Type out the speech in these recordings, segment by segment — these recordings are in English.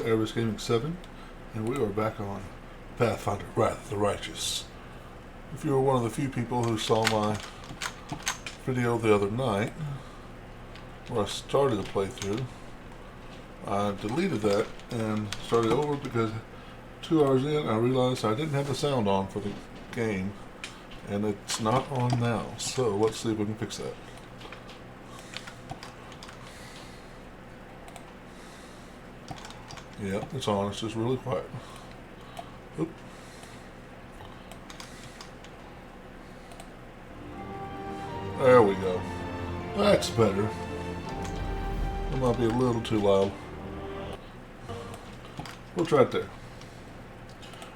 Erebus Gaming 7, and we are back on Pathfinder, Wrath of the Righteous. If you were one of the few people who saw my video the other night, where I started the playthrough, I deleted that and started over because 2 hours in I realized I didn't have the sound on for the game, and it's not on now, so let's see if we can fix that. Yeah, it's on. It's just really quiet. Oop. There we go. That's better. It might be a little too loud. We'll try it there.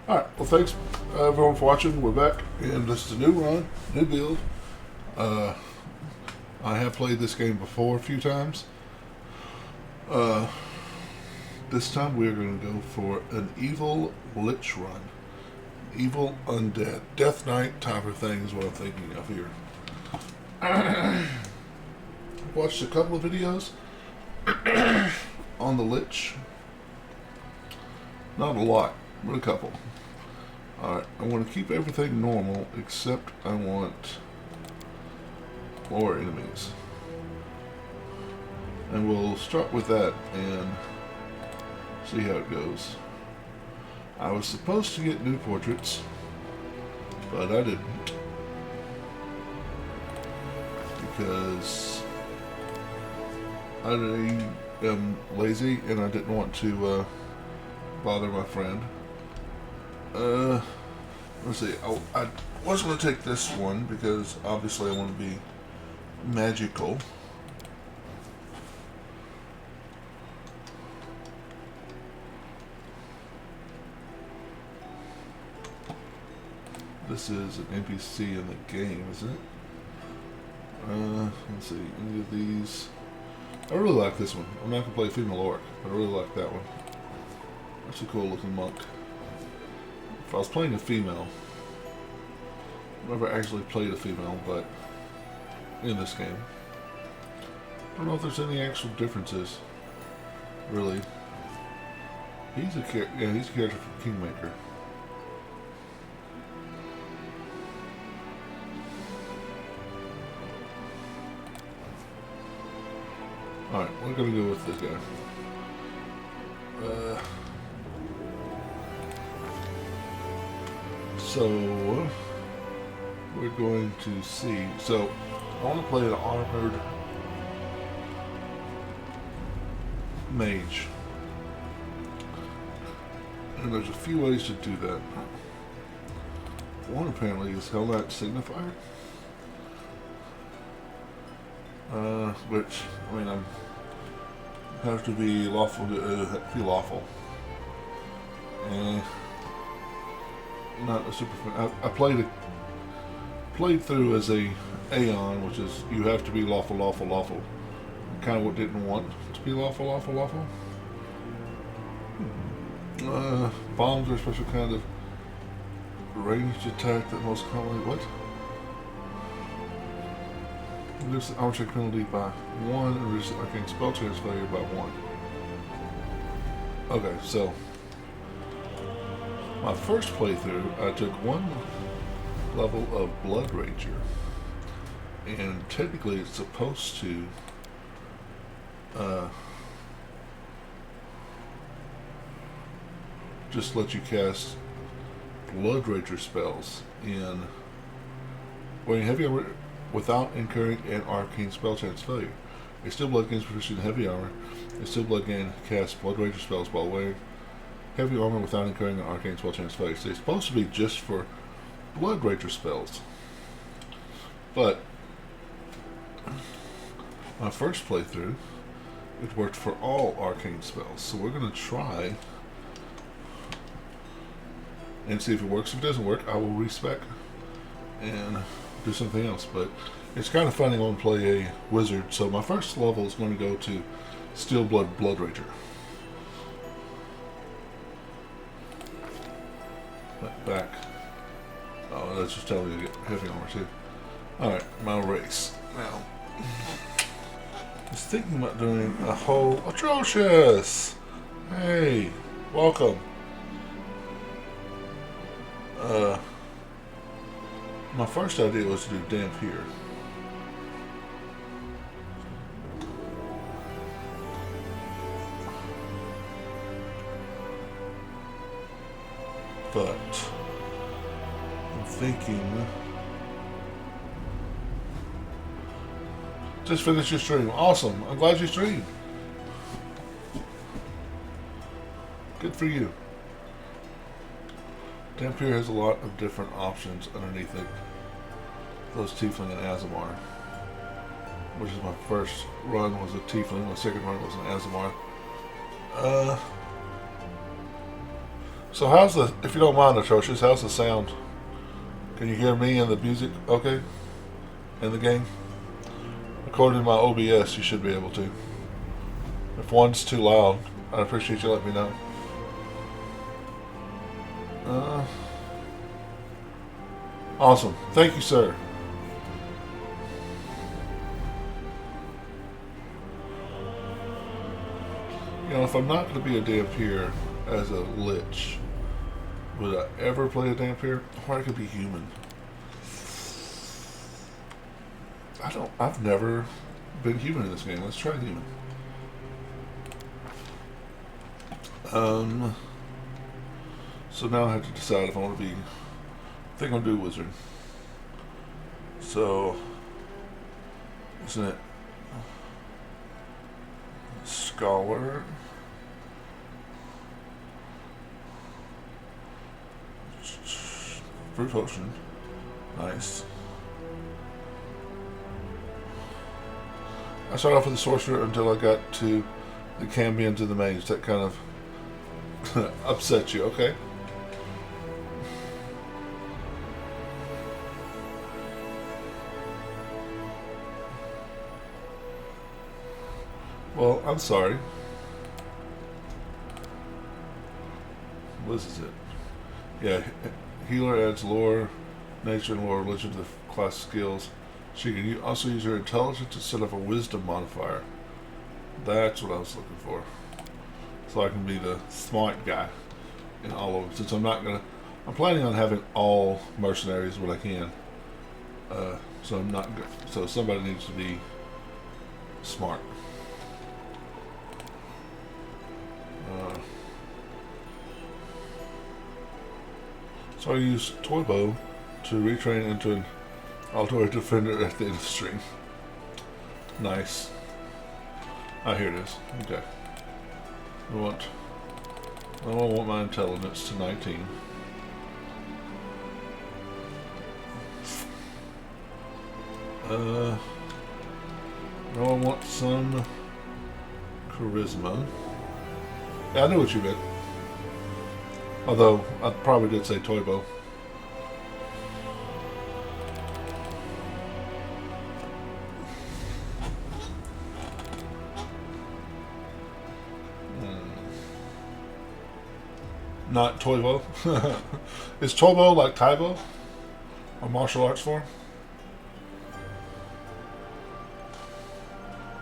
Alright, well thanks everyone for watching. We're back, and this is a new run, new build. I have played this game before a few times. This time we're going to go for an evil Lich run. Evil undead. Death Knight type of thing is what I'm thinking of here. I've watched a couple of videos on the Lich. Not a lot, but a couple. Alright, I want to keep everything normal, except I want more enemies. And we'll start with that and see how it goes. I was supposed to get new portraits, but I didn't. Because I am lazy and I didn't want to bother my friend. Let's see. I was going to take this one because obviously I want to be magical. This is an NPC in the game, isn't it? Let's see, any of these. I really like this one. I'm not going to play a female orc, but I really like that one. That's a cool looking monk. If I was playing a female, I've never actually played a female, but in this game, I don't know if there's any actual differences, really. He's a character from Kingmaker. Alright, we're going to go with this guy. So, we're going to see. So, I want to play an armored mage. And there's a few ways to do that. One apparently is Hell Knight Signifier. Which, I mean, I have to be lawful to be lawful. And not a super fan. I played through as a Aeon, which is you have to be lawful. Kind of what didn't want to be lawful. Bombs are a special kind of ranged attack that most commonly reduce the armor check penalty by 1 and reduce the arcane spell chance failure by 1. Okay, so my first playthrough, I took 1 level of Blood Ranger, and technically it's supposed to just let you cast Blood Ranger spells in when you heavy armor without incurring an arcane spell chance failure. A Steel Blood gains proficiency in heavy armor. A Steel Blood gain casts Blood Ranger spells while wearing heavy armor without incurring an arcane spell chance failure. So it's supposed to be just for Blood Ranger spells. But my first playthrough, it worked for all arcane spells. So we're going to try and see if it works. If it doesn't work, I will respec and do something else. But it's kind of funny when I play a wizard. So my first level is going to go to Steel Blood Ranger. Back. Oh, that's just telling me to get heavy armor too. Alright, my race. Now, I was thinking about doing a whole atrocious. Hey, welcome. Uh, my first idea was to do damp here. But I'm thinking, just finish your stream. Awesome. I'm glad you streamed. Good for you. Dampier has a lot of different options underneath it. Those Tiefling and Azamar. Which is my first run was a Tiefling, my second run was an Azamar. So how's the, if you don't mind, Atrocious, how's the sound? Can you hear me and the music okay? In the game? According to my OBS, you should be able to. If one's too loud, I'd appreciate you letting me know. Awesome. Thank you, sir. You know, if I'm not going to be a Dampier as a Lich, would I ever play a Dampier? Or I could be human. I've never been human in this game. Let's try human. So now I have to decide if I want to be, I think I'll do Wizard. So, isn't it Scholar? Fruit Potion. Nice. I started off with the Sorcerer until I got to the Cambions and the Mage. That kind of upset you, okay? Well, I'm sorry. What is it? Yeah, healer adds lore, nature, and lore religion to the class skills. She can also use her intelligence instead of a wisdom modifier. That's what I was looking for. So I can be the smart guy in all of them. Since I'm planning on having all mercenaries when I can. So I'm not good. So somebody needs to be smart. So I use Toy Bow to retrain into an Altori Defender at the end of the stream. Nice. Ah, here it is. Okay. I want my intelligence to 19. Now I want some charisma. Yeah, I knew what you meant. Although, I probably did say Toy Bow. Not Toy Bow. Is Toy Bow like Taibo? A martial arts form?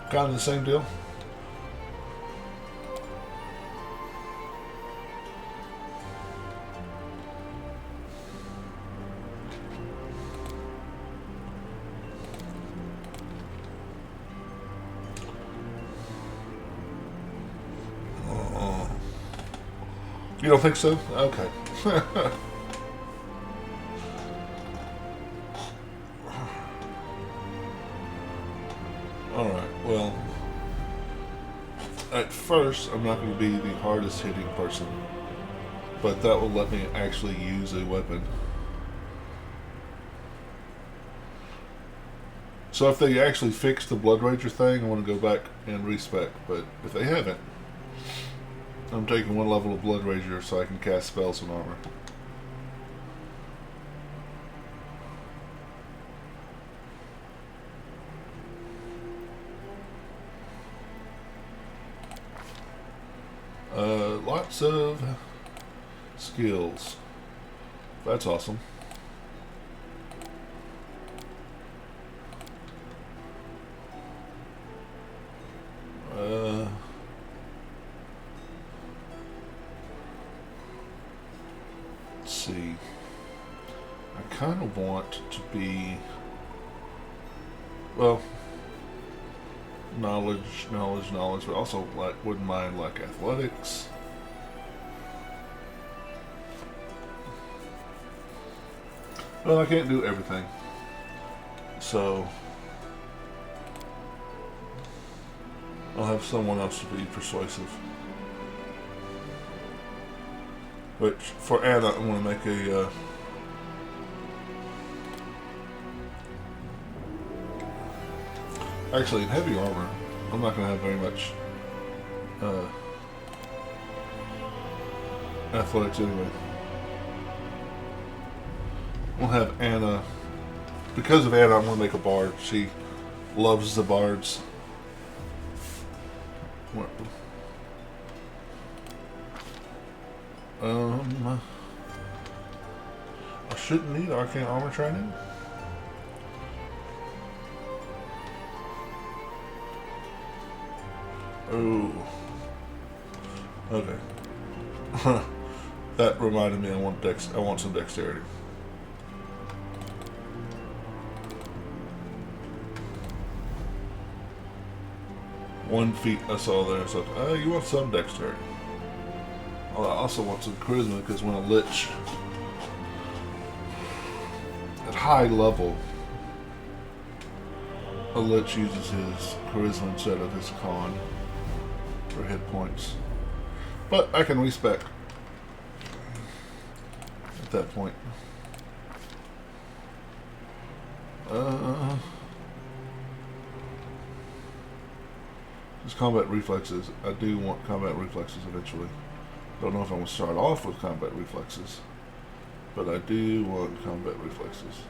Kind of the same deal? You don't think so? Okay. Alright, well, at first I'm not going to be the hardest hitting person, but that will let me actually use a weapon. So if they actually fix the Blood Rager thing, I want to go back and respec, but if they haven't, I'm taking one level of Blood Rager so I can cast spells and armor. Lots of skills. That's awesome. Let's see. I kind of want to be, well, knowledge, but also wouldn't mind like athletics. Well, I can't do everything, so I'll have someone else to be persuasive. Which, for Anna, I'm going to make a actually, in heavy armor, I'm not going to have very much athletics anyway. We'll have Anna, because of Anna, I'm going to make a bard. She loves the bards. I shouldn't need arcane armor training. Oh. Okay. That reminded me I want some dexterity. One feat I saw there, so you want some dexterity. Well, I also want some charisma, because when a Lich at high level, a Lich uses his charisma instead of his con for hit points. But I can respec at that point. Just combat reflexes. I do want combat reflexes eventually. Don't know if I'm going to start off with combat reflexes, but I do want combat reflexes.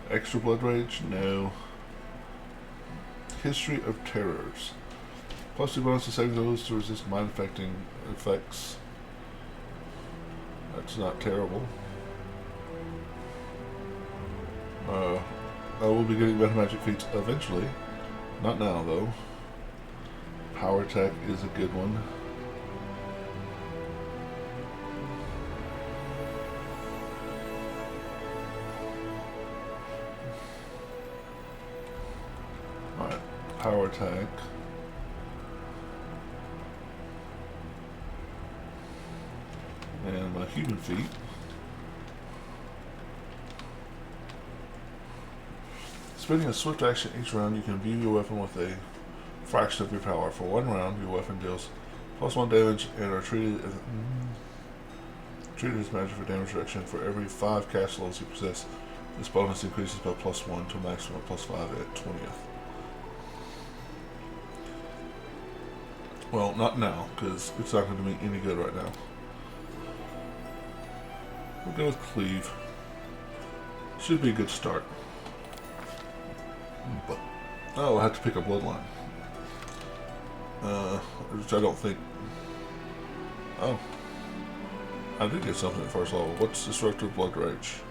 Extra blood rage? No. History of terrors. +2 bonus to saving throws to resist mind affecting effects. That's not terrible. I will be getting better magic feats eventually. Not now though. Power attack is a good one. Alright, power attack. And my human feat. Spending a swift action each round, you can view your weapon with a fraction of your power. For 1 round, your weapon deals +1 damage and are treated as magic for damage reduction. For every 5 cast levels you possess, this bonus increases by +1 to a maximum of +5 at 20th. Well, not now, because it's not going to do me any good right now. We'll go with Cleave. Should be a good start. But, oh, I have to pick a bloodline. Which I don't think... Oh. I did get something at first level. What's Destructive Blood Rage?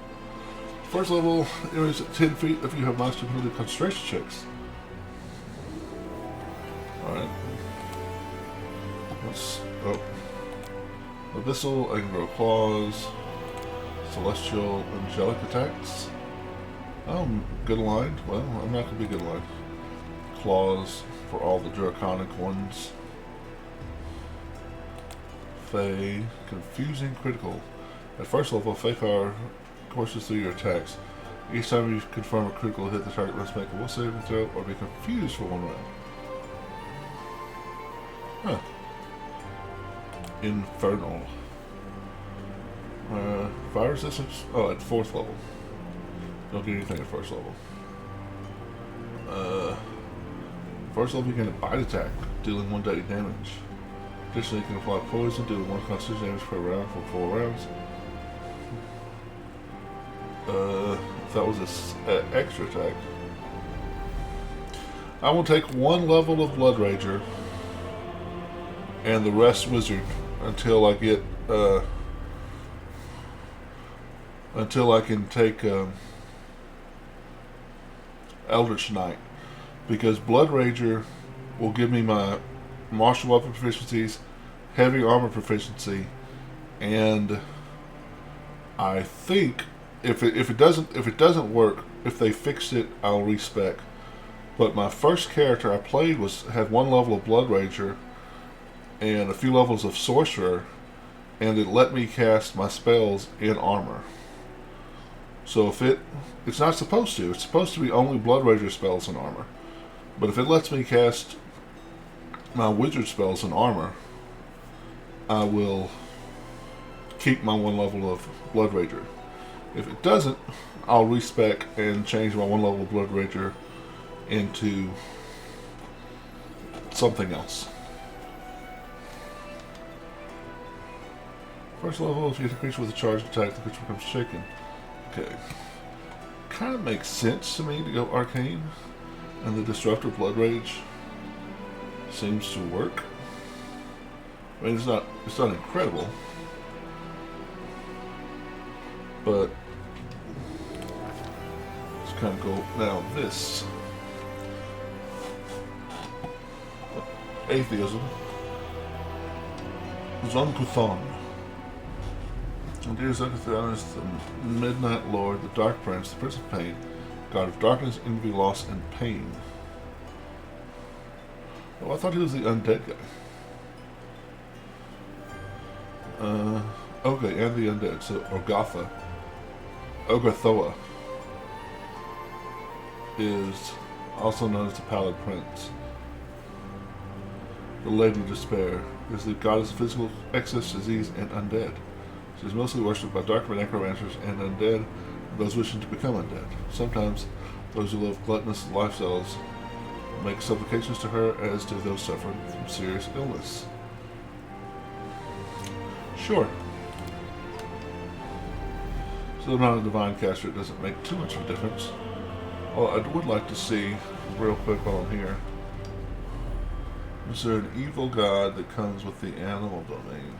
First level, enemies at 10 feet if you have monster ability concentration checks. Alright. Let's... Oh. Abyssal, I can grow claws. Celestial, angelic attacks. Oh, good aligned. Well, I'm not going to be good aligned. Claws for all the draconic ones. Fey, confusing critical. At first level, Fey power courses through your attacks. Each time you confirm a critical hit, the target must make a will saving throw or be confused for 1 round. Huh. Infernal. Fire resistance? Oh, at 4th level. Don't get anything at 1st level. First level, you can bite attack, dealing 1d damage. Additionally, you can apply poison, dealing 1 constitution damage per round for 4 rounds. If that was an extra attack. I will take 1 level of Blood Rager and the rest Wizard until I get until I can take Eldritch Knight, because Blood Rager will give me my martial weapon proficiencies, heavy armor proficiency, and I think if it doesn't work, if they fix it, I'll respec. But my first character I played had 1 level of Blood Rager and a few levels of Sorcerer, and it let me cast my spells in armor. So if it's not supposed to. It's supposed to be only Blood Rager spells in armor. But if it lets me cast my wizard spells in armor, I will keep my 1 level of Blood Rager. If it doesn't, I'll respec and change my 1 level of Blood Rager into something else. First level, if you hit a creature with a charged attack, the creature becomes shaken. Okay. Kind of makes sense to me to go Arcane, and the Disruptor Blood Rage seems to work. I mean, it's not incredible, but it's kind of cool. Now this Atheism, Zonkuthon. And dear Zonkuthon is the Midnight Lord, the Dark Prince, the Prince of Pain, God of darkness, envy, loss, and pain. Oh, I thought he was the undead guy. Okay, and the undead. So Ogathoa is also known as the Pallid Prince. The Lady of Despair is the goddess of physical excess, disease, and undead. She is mostly worshipped by dark necromancers and undead, and those wishing to become undead. Sometimes those who live gluttonous lifestyles make supplications to her, as do those suffering from serious illness. Sure. So I'm not a divine caster, it doesn't make too much of a difference. Well, I would like to see, real quick while I'm here, is there an evil god that comes with the animal domain?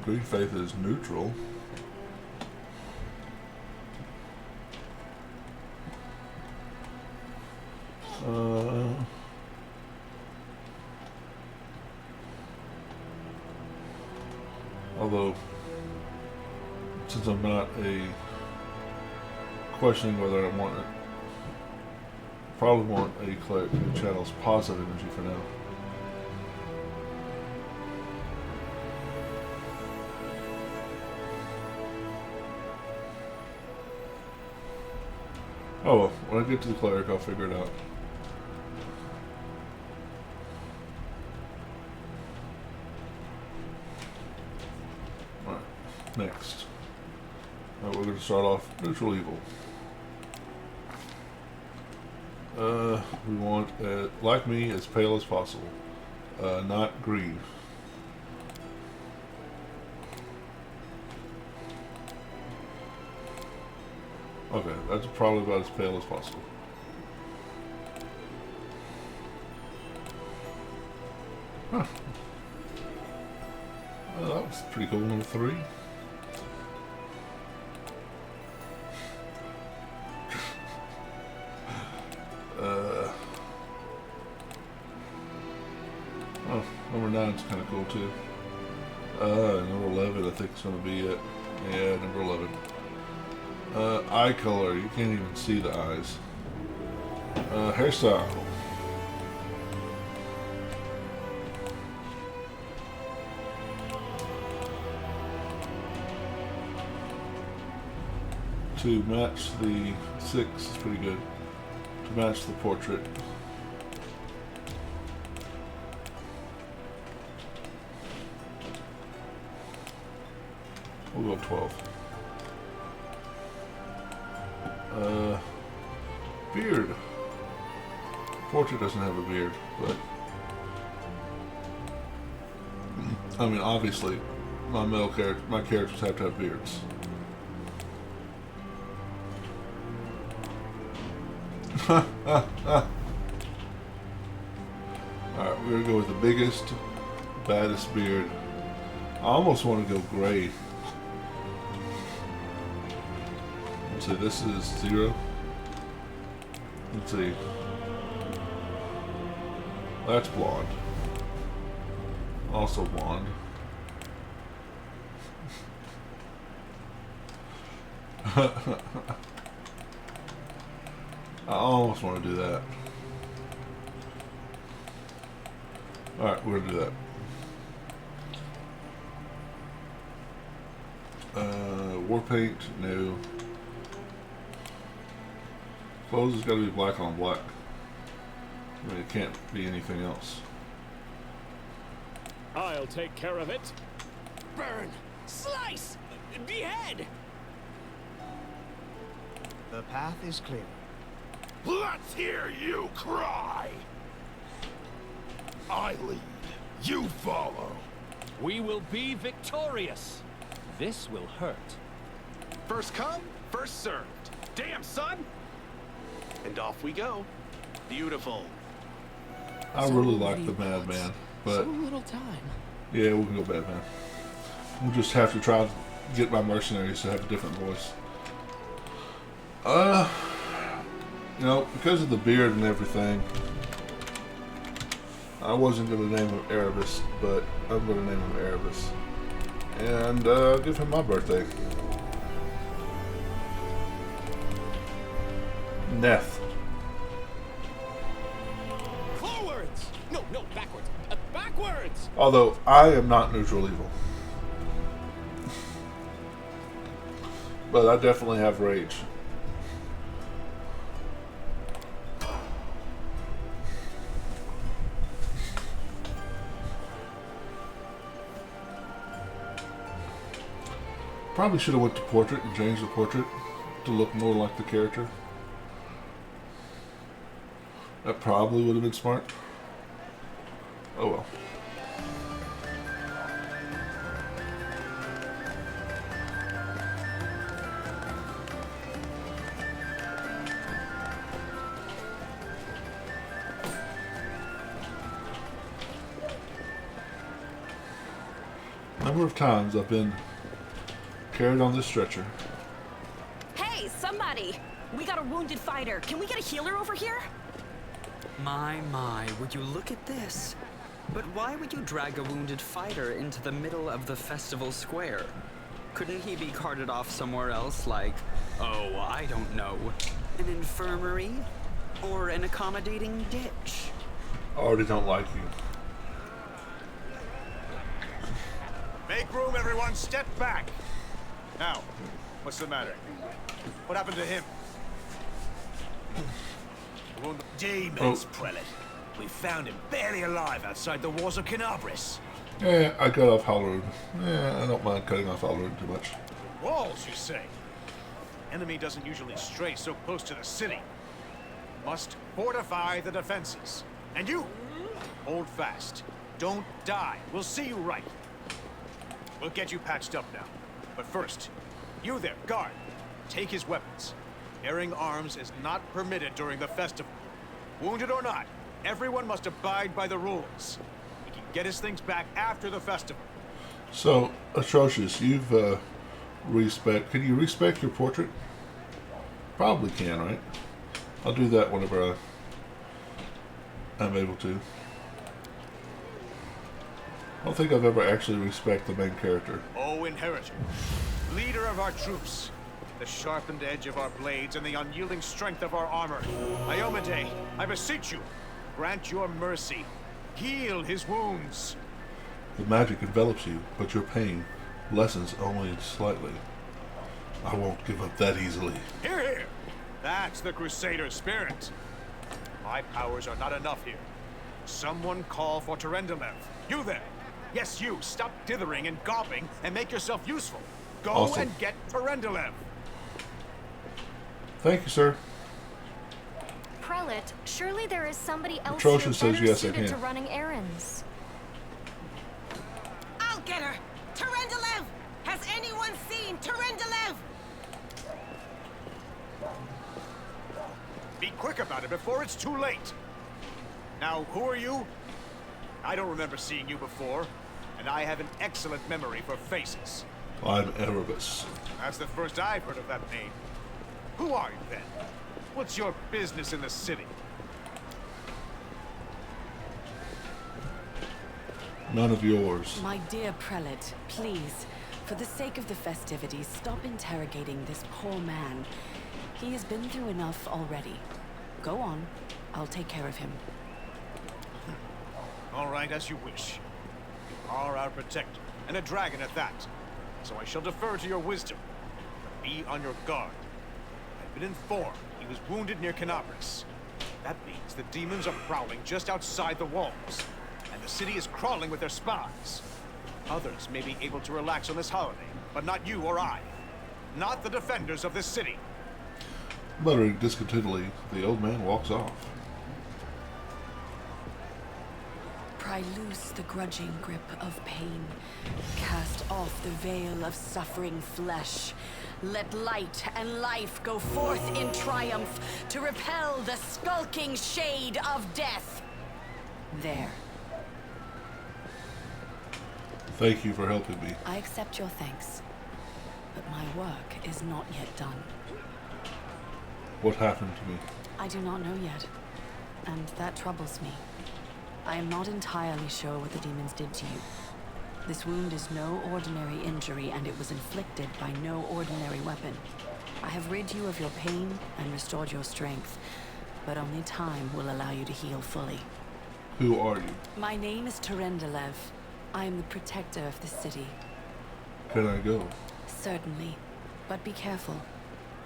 Green Faith is neutral. Although, since I'm not questioning whether I want it, probably want a cleric who channels positive energy for now. Oh well, when I get to the cleric, I'll figure it out. Alright, next. We're going to start off neutral evil. We want, like me, as pale as possible. Not green. Okay, that's probably about as pale as possible. Huh. Well, that was pretty cool, number 3. Oh, number 9 is kind of cool too. Number 11 I think is going to be it. Yeah, number 11. Eye color, you can't even see the eyes. Hairstyle. To match the 6 is pretty good. To match the portrait. We'll go 12. Beard. Portrait doesn't have a beard, but I mean, obviously, my characters have to have beards. Alright, we're gonna go with the biggest, baddest beard. I almost want to go gray. Let's see, this is 0. Let's see. That's blonde. Also blonde. I almost want to do that. Alright, we're going to do that. War paint, no. Clothes has got to be black on black. I mean, it can't be anything else. I'll take care of it. Burn! Slice! Behead! The path is clear. Let's hear you cry! I lead, you follow. We will be victorious. This will hurt. First come, first served. Damn, son! And off we go. Beautiful. I really like the Madman, but So little time. yeah, we can go Batman. We'll just have to try to get my mercenaries to have a different voice. You know, because of the beard and everything, I wasn't going to name him Erebus, but I'm going to name him Erebus. And give him my birthday. Neth. Forwards! No, backwards. Backwards! Although, I am not neutral evil. But I definitely have rage. Probably should have went to portrait and changed the portrait to look more like the character. That probably would have been smart. Oh well. Number of times I've been carried on this stretcher. Hey, somebody! We got a wounded fighter. Can we get a healer over here? My, would you look at this? But why would you drag a wounded fighter into the middle of the festival square? Couldn't he be carted off somewhere else, like, oh, I don't know, an infirmary? Or an accommodating ditch? I already don't like you. Make room, everyone. Step back. Now, what's the matter? What happened to him? Demons, Prelate. We found him barely alive outside the walls of Canabris. Yeah, I cut off Halrood. Yeah, I don't mind cutting off Halrood too much. Walls, you say? Enemy doesn't usually stray so close to the city. Must fortify the defenses. And you, hold fast. Don't die. We'll see you right. We'll get you patched up now. But first, you there, guard. Take his weapons. Bearing arms is not permitted during the festival. Wounded or not, everyone must abide by the rules. He can get his things back after the festival. So, Atrocious, you've can you respec your portrait? Probably can, right? I'll do that whenever I'm able to. I don't think I've ever actually respect the main character. O Inheritor, leader of our troops, the sharpened edge of our blades and the unyielding strength of our armor. Iomade, I beseech you, grant your mercy. Heal his wounds. The magic envelops you, but your pain lessens only slightly. I won't give up that easily. Hear, hear. That's the Crusader spirit. My powers are not enough here. Someone call for Terendelev. You there. Yes, you. Stop dithering and gawping and make yourself useful. Go Awesome. and get Terendelev. Thank you, sir. Prelate, surely there is somebody else Atrocious here says better yes, I suited can. to running errands. I'll get her! Terendelev! Has anyone seen Terendelev? Be quick about it before it's too late. Now, who are you? I don't remember seeing you before, and I have an excellent memory for faces. I'm Erebus. That's the first I've heard of that name. Who are you then? What's your business in the city? None of yours. My dear prelate, please, for the sake of the festivities, stop interrogating this poor man. He has been through enough already. Go on. I'll take care of him. All right, as you wish. You are our protector, and a dragon at that. So I shall defer to your wisdom. But be on your guard. I've been informed he was wounded near Canabras. That means the demons are prowling just outside the walls. And the city is crawling with their spies. Others may be able to relax on this holiday, but not you or I. Not the defenders of this city. Muttering discontentedly, the old man walks off. Pry loose the grudging grip of pain. Cast off the veil of suffering flesh. Let light and life go forth in triumph to repel the skulking shade of death. There. Thank you for helping me. I accept your thanks, but my work is not yet done. What happened to me? I do not know yet, and that troubles me. I am not entirely sure what the demons did to you. This wound is no ordinary injury, and it was inflicted by no ordinary weapon. I have rid you of your pain and restored your strength, but only time will allow you to heal fully. Who are you? My name is Terendelev. I am the protector of the city. Can I go? Certainly, but be careful.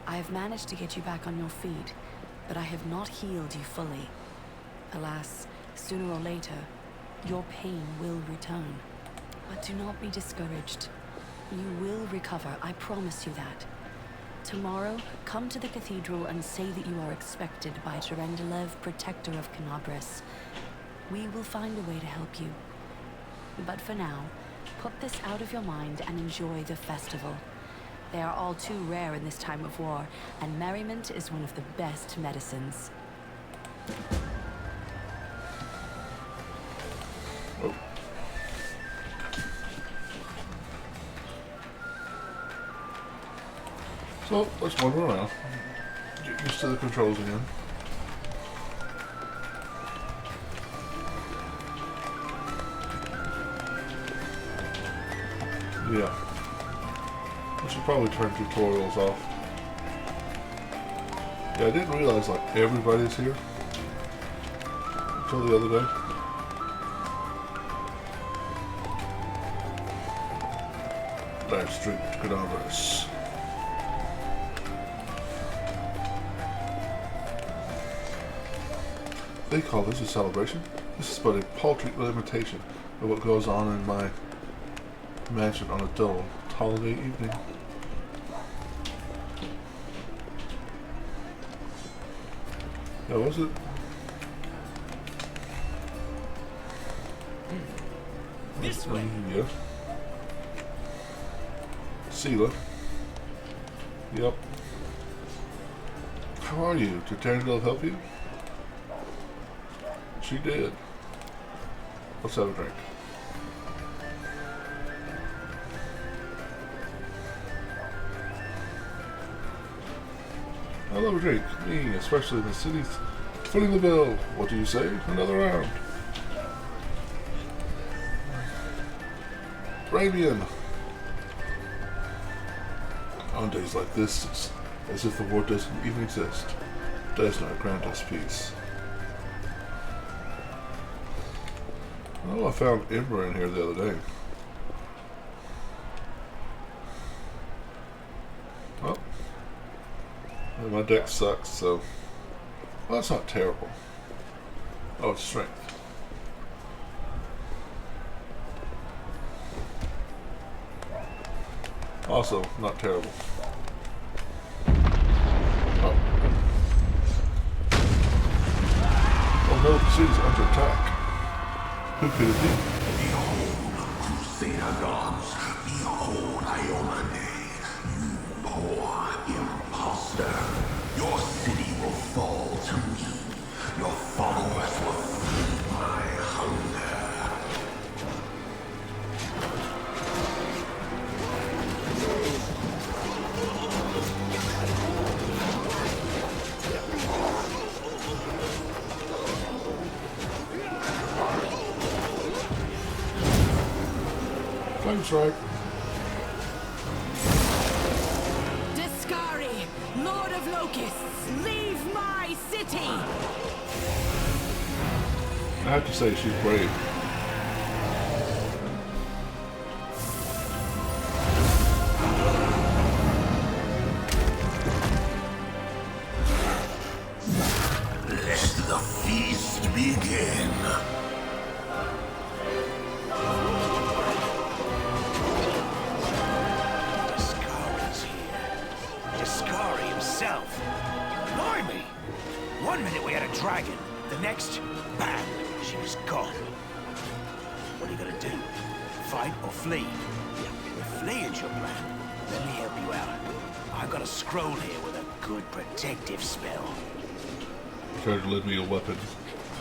I have managed to get you back on your feet, but I have not healed you fully. Alas, sooner or later, your pain will return. But do not be discouraged. You will recover, I promise you that. Tomorrow, come to the cathedral and say that you are expected by Terendelev, protector of Canabras. We will find a way to help you. But for now, put this out of your mind and enjoy the festival. They are all too rare in this time of war, and merriment is one of the best medicines. Oh. So, let's wander around. Get used to the controls again. Yeah. I should probably turn tutorials off. Yeah, I didn't realize like everybody's here until the other day. Let's drink Canabras. They call this a celebration. This is but a paltry imitation of what goes on in my mansion on a dull holiday evening. That was it. This way. Yeah. Sela. Yep. How are you? Did Terendelev help you? She did. Let's have a drink. I love a drink. Me, especially in the cities. Footing the bill. What do you say? Another round. Rabian. On days like this, it's as if the war doesn't even exist. Does not grant us peace. Well, I found Ember in here the other day. Well, and my deck sucks, so well, that's not terrible. Oh, it's strength. Also, not terrible. Oh. Oh no, the city's under attack. Who could it be? Behold, Crusader gods, behold Iolande, you poor imposter. Your city will fall to me. Your followers will feed my hunger. That's right. Discari, Lord of Locusts, leave my city! I have to say, she's brave. Let the feast begin. Discari's here. Discari himself. Blimey! One minute we had a dragon, the next, bam, she was gone. What are you gonna do? Fight or flee? If fleeing's your plan, let me help you out. I've got a scroll here with a good protective spell. Try to lend me a weapon.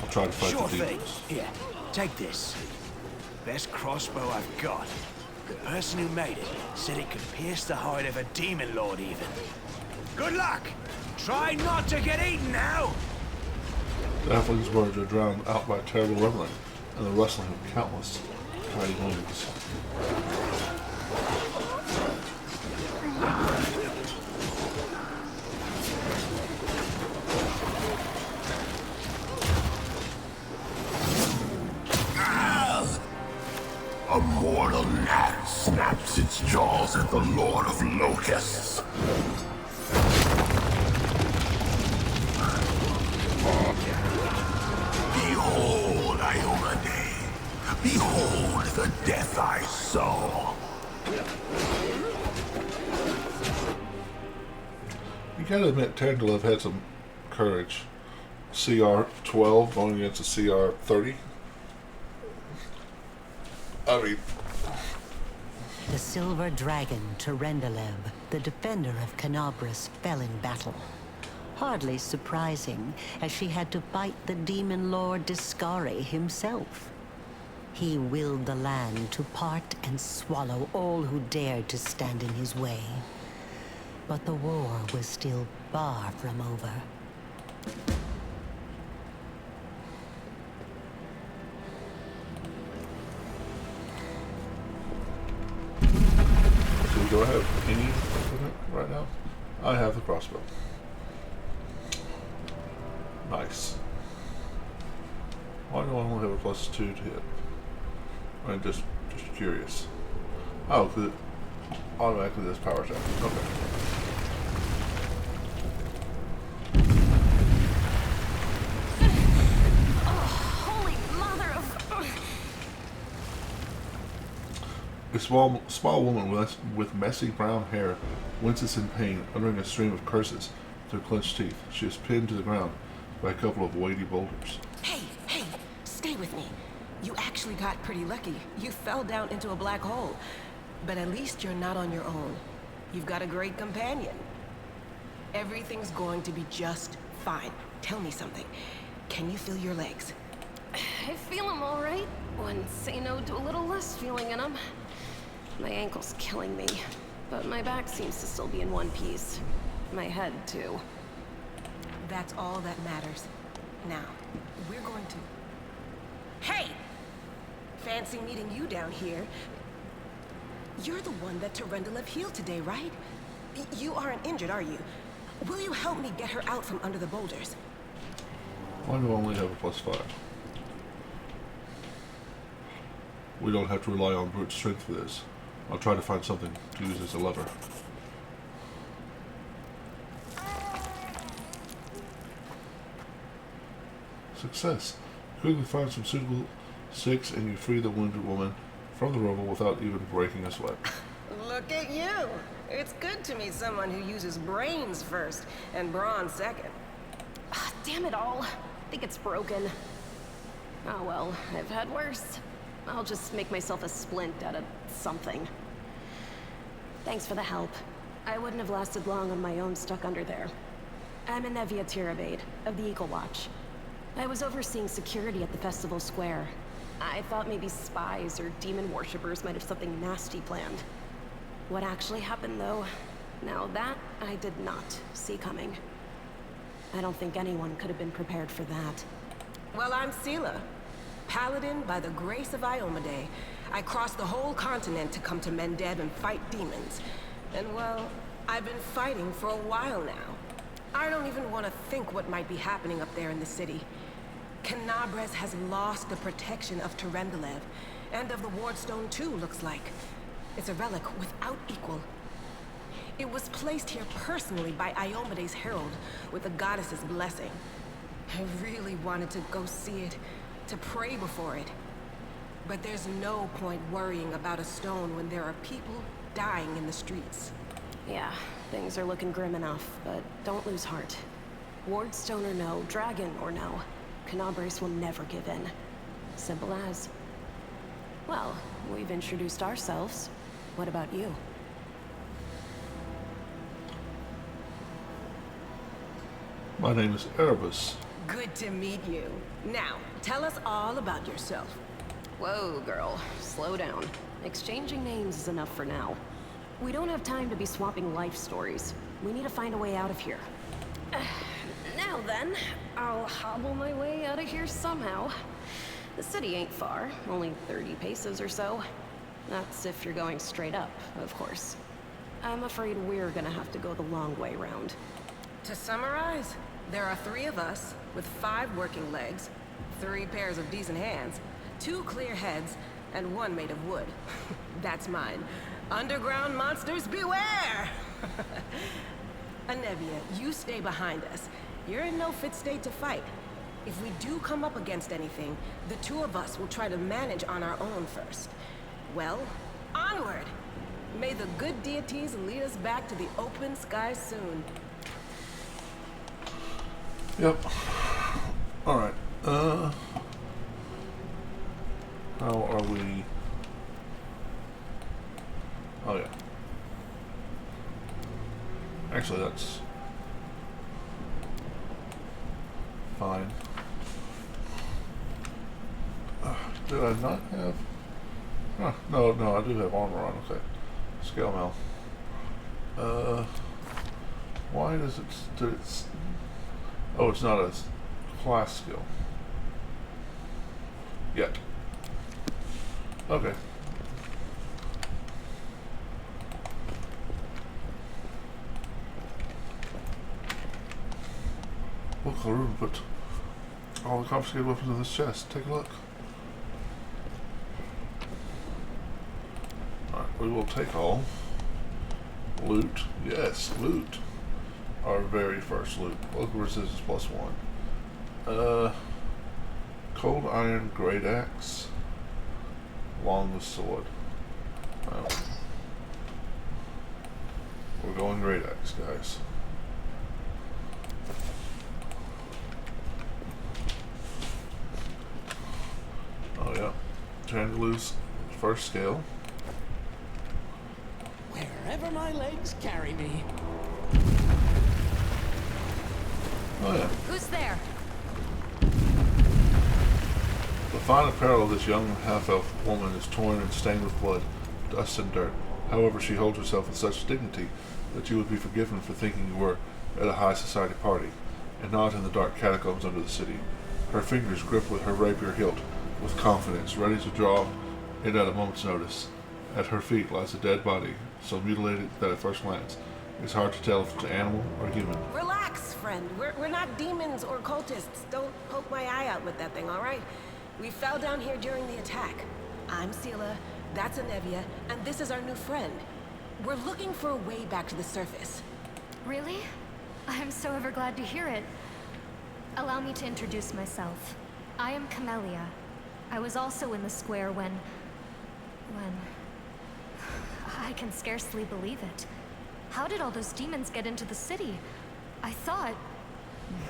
I'll try to fight Sure the thing. demons. Here, take this. Best crossbow I've got. The person who made it said it could pierce the hide of a demon lord even. Good luck! Try not to get eaten now! The halfling's words are drowned out by terrible rumbling and the rustling of countless tiny wings. A mortal gnat snaps its jaws at the Lord of Locusts. Behold, Iomade. Behold the death I sow. You gotta admit, Tarantula had some courage. CR 12 going against a CR 30. I mean, The silver dragon, Terendelev, the defender of Canabras, fell in battle. Hardly surprising, as she had to fight the demon lord Discari himself. He willed the land to part and swallow all who dared to stand in his way. But the war was still far from over. do I have any equipment right now? I have the crossbow. Nice. Why do I only have a +2 to hit? I'm just curious. Oh, because it automatically does power attack. Okay. A small woman with messy brown hair winces in pain, uttering a stream of curses through clenched teeth. She is pinned to the ground by a couple of weighty boulders. Hey, stay with me. You actually got pretty lucky. You fell down into a black hole. But at least you're not on your own. You've got a great companion. Everything's going to be just fine. Tell me something. Can you feel your legs? I feel them all right. When say no to a little less feeling in them. My ankle's killing me, but my back seems to still be in one piece. My head, too. That's all that matters. Now, we're going to... Hey! Fancy meeting you down here. You're the one that Terendelev healed today, right? You aren't injured, are you? Will you help me get her out from under the boulders? Why do I only have a +5? We don't have to rely on brute strength for this. I'll try to find something to use as a lever. Success. You quickly find some suitable sticks and you free the wounded woman from the rubble without even breaking a sweat. Look at you! It's good to meet someone who uses brains first and brawn second. Damn it all. I think it's broken. Oh well, I've had worse. I'll just make myself a splint out of something. Thanks for the help. I wouldn't have lasted long on my own stuck under there. I'm Anevia Tirabade, of the Eagle Watch. I was overseeing security at the festival square. I thought maybe spies or demon worshippers might have something nasty planned. What actually happened, though, now that I did not see coming. I don't think anyone could have been prepared for that. Well, I'm Sela. Paladin by the grace of Iomade. I crossed the whole continent to come to Mendeb and fight demons. And well, I've been fighting for a while now. I don't even want to think what might be happening up there in the city. Canabres has lost the protection of Terendelev, and of the Wardstone too, looks like. It's a relic without equal. It was placed here personally by Iomede's herald, with the goddess's blessing. I really wanted to go see it, to pray before it. But there's no point worrying about a stone when there are people dying in the streets. Yeah, things are looking grim enough, but don't lose heart. Wardstone or no, dragon or no, Canabres will never give in. Simple as. Well, we've introduced ourselves. What about you? My name is Erebus. Good to meet you. Now, tell us all about yourself. Whoa, girl. Slow down. Exchanging names is enough for now. We don't have time to be swapping life stories. We need to find a way out of here. Now then, I'll hobble my way out of here somehow. The city ain't far, only 30 paces or so. That's if you're going straight up, of course. I'm afraid we're gonna have to go the long way round. To summarize, there are 3 of us, with 5 working legs, 3 pairs of decent hands, 2 clear heads, and 1 made of wood. That's mine. Underground monsters beware! Anevia, you stay behind us. You're in no fit state to fight. If we do come up against anything, the 2 of us will try to manage on our own first. Well, onward! May the good deities lead us back to the open sky soon. Yep. Alright. How are we? Oh yeah. Actually, that's fine. Did I not have? Huh, no, I do have armor on. Okay. Scale mail. Why does it? Oh, it's not a class skill yet. Okay. Look, Harun put all the confiscated weapons in this chest. Take a look. Alright, we will take all. Loot. Yes, loot. Our very first loot. Local resistance +1. Cold iron great axe. Longest sword. We're going great axe, guys. Oh yeah. Chandelus first scale. Wherever my legs carry me. Oh yeah. Who's there? The fine apparel of this young half-elf woman is torn and stained with blood, dust and dirt. However, she holds herself with such dignity that you would be forgiven for thinking you were at a high society party, and not in the dark catacombs under the city. Her fingers grip with her rapier hilt with confidence, ready to draw it at a moment's notice. At her feet lies a dead body, so mutilated that at first glance it's hard to tell if it's animal or human. Relax, friend. We're not demons or cultists. Don't poke my eye out with that thing, all right? We fell down here during the attack. I'm Sela, that's Anevia, and this is our new friend. We're looking for a way back to the surface. Really? I'm so ever glad to hear it. Allow me to introduce myself. I am Camellia. I was also in the square when... I can scarcely believe it. How did all those demons get into the city? I thought,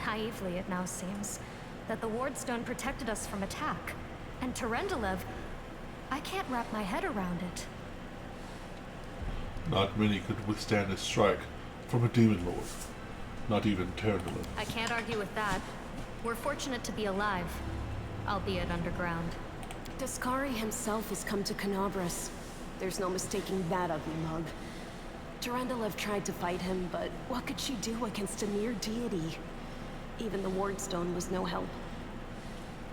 naively it now seems, that the Wardstone protected us from attack. And Terendelev, I can't wrap my head around it. Not many could withstand a strike from a demon lord. Not even Terendelev. I can't argue with that. We're fortunate to be alive, albeit underground. Daskari himself has come to Canabres. There's no mistaking that ugly mug. Terendelev tried to fight him, but what could she do against a near deity? Even the Wardstone was no help.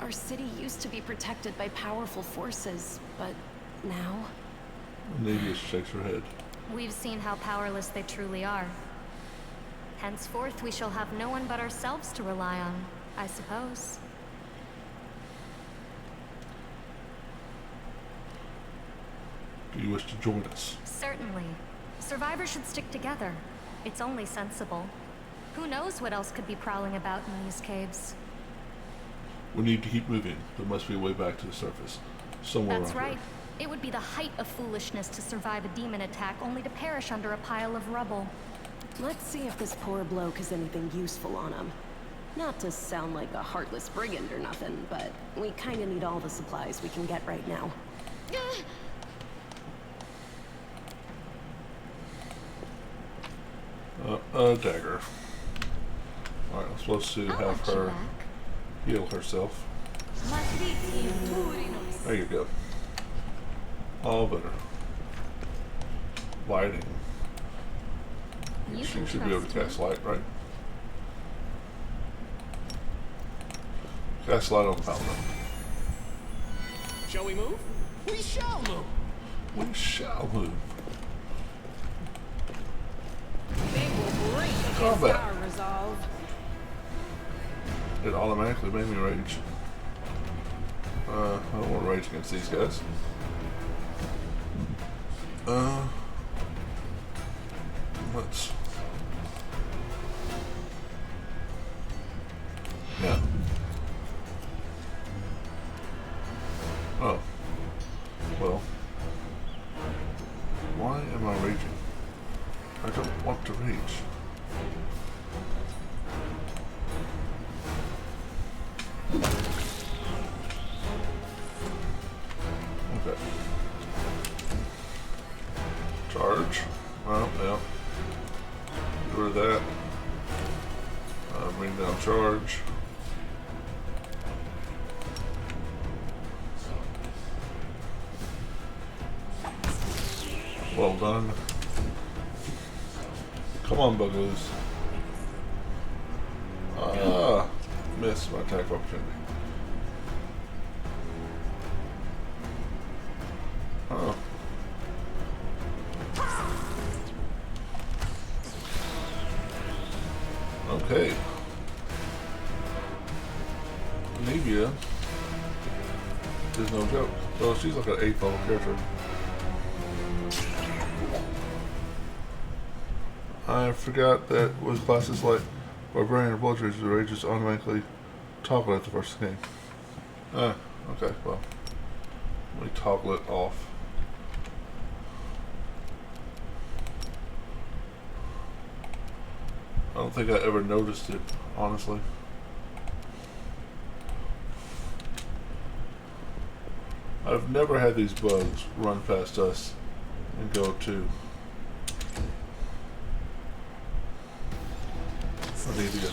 Our city used to be protected by powerful forces, but now? Nadia shakes her head. We've seen how powerless they truly are. Henceforth, we shall have no one but ourselves to rely on, I suppose. Do you wish to join us? Certainly. Survivors should stick together. It's only sensible. Who knows what else could be prowling about in these caves? We need to keep moving. There must be a way back to the surface. Somewhere That's around right. here. It would be the height of foolishness to survive a demon attack only to perish under a pile of rubble. Let's see if this poor bloke has anything useful on him. Not to sound like a heartless brigand or nothing, but we kinda need all the supplies we can get right now. A dagger. Alright, I'm supposed to have her heal herself. There you go. All better. Lighting. You She can should be able to trust cast light, right? Cast light on the paladin. Shall we move? We shall move. We shall move. They will break against Combat. our resolve. It automatically made me rage. I don't want to rage against these guys. Let's. Yeah. Oh. Well. Why am I raging? I don't want to rage. Okay. Charge. Well, yeah. Get rid of that. Bring down charge. Well done. Come on, buggers. Ah, missed my attack opportunity. Oh. Okay. Nevia is no joke. So she's like an 8th level character. I forgot that with classes like Barbarian or Blood Rage, the rages automatically toggle at the first game. Okay, well. Let me toggle it off. I don't think I ever noticed it, honestly. I've never had these bugs run past us and go to. I need to go.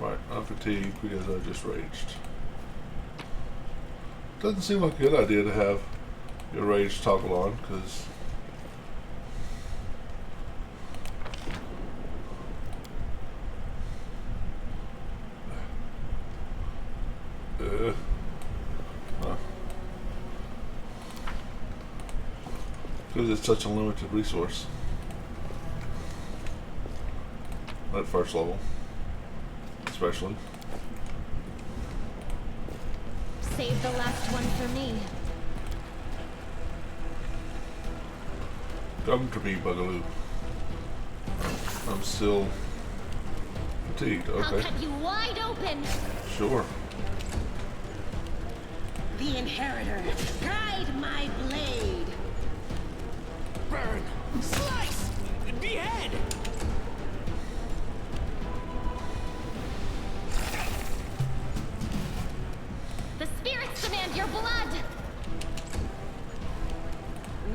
Right, I'm fatigued because I just raged. Doesn't seem like a good idea to have your rage toggle on, because it's such a limited resource at first level, especially. Save the last one for me. Come to me, Bugaloo. I'm still fatigued. I'll Okay, cut you wide open. sure. The Inheritor, guide my blade. Burn, slice, behead. The spirits demand your blood.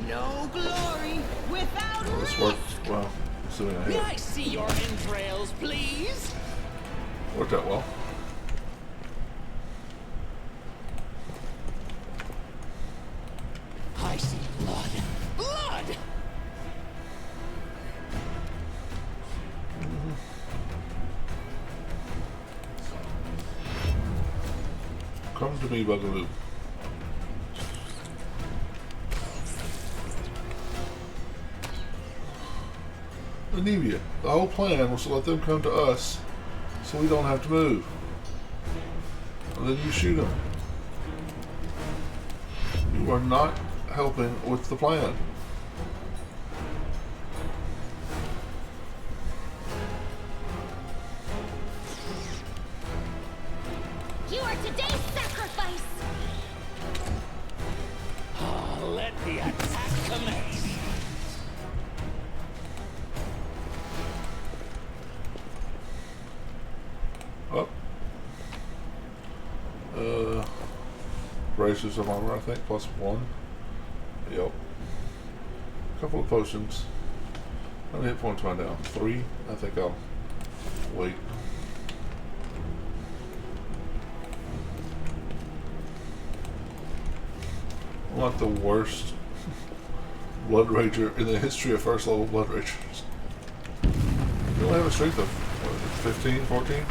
No glory without Well, this risk. worked. Well, assuming I May hit. I see your entrails, please? Worked out well. I see blood. Blood! Come to me, Bugaloo. Anivia, the whole plan was to let them come to us so we don't have to move. And then you shoot them. You are not helping with the plan. You are today's sacrifice! Let the attack commence. Up. Braces of armor, I think, +1. Yep. A couple of potions. How many hit points am I down? 3? I think I'll wait. I'm like the worst Blood Rager in the history of first level Blood Ragers. You only have a strength of, what is it, 15, 14?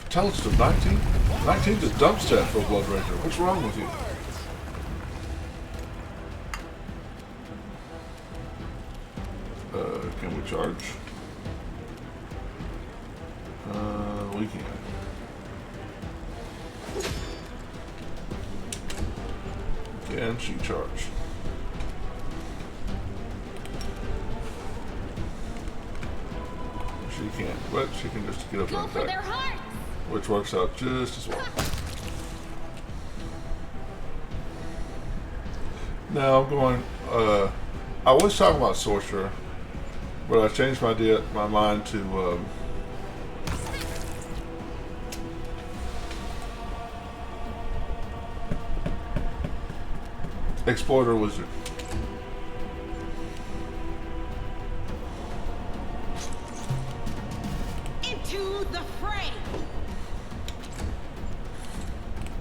Intelligence of 19? 19 is dump stat for a Blood Rager. What's wrong with you? Can we charge? We can. Can she charge? She can't, but she can just get up and attack. Which works out just as well. Now I'm going, I was talking about Sorcerer, but I changed my mind to, Exploiter Wizard. Into the fray!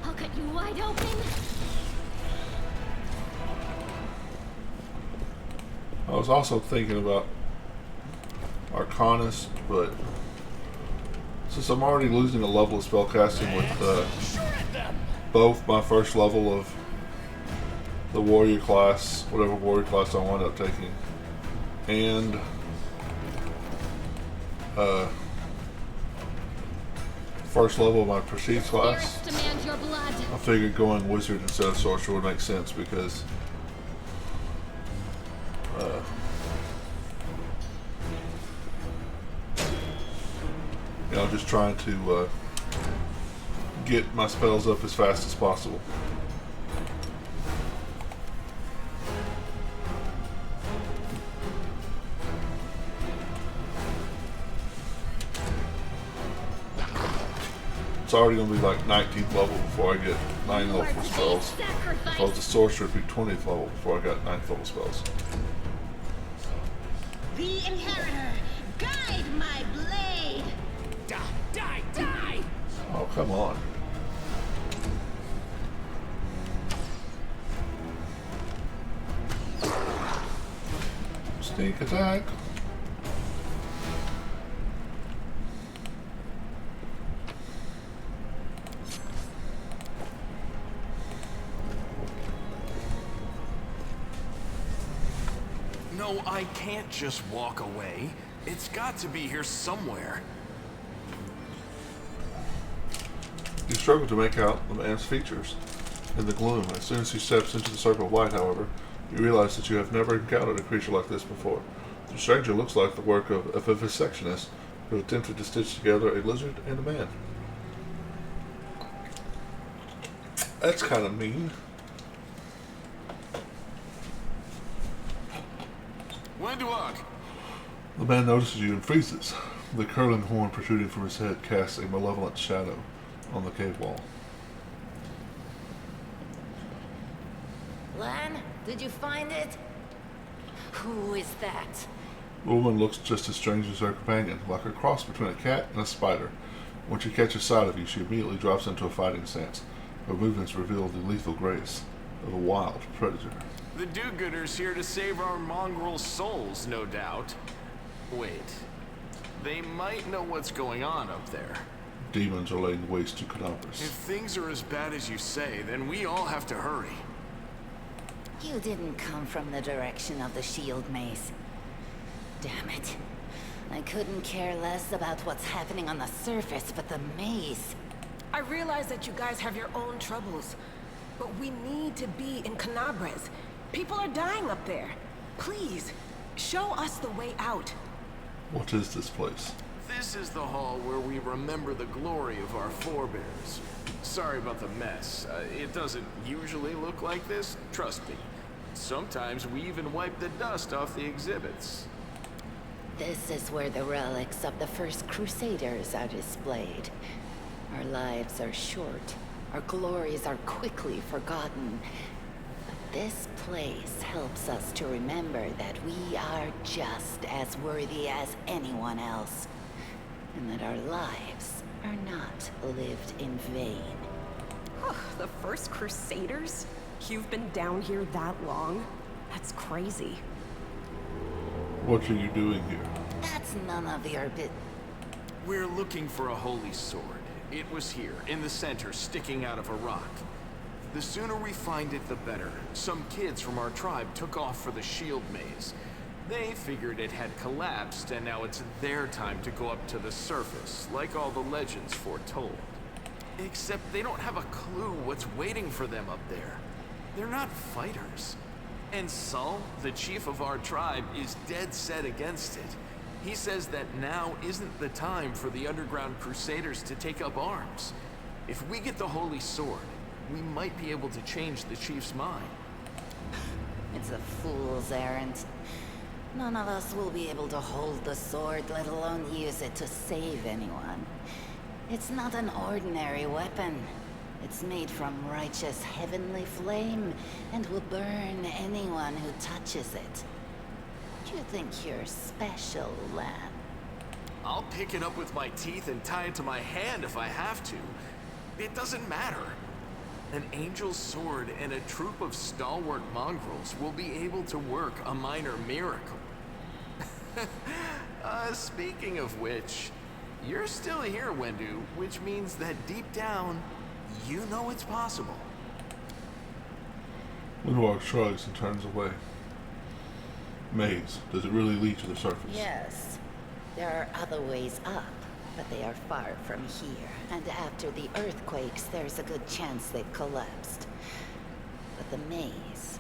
I'll cut you wide open. I was also thinking about Arcanist, but since I'm already losing a level of spellcasting with both my first level of the warrior class, whatever warrior class I wind up taking, and first level of my prestige class, I figured going wizard instead of sorcerer would make sense because you know, just trying to get my spells up as fast as possible. It's already going to be like 19th level before I get 9 level spells. If I was a sorcerer, it'd be 20th level before I got 9th level spells. The Inheritor, guide my blade! Die, die, die! Oh, come on. Sneak attack. No, I can't just walk away. It's got to be here somewhere. You struggle to make out the man's features in the gloom. As soon as he steps into the circle of light, however, you realize that you have never encountered a creature like this before. The stranger looks like the work of a vivisectionist who attempted to stitch together a lizard and a man. That's kind of mean. The man notices you and freezes. The curling horn protruding from his head casts a malevolent shadow on the cave wall. Lan, did you find it? Who is that? The woman looks just as strange as her companion, like a cross between a cat and a spider. When she catches sight of you, she immediately drops into a fighting stance. Her movements reveal the lethal grace of a wild predator. The do-gooders here to save our mongrel souls, no doubt. Wait, they might know what's going on up there. demons are laying waste to Canopus. If things are as bad as you say, then we all have to hurry. You didn't come from the direction of the shield maze. Damn it. I couldn't care less about what's happening on the surface, but the maze. I realize that you guys have your own troubles, but we need to be in Canabres. People are dying up there. Please, show us the way out. What is this place? This is the hall where we remember the glory of our forebears. Sorry about the mess. It doesn't usually look like this, trust me. Sometimes we even wipe the dust off the exhibits. This is where the relics of the first Crusaders are displayed. Our lives are short. Our glories are quickly forgotten. But this place helps us to remember that we are just as worthy as anyone else. And that our lives are not lived in vain. The first Crusaders? You've been down here that long? That's crazy. What are you doing here? That's none of your bit. We're looking for a holy sword. It was here, in the center, sticking out of a rock. The sooner we find it, the better. Some kids from our tribe took off for the shield maze. They figured it had collapsed, and now it's their time to go up to the surface, like all the legends foretold. Except they don't have a clue what's waiting for them up there. They're not fighters. And Saul, the chief of our tribe, is dead set against it. He says that now isn't the time for the underground crusaders to take up arms. If we get the holy sword, we might be able to change the chief's mind. It's a fool's errand. None of us will be able to hold the sword, let alone use it to save anyone. It's not an ordinary weapon. It's made from righteous heavenly flame, and will burn anyone who touches it. You think you're special, lad? I'll pick it up with my teeth and tie it to my hand if I have to. It doesn't matter. An angel's sword and a troop of stalwart mongrels will be able to work a minor miracle. Speaking of which, you're still here, Wendu, which means that deep down, you know it's possible. Windwalk shrugs and turns away. Maze, does it really lead to the surface? Yes. There are other ways up, but they are far from here. And after the earthquakes, there's a good chance they've collapsed. But the maze...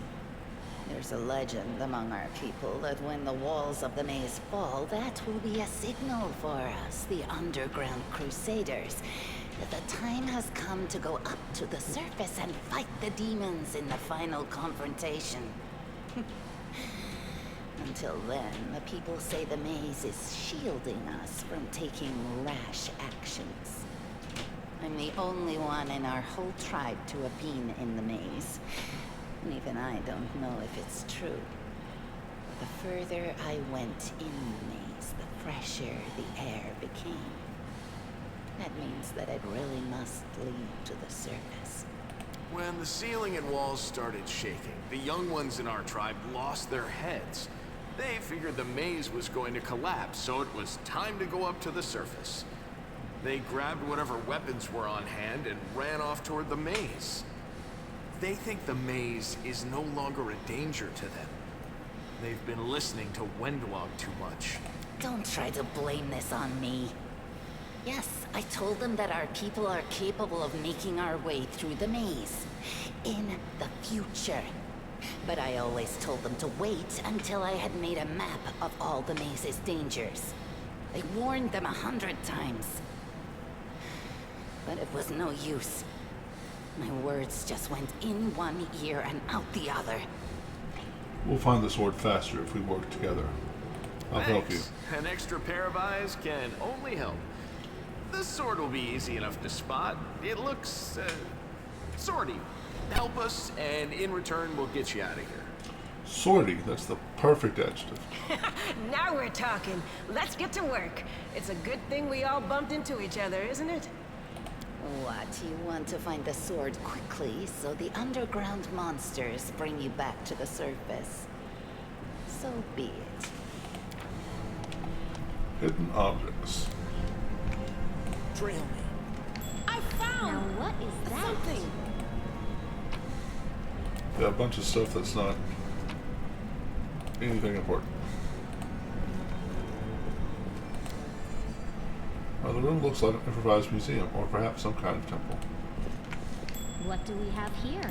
There's a legend among our people that when the walls of the maze fall, that will be a signal for us, the underground crusaders, that the time has come to go up to the surface and fight the demons in the final confrontation. Until then, the people say the maze is shielding us from taking rash actions. I'm the only one in our whole tribe to have been in the maze. And even I don't know if it's true. The further I went in the maze, the fresher the air became. That means that it really must lead to the surface. When the ceiling and walls started shaking, the young ones in our tribe lost their heads. They figured the maze was going to collapse, so it was time to go up to the surface. They grabbed whatever weapons were on hand and ran off toward the maze. They think the maze is no longer a danger to them. They've been listening to Wendwog too much. Don't try to blame this on me. Yes, I told them that our people are capable of making our way through the maze. In the future. But I always told them to wait until I had made a map of all the maze's dangers. I warned them 100 times. But it was no use. My words just went in one ear and out the other. We'll find the sword faster if we work together. I'll help you. An extra pair of eyes can only help. The sword will be easy enough to spot. It looks, swordy. Help us, and in return, we'll get you out of here. Swordy, that's the perfect adjective. Now we're talking. Let's get to work. It's a good thing we all bumped into each other, isn't it? What, you want to find the sword quickly, so the underground monsters bring you back to the surface? So be it. Hidden objects. Trail me. Now what is that? Something. Yeah, a bunch of stuff that's not anything important. The room looks like an improvised museum, or perhaps some kind of temple. What do we have here?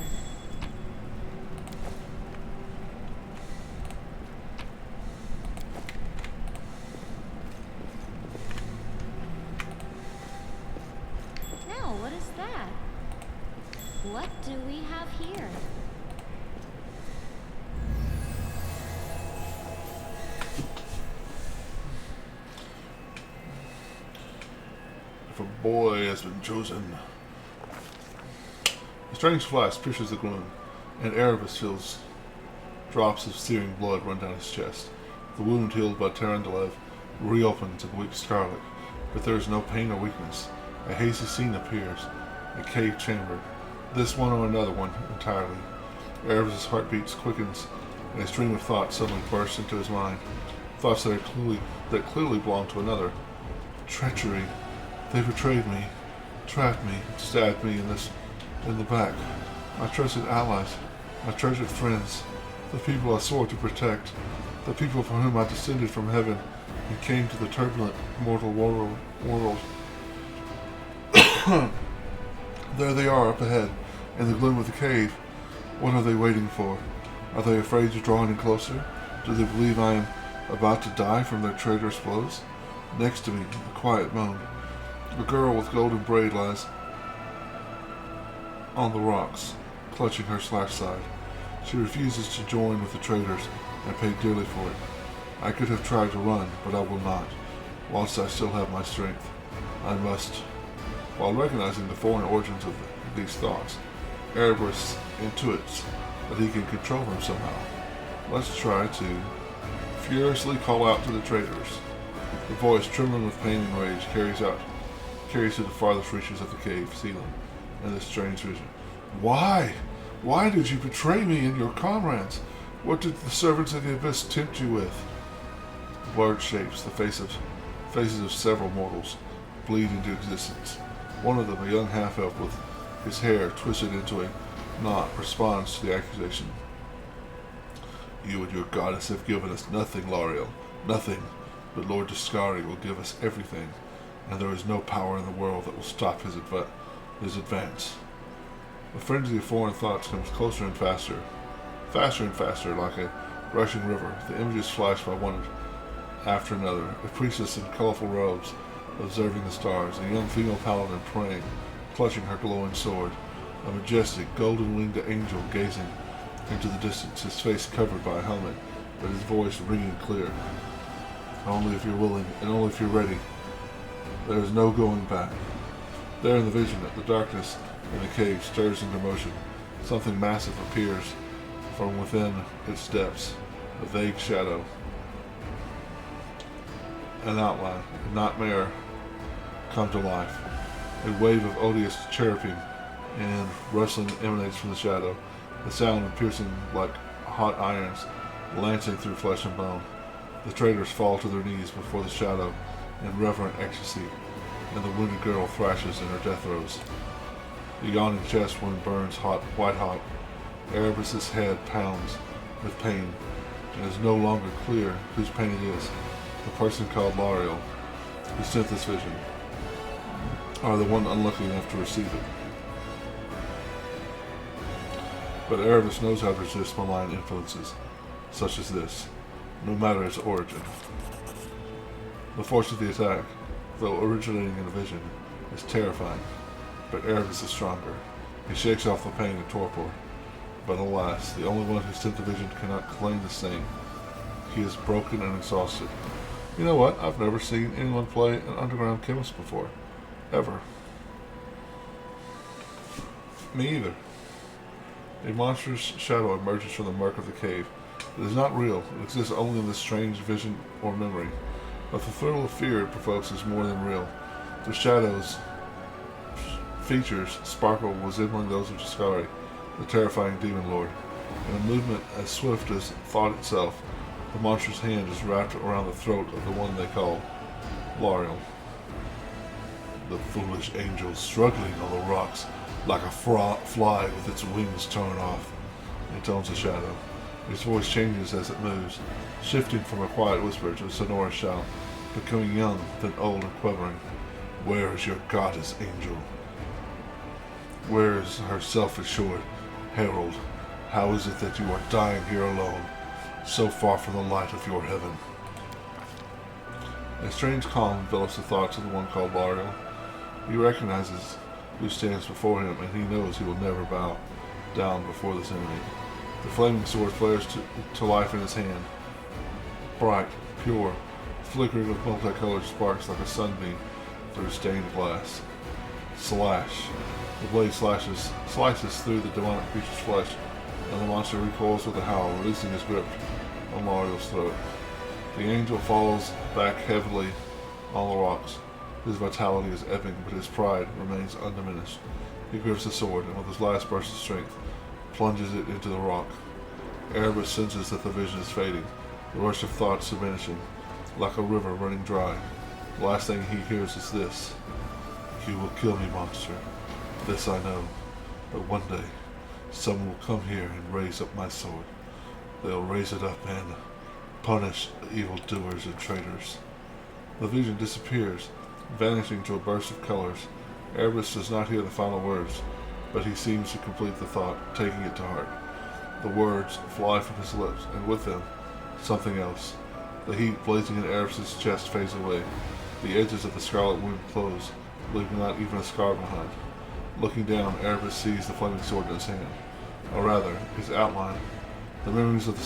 Now, what is that? What do we have here? If a boy has been chosen. A strange flash pierces the gloom, and Erebus feels drops of searing blood run down his chest. The wound healed by Tarandalev reopens in weak scarlet, but there is no pain or weakness. A hazy scene appears, a cave chamber, this one or another one entirely. Erebus' heartbeats quickens, and a stream of thoughts suddenly bursts into his mind. Thoughts that clearly belong to another. Treachery. They betrayed me, trapped me, stabbed me in the back. My trusted allies, my treasured friends, the people I swore to protect, the people for whom I descended from heaven and came to the turbulent mortal world. There they are up ahead, in the gloom of the cave. What are they waiting for? Are they afraid to draw any closer? Do they believe I am about to die from their traitorous blows? Next to me, a quiet moan. A girl with golden braid lies on the rocks, clutching her slashed side. She refuses to join with the traitors and pay dearly for it. I could have tried to run, but I will not. Whilst I still have my strength, I must. While recognizing the foreign origins of these thoughts, Erebus intuits that he can control them somehow. Let's try to furiously call out to the traitors. The voice, trembling with pain and rage, carries to the farthest reaches of the cave ceiling in this strange vision. Why? Why did you betray me and your comrades? What did the servants of the Abyss tempt you with? Blurred shapes, the faces of several mortals, bleed into existence. One of them, a young half-elf with his hair twisted into a knot, responds to the accusation. You and your goddess have given us nothing, Lariel. Nothing. But Lord Discari will give us everything, and there is no power in the world that will stop his advance. The frenzy of foreign thoughts comes closer and faster like a rushing river. The images flash by one after another. A priestess in colorful robes, observing the stars. A young female paladin praying, clutching her glowing sword. A majestic, golden-winged angel gazing into the distance, his face covered by a helmet, but his voice ringing clear. Only if you're willing, and only if you're ready. There is no going back. There in the vision, the darkness in the cave stirs into motion. Something massive appears from within its depths. A vague shadow. An outline. A nightmare come to life. A wave of odious chirruping and rustling emanates from the shadow. The sound piercing like hot irons, lancing through flesh and bone. The traitors fall to their knees before the shadow in reverent ecstasy, and the wounded girl thrashes in her death throes. The yawning chest wound burns white hot. Erebus' head pounds with pain, and it is no longer clear whose pain it is. The person called Lariel, who sent this vision, or the one unlucky enough to receive it. But Erebus knows how to resist malign influences, such as this, no matter its origin. The force of the attack, though originating in a vision, is terrifying, but Erebus is stronger. He shakes off the pain and torpor, but alas, the only one who sent the vision cannot claim the same. He is broken and exhausted. You know what? I've never seen anyone play an underground chemist before. Ever. Me either. A monstrous shadow emerges from the murk of the cave. It is not real. It exists only in this strange vision or memory. But the thrill of fear it provokes is more than real. The shadow's features sparkle, resembling those of Giscari, the terrifying demon lord. In a movement as swift as thought itself, the monstrous hand is wrapped around the throat of the one they call Lariel. The foolish angel struggling on the rocks like a fly with its wings torn off. He tones a shadow. His voice changes as it moves, shifting from a quiet whisper to a sonorous shout, becoming young, then old and quivering. Where is your goddess, angel? Where is her self-assured herald? How is it that you are dying here alone, so far from the light of your heaven? A strange calm envelops the thoughts of the one called Lariel. He recognizes who stands before him, and he knows he will never bow down before this enemy. The flaming sword flares to life in his hand. Bright, pure, flickering with multicolored sparks like a sunbeam through stained glass. Slash. The blade slices through the demonic creature's flesh, and the monster recoils with a howl, releasing his grip on Lariel's throat. The angel falls back heavily on the rocks. His vitality is ebbing, but his pride remains undiminished. He grips the sword, and with his last burst of strength, plunges it into the rock. Erebus senses that the vision is fading. The rush of thoughts diminishing, like a river running dry. The last thing he hears is this: "You will kill me, monster. This I know. But one day, someone will come here and raise up my sword. They'll raise it up and punish evildoers and traitors." The vision disappears, vanishing to a burst of colors. Erebus does not hear the final words, but he seems to complete the thought, taking it to heart. The words fly from his lips, and with them, something else. The heat blazing in Erebus' chest fades away. The edges of the scarlet wound close, leaving not even a scar behind. Looking down, Erebus sees the flaming sword in his hand, or rather, his outline. The memories of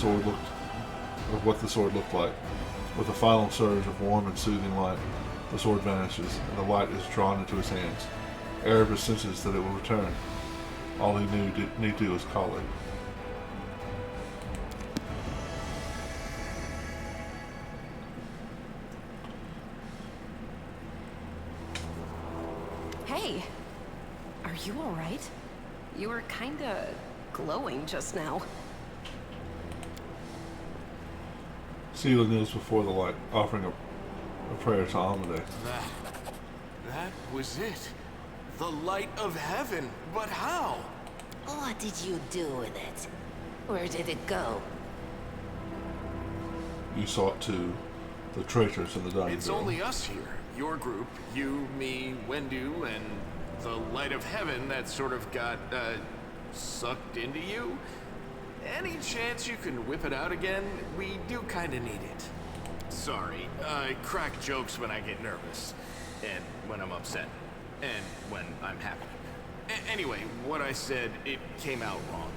what the sword looked like. With a final surge of warm and soothing light, the sword vanishes, and the light is drawn into his hands. Erebus senses that it will return. All he need do is call it. Hey, are you all right? You were kinda glowing just now. Seela kneels before the light, offering a prayer to Amadei. That was it. The light of heaven. But how? What did you do with it? Where did it go? You saw it too. The traitors in the dining room. It's only us here. Your group, you, me, Wendu, and the light of heaven that sort of got, sucked into you. Any chance you can whip it out again? We do kinda need it. Sorry, I crack jokes when I get nervous, and when I'm upset, and when I'm happy. Anyway, what I said, it came out wrong.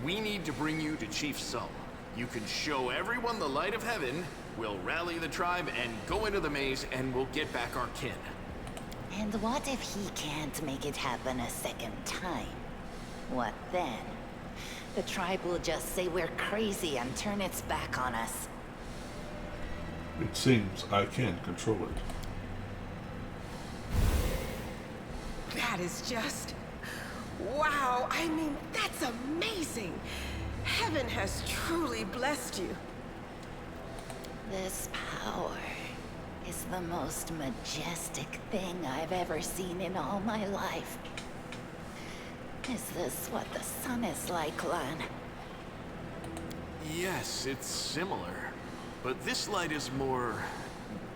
We need to bring you to Chief Sull. You can show everyone the light of heaven, we'll rally the tribe and go into the maze, and we'll get back our kin. And what if he can't make it happen a second time? What then? The tribe will just say we're crazy and turn its back on us. It seems I can control it. That is just... wow, I mean, that's amazing! Heaven has truly blessed you. This power is the most majestic thing I've ever seen in all my life. Is this what the sun is like, Lan? Yes, it's similar. But this light is more...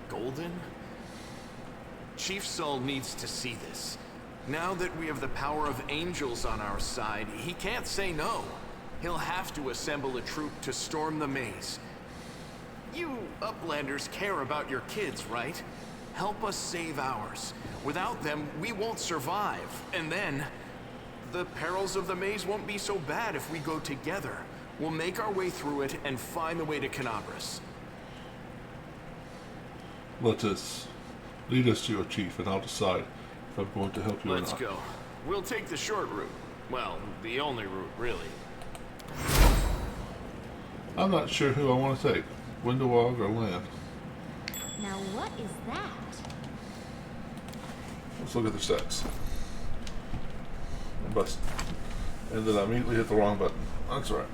golden? Chief Sull needs to see this. Now that we have the power of angels on our side, he can't say no. He'll have to assemble a troop to storm the maze. You Uplanders care about your kids, right? Help us save ours. Without them, we won't survive. And then... the perils of the maze won't be so bad if we go together. We'll make our way through it and find the way to Canabras. Lead us to your chief, and I'll decide if I'm going to help you or not. Let's go. We'll take the short route. Well, the only route, really. I'm not sure who I want to take, Windowog or Lan. Now what is that? Let's look at the stats. Bust. And then I immediately hit the wrong button. That's right.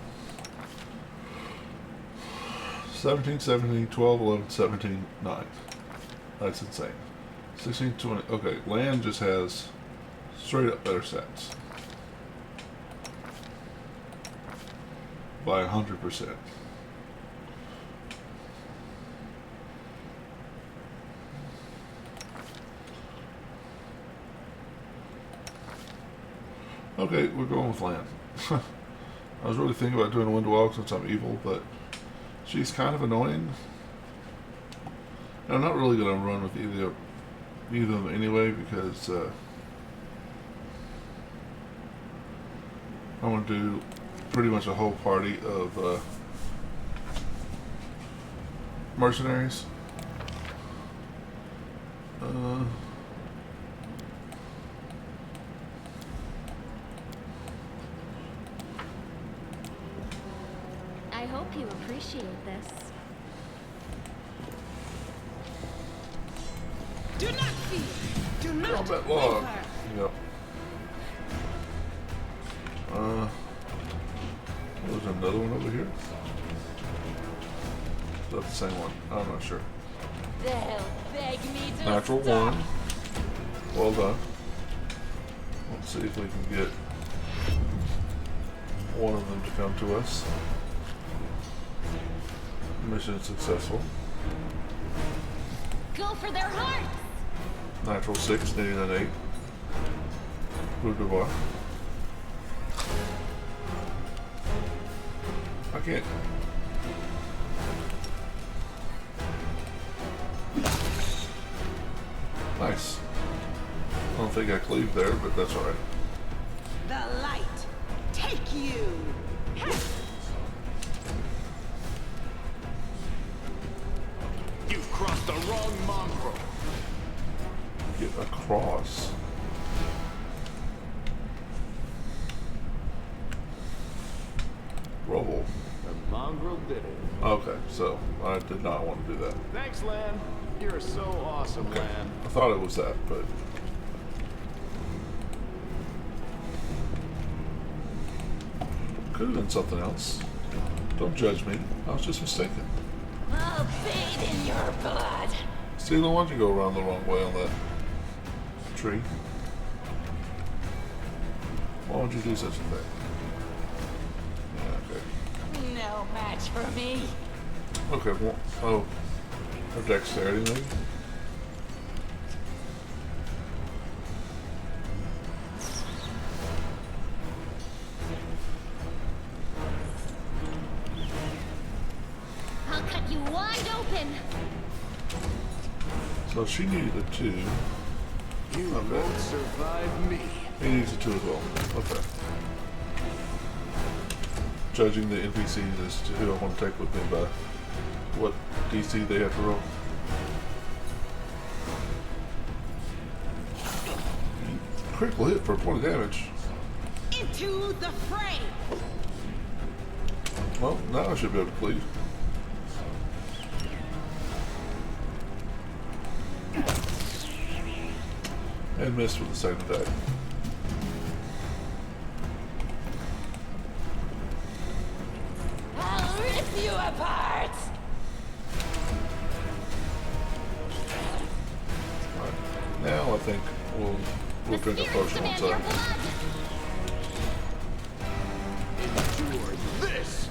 17, 17, 12, 11, 17, 9. That's insane. 16, 20. Okay, land just has straight up better stats. By 100%. Okay, we're going with land. I was really thinking about doing a Windwalk since I'm evil, but she's kind of annoying. And I'm not really going to run with either of them anyway, because I want to do pretty much a whole party of mercenaries. I hope you appreciate this. Do not fear. Do not Combat log. waver. Yep. There's another one over here. Is that the same one? I'm not sure. They'll beg me to Natural stop. one. Well done. Let's see if we can get one of them to come to us. Mission successful. Go for their hearts! Natural 6, needing an 8. Blue Devoir. I can't. Nice. I don't think I cleaved there, but that's alright. The light. Take you. You've crossed the wrong mongrel. Get across. Rubble. The mongrel did it. Okay, so I did not want to do that. Thanks, Lan. You're so awesome, Okay. Lan. I thought it was that, but could have been something else. Don't judge me. I was just mistaken. I'll bathe in your blood. Steven, why'd you go around the wrong way on that tree? Why would you do such a thing? Yeah, okay. No match for me. Okay, well, oh, her dexterity maybe? I'll cut you wide open! So she needed a 2. You Okay. won't survive me. He needs a 2 as well. Okay. Judging the NPCs as to who I want to take with me by what DC they have to roll. Critical hit for a point of damage. Into the fray. Well, now I should be able to cleave. And missed with the second attack. I'll rip you apart. Alright. Now I think we'll drink a potion one time. Endure this.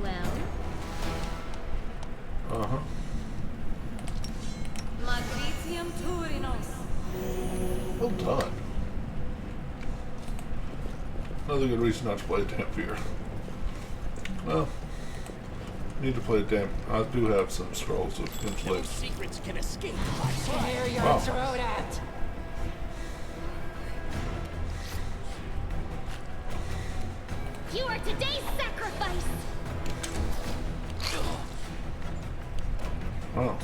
Well, Uh-huh. Magritium Turinos. Well done. Another good reason not to play Dampier. Well, need to play Damp. I do have some scrolls of insulate. Secrets can escape. Tear your Wow. throat out. you are today's sacrifice! Oh.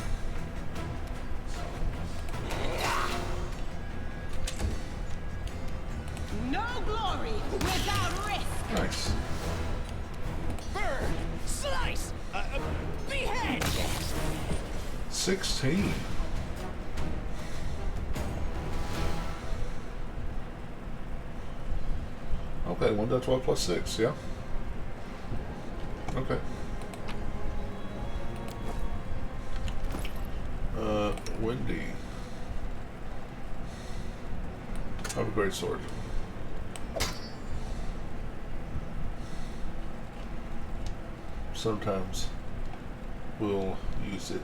No glory without risk. Nice. Burn, slice, behead. 16. Okay, 1d12 plus 6, yeah? Okay. Wendy. I have a great sword. Sometimes we'll use it.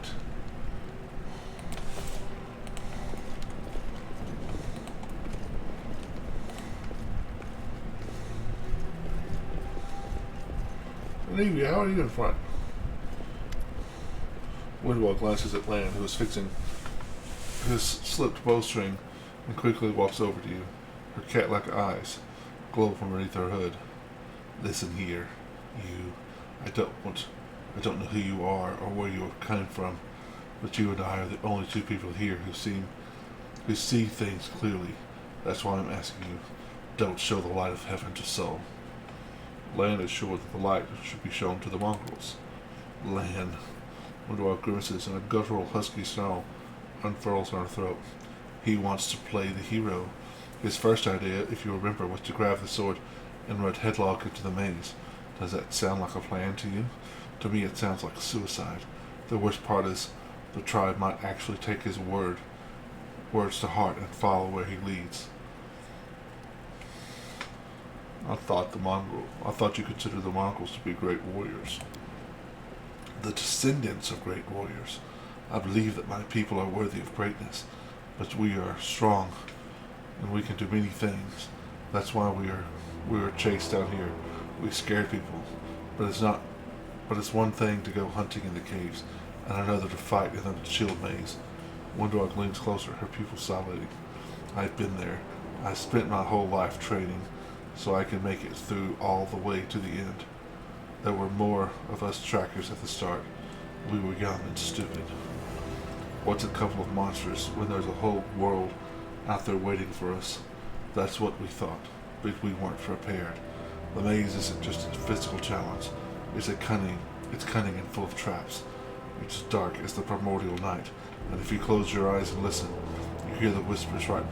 Anivia, how are you in front? Windwall glances at Lan, who is fixing his slipped bowstring, and quickly walks over to you. Her cat-like eyes glow from beneath her hood. Listen here, you. I don't know who you are or where you came from, but you and I are the only two people here who see things clearly. That's why I'm asking you, don't show the light of heaven to Soul. Lan is sure that the light should be shown to the mongrels. Lan. Windwall grimaces and a guttural husky snarl unfurls on her throat. He wants to play the hero. His first idea, if you remember, was to grab the sword and run headlong into the maze. Does that sound like a plan to you? To me it sounds like suicide. The worst part is the tribe might actually take his words to heart and follow where he leads. I thought you considered the Mongols to be great warriors. The descendants of great warriors. I believe that my people are worthy of greatness, but we are strong, and we can do many things. That's why we were chased down here. We scared people, but it's one thing to go hunting in the caves, and another to fight in the shield maze. Windwalk leans closer, her pupils dilating. I've been there. I spent my whole life training, so I can make it through all the way to the end. There were more of us trackers at the start. We were young and stupid. What's a couple of monsters when there's a whole world out there waiting for us? That's what we thought, but we weren't prepared. The maze isn't just a physical challenge. It's cunning and full of traps. It's dark as the primordial night, and if you close your eyes and listen, you hear the whispers right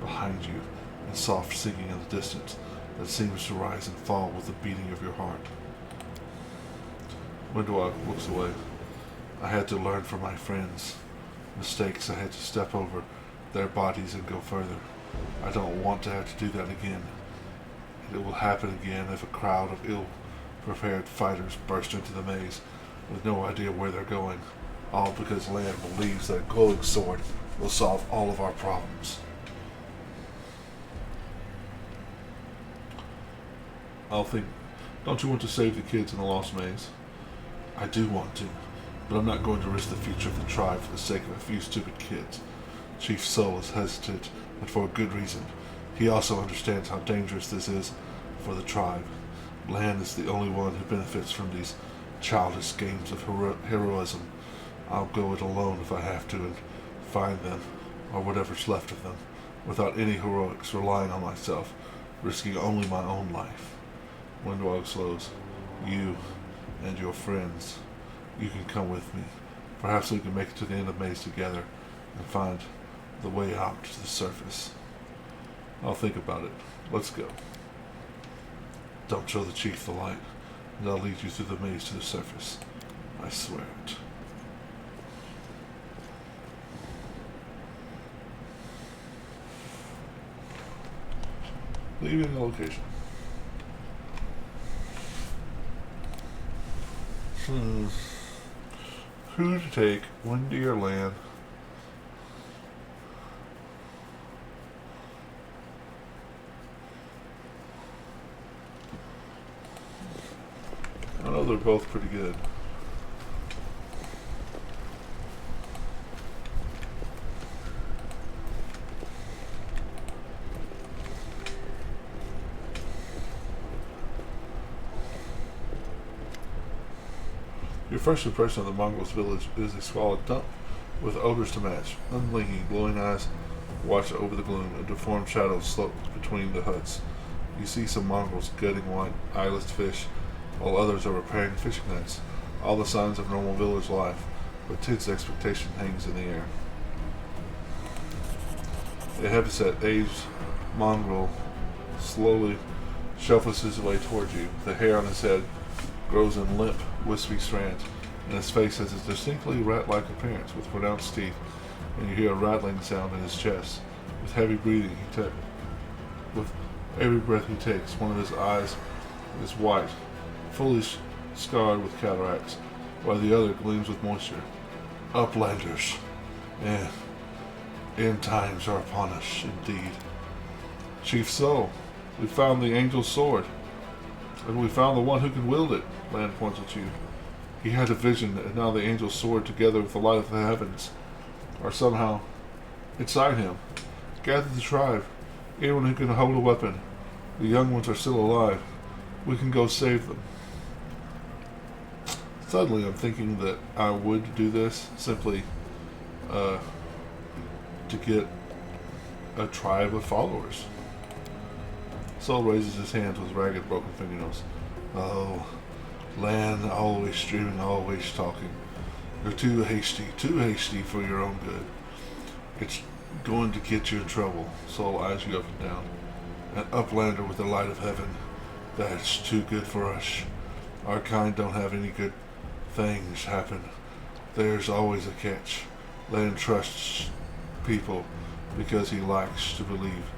behind you, and soft singing in the distance that seems to rise and fall with the beating of your heart. Windwalk looks away. I had to learn from my friends. Mistakes, I had to step over their bodies and go further. I don't want to have to do that again. And it will happen again if a crowd of ill-prepared fighters burst into the maze with no idea where they're going, all because Lan believes that a glowing sword will solve all of our problems. Don't you want to save the kids in the Lost Maze? I do want to, but I'm not going to risk the future of the tribe for the sake of a few stupid kids. Chief Soul is hesitant, and for a good reason. He also understands how dangerous this is for the tribe. Lan is the only one who benefits from these childish games of heroism. I'll go it alone if I have to and find them, or whatever's left of them, without any heroics, relying on myself, risking only my own life. Windwalk slows. You and your friends, you can come with me. Perhaps we can make it to the end of the maze together and find the way out to the surface. I'll think about it. Let's go. Don't show the chief the light, and I'll lead you through the maze to the surface. I swear it. Leaving the location. Who to take? Windy or Lan? I know they're both pretty good. Your first impression of the Mongols' village is a squalid dump with odors to match. Unblinking, glowing eyes watch over the gloom, and deformed shadows slope between the huts. You see some Mongols gutting white, eyeless fish, while others are repairing fishing nets. All the signs of normal village life, but tense expectation hangs in the air. A heavyset, aged mongrel slowly shuffles his way toward you. The hair on his head grows in limp, wispy strands, and his face has a distinctly rat-like appearance with pronounced teeth, and you hear a rattling sound in his chest. With heavy breathing, with every breath he takes, one of his eyes is white, fully scarred with cataracts, while the other gleams with moisture. Uplanders, and end times are upon us, indeed. Chief Soul, we found the angel's sword, and we found the one who can wield it. Land points at you. He had a vision, and now the angel's sword, together with the light of the heavens, are somehow inside him. Gather the tribe, anyone who can hold a weapon. The young ones are still alive. We can go save them. Suddenly I'm thinking that I would do this simply to get a tribe of followers. Soul raises his hands with ragged, broken fingernails. Oh, Lan, always streaming, always talking. You're too hasty for your own good. It's going to get you in trouble. Soul eyes you up and down. An uplander with the light of heaven. That's too good for us. Our kind don't have any good things happen. There's always a catch. Lan trusts people because he likes to believe.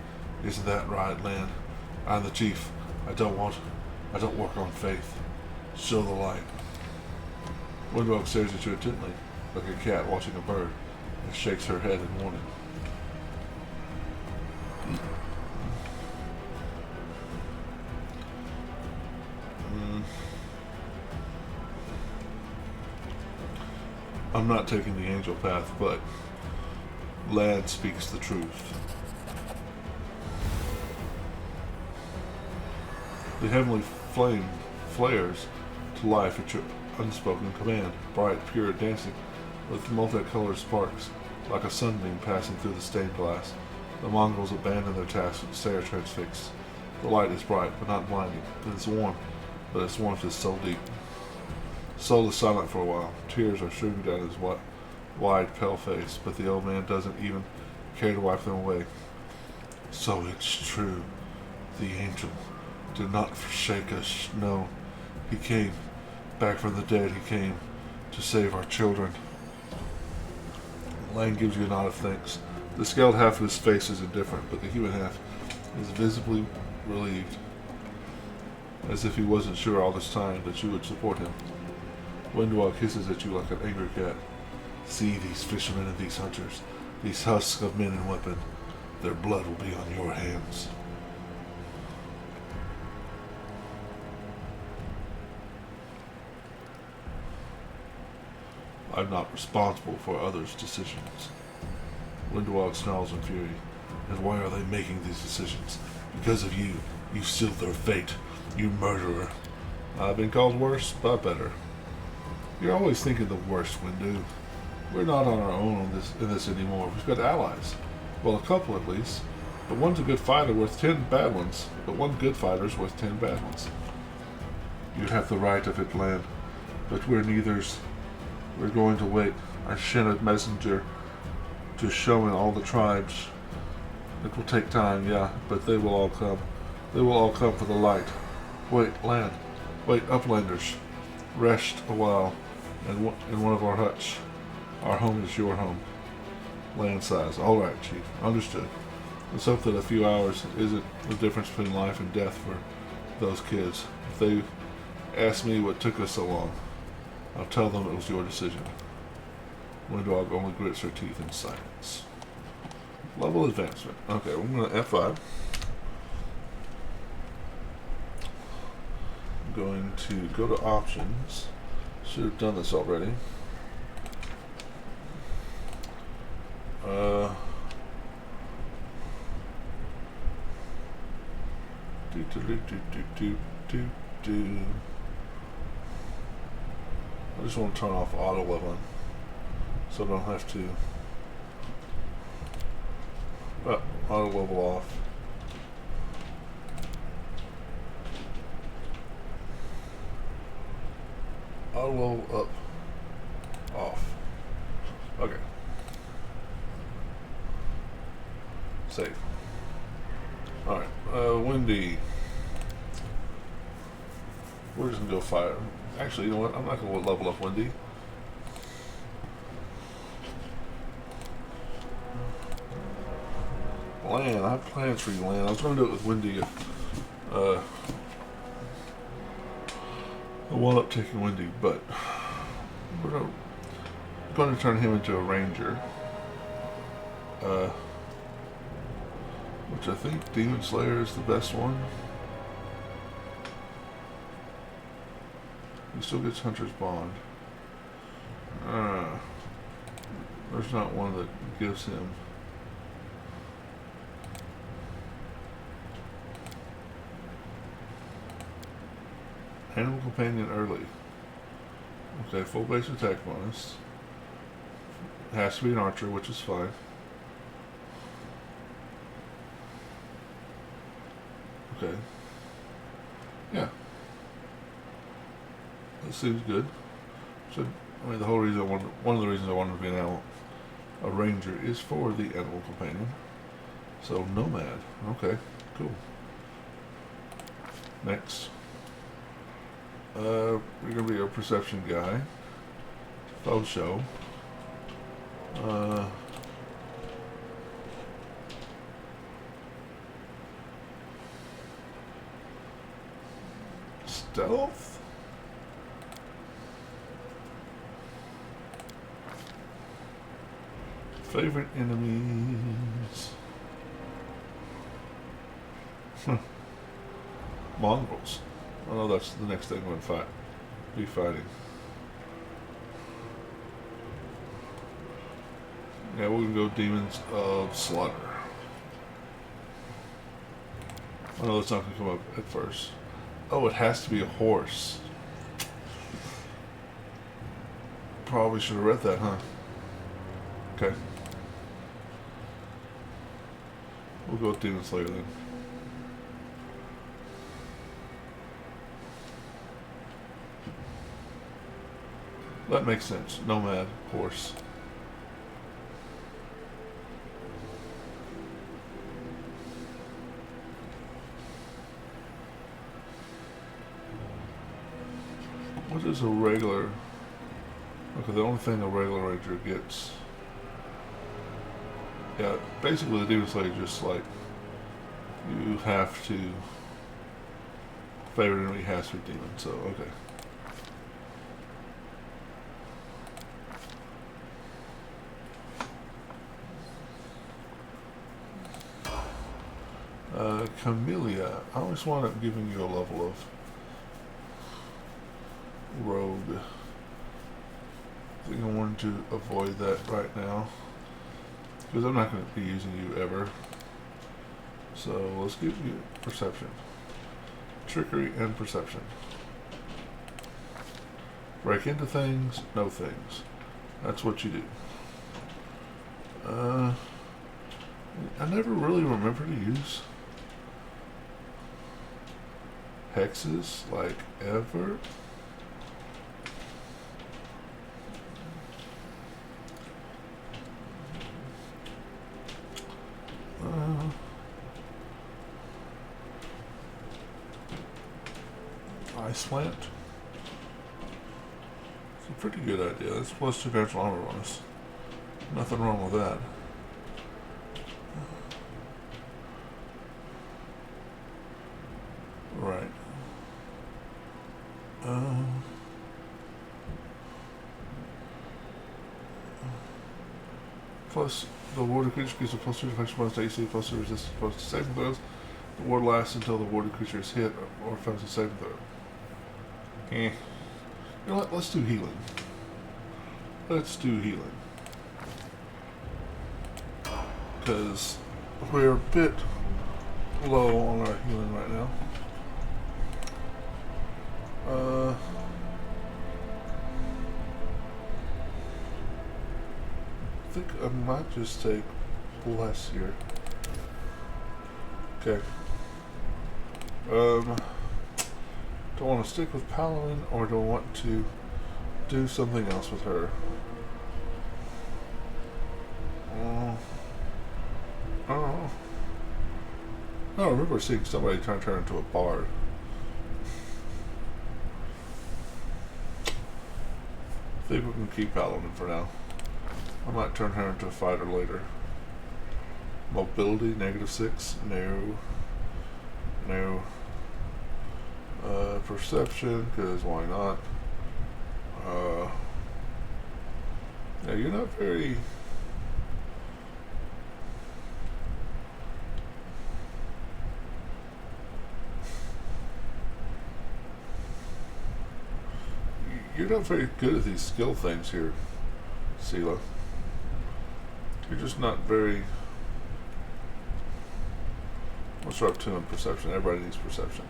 Isn't that right, Lan? I'm the chief. I don't work on faith. Show the light. Windwalk stares at you intently, like a cat watching a bird, and shakes her head in warning. I'm not taking the angel path, but Lad speaks the truth. The heavenly flame flares to life at your unspoken command, bright, pure, dancing with multicolored sparks, like a sunbeam passing through the stained glass. The Mongols abandon their task and stare transfixed. The light is bright, but not blinding. It is warm, but its warmth is so deep. Soul is silent for a while. Tears are streaming down his wide, pale face, but the old man doesn't even care to wipe them away. So it's true. The angel did not forsake us. No, he came back from the dead. He came to save our children. Lane gives you a nod of thanks. The scaled half of his face is indifferent, but the human half is visibly relieved, as if he wasn't sure all this time that you would support him. Windwalk hisses at you like an angry cat. See these fishermen and these hunters, these husks of men and weapon. Their blood will be on your hands. I'm not responsible for others' decisions. Windwalk snarls in fury. And why are they making these decisions? Because of you. You sealed their fate. You murderer. I've been called worse, but better. You're always thinking the worst, Windu. We're not on our own in this anymore. We've got allies. Well, a couple at least. But one's a good fighter worth 10 bad ones. But one good fighter's worth 10 bad ones. You have the right of it, Lan. But we're neithers. We're going to wait. I sent a messenger to show in all the tribes. It will take time, yeah, but they will all come. They will all come for the light. Wait, Lan. Wait, Uplanders. Rest a while in one of our huts. Our home is your home. Lan sighs. All right, Chief. Understood. Let's hope that a few hours isn't the difference between life and death for those kids. If they ask me what took us so long, I'll tell them it was your decision. Windwalk only grits her teeth in silence. Level advancement. Okay, we're going to F5. I'm going to go to options. Should have done this already. I just want to turn off auto leveling so I don't have to auto level off. Auto level up, off. Okay. Save. Alright, Wendy. We're just gonna go fire. Actually, you know what? I'm not gonna level up Wendy. Land. I have plans for you, Land. I was going to do it with Wendy. I wound up taking Wendy, but we're going to turn him into a ranger. Which I think Demon Slayer is the best one. He still gets Hunter's Bond. There's not one that gives him. Animal Companion early. Okay, full base attack bonus. Has to be an archer, which is fine. Okay. Yeah. That seems good. So, I mean, the whole reason one of the reasons I wanted to be a ranger is for the animal companion. So, nomad. Okay, cool. Next. We're gonna be a perception guy. Faux show. Stealth? Favorite enemies? Mongrels. I know that's the next thing I'm going to be fighting. Yeah, we're going to go Demons of Slaughter. I know that's not going to come up at first. Oh, it has to be a horse. Probably should have read that, huh? Okay. We'll go with Demon Slayer then. That makes sense. Nomad, horse. What is a regular? Okay, the only thing a regular ranger gets. Yeah, basically the Demon Slayer just like you have to favorite enemy has to be demon, so okay. Camellia, I always wind up giving you a level of rogue. I think I wanted to avoid that right now because I'm not going to be using you ever. So let's give you perception, trickery, and perception. Break into things, know things. That's what you do. I never really remember to use hexes like ever. Ice plant. It's a pretty good idea. That's plus 2 natural armor bonus. Nothing wrong with that. Right. Plus, the warded creature gives a plus 2 defense bonus to AC, plus 2 resistance bonus to saving throws. The ward lasts until the warded creature is hit or fails a saving throw. You know what? Let's do healing. Let's do healing. Because we're a bit low on our healing right now. I think I might just take less here. Okay. Do I want to stick with Paladin or do I want to do something else with her? I don't know. I remember seeing somebody trying to turn into a bard. I think we can keep Paladin for now. I might turn her into a fighter later. Mobility, -6. No. No. Perception, because why not? Yeah, you're not very... You're not very good at these skill things here, Sela. You're just not very... What's up to in perception? Everybody needs perception.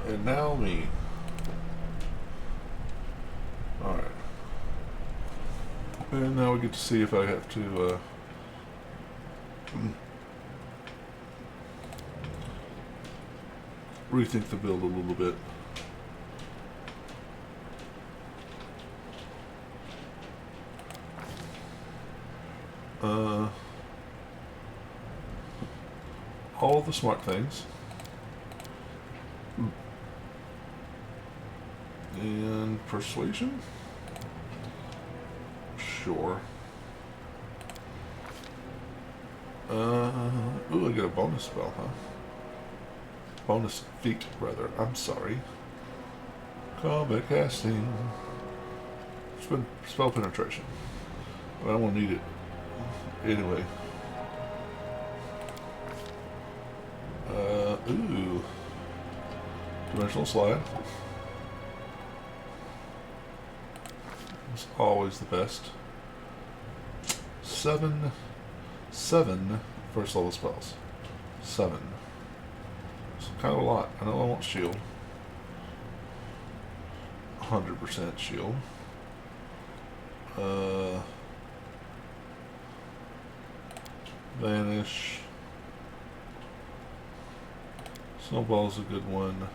And now me. Alright. And now we get to see if I have to, rethink the build a little bit. All the smart things. And persuasion? Sure. Ooh, I get a bonus spell, huh? Bonus feat, rather. I'm sorry. Combat casting. Spell penetration. But I won't need it. Anyway. Ooh. Dimensional slide. It's always the best. 7 first level spells. 7. It's kind of a lot. I know I want shield. 100% shield. Vanish. Snowball's a good one.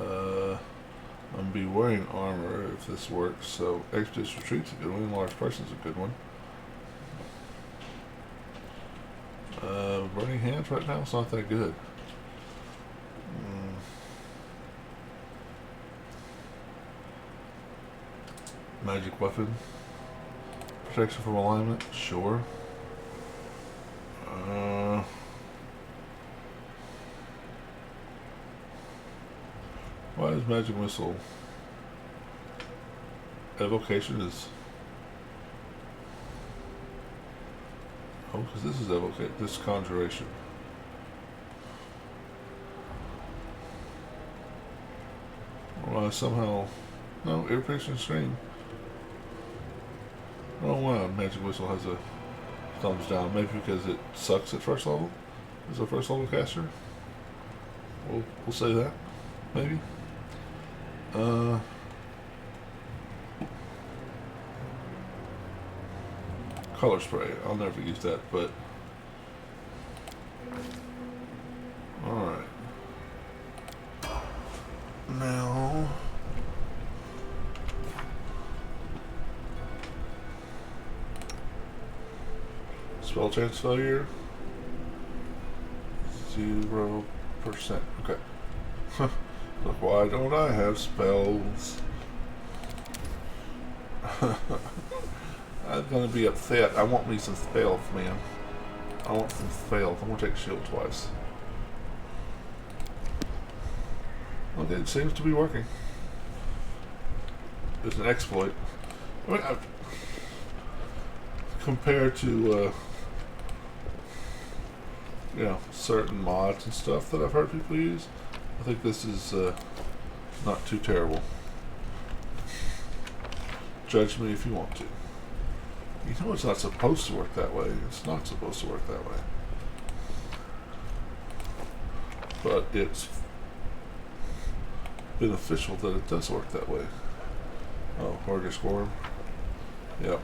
I'm gonna be wearing armor if this works, so Expeditious Retreat's a good one, Large Person's a good one. Burning Hands right now is not that good. Magic Weapon. Protection from alignment, sure. Why is Magic Missile? Evocation is... Oh, because this is evocate. This is Conjuration. Well, somehow... No, Irritation Screen. I don't know why Magic Whistle has a thumbs down. Maybe because it sucks at first level? As a first level caster? We'll say that. Maybe. Color spray. I'll never use that, but... Alright. Now... Spell chance failure. 0%. Okay. Look, why don't I have spells? I'm gonna be upset. I want me some spells, man. I want some spells. I'm gonna take shield twice. Okay, it seems to be working. It's an exploit. I mean, compared to, you know, certain mods and stuff that I've heard people use, I think this is not too terrible. Judge me if you want to. You know it's not supposed to work that way. It's not supposed to work that way. But it's beneficial that it does work that way. Oh, Horger Squirm. Yep.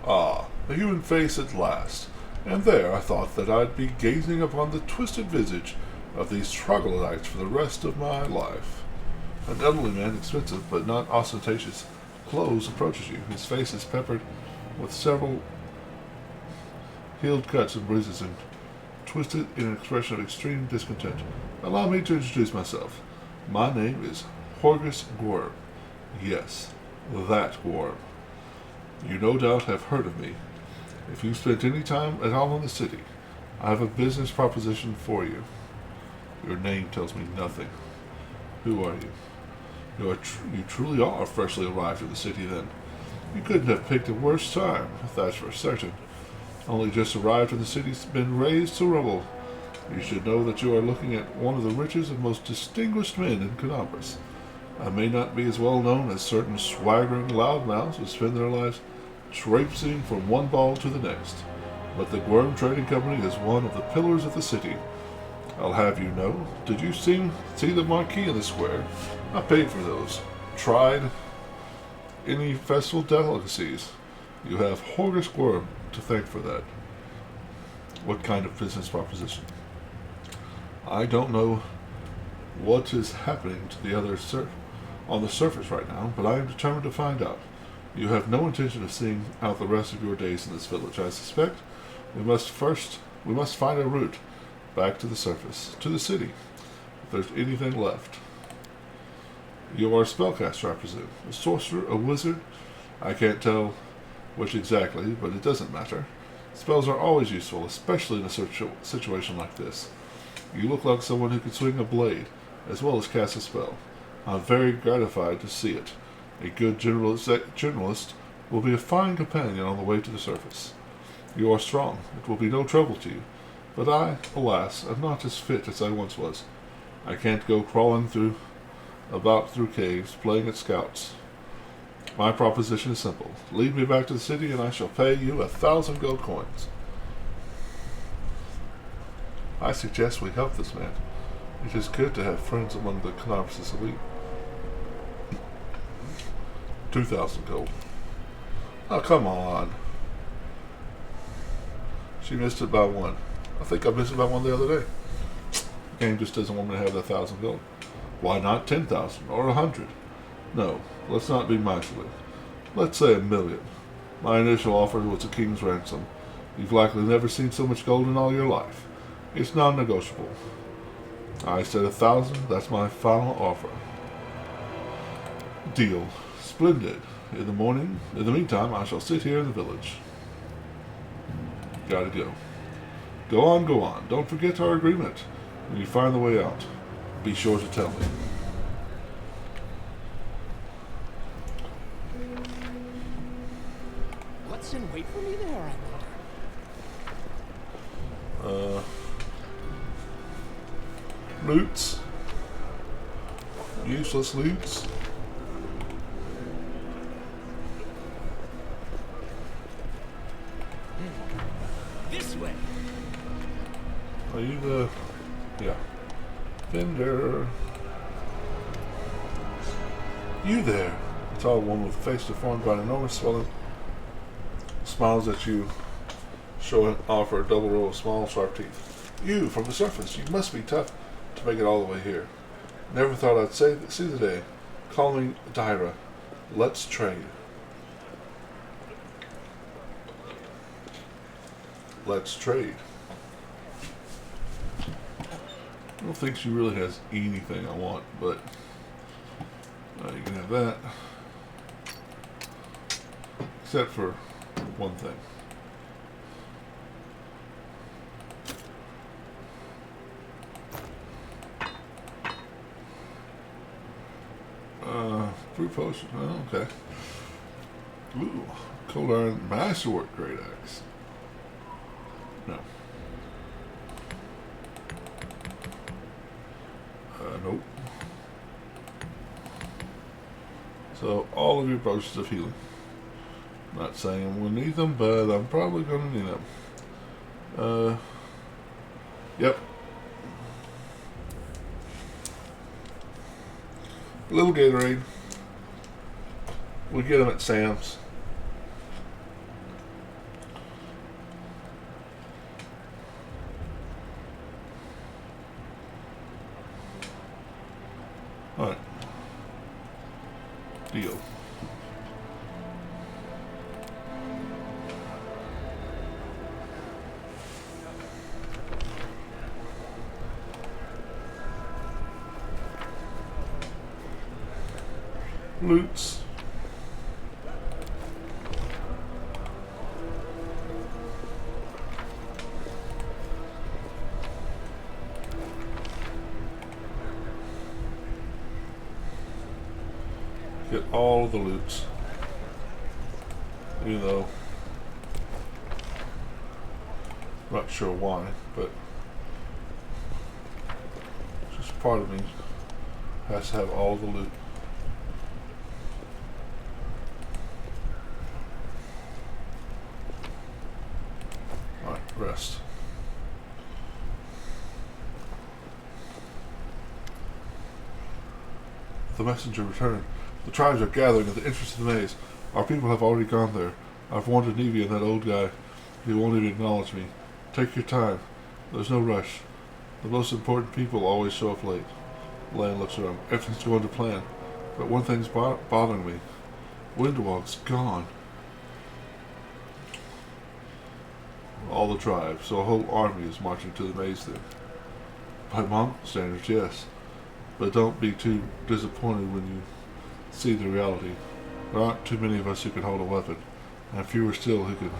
Ah, a human face at last. And there I thought that I'd be gazing upon the twisted visage of these troglodytes for the rest of my life. An elderly man, expensive but not ostentatious clothes, approaches you. His face is peppered with several healed cuts and bruises and twisted in an expression of extreme discontent. Allow me to introduce myself. My name is Horgus Gorm. Yes, that Gorm. You no doubt have heard of me. If you've spent any time at all in the city, I have a business proposition for you. Your name tells me nothing. Who are you? You truly are freshly arrived in the city, then. You couldn't have picked a worse time, that's for certain. Only just arrived and the city's been razed to rubble. You should know that you are looking at one of the richest and most distinguished men in Canobras. I may not be as well known as certain swaggering loudmouths who spend their lives traipsing from one ball to the next, but the Worm Trading Company is one of the pillars of the city. I'll have you know, did you see the marquee in the square? I paid for those. Tried any festival delicacies. You have Horgus Worm to thank for that. What kind of business proposition? I don't know what is happening to the other on the surface right now, but I am determined to find out. You have no intention of seeing out the rest of your days in this village, I suspect. We must find a route back to the surface, to the city, if there's anything left. You are a spellcaster, I presume. A sorcerer, a wizard? I can't tell which exactly, but it doesn't matter. Spells are always useful, especially in a situation like this. You look like someone who can swing a blade, as well as cast a spell. I'm very gratified to see it. A good generalist will be a fine companion on the way to the surface. You are strong. It will be no trouble to you. But I, alas, am not as fit as I once was. I can't go crawling about through caves, playing at scouts. My proposition is simple. Lead me back to the city and I shall pay you 1,000 gold coins. I suggest we help this man. It is good to have friends among the Canobras elite. 2,000 gold. Oh, come on. She missed it by one. I think I missed it by one the other day. The game just doesn't want me to have that 1,000 gold. Why not 10,000 or 100? No, let's not be miserly. Let's say 1,000,000. My initial offer was a king's ransom. You've likely never seen so much gold in all your life. It's non-negotiable. I said 1,000. That's my final offer. Deal. Splendid. In the meantime, I shall sit here in the village. Gotta go. Go on, go on. Don't forget our agreement. When you find the way out, be sure to tell me. What's in wait for me there, I wonder? Loots. Useless loots. This way. Are you the... yeah. Vendor. You there. A tall woman with a face deformed by an enormous swelling smiles at you, showing off her double row of small, sharp teeth. You, from the surface. You must be tough to make it all the way here. Never thought I'd see the day. Call me Dyra. Let's trade. Let's trade. I don't think she really has anything I want, but you can have that. Except for one thing. Fruit potion. Oh, okay. Ooh, cold iron masterwork great axe. No. Nope. So all of your potions of healing. Not saying I'm gonna need them, but I'm probably gonna need them. Yep. A little Gatorade. We get them at Sam's. Alright. Deal. Loots. Get all the loots. Even though not sure why, but just part of me has to have all the loot. Alright, rest. The messenger returned. The tribes are gathering at the entrance of the maze. Our people have already gone there. I've warned Anivia and that old guy. He won't even acknowledge me. Take your time. There's no rush. The most important people always show up late. Lan looks around. Everything's going to plan. But one thing's bothering me. Windwalk's gone. All the tribes, so a whole army is marching to the maze then. By monk standards, yes. But don't be too disappointed when you see the reality. There aren't too many of us who can hold a weapon, and fewer still who can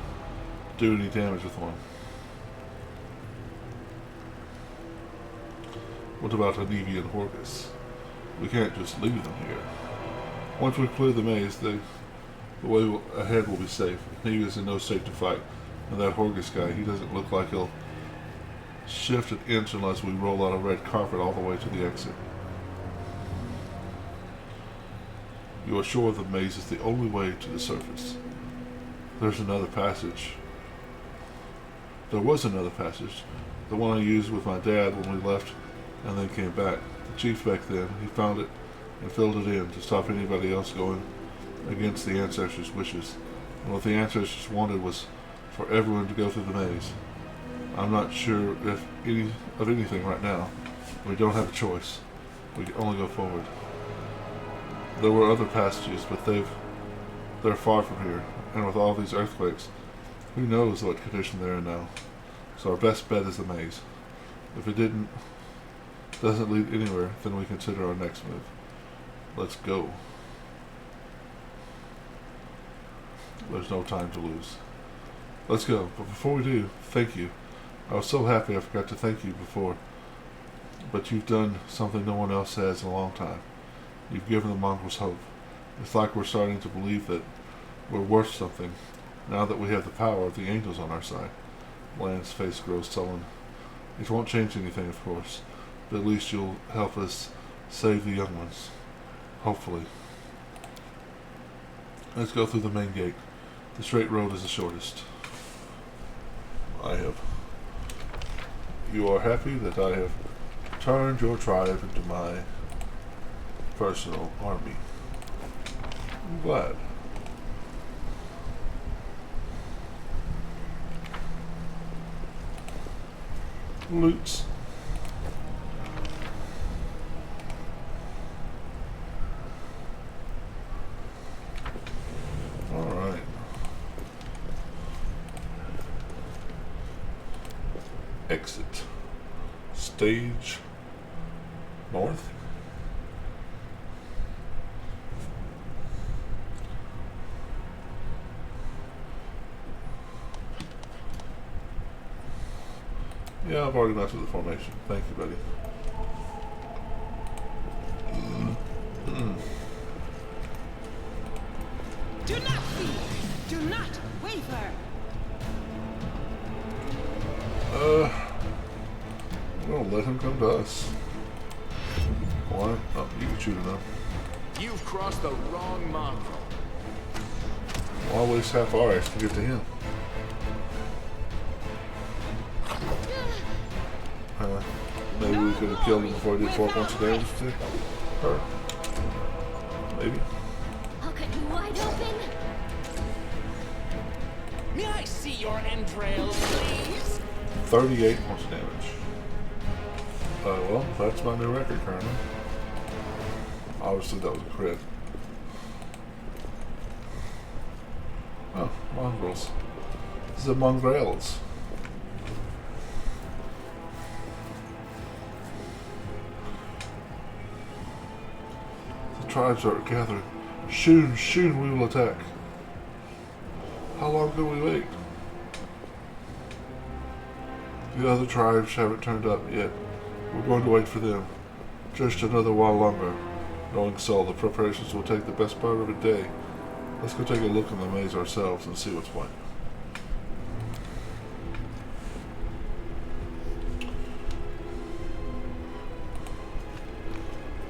do any damage with one. What about Anivia and Horgus? We can't just leave them here. Once we clear the maze, the way ahead will be safe. Anivia's in no state to fight, and that Horgus guy, he doesn't look like he'll shift an inch unless we roll out a red carpet all the way to the exit. You are sure the maze is the only way to the surface. There's another passage. There was another passage. The one I used with my dad when we left and then came back. The chief back then, he found it and filled it in to stop anybody else going against the ancestors' wishes. And what the ancestors wanted was for everyone to go through the maze. I'm not sure of anything right now. We don't have a choice. We can only go forward. There were other passages, but they're far from here, and with all these earthquakes, who knows what condition they're in now. So our best bet is the maze. If it doesn't lead anywhere, then we consider our next move. Let's go. There's no time to lose. Let's go, but before we do, thank you. I was so happy I forgot to thank you before, but you've done something no one else has in a long time. You've given the mongrels hope. It's like we're starting to believe that we're worth something, now that we have the power of the angels on our side. Lan's face grows sullen. It won't change anything, of course, but at least you'll help us save the young ones. Hopefully. Let's go through the main gate. The straight road is the shortest. You are happy that I have turned your tribe into my personal army. I'm glad. Loots. Alright. Exit. Stage north. Yeah, I've already messed with the formation. Thank you, buddy. Do not fear. Do not waver. We'll let him come to us. Why? Oh, you can shoot him now. You've crossed the wrong mongrel. Why waste half our ass to get to him? Maybe we could have killed him before he did 4 points of damage to her. Maybe. I'll cut you wide open. May I see your entrails, please? 38 points of damage. Well, that's my new record currently. Obviously that was a crit. Oh, mongrels. This is a mongrels. The tribes are gathering. Soon we will attack. How long can we wait? The other tribes haven't turned up yet. We're going to wait for them. Just another while longer. Knowing so, the preparations will take the best part of a day. Let's go take a look in the maze ourselves and see what's what.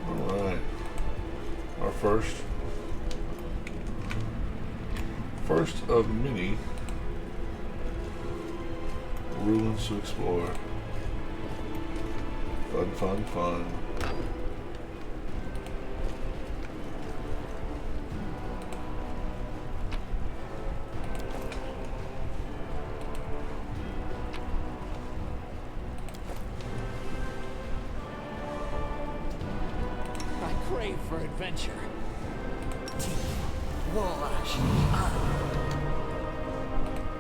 Alright. Our first of many ruins to explore. Fun. I crave for adventure.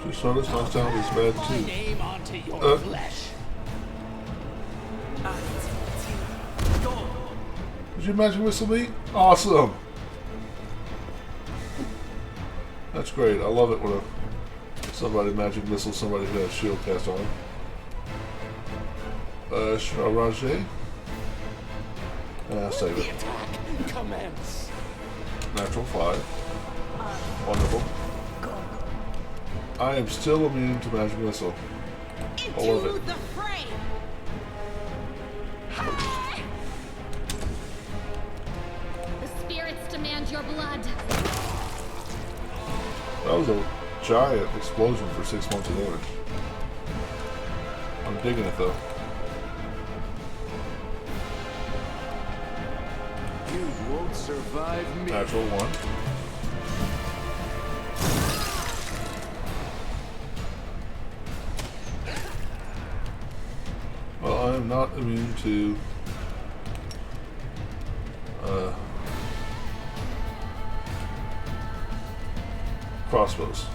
Just noticed my sound is bad My too. name onto your flesh. Did you magic whistle me? Awesome! That's great. I love it when somebody magic whistles somebody who has shield cast on. Shraraje? Save The it. attack commence. Natural 5. Wonderful. I am still immune to magic missile. I love it. The fray. The spirits demand your blood. That was a giant explosion for 6 months of damage. I'm digging it though. You won't survive me. Natural 1. Well, I am not immune to crossbows.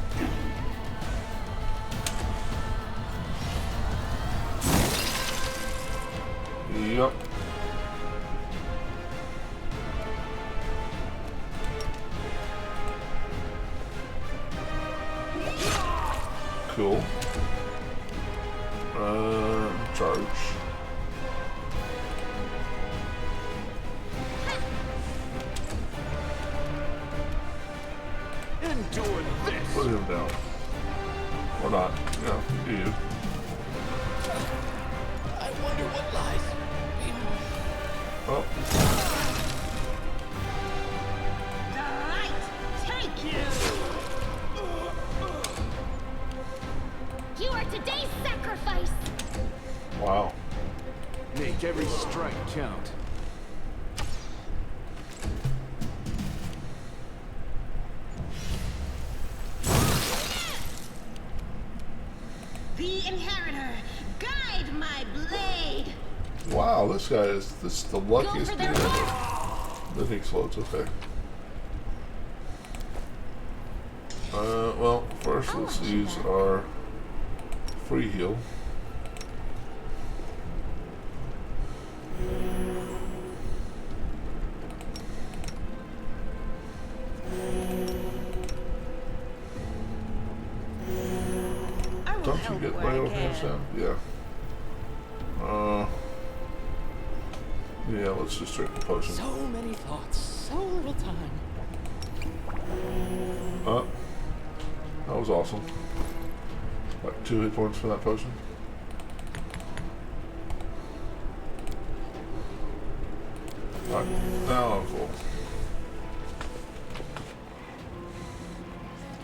Yep. Cool. Charge. Endure this. Put him down. Or not. Yeah, you. I wonder what lies. Well, You are today's sacrifice. wow. Make every strike count. The inheritor, guide my blade. Wow, this is the luckiest for dude their ever. Then he explodes, okay. Well, first let's use our free heal. Don't you get my own hands down? Yeah. Yeah, let's just drink the potion. So many thoughts, so little time. That was awesome. Like 2 hit points for that potion. Alright, now I'm full.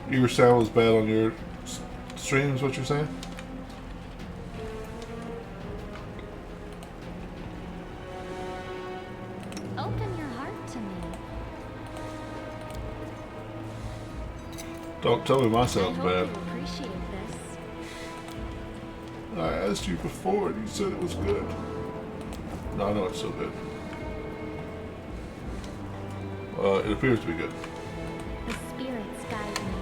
Your sound was bad on your streams, what you're saying? Open your heart to me. Don't tell me my I sound's hope bad. you appreciate this. I asked you before and you said it was good. No, I know it's so good. It appears to be good. The spirits guide me.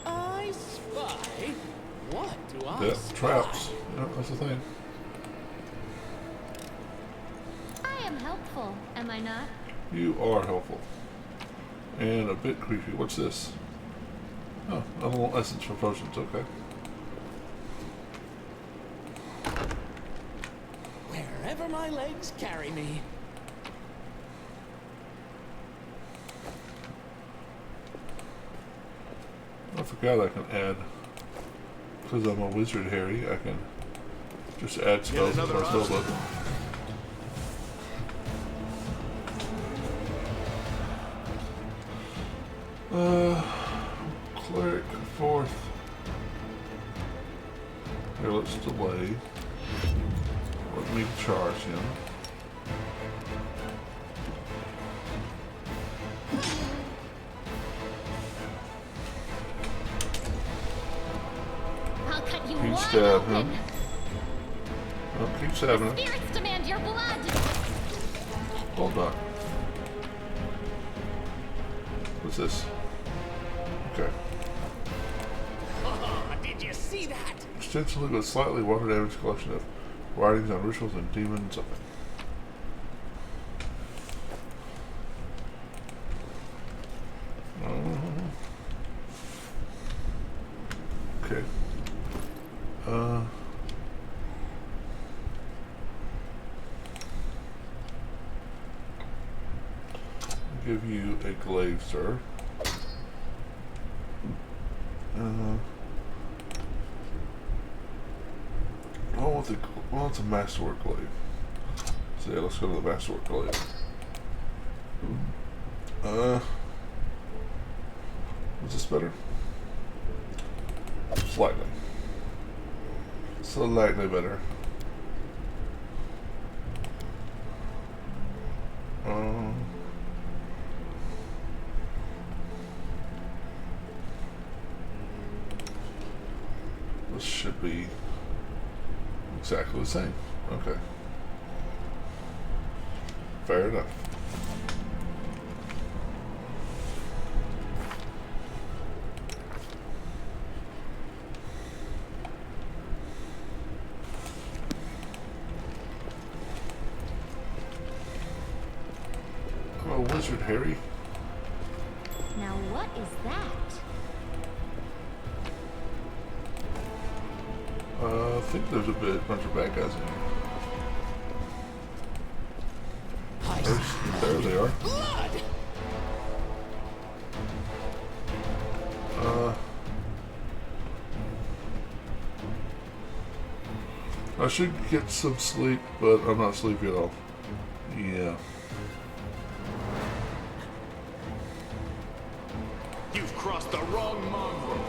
I spy. What do I Yeah, spy? traps. Yeah, that's the thing. helpful, am I not? You are helpful. And a bit creepy. What's this? Oh, a little essence for potions. Okay. Wherever my legs carry me. I forgot I can add, because I'm a wizard, Harry, I can just add spells to my spell book. Cleric fourth. Here, let's delay. Let me charge him. I'll cut you Keep wide stabbing open. him. Oh, keep stabbing him. Spirits demand your blood. Hold on. What's this? Okay. Oh, did you see that? Extensively but slightly water damage collection of writings on rituals and demon something. Okay. Give you a glaive, sir. Well, it's a masterwork glaive. So yeah, let's go to the masterwork glaive. Is this better? Slightly. Slightly better. This should be exactly the same. Okay. Fair enough. I'm a wizard, Harry. Now what is that? I think there's a bunch of bad guys in here. There they are. Blood! I should get some sleep, but I'm not sleepy at all. Yeah. You've crossed the wrong mongrel.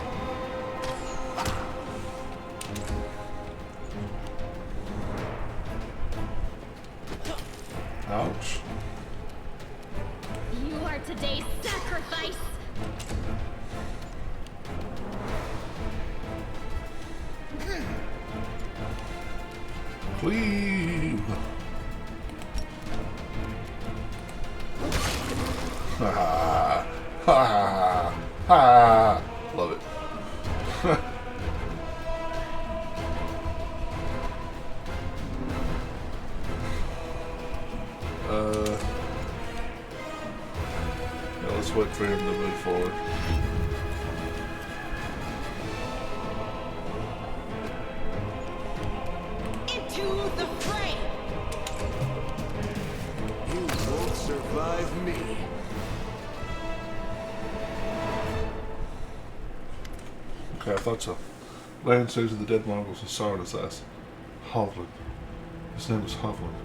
Ouch. You are today's sacrifice. Cleave. Ha ha ha ha. Love it. Yeah, let's wait for him to move forward. Into the fray! You won't survive me. Okay, I thought so. Land says of the dead Mongols who saw his ass. Hovland. His name is Hovland.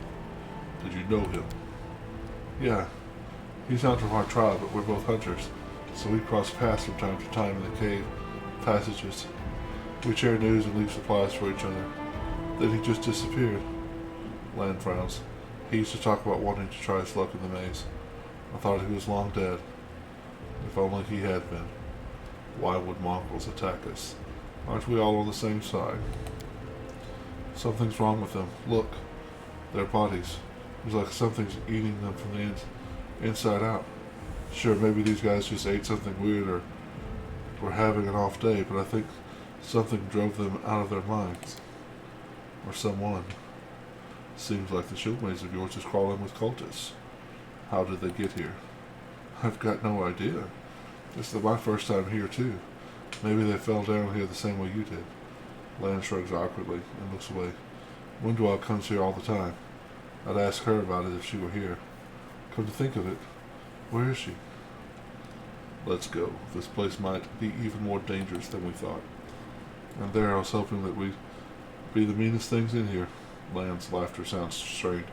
Did you know him? Yeah. He's not from our tribe, but we're both hunters, so we cross paths from time to time in the cave passages. We share news and leave supplies for each other. Then he just disappeared. Land frowns. He used to talk about wanting to try his luck in the maze. I thought he was long dead. If only he had been. Why would Mongols attack us? Aren't we all on the same side? Something's wrong with them. Look. Their bodies. It's like something's eating them from the inside out. Sure, maybe these guys just ate something weird or were having an off day, but I think something drove them out of their minds. Or someone. Seems like the shield maze of yours is crawling with cultists. How did they get here? I've got no idea. This is my first time here, too. Maybe they fell down here the same way you did. Lan shrugs awkwardly and looks away. Windwalk comes here all the time. I'd ask her about it if she were here. Come to think of it, where is she? Let's go. This place might be even more dangerous than we thought. And there I was hoping that we'd be the meanest things in here. Lan's laughter sounds strained.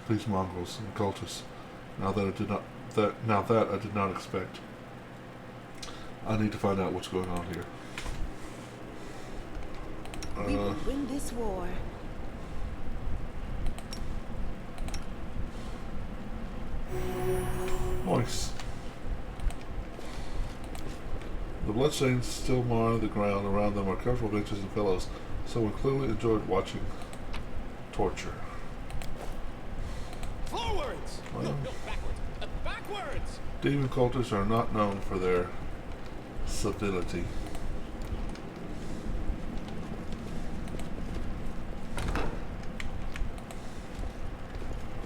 These mongrels and cultists. Now that I did not expect. I need to find out what's going on here. We will win this war. Nice. The bloodstains still mar the ground around them are comfortable benches and pillows. Someone clearly enjoyed watching torture. Forwards! Well, No, backwards. Backwards! Demon cultists are not known for their civility.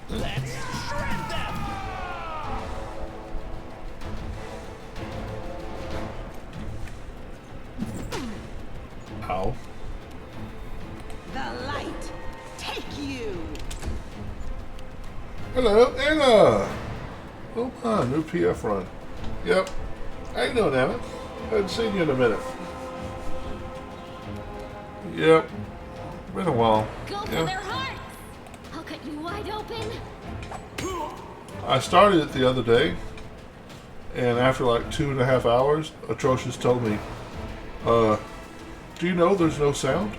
Let's shred them! Ow. The light, take you. Hello, Anna! Oh my, new PF run. Yep. How you doing, Anna? Hadn't seen you in a minute. Yep. Been a while. Go for Yeah. their hearts! I'll cut you wide open. I started it the other day, and after like 2.5 hours, Atrocious told me, do you know there's no sound?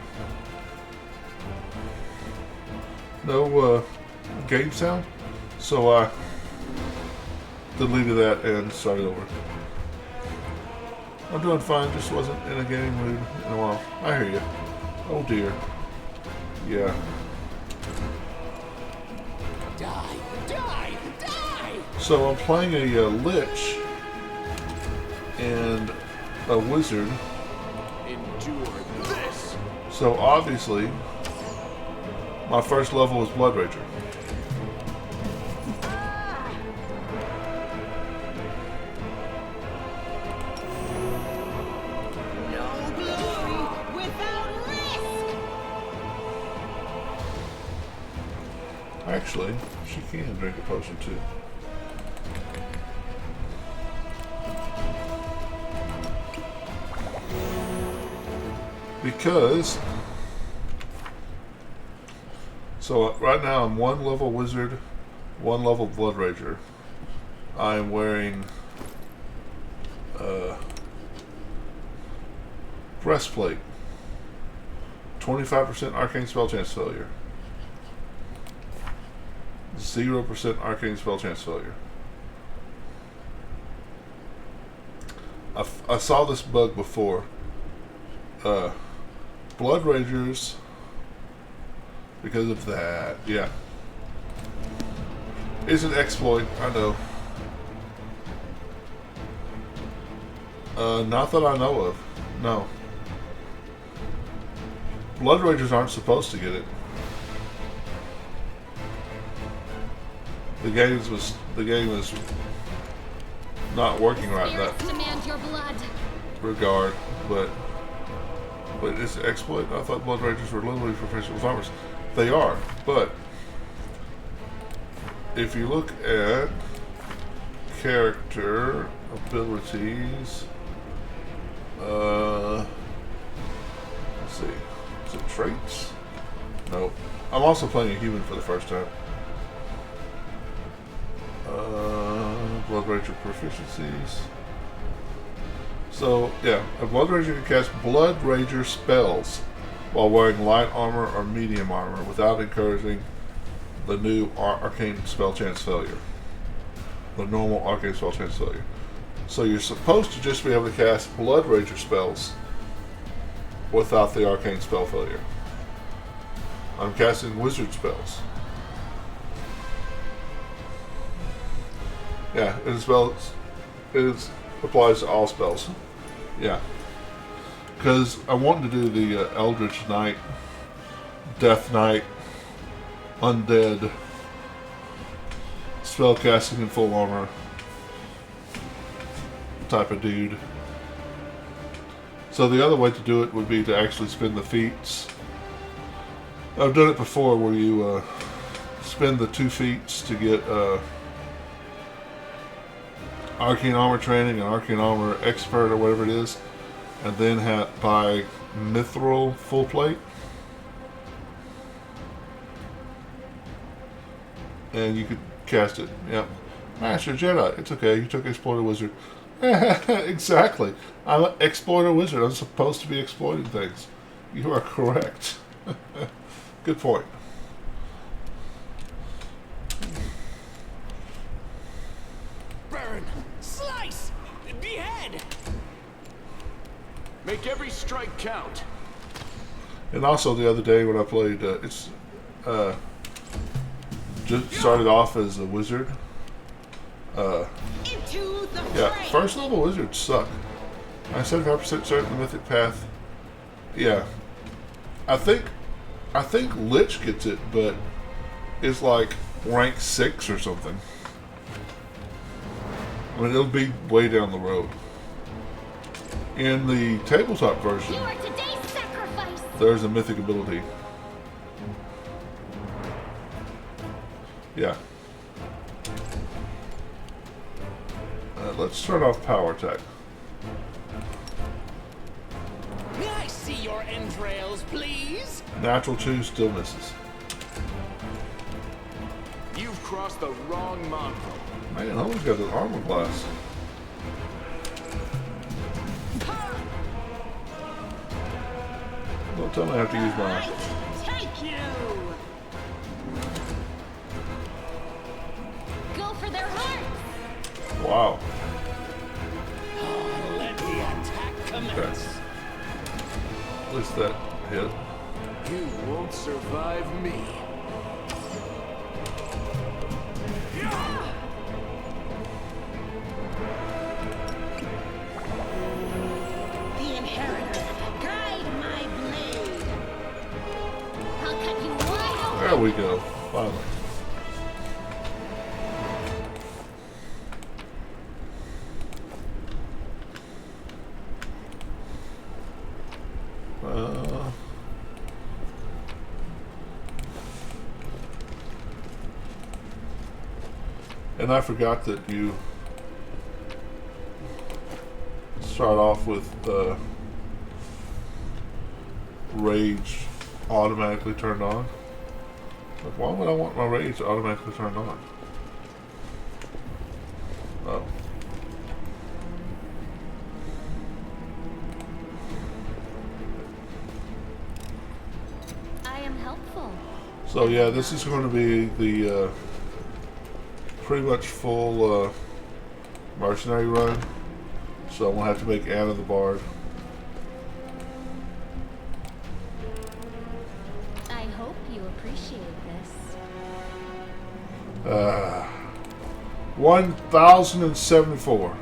No, game sound? So I deleted that and started over. I'm doing fine, just wasn't in a gaming mood in a while. I hear you. Oh dear. Yeah. Die! Die! Die! So I'm playing a Lich and a Wizard. Endure this! So obviously, my first level was Blood Rager. No glory without risk. Actually, she can drink a potion too. Because, so right now I'm 1 level Wizard, 1 level Blood Rager. I'm wearing breastplate, 25% arcane spell chance failure, 0% arcane spell chance failure. I saw this bug before. Blood Ragers, because of that, yeah. It's an exploit, I know. Not that I know of, no. Blood Ragers aren't supposed to get it. The game is not working right in that Spirits demand your blood. regard, but it's an exploit. I thought Blood Ragers were literally proficient with armors. They are, but if you look at character abilities, let's see, is it traits? No. I'm also playing a human for the first time. Blood Rager proficiencies. So, yeah, a Blood Rager can cast Blood Rager spells while wearing light armor or medium armor without encouraging the new arcane spell chance failure. The normal arcane spell chance failure. So you're supposed to just be able to cast Blood Rager spells without the arcane spell failure. I'm casting wizard spells. Yeah, it applies to all spells. Yeah. Because I wanted to do the Eldritch Knight, Death Knight, undead, spellcasting in full armor type of dude. So the other way to do it would be to actually spend the feats. I've done it before where you spend the 2 feats to get Arcane Armor Training and Arcane Armor Expert or whatever it is, and then buy Mithril Full Plate. And you could cast it. Yep. Master Jedi. It's okay. You took Exploiter Wizard. Exactly. I'm an Exploiter Wizard. I'm supposed to be exploiting things. You are correct. Good point. Burn! Slice! Behead! Make every strike count. And also the other day when I played, just started off as a wizard. Yeah, first level wizards suck. I 75% certain the mythic path. Yeah, I think Lich gets it, but it's like rank 6 or something. I mean, it'll be way down the road. In the tabletop version, there's a mythic ability. Yeah. Let's start off power attack. May I see your entrails, please? Natural 2 still misses. You've crossed the wrong mongrel. Man, I always got an armor class. Don't tell me I have to use mine. Take you! Go for their hearts! Wow. Let the attack commence. Okay. At least that hit. You won't survive me. The Inheritor, guide my blade. I'll cut you wide open! There we go. Finally. And I forgot that you start off with rage automatically turned on. Like, why would I want my rage automatically turned on? Oh. I am helpful. So yeah, this is going to be the pretty much full mercenary run. So I'm going to have to make Anna the Bard. I hope you appreciate this. 1074.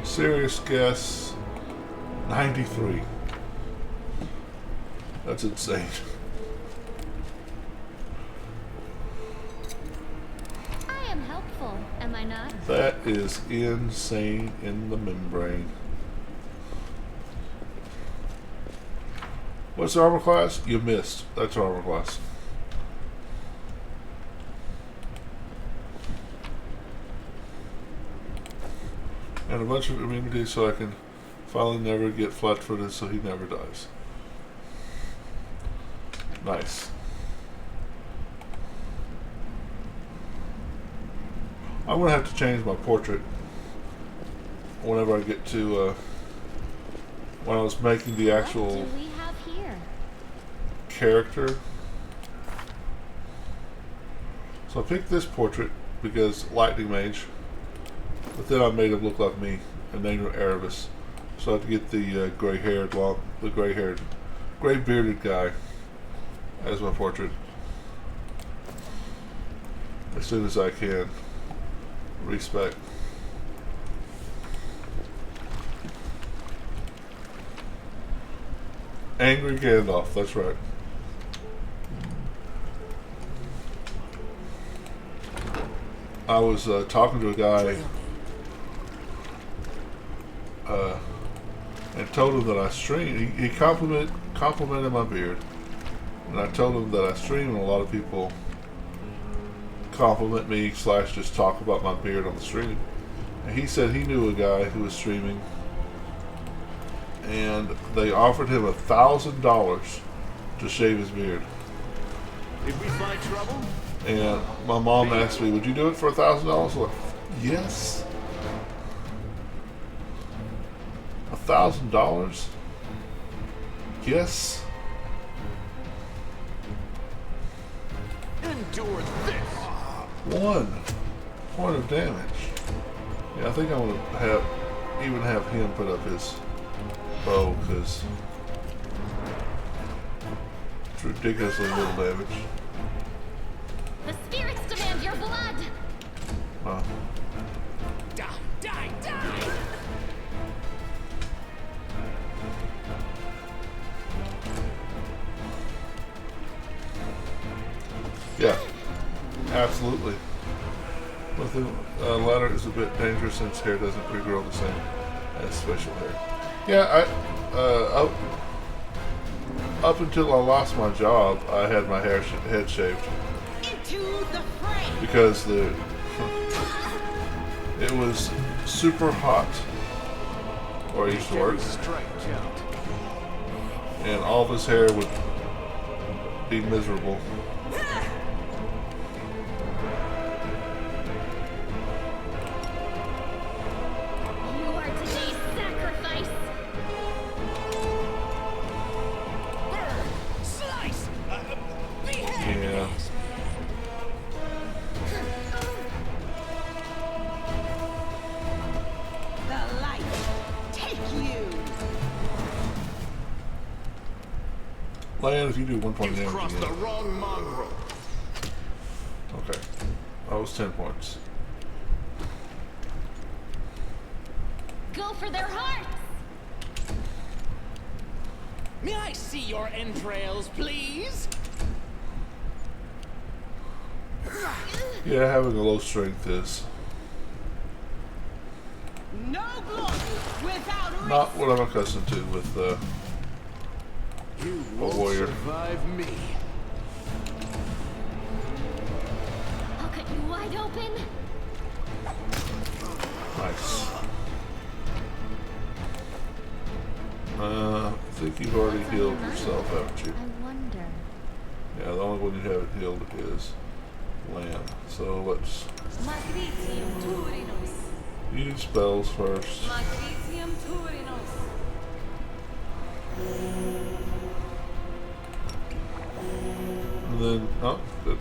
Serious guess, 93. That's insane. I am helpful, am I not? That is insane in the membrane. What's the armor class? You missed. That's armor class. And a bunch of immunity so I can finally never get flat-footed so he never dies. Nice. I'm going to have to change my portrait whenever I get to, when I was making the actual What do we have here? character. So I picked this portrait because Lightning Mage. But then I made him look like me and named him Erebus. So I had to get the gray-bearded guy as my portrait. as soon as I can. Respect. Angry Gandalf, that's right. I was talking to a guy and told him that I stream. He complimented my beard, and I told him that I stream, and a lot of people compliment me / just talk about my beard on the stream. And he said he knew a guy who was streaming, and they offered him $1,000 to shave his beard. If we find trouble, and my mom asked me, "Would you do it for $1,000?" I'm like, yes. $1,000? Yes. endure this. 1 point of damage. Yeah, I think I'm gonna even have him put up his bow because it's ridiculously little damage. The spirits demand your blood! Wow. Die, die, die! Yeah, absolutely. But the latter is a bit dangerous since hair doesn't regrow the same as facial hair. Yeah, up until I lost my job, I had my head shaved. Into the fray! Because it was super hot where I used to work, and all of his hair would be miserable. You are today's sacrifice! Burn! Slice! Behead! Yeah. The light! Take you! Land, if you do 1 point of You've damage crossed the again. wrong mongrel. Okay. That was 10 points. Go for their hearts! May I see your entrails, please? Yeah, having a low strength is No glory without risk! not what I'm accustomed to with You a won't warrior. survive me. I'll cut you wide open! Nice. I think you've already healed yourself, haven't you? I wonder... Yeah, the only one you haven't healed is Land. So let's Matricium Turinus! use spells first. Matricium Turinus! And then, oh, good.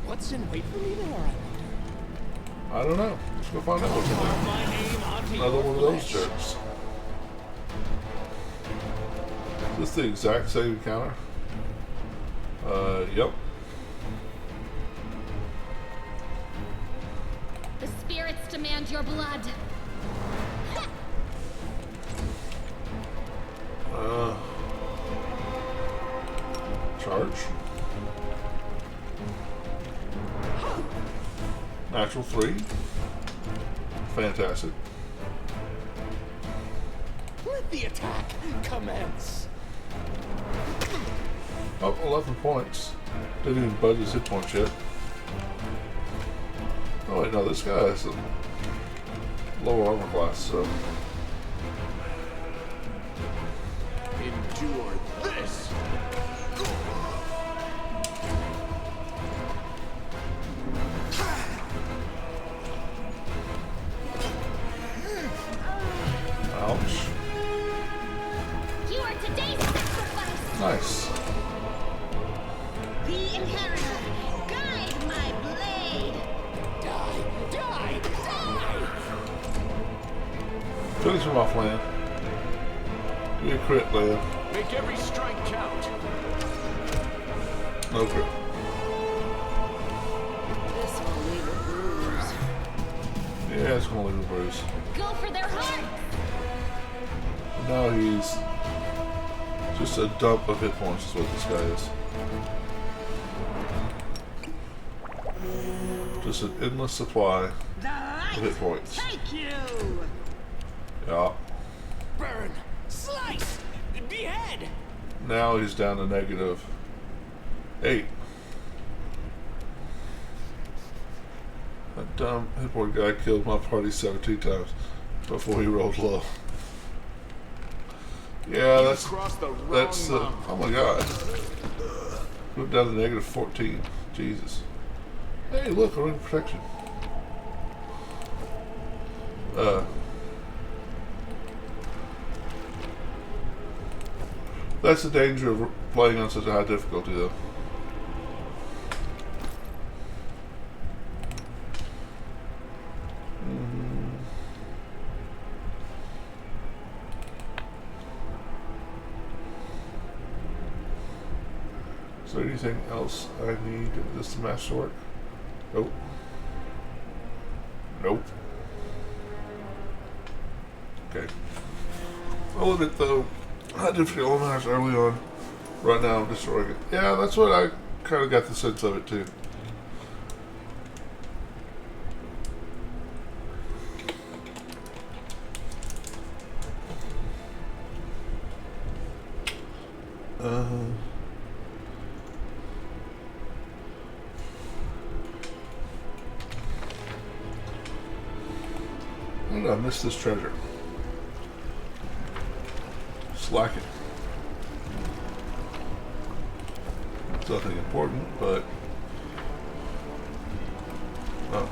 What's in wait for me there, I I don't know. Let's go find out what's in wonder? there. My name onto Another your one of those flesh. jerks. Is this the exact same encounter? Yep. The spirits demand your blood! Charge. Natural 3. Fantastic. Let the attack commence. Oh, 11 points. Didn't even budge his hit points yet. Oh wait, no, this guy has a lower armor class, so... Endure this. Ouch. You are today's sacrifice! Nice. The Inheritor! Guide my blade! Die, die, die! Finish him off, Land. Give me a crit, Land. Make every strike count. Okay. This will leave a bruise. Yeah, it's gonna leave a bruise. Go for their heart! Now he's just a dump of hit points is what this guy is. Just an endless supply of hit points. Take you! Yeah. Burn! Slice! Behead! Now he's down to -8. That dumb hit point guy killed my party 17 times before he rolled low. Yeah, that's oh my god. Went down to -14. Jesus. Hey, look, we're in protection. That's the danger of playing on such a high difficulty, though. Is there anything else I need this to match to work? Nope. Nope. Okay. I'll admit though, I did feel almost early on. Right now I'm destroying it. Yeah, that's what I kind of got the sense of it too. I missed this treasure. Slacking. It's nothing important, but oh.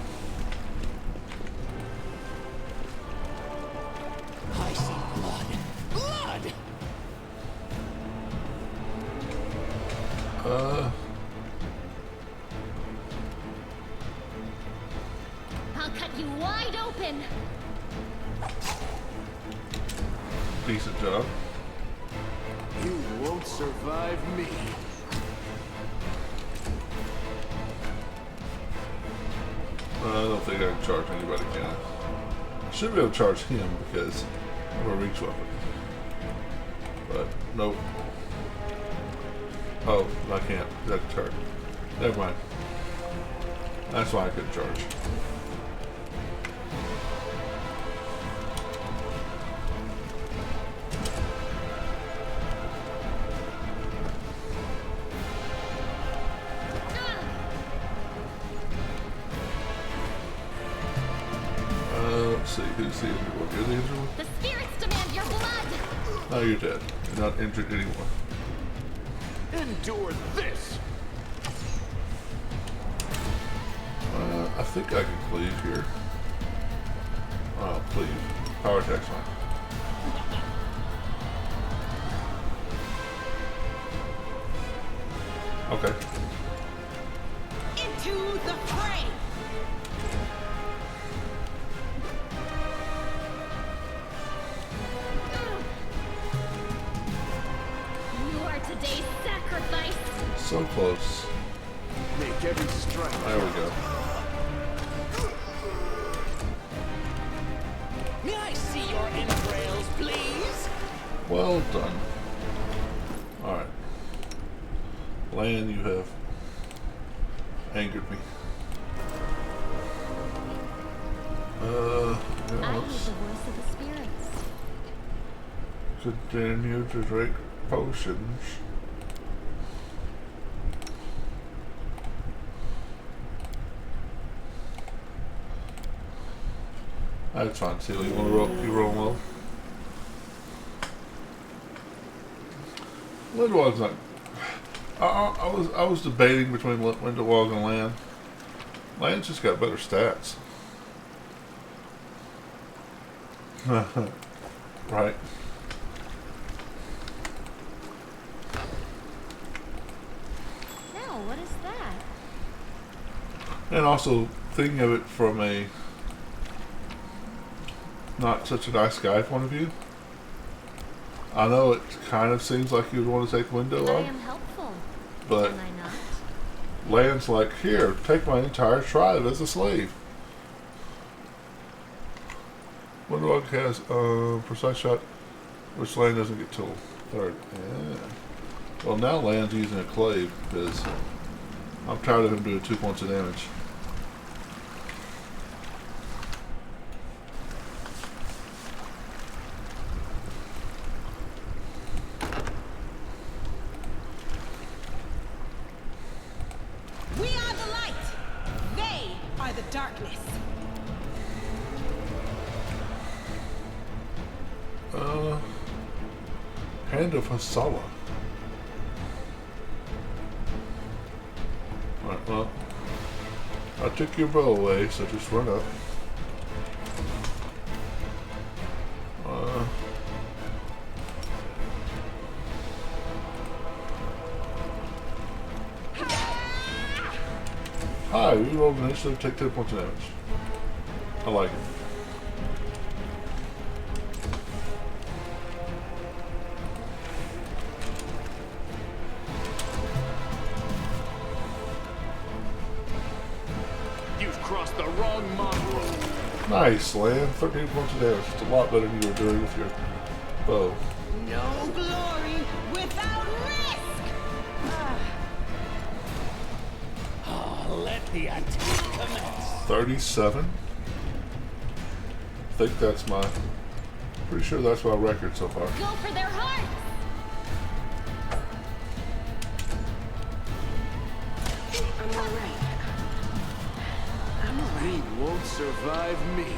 I see blood. Blood! I'll cut you wide open! Decent job. You won't survive me. I don't think I can charge anybody, can I? I should be able to charge him because I have a reach weapon. But nope. Oh, I can't. I can charge. Never mind. That's why I couldn't charge. Let's see, who's the injured one? You're the injured one? The spirits demand your blood! No, you're dead. You're not injured anymore. Endure this! I think I can cleave here. Oh, cleave. Power attack's fine. Okay. Into the fray! You are today's sacrifice! So close. Make every strike. There we go. May I see your entrails, please? Well done. Alright. Lan, you have angered me. I heard the Let's voice of the spirits. continue to drink potions. That's fine, Seal. You want to roll? You roll well. Lindwog's not. I was debating between Lindwog and Lan. Lan's just got better stats. Right. Now, what is that? And also thinking of it from a not such a nice guy point of view. I know it kind of seems like you would want to take window I off, am helpful. but Am I not? Lan's like, here, take my entire tribe as a slave. Windowlog has precise shot, which Lan doesn't get till third. Yeah. Well, now Lan's using a clave because I'm tired of him doing 2 points of damage. We are the light. They are the darkness. Hand of Hasala. Alright, well, I took your bow away, so just run up. Hi, we rolled an initiative, take 10 points of damage. I like it. You've crossed the wrong mongrel. Nice, Lan. 13 points of damage. It's a lot better than you were doing with your bow. No glory without risk. Let the attack commence. 37. I think that's my... Pretty sure that's my record so far. Go for their hearts! I'm all right. I'm all right. He won't survive me.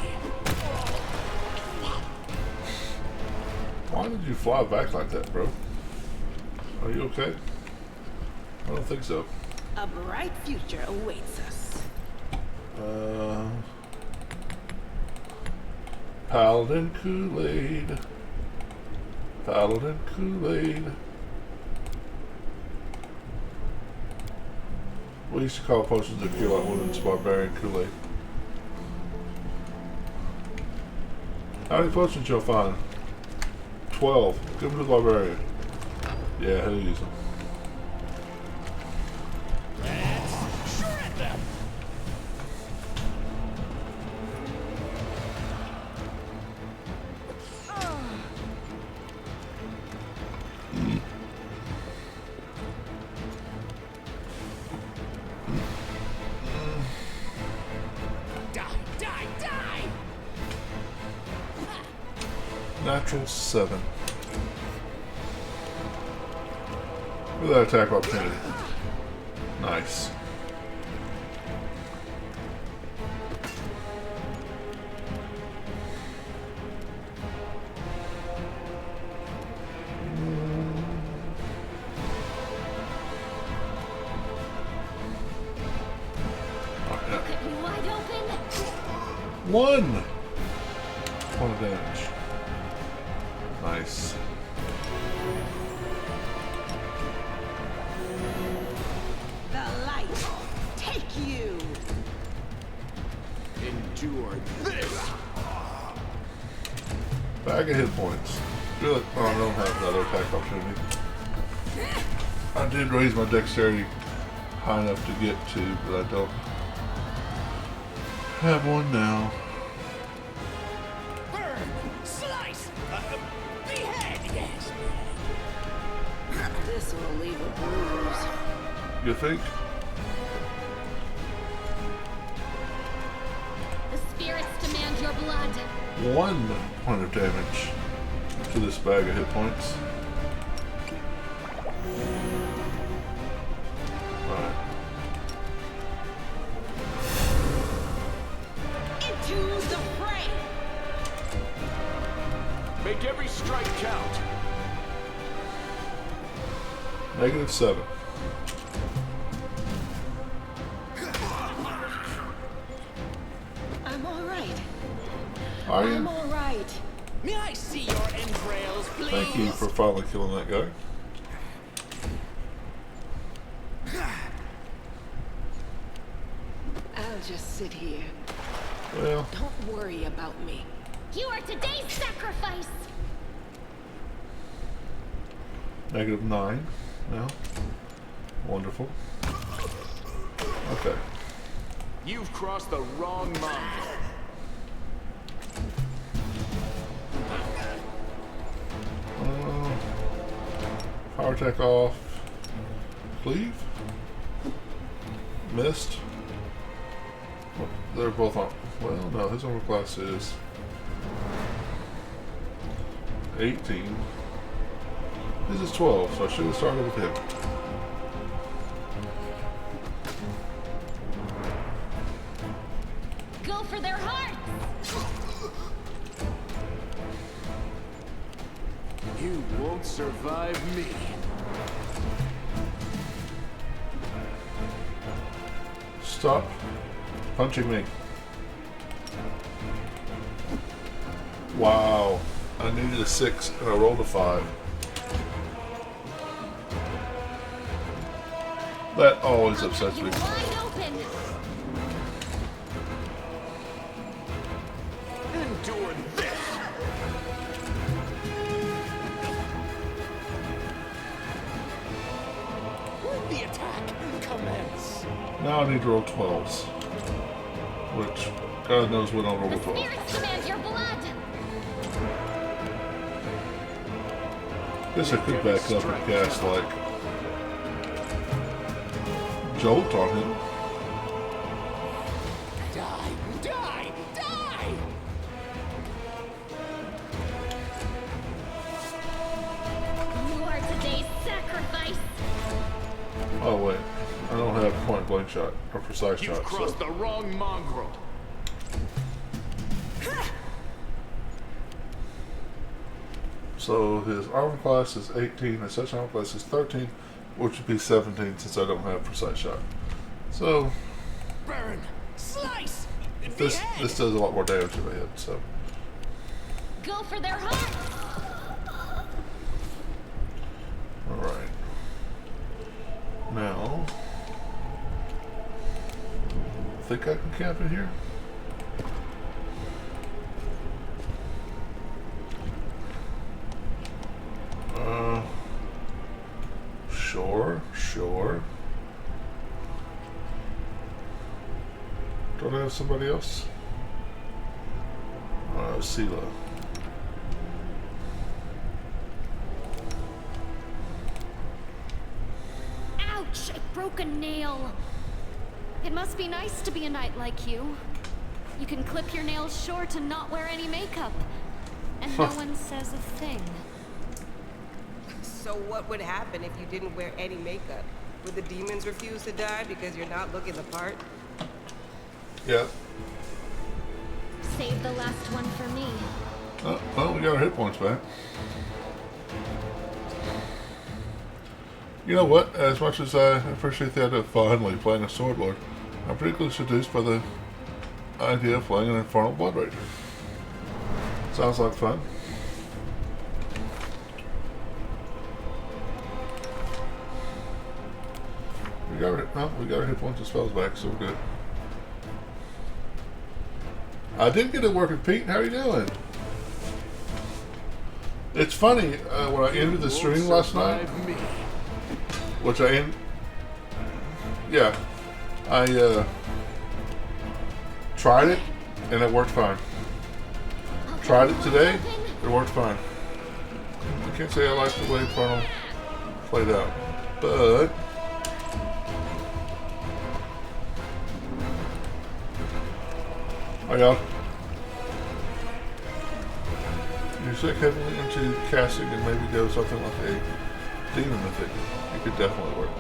Why did you fly back like that, bro? Are you okay? I don't think so. A bright future awaits us. Paladin Kool-Aid. Paladin Kool-Aid. We used to call potions that cure like women's barbarian Kool-Aid. How many potions you'll find? 12. Give them to the barbarian. Yeah, he'll use them. Let's shred them. Die, die, die! Natural 7. With that attack opportunity. Nice. Look at me wide open! 1 point of damage. Nice. The light. Take you. Endure this. Bag of hit points. Good. Oh, I don't have another attack opportunity. I did raise my dexterity high enough to get to, but I don't have one now. Burn! Slice! Behead, yes! This will leave a bruise. You think? The spirits demand your blood. 1 point of damage to this bag of hit points. Alright. Into the fray. Make every strike count. -7. I'm all right. Are I'm you? all right. May I see your entrails, please? Thank you for finally killing that guy. I'll just sit here. Well, Don't worry about me. You are today's sacrifice! -9 now. Wonderful. Okay. You've crossed the wrong mountain. Power attack off. Cleave. Missed. Oh, they're both on. Well, no, his armor class is 18. This is 12, so I should have started with him. Go for their hearts! You won't survive me. Stop punching me. Wow. I needed a 6 and I rolled a 5. That always upsets me. Wide open! Endure this. Let the attack commence. Now I need to roll 12s. Which, God knows when I'll roll a 12. Spirits demand your blood! Guess I could back up and cast, like, Jolt on him. Die! Die! Die! You are today's sacrifice! Oh, wait. I don't have point blank shot or precise You've shot. crossed the wrong mongrel. So his armor class is 18, his such armor class is 13, which would be 17 since I don't have precise shot. So Burn! Slice! this does a lot more damage if I hit, so. Go for their hearts! Alright. Now I think I can camp in here. Sure. Don't I have somebody else? Sela. Ouch! I broke a nail. It must be nice to be a knight like you. You can clip your nails short and not wear any makeup. And no one says a thing. So what would happen if you didn't wear any makeup? Would the demons refuse to die because you're not looking the part? Yeah. Save the last one for me. Oh, well, we got our hit points back. You know what? As much as I appreciate the idea of finally playing a Sword Lord, I'm particularly seduced by the idea of playing an Infernal Blood Raider. Sounds like fun. We got our hit points and spells back, so we're good. I did get it working, Pete. How are you doing? It's funny, when I ended the stream last night, which I tried it, and it worked fine. Tried it today, it worked fine. I can't say I like the way Infernal played out, but hi y'all. You're sick heavily into casting and maybe go something like a demon mythic. It could definitely work.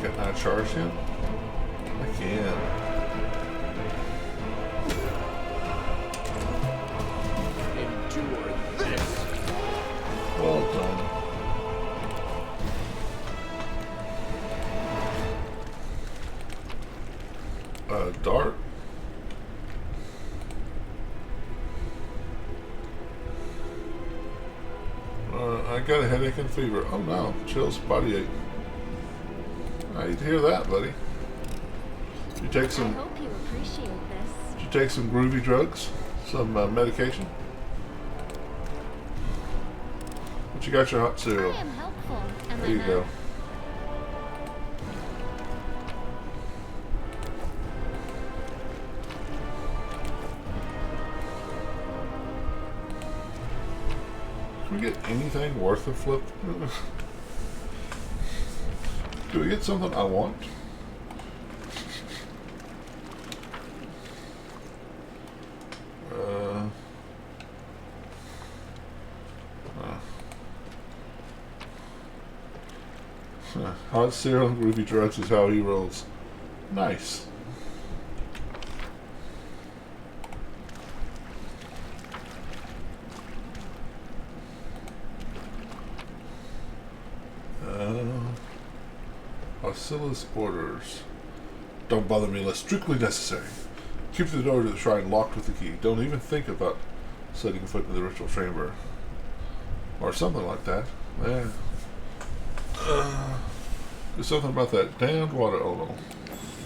Can I charge him? I can. Endure this. Well done. Dart. I got a headache and fever. Oh no, chills, body ache. I need to hear that, buddy. Did you take some? I hope you appreciate this. Did you take some groovy drugs? Some medication. But you got your hot cereal. I am helpful. Am There I you not? go. Can we get anything worth a flip? Do we get something I want? Hot cereal and groovy drugs is how he rolls. Nice. Arcilla's orders. Don't bother me unless strictly necessary. Keep the door to the shrine locked with the key. Don't even think about setting foot in the ritual chamber. Or something like that. Yeah. There's something about that damned water. Oh no.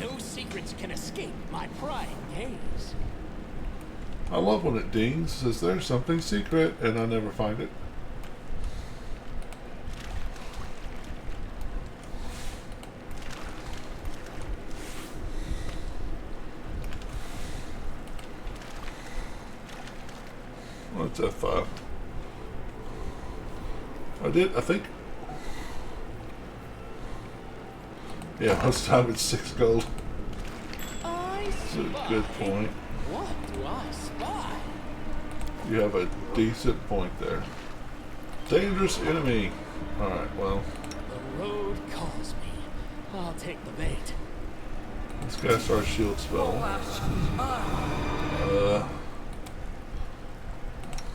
No secrets can escape my prying gaze. I love when it dings, says there's something secret, and I never find it. What's F5? I think. Yeah, most of the time it's 6 gold. That's a good point. What do I spy? You have a decent point there. Dangerous enemy. Alright, well. The road calls me. I'll take the bait. Let's cast our shield spell.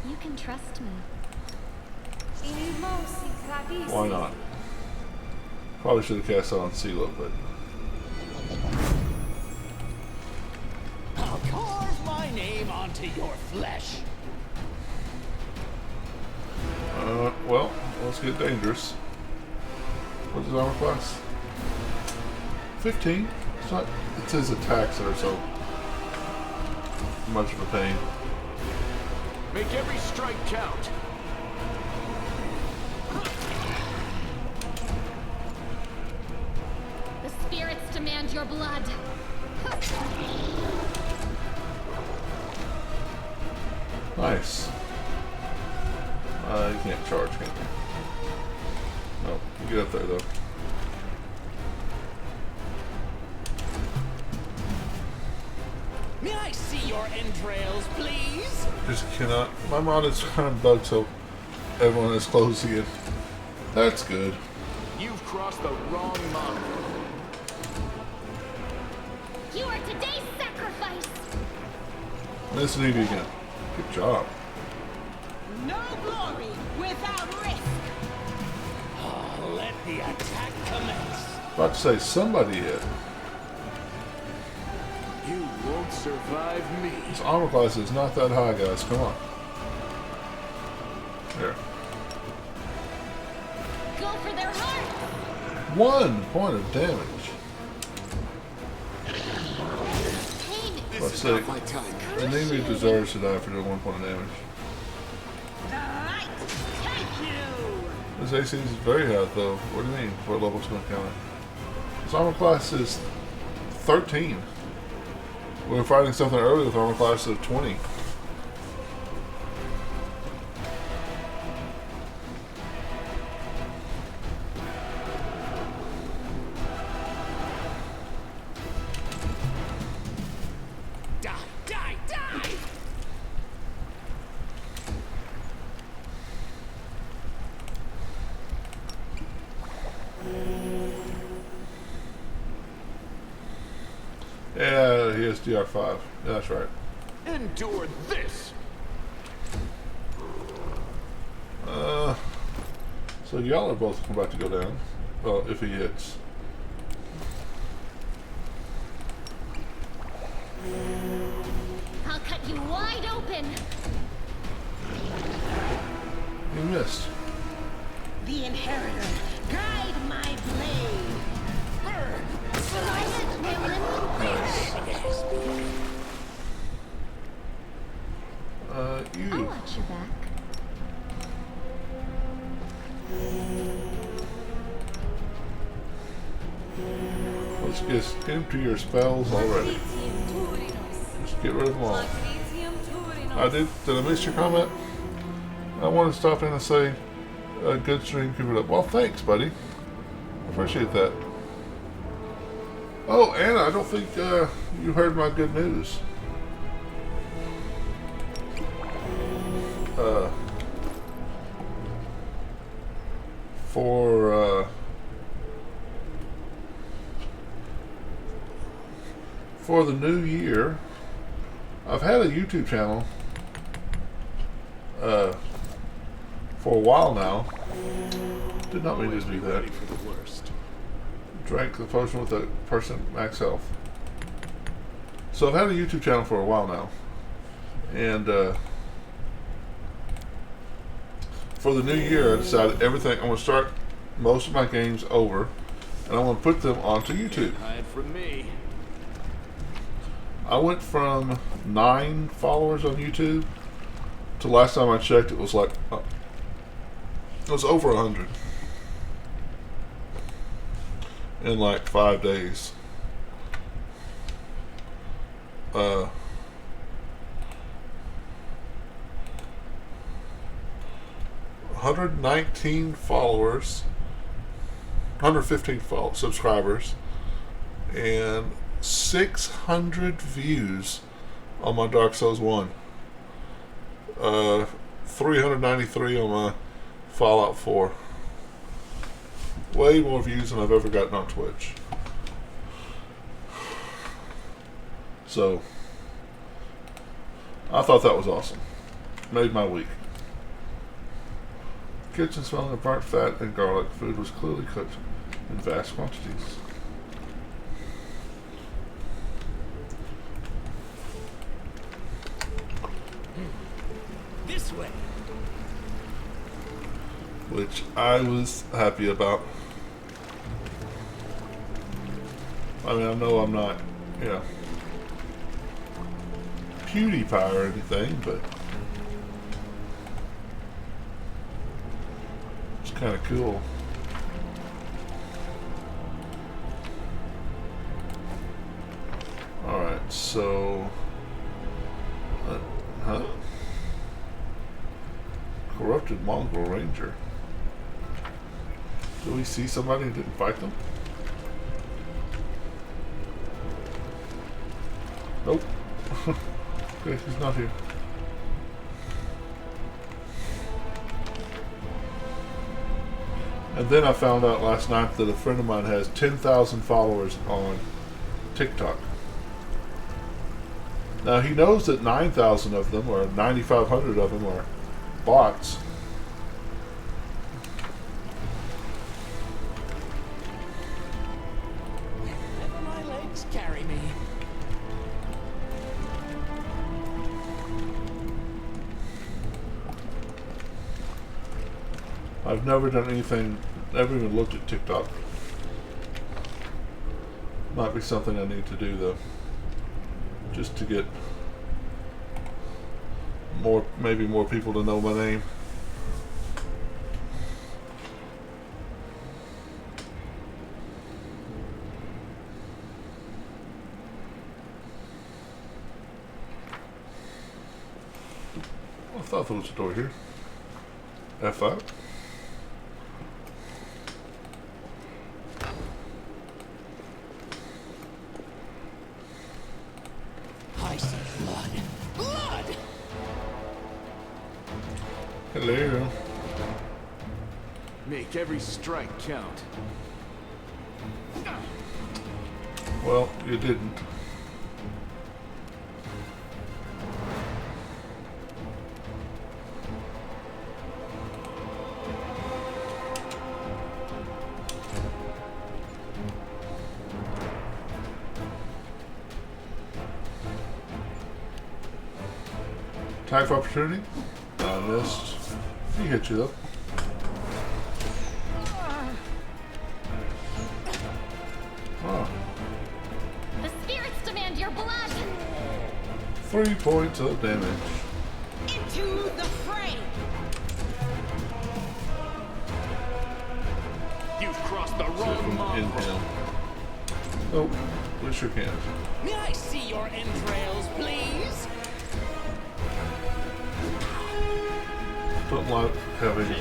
You can trust me. Why not? Probably should have cast that on Sela, but I'll carve my name onto your flesh. well, let's get dangerous. What's his armor class? 15? It's not, it's his attacks that are so much of a pain. Make every strike count. The spirits demand your blood. Nice. You can't charge, can you? No, you get up there though. May I see your entrails, please? Just cannot. My mod is kind of bugged, so everyone is close again. That's good. You've crossed the wrong mark. You are today's sacrifice. Miss Navy again. Good job. No glory without risk. Oh, let the attack commence. About to say somebody hit. You won't survive me. This armor class is not that high, guys. Come on. There. Go for their heart. 1 point of damage. Pain. Let's say the Navy deserves to die for doing 1 point of damage. This AC is very high, though. What do you mean for a level 2 encounter? This armor class is 13. We were fighting something earlier with armor class of 20. Die, die, die! Yeah, he has DR5. Yeah, that's right. Endure this. So y'all are both about to go down. Well, if he hits. I'll cut you wide open. He missed. The inheritor, guide my blade. Just empty your spells already. Just get rid of them all. Did I miss your comment? I want to stop in and say, good stream, keep it up. Well, thanks, buddy. I appreciate that. Oh, Anna, I don't think you heard my good news. For the new year, I've had a YouTube channel for a while now. Did not mean to do that. For the worst. Drank the potion with a person max health. So I've had a YouTube channel for a while now, and for the new year, I decided everything. I'm going to start most of my games over, and I'm going to put them onto YouTube. Hide from me. I went from 9 followers on YouTube to last time I checked, it was like it was over 100 in like 5 days. 119 followers, 115 subscribers, and 600 views on my Dark Souls 1. 393 on my Fallout 4. Way more views than I've ever gotten on Twitch. So, I thought that was awesome. Made my week. Kitchen smelling of burnt fat and garlic. Food was clearly cooked in vast quantities. This way. Which I was happy about. I mean, I know I'm not, you know, PewDiePie or anything, but it's kind of cool. Alright, so... Corrupted Mongol Ranger. Do we see somebody who didn't fight them? Nope. Okay, he's not here. And then I found out last night that a friend of mine has 10,000 followers on TikTok. Now he knows that 9,000 of them, or 9,500 of them, are bots. Wherever my legs carry me. I've never done anything, never even looked at TikTok. Might be something I need to do though. Just to get more, maybe more people to know my name. I thought there was a door here. F5. I see blood. Blood! Hello. Make every strike count. Well, you didn't. Time for opportunity. I missed. He hit you though. Oh. The spirits demand your blood! 3 points of damage. Into the fray! You've crossed the See if wrong I'm in mongrel. him. Oh, we sure can. May I see your entrails, please? Don't like having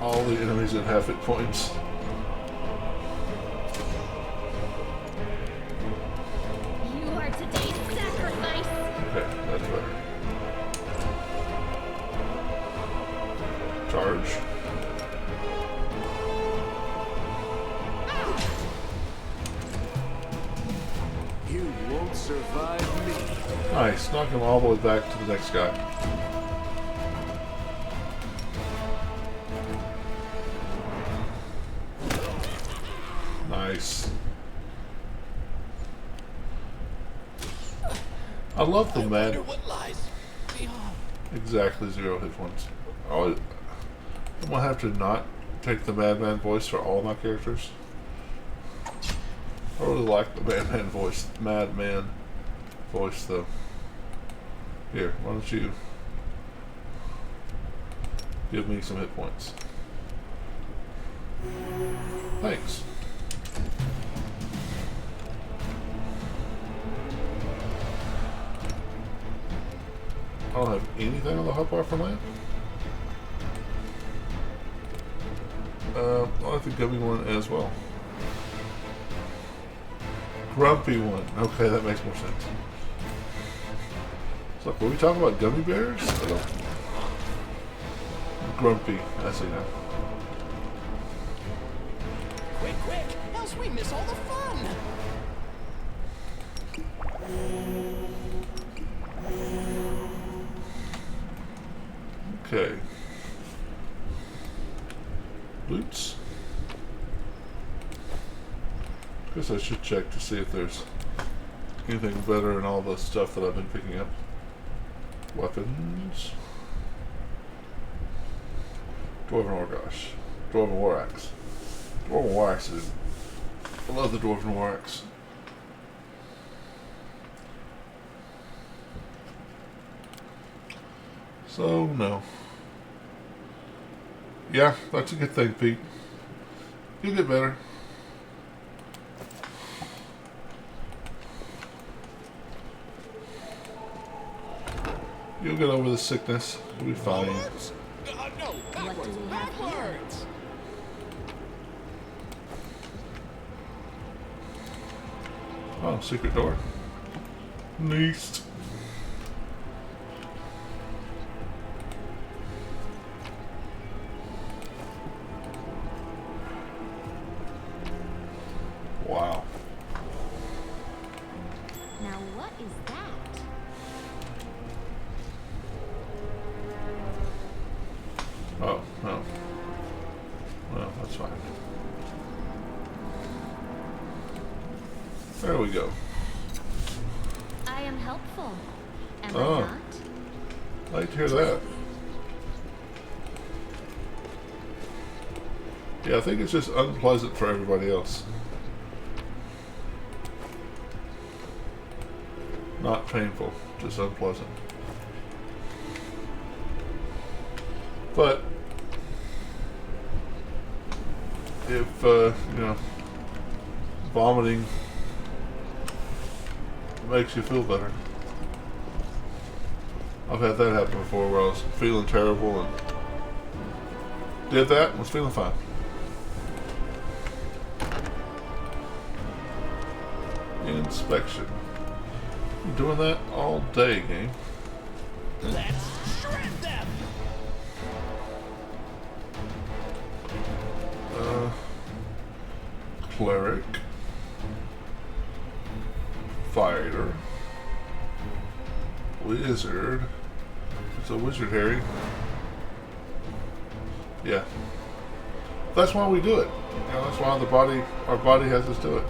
all the enemies at half hit points. You are today's sacrifice. Okay, that's better. Charge. You won't survive me. Nice, knock him all the way back to the next guy. Nice. I love the mad. What lies beyond? Exactly 0 hit points. I'm gonna have to not take the madman voice for all my characters. I really like the madman voice, though. Here, why don't you give me some hit points? Thanks. I don't have anything on the hotbar for land. I'll have the gummy one as well. Grumpy one. Okay, that makes more sense. So, were we talking about gummy bears? Grumpy. I see now. Quick, quick! Else we miss all the fun! Okay. Boots. Guess I should check to see if there's anything better in all the stuff that I've been picking up. Weapons. Dwarven Orgosh. Dwarven War Axe. Dwarven War Axe is... I love the Dwarven War Axe. So, no. Yeah, that's a good thing, Pete. You'll get better. You'll get over the sickness. You'll be fine. No, backwards, backwards! Oh, secret door. Neat. Wow. Now what is that? Oh, no. Well, that's fine. There we go. I am helpful. Am Oh. I not? I like to hear that. Yeah, I think it's just unpleasant for everybody else. Not painful, just unpleasant. But if you know, vomiting makes you feel better. I've had that happen before where I was feeling terrible and did that and was feeling fine. Inspection. I'm doing that all day, game. Let's shred them! Cleric. Fighter. Wizard. It's a wizard, Harry. Yeah. That's why we do it. You know, that's why our body has us do it.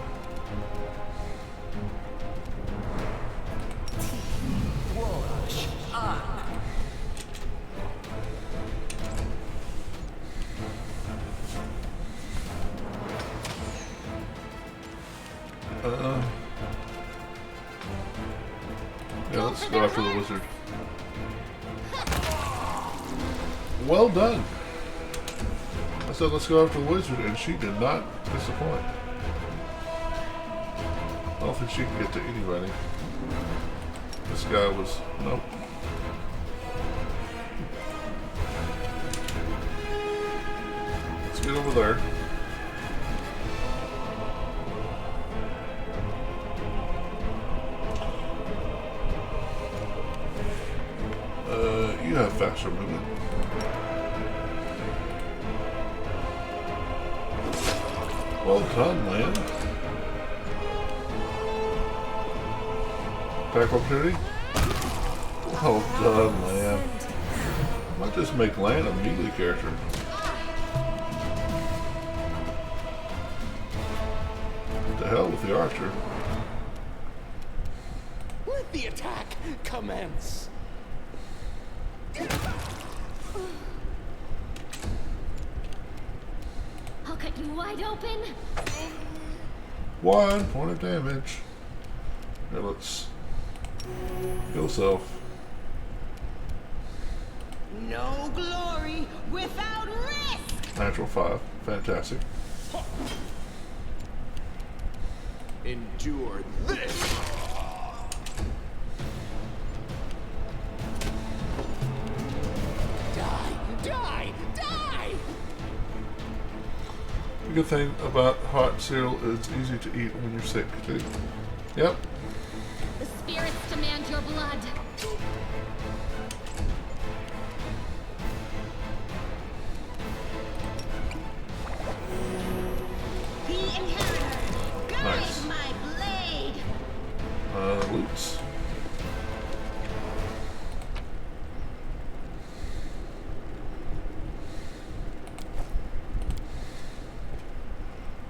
Yeah, let's go after the wizard. Well done. said let's go after the wizard, and she did not disappoint. I don't think she can get to anybody. This guy was... nope. Let's get over there. You have faster movement. Well done, man. Attack opportunity? Well done, man. Might just make Lan a melee character. To hell with the archer. Let the attack commence. I'll cut you wide open. 1 point of damage. Now let's heal self. No glory without risk! Natural 5. Fantastic. Endure this! Die! The good thing about hot cereal is it's easy to eat when you're sick, too. Yep. The spirits demand your blood. The inheritor! Guide Nice. my blade! Loots.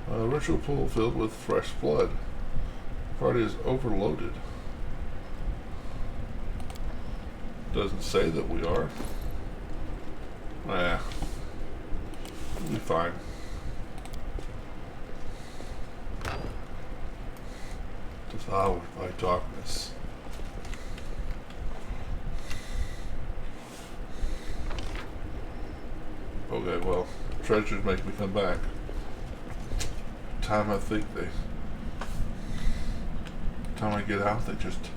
Ritual pool filled with fresh blood. Party is overloaded. Doesn't say that we are. We'll be fine. Devoured by darkness. Okay, well, treasures make me come back. Time I get out, they just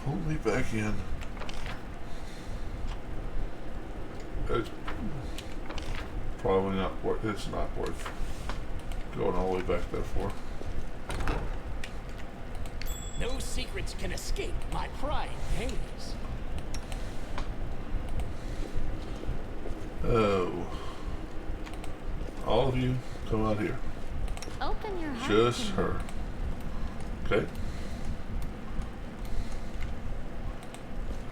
pull me back in. It's probably not worth. It's not worth going all the way back there for. No secrets can escape my prying gaze. Oh, all of you come out here. Open your heart. Just her. Okay.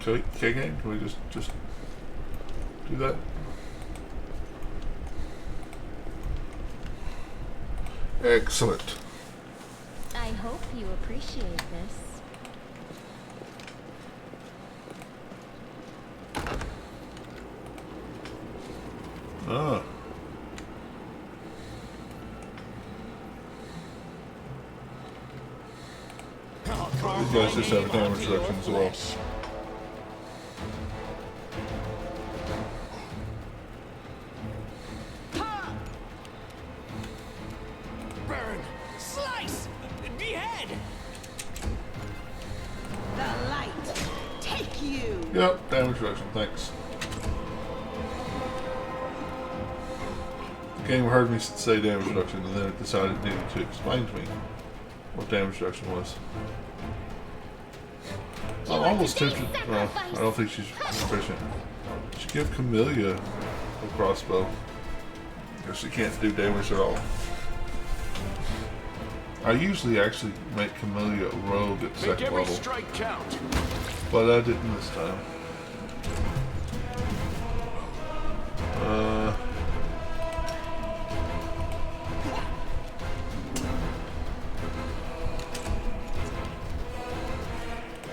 Okay, game. Can we just do that? Excellent. I hope you appreciate this. Ah. These guys just have a damage reduction as well. Burn! Slice! Behead! The light! Take you! Yep, damage reduction, thanks. The game heard me say damage reduction and then it decided it needed to explain to me what damage reduction was. I'm almost tempted. Well, I don't think she's proficient. Should give Camellia a crossbow. Because she can't do damage at all. I usually actually make Camellia a rogue at second Make every level. strike count. But I didn't this time.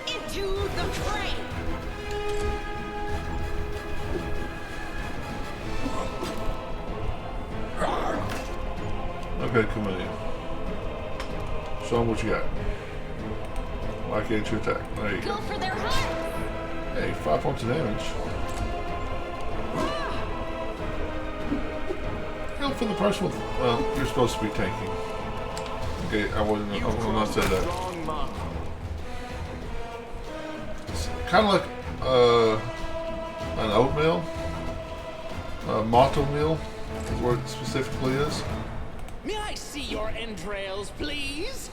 Into the fray! Okay, Camellia. Show them what you got. Why can't you attack? There you Go go. for their heart. Hey, 5 points of damage. How for the person with, you're supposed to be tanking. Okay, I will not say that. It's kind of like an oatmeal, a motto meal is what it specifically is. May I see your entrails, please?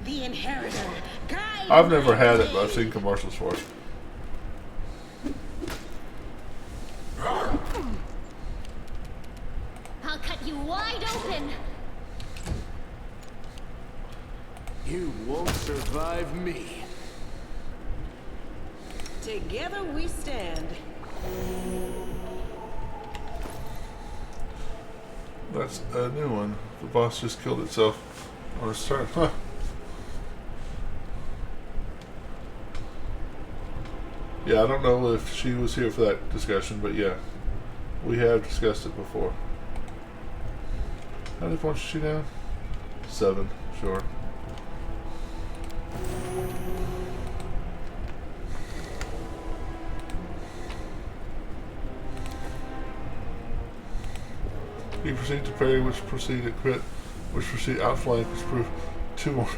The inheritor. Guide I've never my had it, but I've way. seen commercials for it. I'll cut you wide open. You won't survive me. Together we stand. That's a new one. The boss just killed itself on its turn. Huh. Yeah, I don't know if she was here for that discussion, but yeah, we have discussed it before. How many points is she down? 7, sure. You proceed to parry, which proceed to crit, which proceed outflank, which prove 2 more.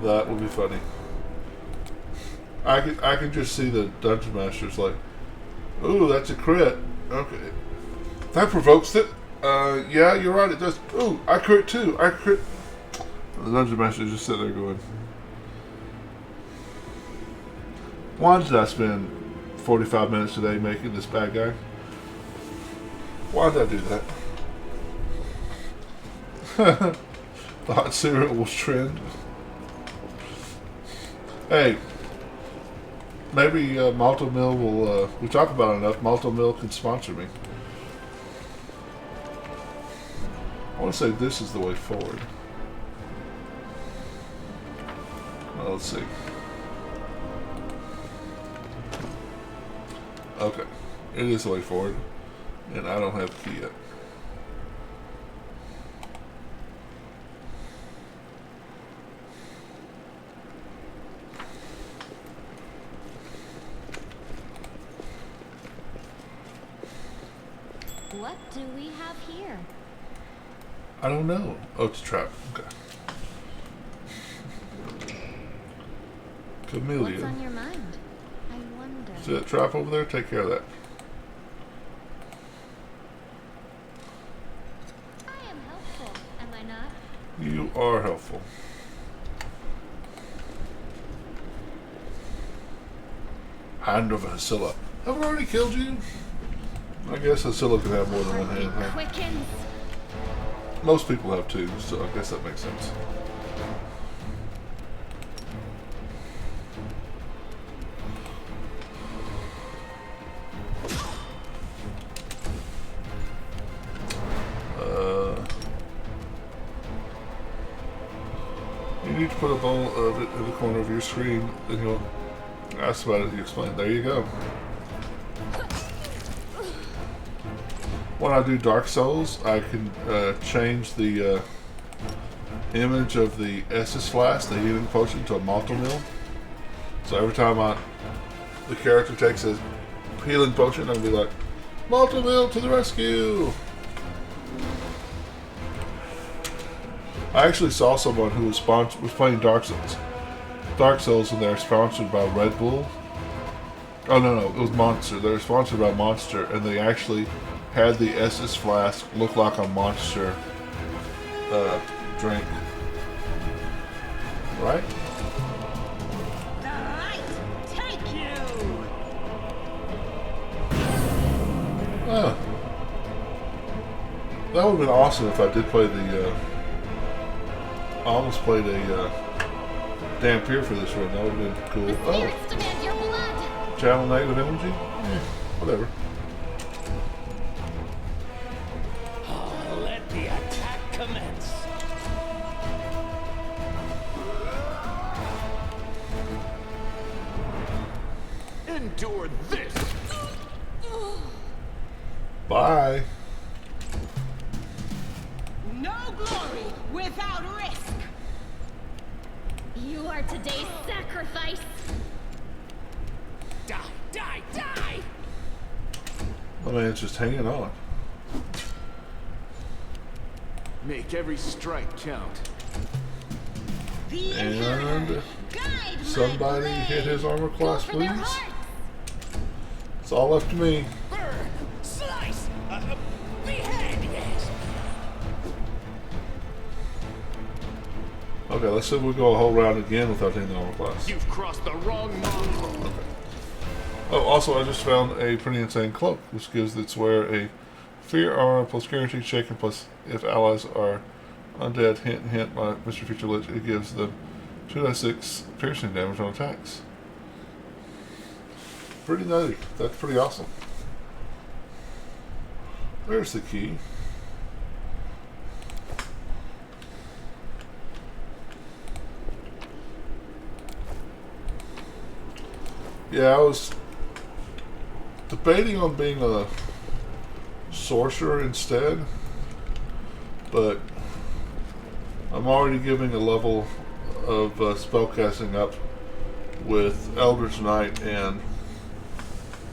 That would be funny. I can just see the dungeon masters like, ooh, that's a crit. Okay, that provokes it. Yeah, you're right. It does. Ooh, I crit too. I crit. The dungeon master just sitting there going, why did I spend 45 minutes today making this bad guy? Why did I do that? The hot cereals trend. Hey, maybe Malto Mill will, we talk about it enough, Malto Mill can sponsor me. I want to say this is the way forward. Well, let's see. Okay, it is the way forward, and I don't have the key yet. What do we have here? I don't know. Oh, it's a trap. Okay. What's Chameleon. on your mind? I wonder. See that trap over there? Take care of that. I am helpful, am I not? You are helpful. Hand of Hasilla. Have I already killed you? I guess Hasilla can have more than one hand. Huh? Quickens. Most people have 2, so I guess that makes sense. You need to put a bowl of it in the corner of your screen, then you'll ask about it, you explain. There you go. When I do Dark Souls, I can change the image of the Estus Flask, the healing potion, to a Malto Mill. So every time the character takes a healing potion, I'll be like, Malto Mill to the rescue! I actually saw someone who was playing Dark Souls. Dark Souls, and they're sponsored by Red Bull. Oh no, it was Monster. They're sponsored by Monster, and they actually had the Estus Flask look like a Monster drink. Right? The light take you. Oh. That would have been awesome if I did play the, I almost played a Dampier for this run. That would have been cool. Spirits demand your blood. Channel negative energy? Whatever. Let the attack commence. Endure this! Bye. No glory without risk. You are today's sacrifice. Die, die, die! I mean, it's just hanging on. Make every strike count. And somebody hit his armor class, please. It's all up to me. Burn! Slice! Behead! Yes! Okay, let's see if we go a whole round again without hitting the armor class. You've crossed the wrong mongrel. Okay. Oh, also, I just found a pretty insane cloak, which gives its wearer a fear armor plus guarantee check, and plus if allies are undead, hint, hint, by Mr. Future Lich, it gives them 2d6 piercing damage on attacks. Pretty nutty. That's pretty awesome. There's the key. Yeah, I was debating on being a sorcerer instead, but I'm already giving a level of spellcasting up with Elder's Knight and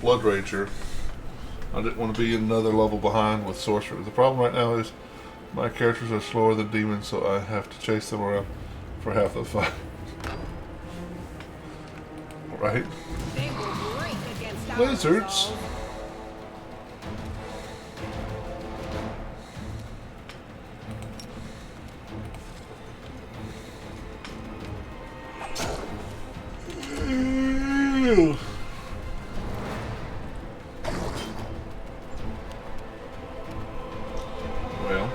Blood Rager. I didn't want to be another level behind with sorcerer. The problem right now is my characters are slower than demons, so I have to chase them around for half the fight. Right? They will break against our Lizards. resolve. Ew. Well,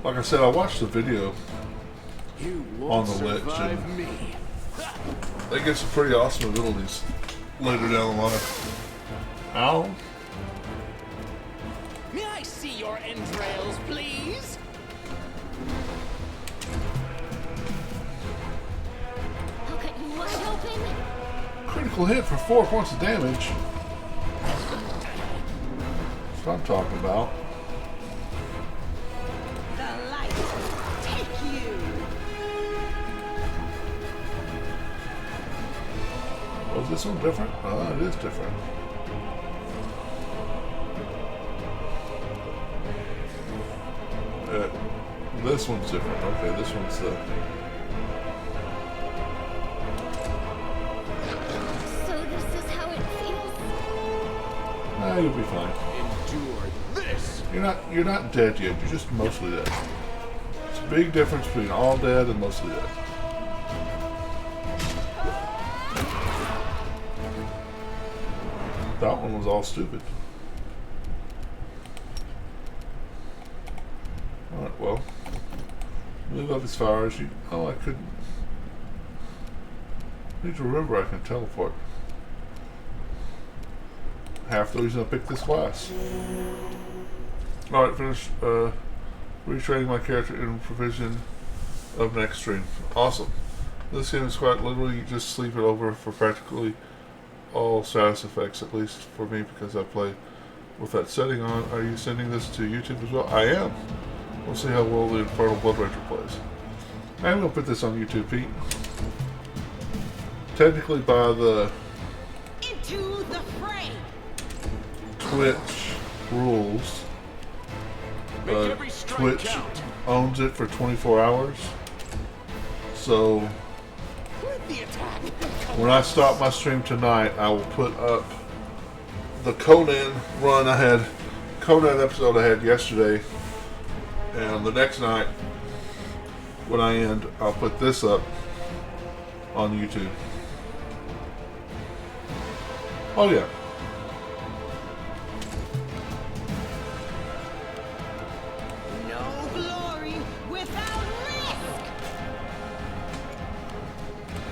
like I said, I watched the video You on won't the Lich, survive and me. they get some pretty awesome abilities later down the line. Ow. May I see your entrails, please? I'll cut you wide open. Critical hit for 4 points of damage. That's what I'm talking about. The light take you. Was this one different? Oh, it is different. This one's different. Okay, this one's the... So this is how it feels? Nah, you'll be fine. Endure this. You're not dead yet. You're just mostly dead. It's a big difference between all dead and mostly dead. That one was all stupid. Alright, well. Move up as far as you... Oh, I couldn't. I need to remember I can teleport. Half the reason I picked this class. Alright, finish retraining my character in provision of next stream. Awesome. This game is quite literally just sleep it over for practically all status effects, at least for me, because I play with that setting on. Are you sending this to YouTube as well? I am. We'll see how well the Infernal Blood Rager plays. I'm going to put this on YouTube, Pete. Technically by the Into the fray. Twitch rules, Make every strike Twitch count. owns it for 24 hours. So The attack. when I stop my stream tonight, I will put up the Conan run I had, Conan episode I had yesterday, and the next night when I end, I'll put this up on YouTube. Oh yeah. No glory without risk.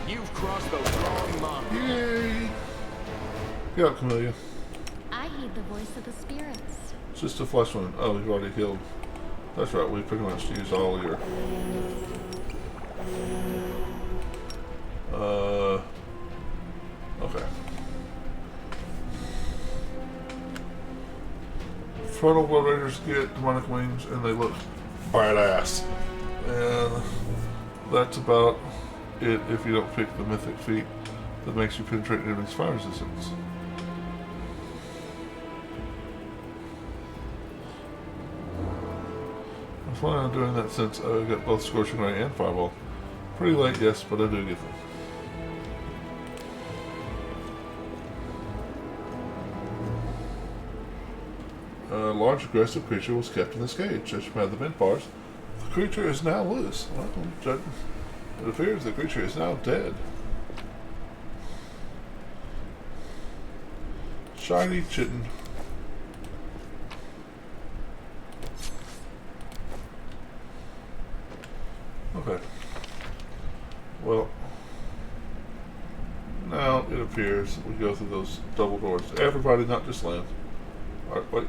You've crossed the wrong mongrel. Yay! Get up, Camellia. I heed the voice of the spirits. It's just a flesh one. Oh, you've already healed. That's right, we pretty much used all your... Okay. Frontal Blood Raiders get demonic wings and they look badass. And that's about it if you don't pick the mythic feat that makes you penetrate an enemy's fire resistance. I'm planning on doing that since I got both Scorching Ray and Fireball. Pretty late, yes, but I do get them. A large aggressive creature was kept in this cage. Judging by the vent bars, the creature is now loose. Well, it appears the creature is now dead. Shiny chitin. Okay. Well, now it appears we go through those double doors. Everybody, not just land. Alright, wait.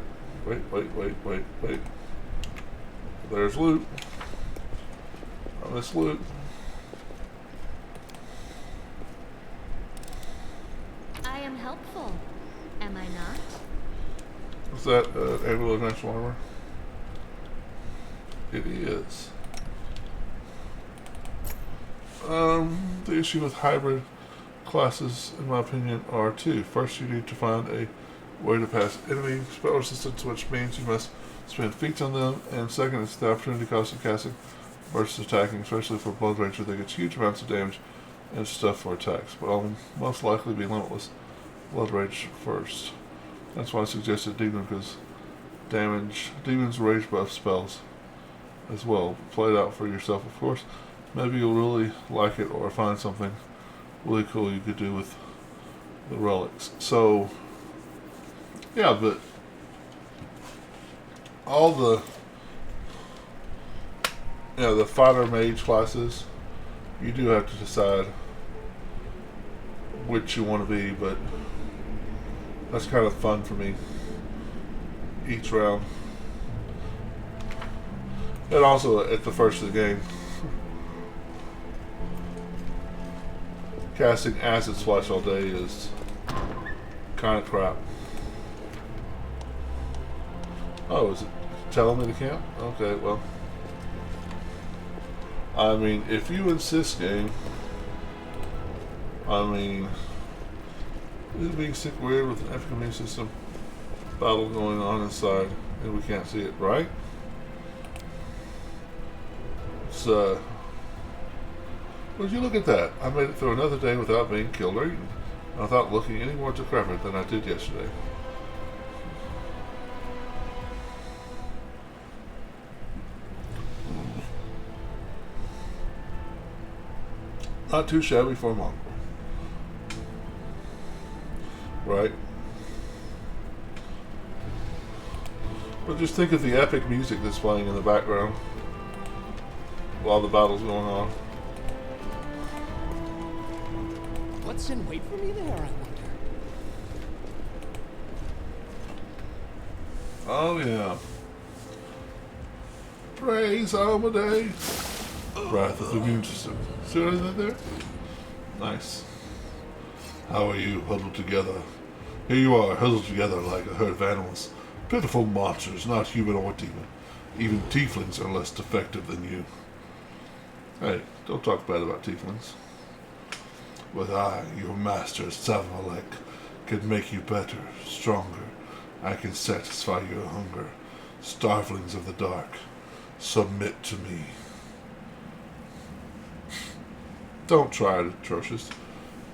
There's loot. On this loot. I am helpful, am I not? Is that Amulet of Natural Armor? It is. The issue with hybrid classes, in my opinion, are two. First, you need to find a way to pass enemy spell resistance, which means you must spend feats on them. And second, it's the opportunity cost of casting versus attacking, especially for Blood Rage, where they get huge amounts of damage and stuff for attacks. But I'll most likely be Limitless Blood Rage first. That's why I suggested Demon, because Demon's Rage buff spells as well. Play it out for yourself, of course. Maybe you'll really like it or find something really cool you could do with the relics. So, yeah, but all the fighter mage classes, you do have to decide which you want to be, but that's kind of fun for me each round. And also at the first of the game, casting Acid Splash all day is kind of crap. Oh, is it telling me to camp? Okay, well. I mean, if you insist, game. I mean, is it being sick weird with an epic immune system battle going on inside and we can't see it, right? It's, would you look at that? I made it through another day without being killed or eaten, and without looking any more decrepit than I did yesterday. Not too shabby for a monk. Right? But just think of the epic music that's playing in the background while the battle's going on. What's in wait for me there, I wonder? Oh, yeah. Praise Amadeus. Wrath of the immune system. See what I did there? Nice. How are you, huddled together? Here you are, huddled together like a herd of animals. Pitiful monsters, not human or demon. Even tieflings are less defective than you. Hey, don't talk bad about tieflings. But I, your master, Savalek, can make you better, stronger. I can satisfy your hunger. Starvelings of the dark, submit to me. Don't try it, atrocious.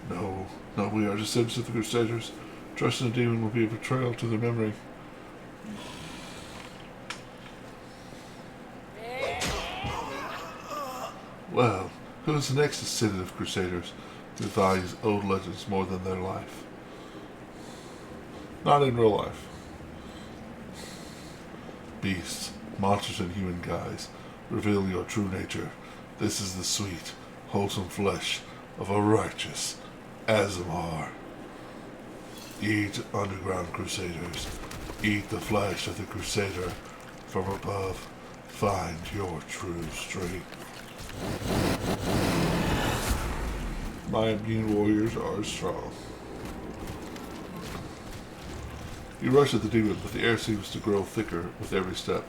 No, we are descendants of the Crusaders. Trusting a demon will be a betrayal to their memory. Well, who is the next descendant of Crusaders who values old legends more than their life? Not in real life. Beasts, monsters, and human guise, reveal your true nature. This is the sweet, wholesome flesh of a righteous Azamar. Eat, underground crusaders. Eat the flesh of the crusader. From above, find your true strength. My immune warriors are strong. You rush at the demon, but the air seems to grow thicker with every step.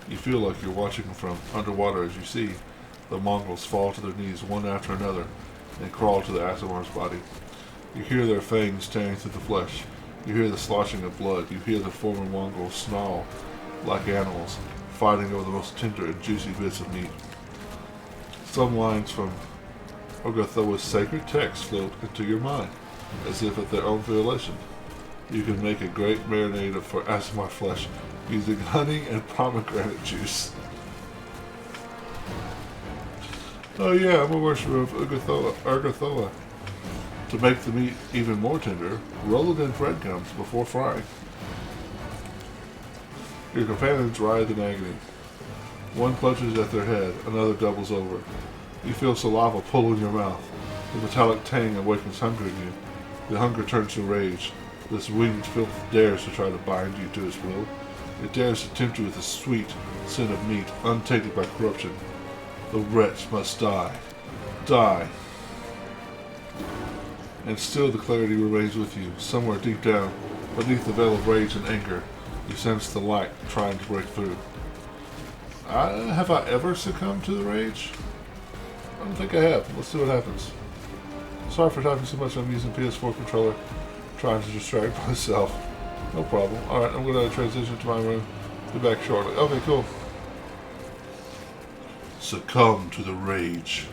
You feel like you're watching from underwater as you see The Mongols fall to their knees one after another and crawl to the Asimar's body. You hear their fangs tearing through the flesh. You hear the sloshing of blood. You hear the former Mongols snarl like animals, fighting over the most tender and juicy bits of meat. Some lines from Ogathoa's sacred text float into your mind, as if at their own violation. You can make a great marinade for Asimar flesh using honey and pomegranate juice. Oh yeah, I'm a worshiper of Ogathoa. To make the meat even more tender, roll it in breadcrumbs before frying. Your companions writhe in agony. One clutches at their head, another doubles over. You feel saliva pull in your mouth. The metallic tang awakens hunger in you. The hunger turns to rage. This winged filth dares to try to bind you to its will. It dares to tempt you with the sweet sin of meat, untainted by corruption. The wretch must die. Die. And still the clarity remains with you. Somewhere deep down, beneath the veil of rage and anger, you sense the light trying to break through. Have I ever succumbed to the rage? I don't think I have. Let's see what happens. Sorry for talking so much. I'm using PS4 controller, trying to distract myself. No problem. Alright, I'm going to transition to my room. Be back shortly. Okay, cool. Succumb to the rage.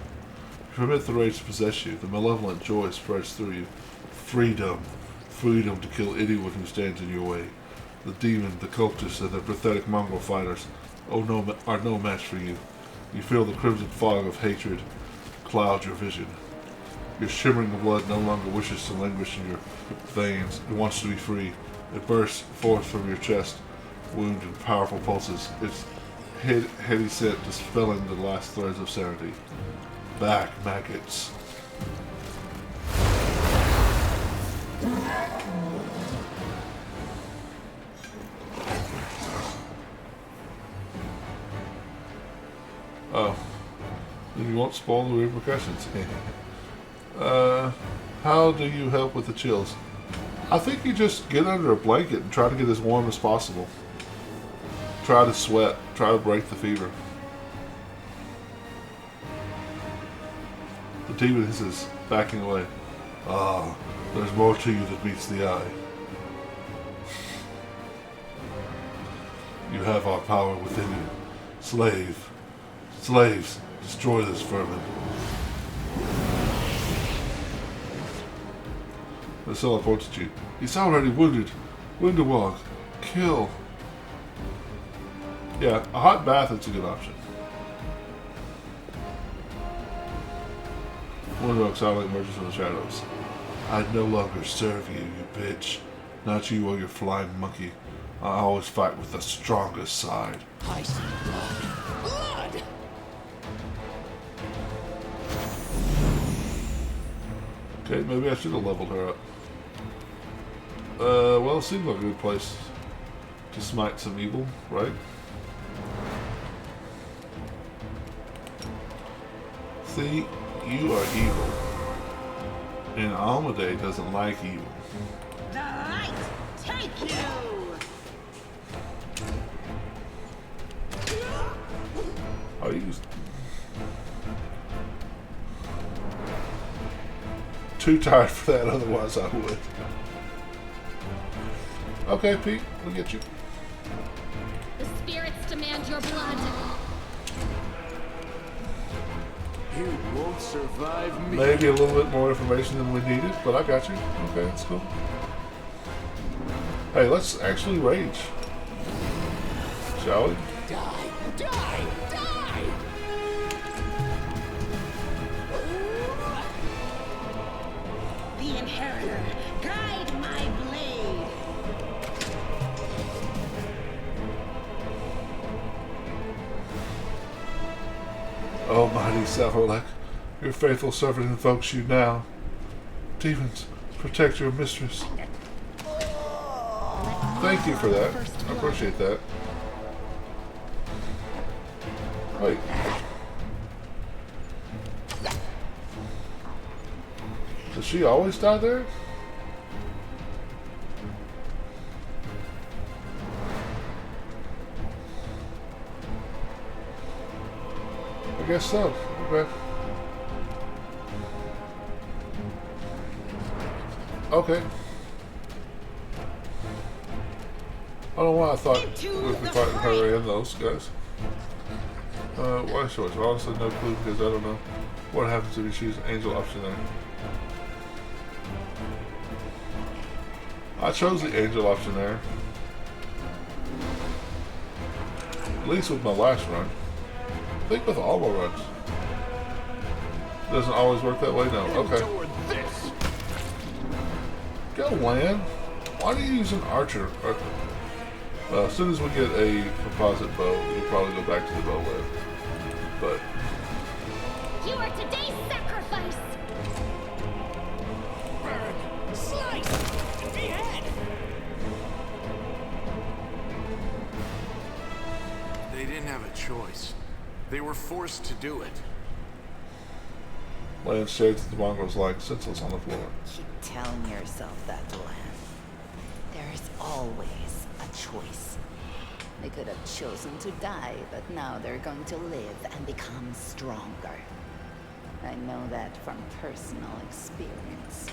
Permit the rage to possess you. The malevolent joy spreads through you. Freedom. Freedom to kill anyone who stands in your way. The demon, the cultists, and the pathetic Mongol fighters are no match for you. You feel the crimson fog of hatred cloud your vision. Your shimmering blood no longer wishes to languish in your veins. It wants to be free. It bursts forth from your chest, wound in powerful pulses, its heady scent dispelling the last threads of sanity. Back, maggots. Oh. Then you won't spoil the repercussions. How do you help with the chills? I think you just get under a blanket and try to get as warm as possible. Try to sweat. Try to break the fever. The demon hisses, backing away. Ah, there's more to you than meets the eye. You have our power within you. Slaves, destroy this vermin. The Scylla points at you. He's already wounded. Windewog. Kill. Yeah, a hot bath is a good option. Windewog silently emerges from the shadows. I no longer serve you, you bitch. Not you or your flying monkey. I always fight with the strongest side. I see blood. Blood! Okay, maybe I should have leveled her up. Well, it seems like a good place to smite some evil, right? See, you are evil. And Almade doesn't like evil. The light take you! Oh, you just... Too tired for that, otherwise I would. Okay, Pete, we'll get you. The spirits demand your blood. You won't survive me. Maybe a little bit more information than we needed, but I got you. Okay, that's cool. Hey, let's actually rage. Shall we? Die! Die! Die! The Inheritor, guide my blade! Oh, mighty Savarlek, your faithful servant invokes you now. Demons, protect your mistress. Thank you for that. I appreciate that. Wait. Does she always die there? guess so. Okay. Okay. I don't know why I thought we'd be fighting her and those guys. Why choice? Honestly, no clue because I don't know what happens if you choose angel option there. I chose the angel option there. At least with my last run. I think with all my runs. Doesn't always work that way? No. Okay. Go, Lan. Why do you use an archer? As soon as we get a composite bow, we'll probably go back to the bow web. But You are today's sacrifice! Burn! Slice! Behead! They didn't have a choice. They were forced to do it. Lan shades the mongrels like senseless on the floor. Keep telling yourself that, Lan. There's always a choice. They could have chosen to die, but now they're going to live and become stronger. I know that from personal experience.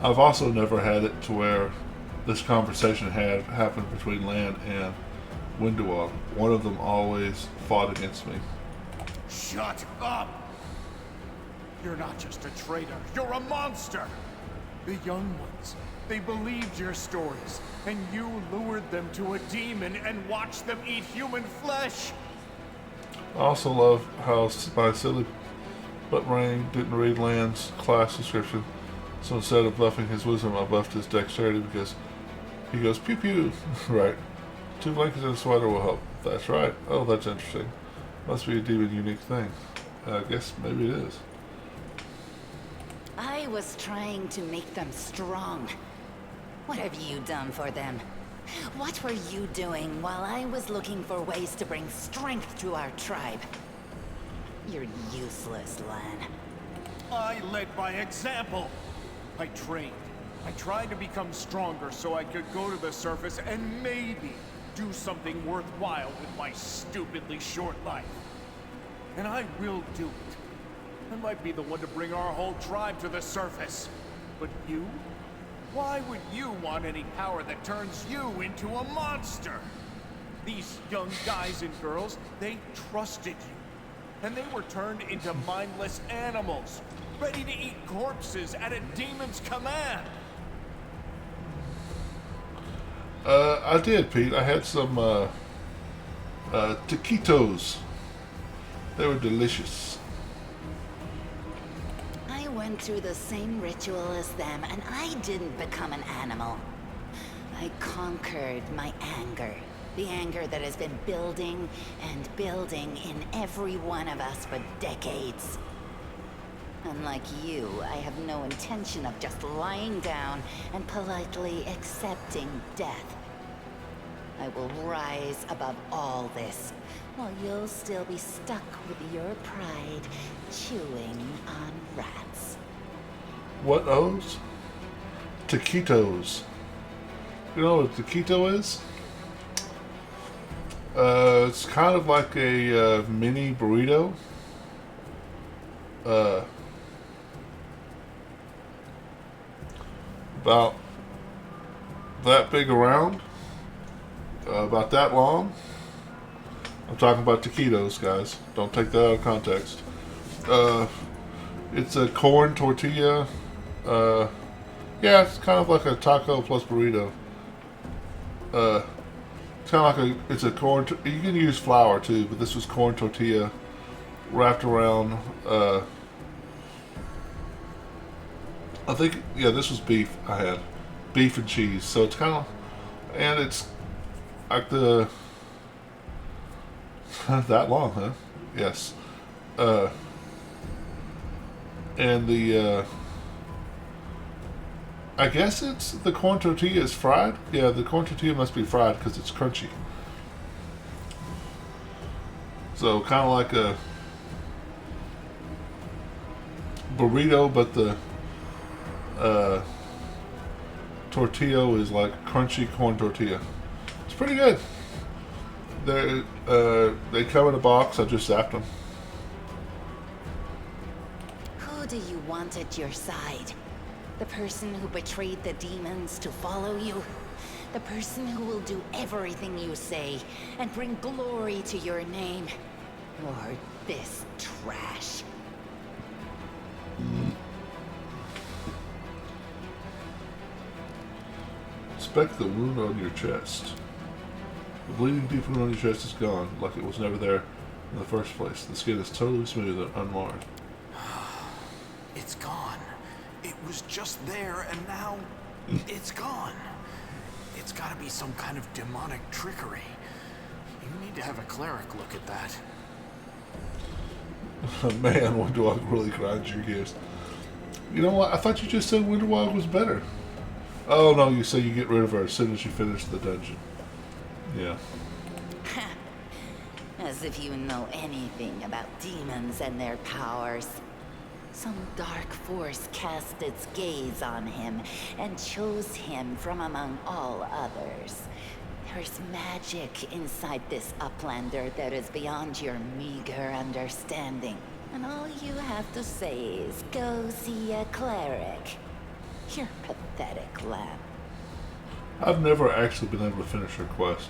I've also never had it to where this conversation had happened between Lan and Windowalk. One of them always fought against me. Shut up! You're not just a traitor, you're a monster! The young ones, they believed your stories, and you lured them to a demon and watched them eat human flesh! I also love how my silly butt brain didn't read Lan's class description, so instead of buffing his wisdom, I buffed his dexterity because he goes pew pew. Right. 2 blankets and a sweater will help. That's right. Oh, that's interesting. Must be a demon unique thing. I guess maybe it is. I was trying to make them strong. What have you done for them? What were you doing while I was looking for ways to bring strength to our tribe? You're useless, Lan. I led by example! I trained. I tried to become stronger so I could go to the surface and maybe do something worthwhile with my stupidly short life. And I will do it. I might be the one to bring our whole tribe to the surface. But you? Why would you want any power that turns you into a monster? These young guys and girls, they trusted you. And they were turned into mindless animals, ready to eat corpses at a demon's command. I did, Pete. I had some taquitos. They were delicious. I went through the same ritual as them, and I didn't become an animal. I conquered my anger. The anger that has been building and building in every one of us for decades. Unlike you, I have no intention of just lying down and politely accepting death. I will rise above all this, while you'll still be stuck with your pride, chewing on rats. What O's? Taquitos. You know what a taquito is? It's kind of like a mini burrito. About that big around. About that long. I'm talking about taquitos, guys. Don't take that out of context. It's a corn tortilla. Yeah, it's kind of like a taco plus burrito. It's kind of like it's a corn. You can use flour too, but this was corn tortilla wrapped around. I think this was beef. I had beef and cheese, so it's kind of, and it's like the that long, huh? Yes. And the I guess it's the corn tortilla is fried. Yeah, the corn tortilla must be fried because it's crunchy. So kind of like a burrito, but the tortilla is like crunchy corn tortilla. It's pretty good. They come in a box. I just zapped them. Who do you want at your side? The person who betrayed the demons to follow you? The person who will do everything you say and bring glory to your name? Or this trash? Inspect the wound on your chest. The bleeding deep wound on your chest is gone, like it was never there in the first place. The skin is totally smooth and unmarred. It's gone. It was just there, and now it's gone. It's gotta be some kind of demonic trickery. You need to have a cleric look at that. Man, Windwalk really grinds your gears. You know what? I thought you just said Windwalk was better. Oh no, you say you get rid of her as soon as you finish the dungeon. Yeah. As if you know anything about demons and their powers. Some dark force cast its gaze on him and chose him from among all others. There's magic inside this Uplander that is beyond your meager understanding. And all you have to say is, go see a cleric. You're pathetic, lad. I've never actually been able to finish her quest.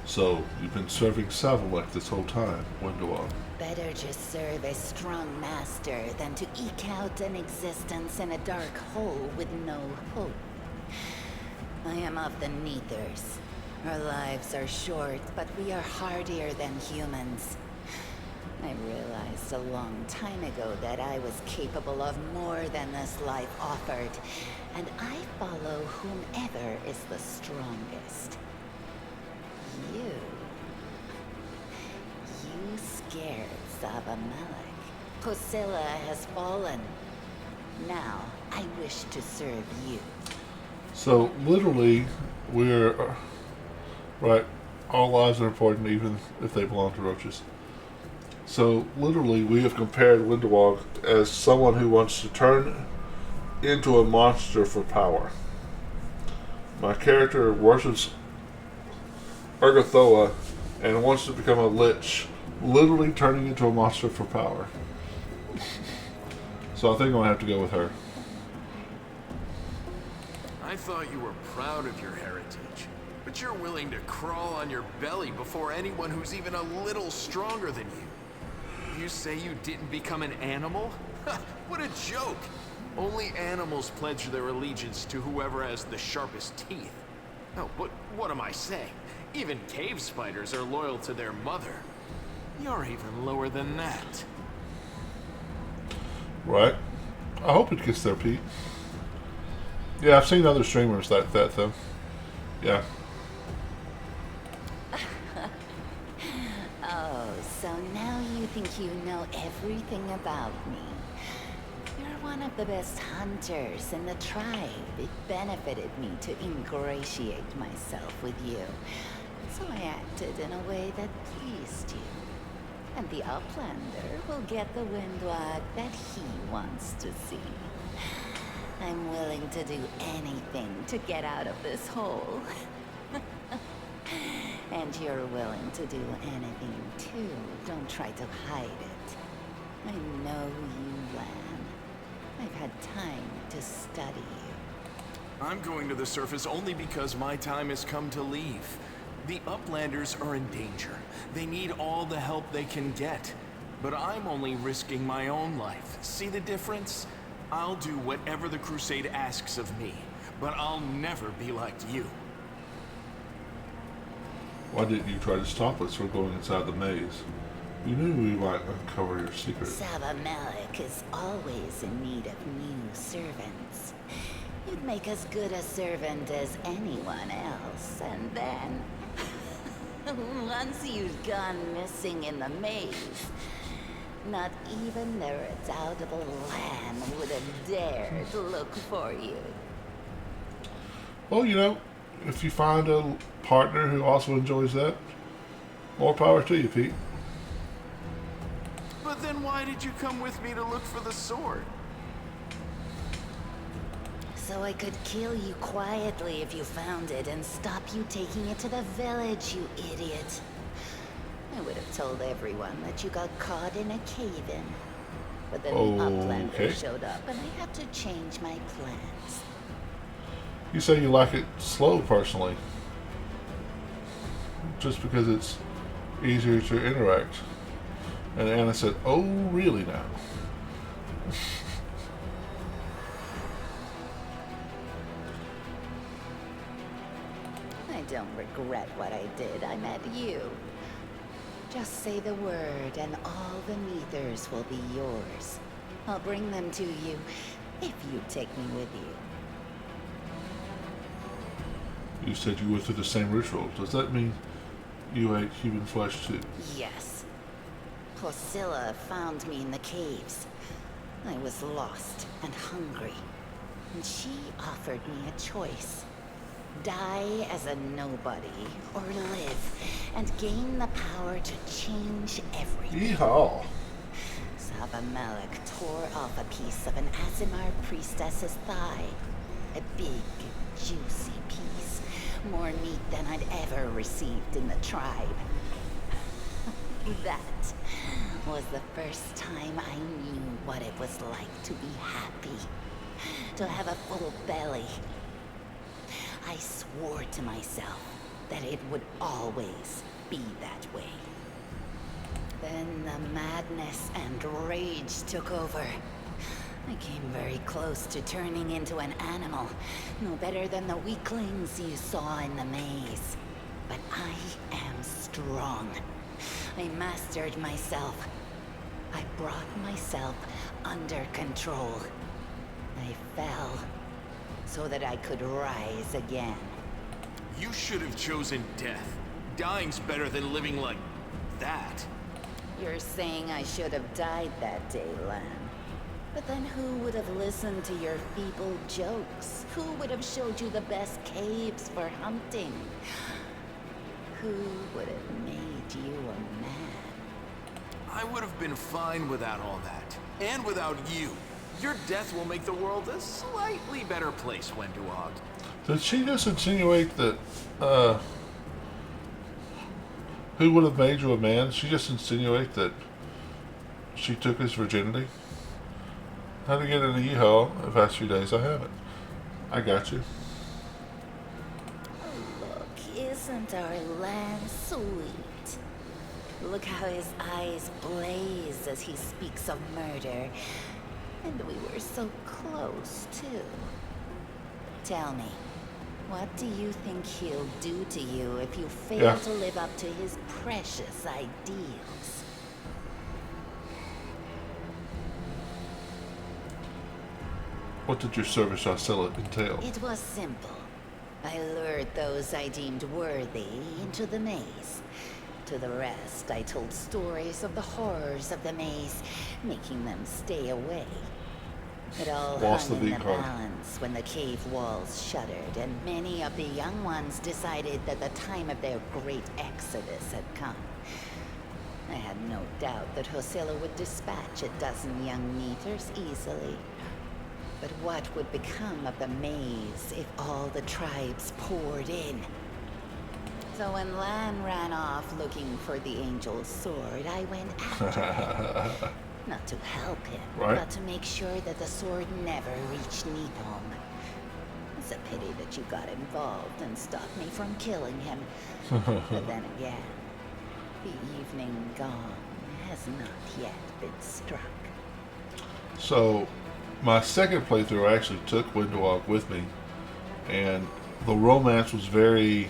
So, you've been serving Savalek this whole time, Windwalk. Better just serve a strong master than to eke out an existence in a dark hole with no hope. I am of the Neathers. Our lives are short, but we are hardier than humans. I realized a long time ago that I was capable of more than this life offered, and I follow whomever is the strongest. You scared Sabamelech. Posilla has fallen. Now, I wish to serve you. So, literally, we're... right, all lives are important even if they belong to roaches. So, literally, we have compared Windwalk as someone who wants to turn into a monster for power. My character worships Urgathoa and wants to become a Lich, literally turning into a monster for power. So I think I'm going to have to go with her. I thought you were proud of your heritage, but you're willing to crawl on your belly before anyone who's even a little stronger than you. You say you didn't become an animal? What a joke! Only animals pledge their allegiance to whoever has the sharpest teeth. Oh, but what am I saying? Even cave spiders are loyal to their mother. You're even lower than that. Right. I hope it gets there, Pete. Yeah, I've seen other streamers like that, though. Yeah. Oh, so now you think you know everything about me. You're one of the best hunters in the tribe. It benefited me to ingratiate myself with you. So I acted in a way that pleased you. And the Uplander will get the Windwalk that he wants to see. I'm willing to do anything to get out of this hole. And you're willing to do anything too. Don't try to hide it. I know you, Lan. I've had time to study you. I'm going to the surface only because my time has come to leave. The Uplanders are in danger. They need all the help they can get. But I'm only risking my own life. See the difference? I'll do whatever the Crusade asks of me, but I'll never be like you. Why didn't you try to stop us from going inside the maze? You knew we might uncover your secret. Sabamelech is always in need of new servants. You'd make as good a servant as anyone else, and then... once you've gone missing in the maze, not even the redoubtable Lan would have dared look for you. Well, you know, if you find a partner who also enjoys that, more power to you, Pete. But then why did you come with me to look for the sword? So I could kill you quietly if you found it and stop you taking it to the village, you idiot. I would have told everyone that you got caught in a cave-in. But then the Uplander showed up and I had to change my plans. You say you like it slow, personally. Just because it's easier to interact. And Anna said, oh, really now? I don't regret what I did. I met you. Just say the word and all the Neithers will be yours. I'll bring them to you if you take me with you. You said you went through the same ritual. Does that mean you ate human flesh too? Yes. Priscilla found me in the caves. I was lost and hungry. And she offered me a choice. Die as a nobody, or live, and gain the power to change everything. Yeehaw! Saba Malik tore off a piece of an Azimar priestess's thigh. A big, juicy piece. More meat than I'd ever received in the tribe. That was the first time I knew what it was like to be happy. To have a full belly. I swore to myself that it would always be that way. Then the madness and rage took over. I came very close to turning into an animal, no better than the weaklings you saw in the maze. But I am strong. I mastered myself. I brought myself under control. I fell so that I could rise again. You should have chosen death. Dying's better than living like that. You're saying I should have died that day, Lamb. But then who would have listened to your feeble jokes? Who would have showed you the best caves for hunting? Who would have made you a man? I would have been fine without all that. And without you. Your death will make the world a slightly better place, Wenduog. Did she just insinuate that, who would have made you a man? She just insinuate that she took his virginity? How to get into Yeehaw the past few days? I haven't. I got you. Look, isn't our land sweet? Look how his eyes blaze as he speaks of murder. And we were so close, too. Tell me, what do you think he'll do to you if you fail to live up to his precious ideals? What did your service Arcella entail? It was simple. I lured those I deemed worthy into the maze. To the rest, I told stories of the horrors of the maze, making them stay away. It all hung in the balance when the cave walls shuttered, and many of the young ones decided that the time of their great exodus had come. I had no doubt that Hosilla would dispatch a dozen young Neithers easily. But what would become of the maze if all the tribes poured in? So when Lan ran off looking for the angel's sword, I went after him. Not to help him, but to make sure that the sword never reached Neithholm. It's a pity that you got involved and stopped me from killing him. But then again, the evening gong has not yet been struck. So, my second playthrough, I actually took Wenduog with me, and the romance was very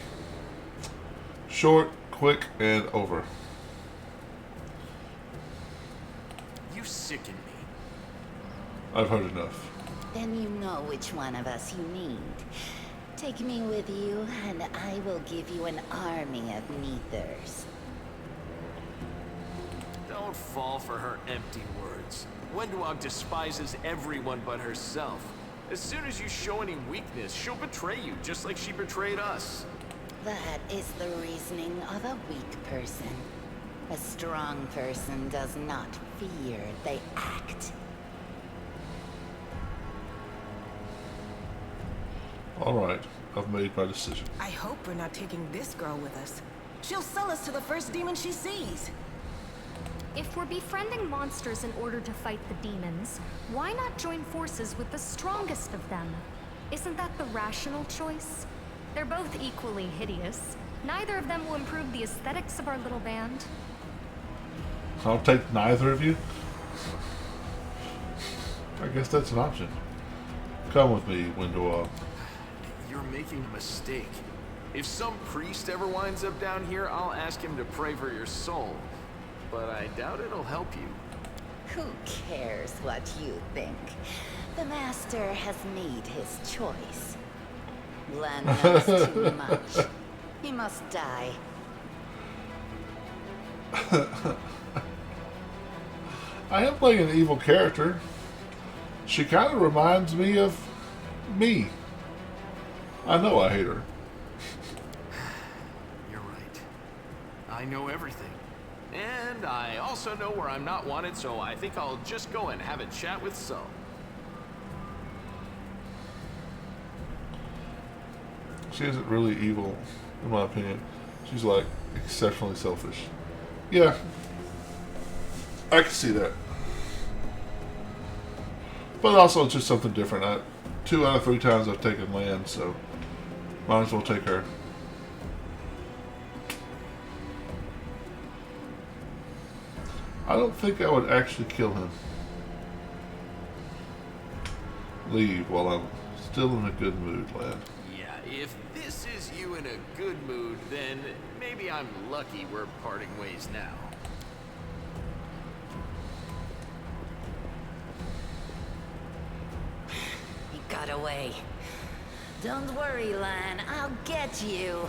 short, quick, and over. You sicken me. I've heard enough. Then you know which one of us you need. Take me with you, and I will give you an army of Neithers. Don't fall for her empty words. Wenduog despises everyone but herself. As soon as you show any weakness, she'll betray you, just like she betrayed us. That is the reasoning of a weak person. A strong person does not fear, they act. Alright, I've made my decision. I hope we're not taking this girl with us. She'll sell us to the first demon she sees. If we're befriending monsters in order to fight the demons, why not join forces with the strongest of them? Isn't that the rational choice? They're both equally hideous. Neither of them will improve the aesthetics of our little band. I'll take neither of you. I guess that's an option. Come with me, Windowall. You're making a mistake. If some priest ever winds up down here, I'll ask him to pray for your soul. But I doubt it'll help you. Who cares what you think? The Master has made his choice. Lan knows too much. He must die. I am playing an evil character. She kind of reminds me of me. I know I hate her. You're right. I know everything. And I also know where I'm not wanted, so I think I'll just go and have a chat with Sol. She isn't really evil, in my opinion. She's like exceptionally selfish. Yeah, I can see that. But also just something different. 2 out of 3 times I've taken land, so might as well take her. I don't think I would actually kill him. Leave while I'm still in a good mood, lad. Yeah, if this is you in a good mood, then maybe I'm lucky we're parting ways now. He got away. Don't worry, Lan. I'll get you.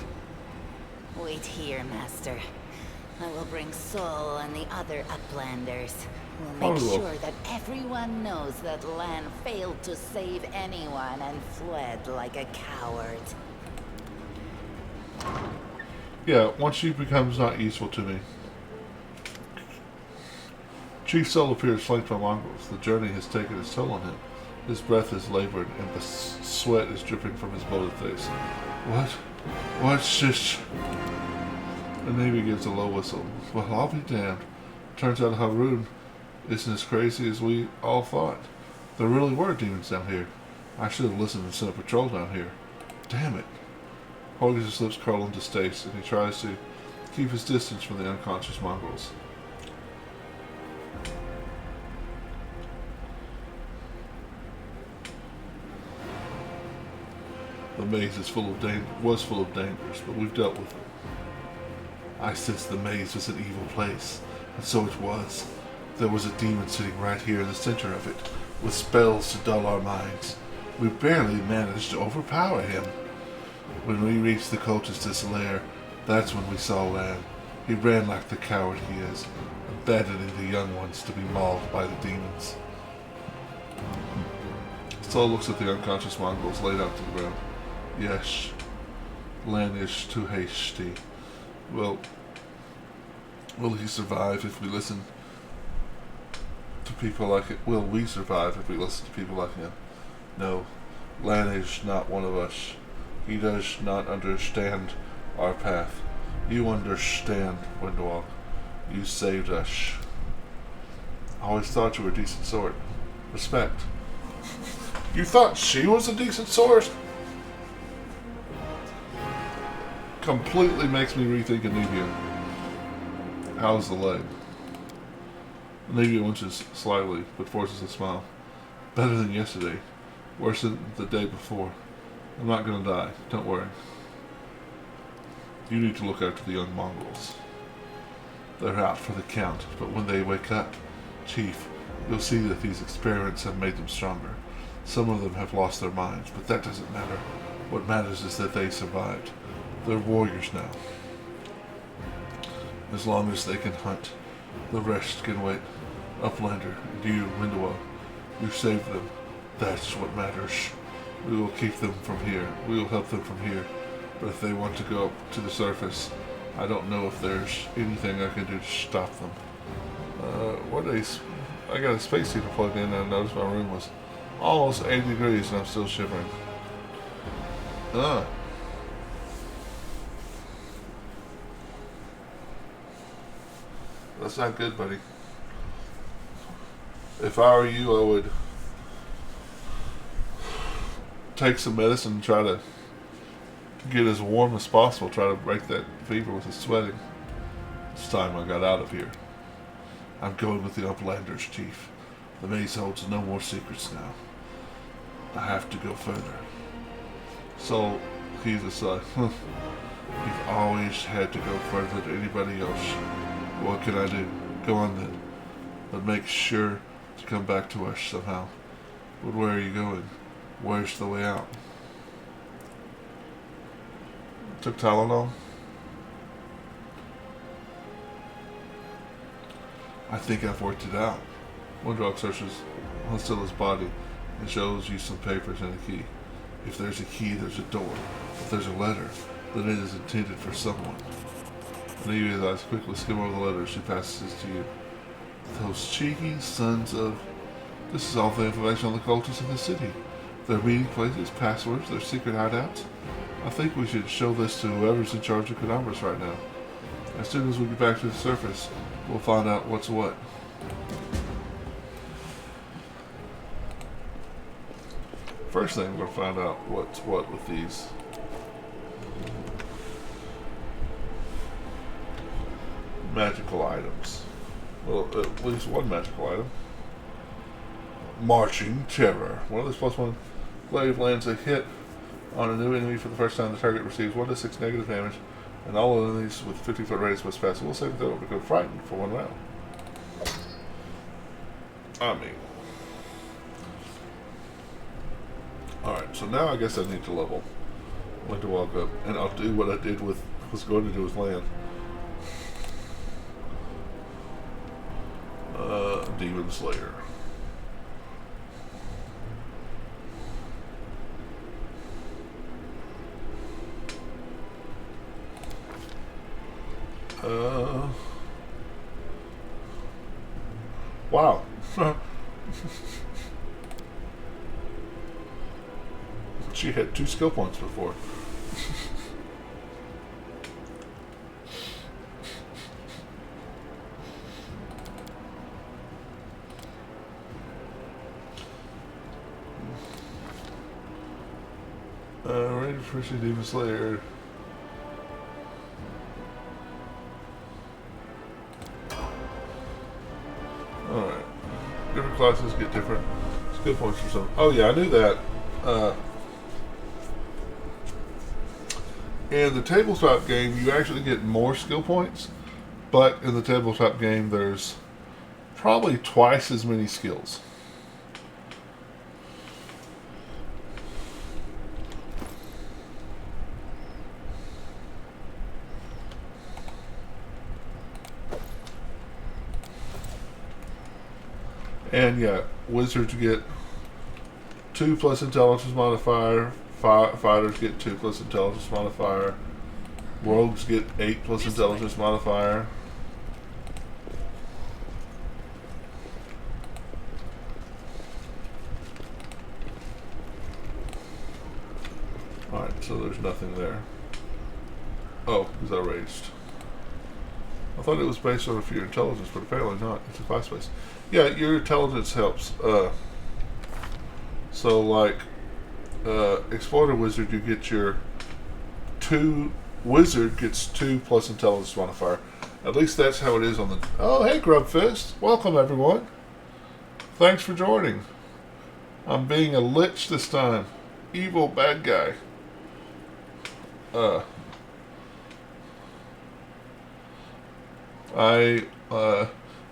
Wait here, Master. I will bring Sol and the other Uplanders. We'll make sure that everyone knows that Lan failed to save anyone and fled like a coward. Yeah, once she becomes not useful to me. Chief Sol appears flanked by mongrels. The journey has taken its toll on him. His breath is labored, and the sweat is dripping from his bloated face. What? What's this? The Navy gives a low whistle. Well, I'll be damned. Turns out Haroon isn't as crazy as we all thought. There really were demons down here. I should have listened and sent a patrol down here. Damn it. Horgus' lips curl in distaste, and he tries to keep his distance from the unconscious mongrels. The maze is was full of dangers, but we've dealt with it. I sensed the maze was an evil place, and so it was. There was a demon sitting right here in the center of it, with spells to dull our minds. We barely managed to overpower him. When we reached the cultist's lair, that's when we saw Lan. He ran like the coward he is, abandoning the young ones to be mauled by the demons. Sol looks at the unconscious mongrels laid out to the ground. Yes, Lan is too hasty. Will he survive if we listen to people like it? Will we survive if we listen to people like him? No, Lan is not one of us. He does not understand our path. You understand, Windwalk. You saved us. I always thought you were a decent sword. Respect. You thought she was a decent sword? Completely makes me rethink Anivia. How's the leg? Anivia winches slightly, but forces a smile. Better than yesterday. Worse than the day before. I'm not gonna die. Don't worry. You need to look after the young mongrels. They're out for the count, but when they wake up, Chief, you'll see that these experiments have made them stronger. Some of them have lost their minds, but that doesn't matter. What matters is that they survived. They're warriors now. As long as they can hunt, the rest can wait. Uplander, and you, Windowell, you saved them. That's what matters. We will keep them from here. We will help them from here. But if they want to go up to the surface, I don't know if there's anything I can do to stop them. I got a space heater plugged in and I noticed my room was almost 80 degrees and I'm still shivering. That's not good, buddy. If I were you, I would take some medicine and try to get as warm as possible. Try to break that fever with the sweating. It's time I got out of here. I'm going with the Uplanders, Chief. The maze holds no more secrets now. I have to go further. So, he's just like, you've always had to go further than anybody else. What can I do? Go on then. But make sure to come back to us somehow. But where are you going? Where's the way out? Took Tylenol? I think I've worked it out. One drug searches Honstilla's body and shows you some papers and a key. If there's a key, there's a door. If there's a letter, then it is intended for someone. Olivia's eyes quickly skim over the letter. She passes this to you. Those cheeky sons of... This is all the information on the cultists in the city. Their meeting places, passwords, their secret hideouts. I think we should show this to whoever's in charge of Canobras right now. As soon as we get back to the surface, we'll find out what's what. First thing, we're going to find out what's what with these. Magical items. Well, at least one magical item. Marching Terror. One of these +1 glaive lands a hit on a new enemy for the first time. The target receives 1d6 negative damage, and all enemies with 50-foot radius must pass. We'll say that they'll become frightened for one round. I mean. Alright, so now I guess I need to level. I need to walk up, and I'll do what I did with, was going to do with land. Demon Slayer. Wow. She had 2 skill points before. Ready for Demon Slayer. Alright. Different classes get different skill points for some. Oh yeah, I knew that. In the tabletop game, you actually get more skill points, but in the tabletop game, there's probably twice as many skills. And yeah, wizards get 2 plus intelligence modifier. Fighters get 2 plus intelligence modifier. Rogues get 8 plus intelligence modifier. Alright, so there's nothing there. Oh, because I raged. I thought it was based on your intelligence, but apparently not. It's a class based. Yeah, your intelligence helps. So like Explorer Wizard, you get your 2 Wizard gets 2 plus intelligence modifier. At least that's how it is on the. Oh, hey, Grubfist! Welcome, everyone. Thanks for joining. I'm being a Lich this time. Evil bad guy.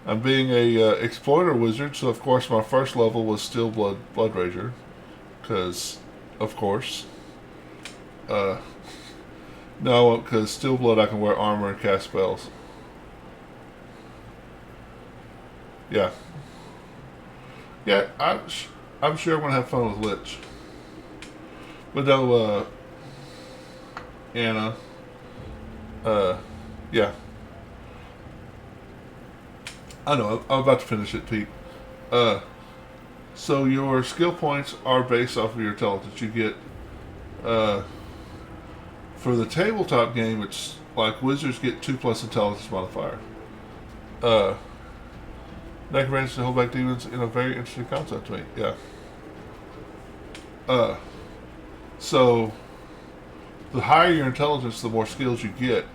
I'm being a Explorer Wizard, so of course my first level was still Blood Rager, because of course. No, because Steel Blood I can wear armor and cast spells. Yeah. Yeah, I'm sure I'm gonna have fun with Lich. But no, Anna. Yeah. I know, I'm about to finish it, Pete. So your skill points are based off of your intelligence. You get, For the tabletop game, it's like wizards get 2+ intelligence modifier. Necromancers hold back demons in a very interesting concept to me. Yeah. So the higher your intelligence, the more skills you get,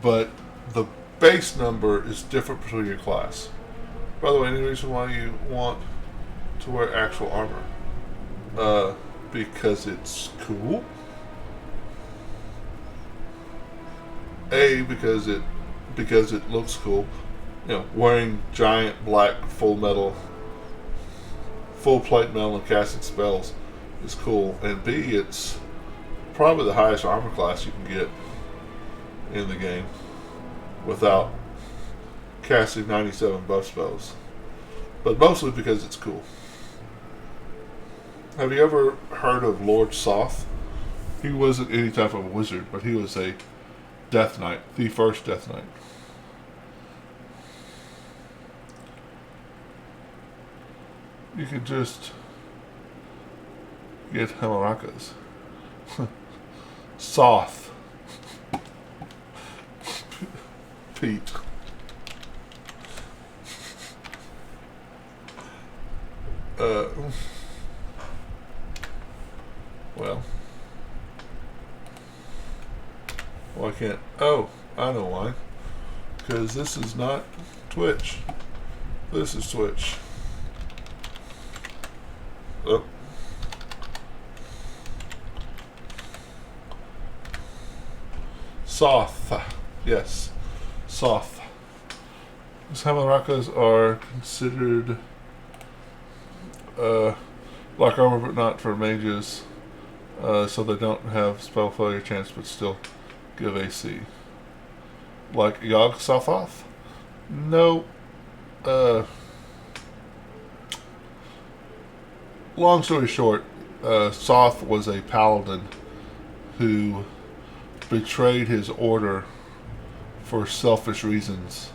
but the base number is different between your class. By the way, any reason why you want to wear actual armor? Because it's cool. Because it looks cool. You know, wearing giant black full plate metal and casting spells is cool. And B, it's probably the highest armor class you can get in the game without casting 97 buff spells. But mostly because it's cool. Have you ever heard of Lord Soth? He wasn't any type of a wizard, but he was a Death Knight, the first Death Knight. You could just get Hamarakas. Soth. Pete. Well, why can't... Oh, I know why. Because this is not Twitch. This is Twitch. Oh. Soth. Yes. Soth. These Hamarakas are considered like armor, but not for mages. So they don't have spell failure chance, but still give AC. Like Yogg Sothoth? No. Long story short, Soth was a paladin who betrayed his order for selfish reasons,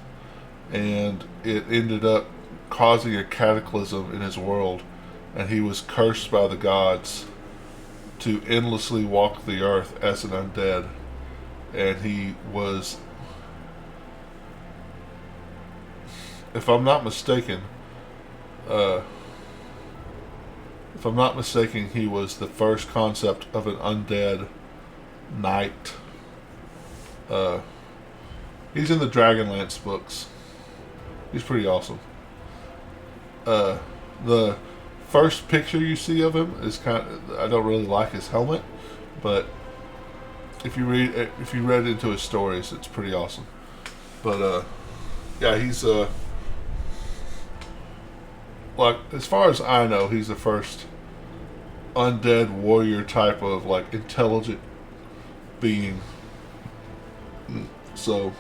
and it ended up causing a cataclysm in his world, and he was cursed by the gods to endlessly walk the earth as an undead. And he was, if I'm not mistaken, he was the first concept of an undead knight. He's in the Dragonlance books. He's pretty awesome. The first picture you see of him is I don't really like his helmet, but if you read into his stories, it's pretty awesome. But yeah, he's like, as far as I know, he's the first undead warrior type of like intelligent being. So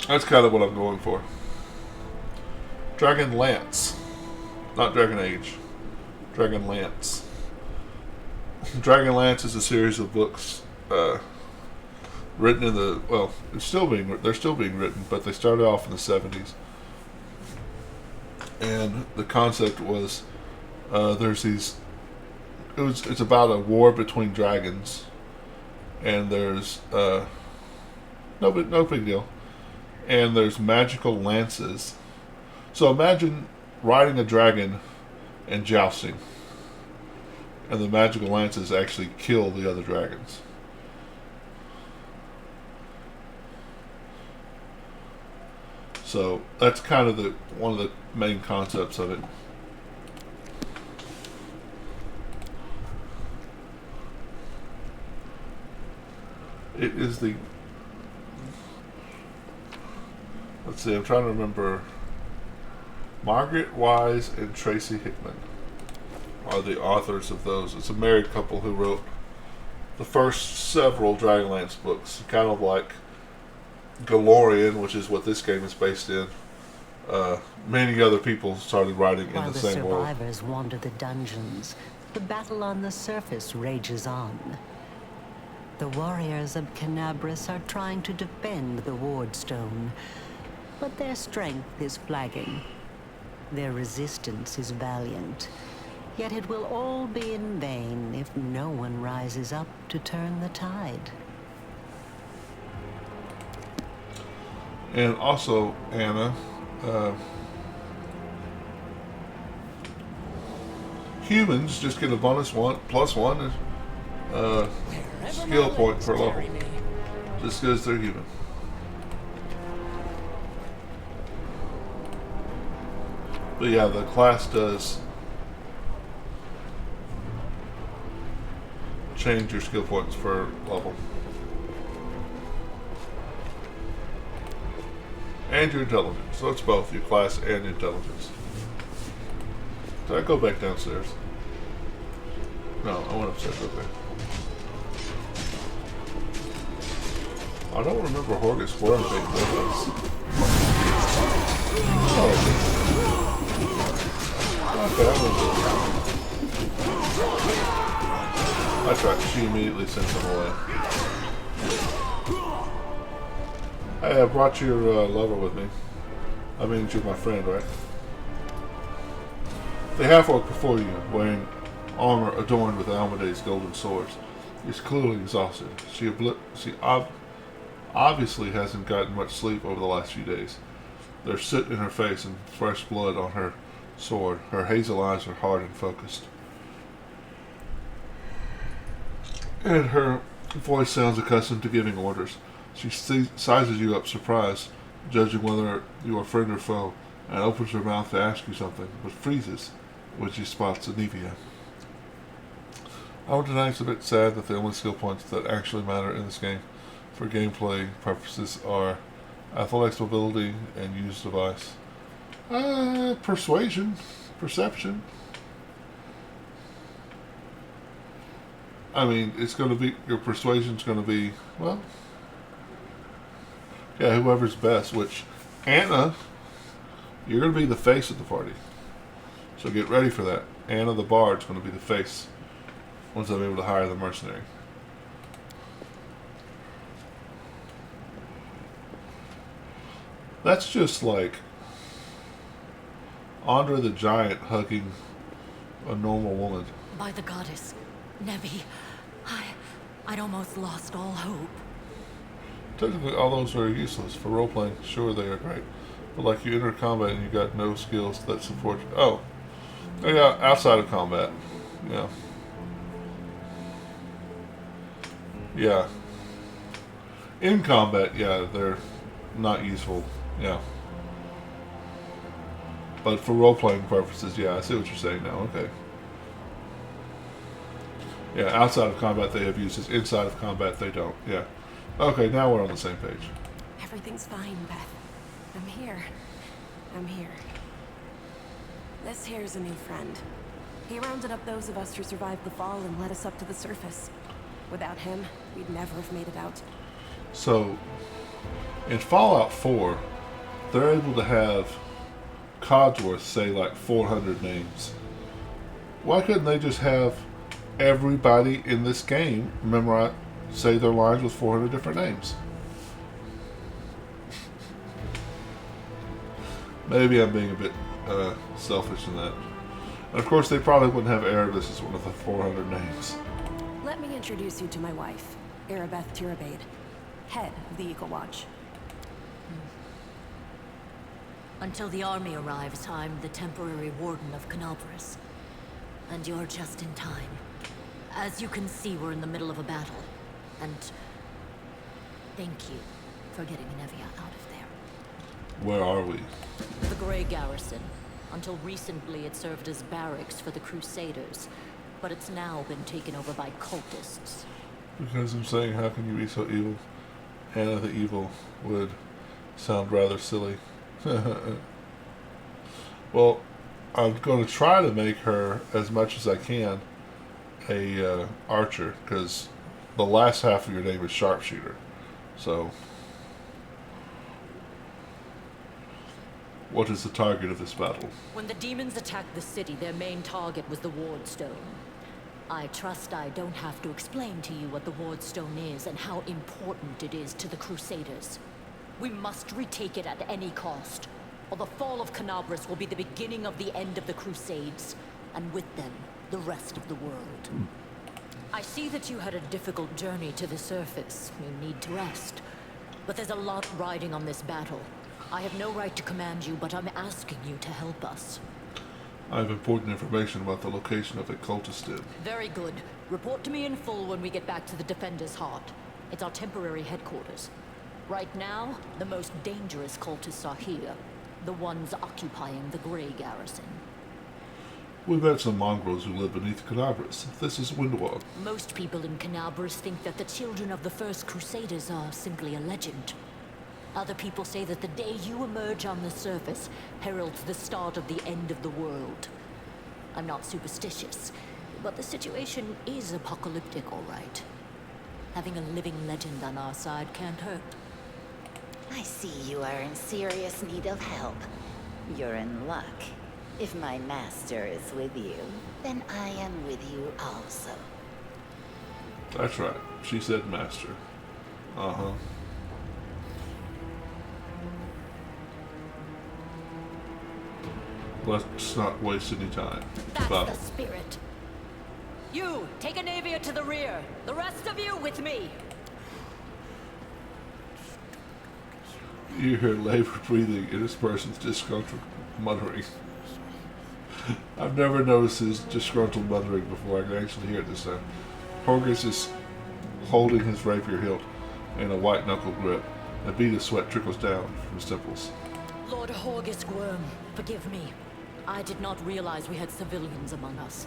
that's kind of what I'm going for. Dragon Lance, not Dragon Age. Dragon Lance. Dragon Lance is a series of books written in the, well, they're still being written, but they started off in the 70s. And the concept was there's these, it's about a war between dragons, and there's no big deal, and there's magical lances. So imagine riding a dragon and jousting, and the magical lances actually kill the other dragons. So that's kind of one of the main concepts of it. It is the, let's see, I'm trying to remember. Margaret Wise and Tracy Hickman are the authors of those. It's a married couple who wrote the first several Dragonlance books, kind of like Galorian, which is what this game is based in. Many other people started writing in the same world. While the survivors wander the dungeons, the battle on the surface rages on. The warriors of Canabras are trying to defend the Wardstone, but their strength is flagging. Their resistance is valiant, Yet it will all be in vain if no one rises up to turn the tide. And also, Anna, humans just get a +1 skill point per level, just because they're human. But yeah, the class does change your skill points per level. And your intelligence. So it's both your class and intelligence. Did I go back downstairs? No, I went upstairs. Okay. I don't remember Horgus squaring big buildings. Oh. Okay, I tried. She immediately sent them away. Hey, I brought your lover with me. I mean, you're my friend, right? The half-orc before you, wearing armor adorned with Almeday's golden swords, is clearly exhausted. She obviously hasn't gotten much sleep over the last few days. There's soot in her face and fresh blood on her sword. Her hazel eyes are hard and focused. And her voice sounds accustomed to giving orders. She sizes you up, surprised, judging whether you are friend or foe, and opens her mouth to ask you something, but freezes when she spots Anivia. I would deny it's a bit sad that the only skill points that actually matter in this game for gameplay purposes are athletics, mobility, and use device. Persuasion, perception. I mean, it's going to be, your persuasion's going to be, well, yeah, whoever's best, which, Anna, you're going to be the face of the party. So get ready for that. Anna the Bard's going to be the face once I'm able to hire the mercenary. That's just like Andre the Giant hugging a normal woman. By the goddess, Nevi, I'd almost lost all hope. Technically, all those are useless. For role-playing, sure, they are great. But like, you enter combat and you got no skills that support you. Oh, yeah, outside of combat. Yeah. Yeah. In combat, yeah, they're not useful. Yeah. But for role-playing purposes, yeah, I see what you're saying now. Okay. Yeah, outside of combat they have uses. Inside of combat they don't. Yeah. Okay, now we're on the same page. Everything's fine, Beth. I'm here. I'm here. This here's a new friend. He rounded up those of us who survived the fall and led us up to the surface. Without him, we'd never have made it out. So, in Fallout 4, they're able to have Codsworth say like 400 names. Why couldn't they just have everybody in this game say their lines with 400 different names? Maybe I'm being a bit selfish in that. And of course, they probably wouldn't have Erebus as one of the 400 names. Let me introduce you to my wife, Erebeth Tirabade, head of the Eagle Watch. Until the army arrives, I'm the temporary warden of Canobras. And you're just in time. As you can see, we're in the middle of a battle. And thank you for getting Nevia out of there. Where are we? The Grey Garrison. Until recently, it served as barracks for the Crusaders. But it's now been taken over by cultists. Because I'm saying, how can you be so evil? Anna the Evil would sound rather silly. Well, I'm going to try to make her, as much as I can, a archer, because the last half of your name is sharpshooter. So, what is the target of this battle? When the demons attacked the city, their main target was the Wardstone. I trust I don't have to explain to you what the Wardstone is and how important it is to the Crusaders. We must retake it at any cost, or the fall of Canobras will be the beginning of the end of the Crusades. and with them, the rest of the world. I see that you had a difficult journey to the surface. You need to rest. But there's a lot riding on this battle. I have no right to command you, but I'm asking you to help us. I have important information about the location of a cultist inn. Very good. Report to me in full when we get back to the Defender's Heart. It's our temporary headquarters. Right now, the most dangerous cultists are here. The ones occupying the Grey Garrison. We've met some mongrels who live beneath Canabras. This is Windwalk. Most people in Canabras think that the children of the First Crusaders are simply a legend. Other people say that the day you emerge on the surface heralds the start of the end of the world. I'm not superstitious, but the situation is apocalyptic, all right. Having a living legend on our side can't hurt. I see you are in serious need of help. You're in luck. If my master is with you, then I am with you also. That's right. She said master. Uh-huh. Let's not waste any time. That's Bye. the spirit. You, take a Navia to the rear. The rest of you with me. You hear labored breathing in this person's disgruntled muttering. I've never noticed his disgruntled muttering before. I can actually hear it this time. Horgus is holding his rapier hilt in a white knuckle grip. A bead of sweat trickles down from his temples. Lord Horgus Worm, forgive me. I did not realize we had civilians among us.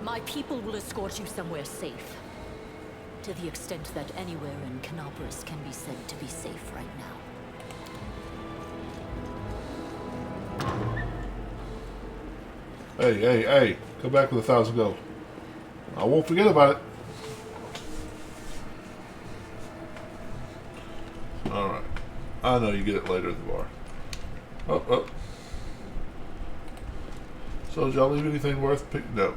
My people will escort you somewhere safe. To the extent that anywhere in Canopus can be said to be safe right now. Hey, come back with 1,000 gold. I won't forget about it. Alright. I know you get it later at the bar. Oh. So did y'all leave anything worth picking up?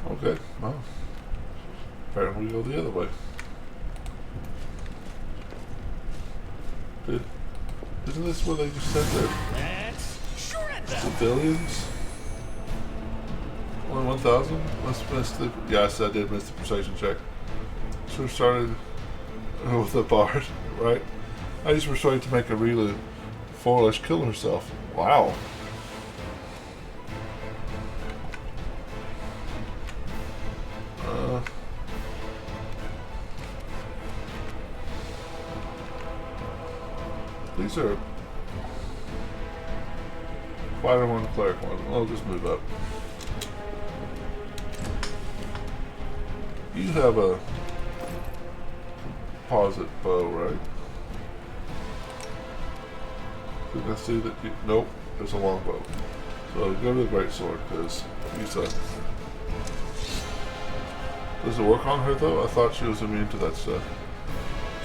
Okay, well, apparently we go the other way. Isn't this where they just said their civilians? Only 1,000? Missed the, yes, I did miss the persuasion check. So we started with a bard, right? I used persuade to make a Relu Forlish kill herself. Wow. These are fighter one, cleric one. I'll just move up. You have a composite bow, right? Did I see that? Nope, there's a longbow. So go to the greatsword because you suck. Does it work on her though? I thought she was immune to that stuff.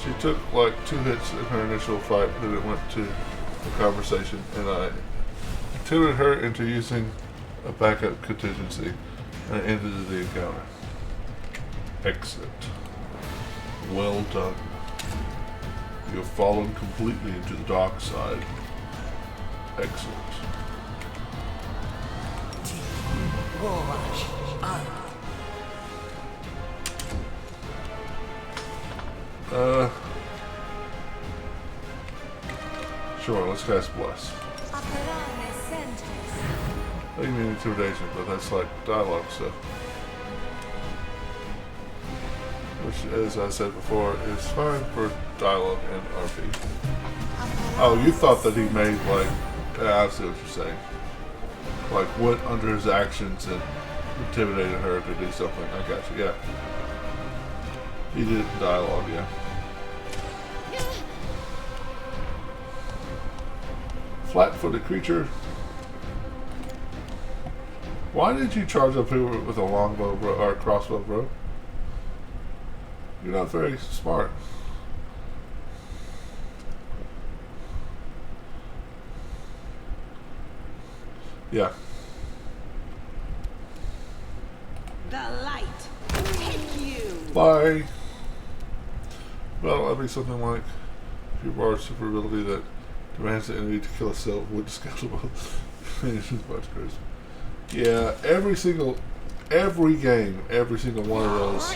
She took like 2 hits in her initial fight, then it went to the conversation, and I tutored her into using a backup contingency, and it ended the encounter. Excellent. Well done. You have fallen completely into the dark side. Excellent. Sure, let's cast Bless. I mean intimidation, but that's like dialogue stuff. Which, as I said before, is fine for dialogue and RP. Oh, you thought that he made like, yeah, I see what you're saying. Like went under his actions and intimidated her to do something. I got you, yeah. He did it in dialogue, yeah. Flat-footed creature. Why did you charge up here with a longbow, bro, or a crossbow, bro? You're not very smart. Yeah. The light. Take you. Bye. Well, that'd be something like if you borrow super ability that demands the enemy to kill itself with discoverable. It's just much crazy. Yeah, every single game, every single one of those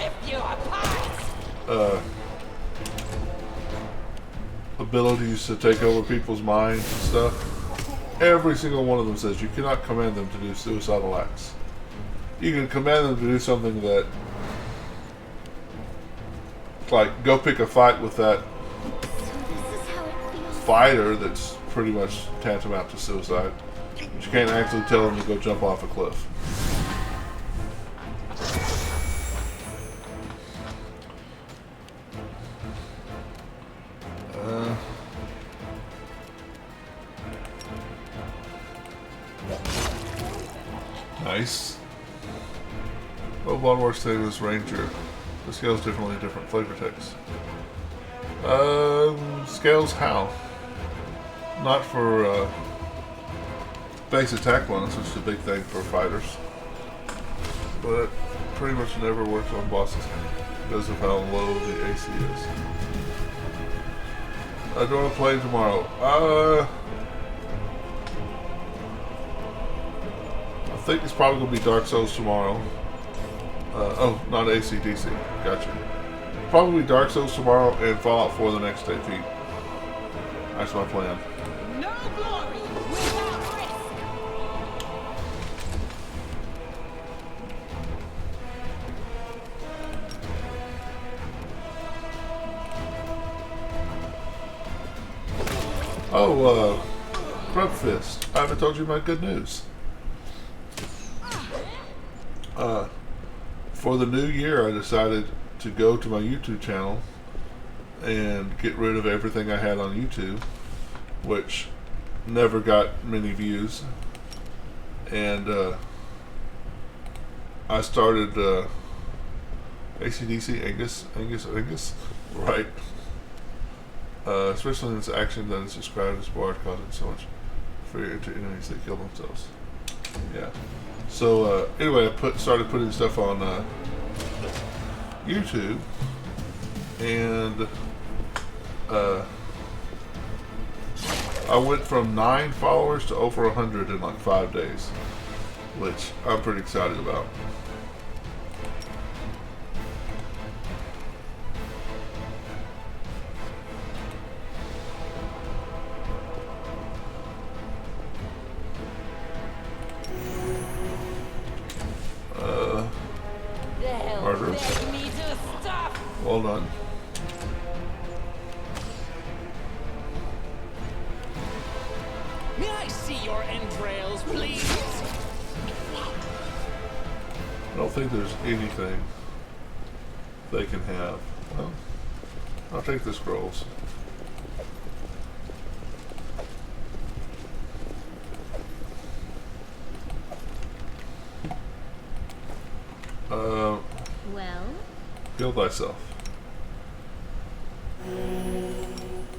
abilities to take over people's minds and stuff, every single one of them says you cannot command them to do suicidal acts. You can command them to do something that, like, go pick a fight with that fighter that's pretty much tantamount to suicide. But you can't actually tell them to go jump off a cliff. Nice. Oh, Bloodworks thing is Ranger. The scale's differently different flavor text. Scales how? Not for base attack bonus, which is a big thing for fighters. But pretty much never works on bosses because of how low the AC is. I do want to play tomorrow. I think it's probably going to be Dark Souls tomorrow. Oh, not AC/DC. Gotcha. Probably Dark Souls tomorrow and Fallout 4 the next day, Pete. That's my plan. No glory without risk. Oh, Grubfist. I haven't told you my good news. For the new year, I decided to go to my YouTube channel and get rid of everything I had on YouTube, which never got many views. And I started AC/DC Angus, right? Especially in this action that is described as bard, causing so much fear to enemies that kill themselves. Yeah. So anyway, I started putting stuff on YouTube, and I went from 9 followers to over 100 in like 5 days, which I'm pretty excited about. Murder. Well done. May I see your entrails, please? I don't think there's anything they can have. Well, I'll take the scrolls. Well? Heal thyself.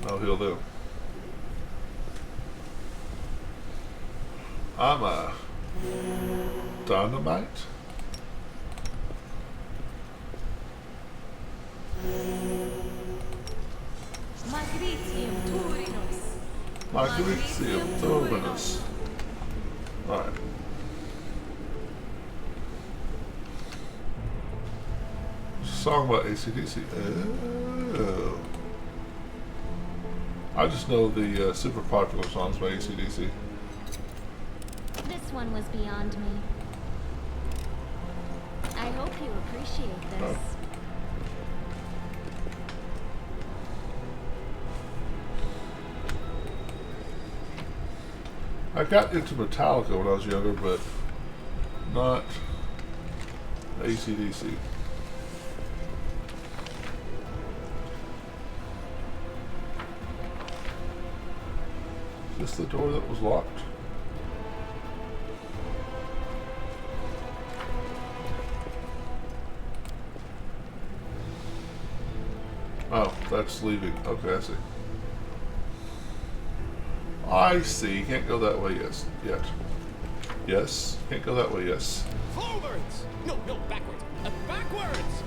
I'll heal them. I'm a dynamite. Magritium Turbinus. Alright. Song about AC/DC. Oh. I just know the super popular songs by AC/DC. This one was beyond me. I hope you appreciate this. Oh. I got into Metallica when I was younger, but not AC/DC. Is this the door that was locked? Oh, that's leaving. Okay, I see. I see. Can't go that way yet. Yes. Can't go that way, yes. Forwards! No, backwards. Backwards!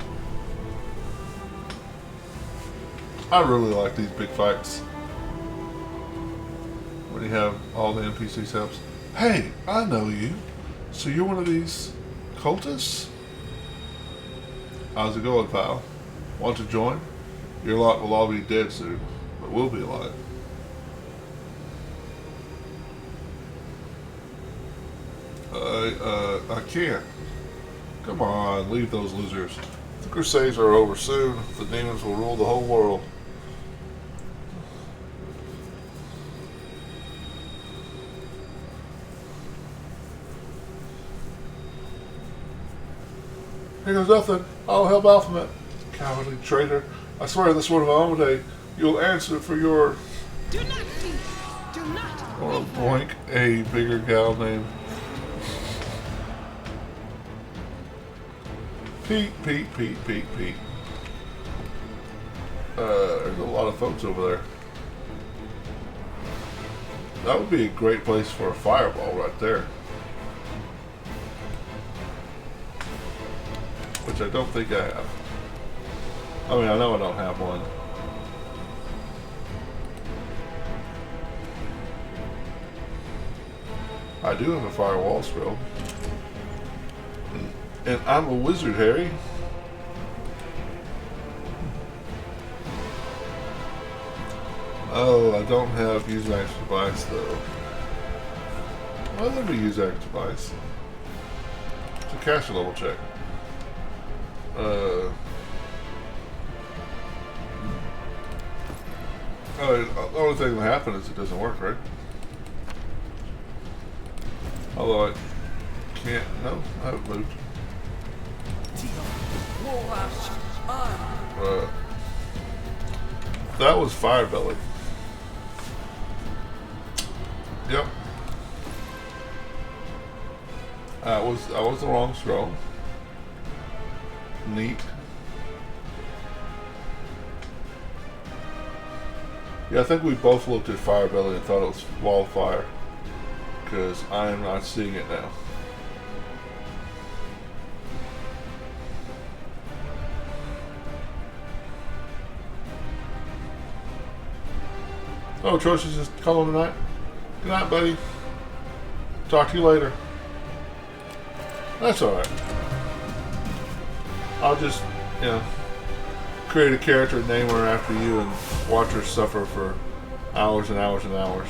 I really like these big fights. When you have all the NPCs helps. Hey, I know you. So you're one of these cultists? How's it going, pal? Want to join? Your lot will all be dead soon, but we'll be alive. I can't. Come on, leave those losers. The Crusades are over soon. The demons will rule the whole world. Here goes nothing. I'll help Alphabet. Cowardly traitor. I swear this sword of Almaday, you'll answer for your... Do not fear. Do not. Or boink a bigger gal named... Pete. There's a lot of folks over there. That would be a great place for a fireball right there. Which I don't think I have. I mean, I know I don't have one. I do have a firewall scroll. And I'm a wizard, Harry. Oh, I don't have use action device though. Well, let me use action device. It's a caster level check. The only thing that happens is it doesn't work, right? Although I can't. No, I haven't moved. That was Firebelly. Yep. I was the wrong scroll. Neat. Yeah, I think we both looked at Firebelly and thought it was Wall of Fire. Because I am not seeing it now. Oh, Trosh is just calling tonight. Good night, buddy. Talk to you later. That's alright. I'll just, create a character and name her after you and watch her suffer for hours and hours and hours.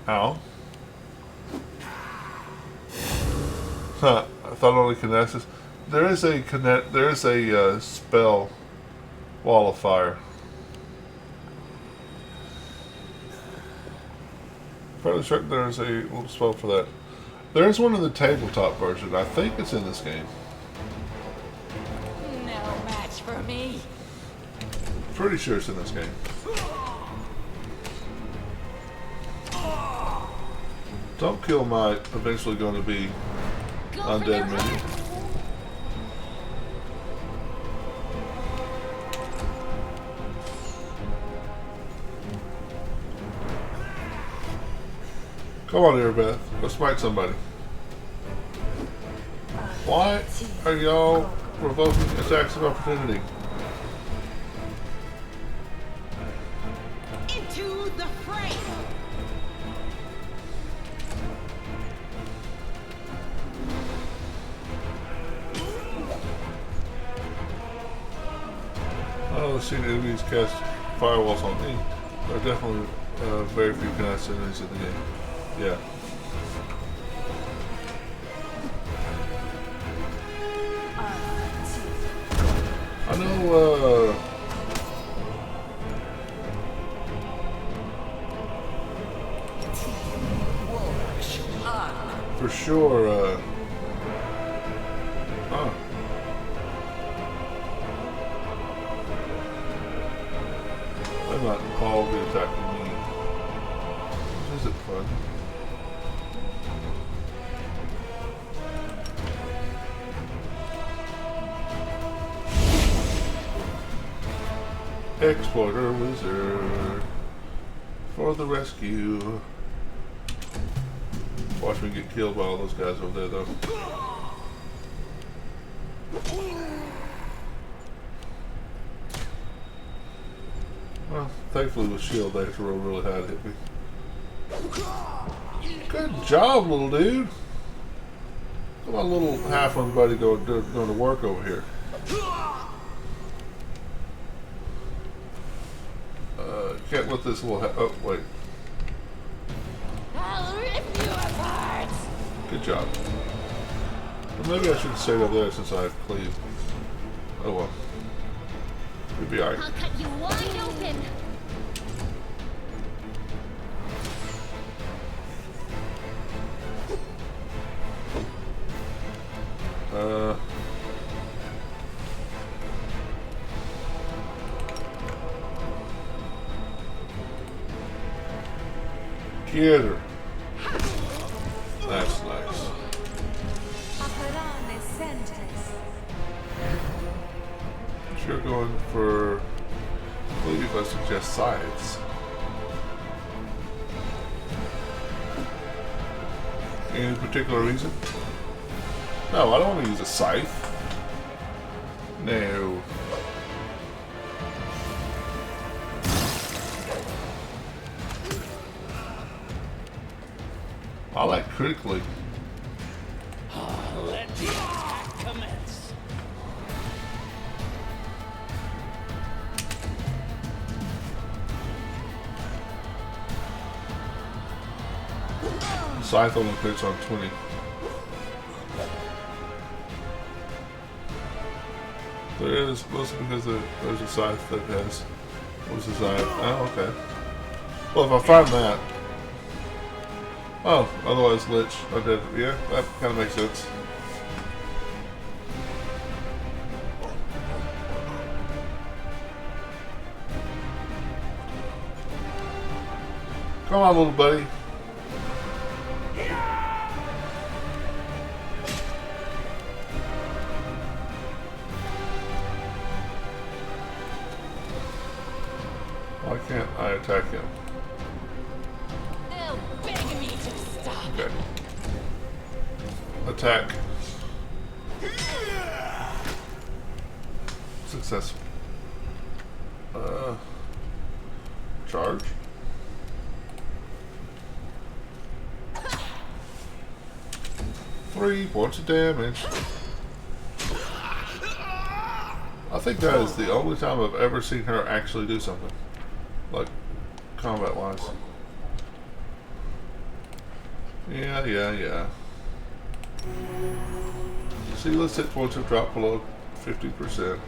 Ow. Huh. I thought only Kinesis. There is a spell, Wall of Fire. Fairly certain there is a little spell for that. There is one in the tabletop version. I think it's in this game. No match for me. Pretty sure it's in this game. Don't kill my eventually going to be undead minion. Come on here, Beth. Go smite somebody. Why are y'all revoking attacks of opportunity? Into the fray. Oh, I've seen enemies cast firewalls on me. There are definitely very few cast enemies in the game. Yeah. I know, for sure, they might all be attacking me. Is it fun? Exploiter wizard for the rescue. Watch me get killed by all those guys over there, though. Well, thankfully with shield, they have to roll really high to hit me. Good job, little dude. Come on, little halfling buddy, going to work over here. Can't let this little oh, wait. I'll rip you apart. Good job. Well, maybe I should stay over there since I have cleave. Oh well. We'll be alright. I'll cut you wide open. Get her. That's nice. You're going for, I believe I suggest scythes. Any particular reason? No, I don't want to use a scythe. No. I like critically. Let the attack commence. Scythe only crits on 20. There is, mostly because there's a scythe that has. What was the scythe? Oh, okay. Well, if I find that. Oh, otherwise Lich. I did. Yeah, that kind of makes sense. Come on, little buddy. Why can't I attack him? They'll beg me to stop. Okay. Attack. Successful. Charge. Three points of damage. I think that is the only time I've ever seen her actually do something. Like, combat-wise. Yeah. See, let's hit points have dropped below 50%.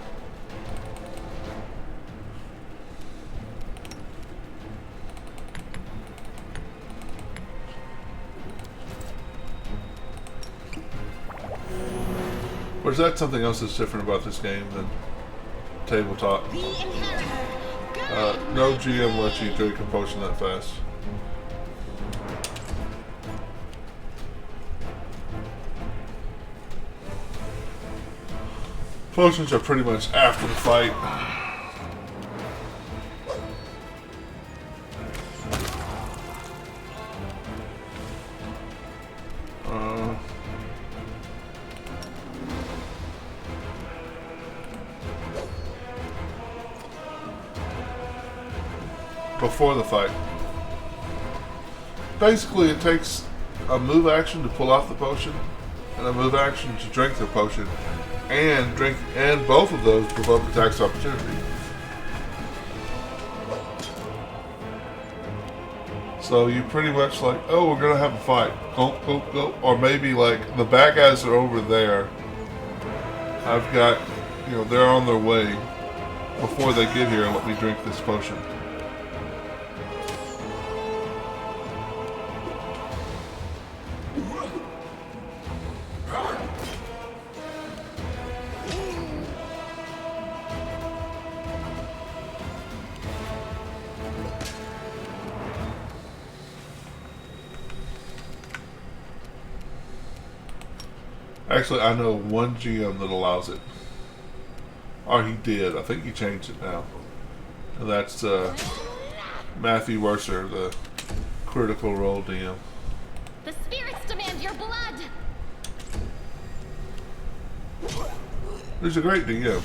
Or is that something else that's different about this game than tabletop? No GM lets you drink a potion that fast. Potions are pretty much after the fight. Before the fight. Basically, it takes a move action to pull off the potion, and a move action to drink the potion, and both of those provoke attacks of opportunity. So you pretty much like, oh, we're gonna have a fight. Go. Or maybe like the bad guys are over there. I've got, they're on their way. Before they get here, let me drink this potion. Actually, I know one GM that allows it. Or he did. I think he changed it now. And that's Matthew Worcer, the Critical Role DM. The spirits demand your blood! He's a great DM.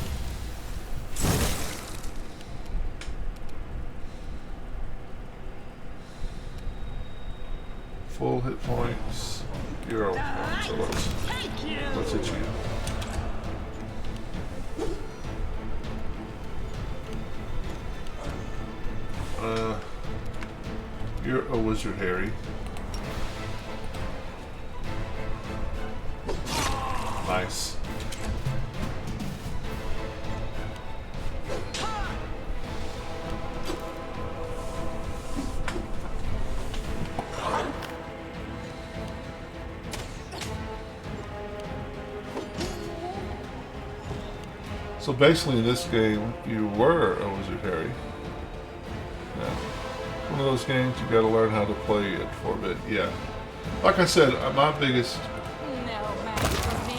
Full hit points. You're all so let's hit you. You're a wizard, Harry. Nice. So basically in this game, you were a wizard, Harry. Yeah. One of those games you gotta learn how to play it for a bit, yeah. Like I said, my biggest...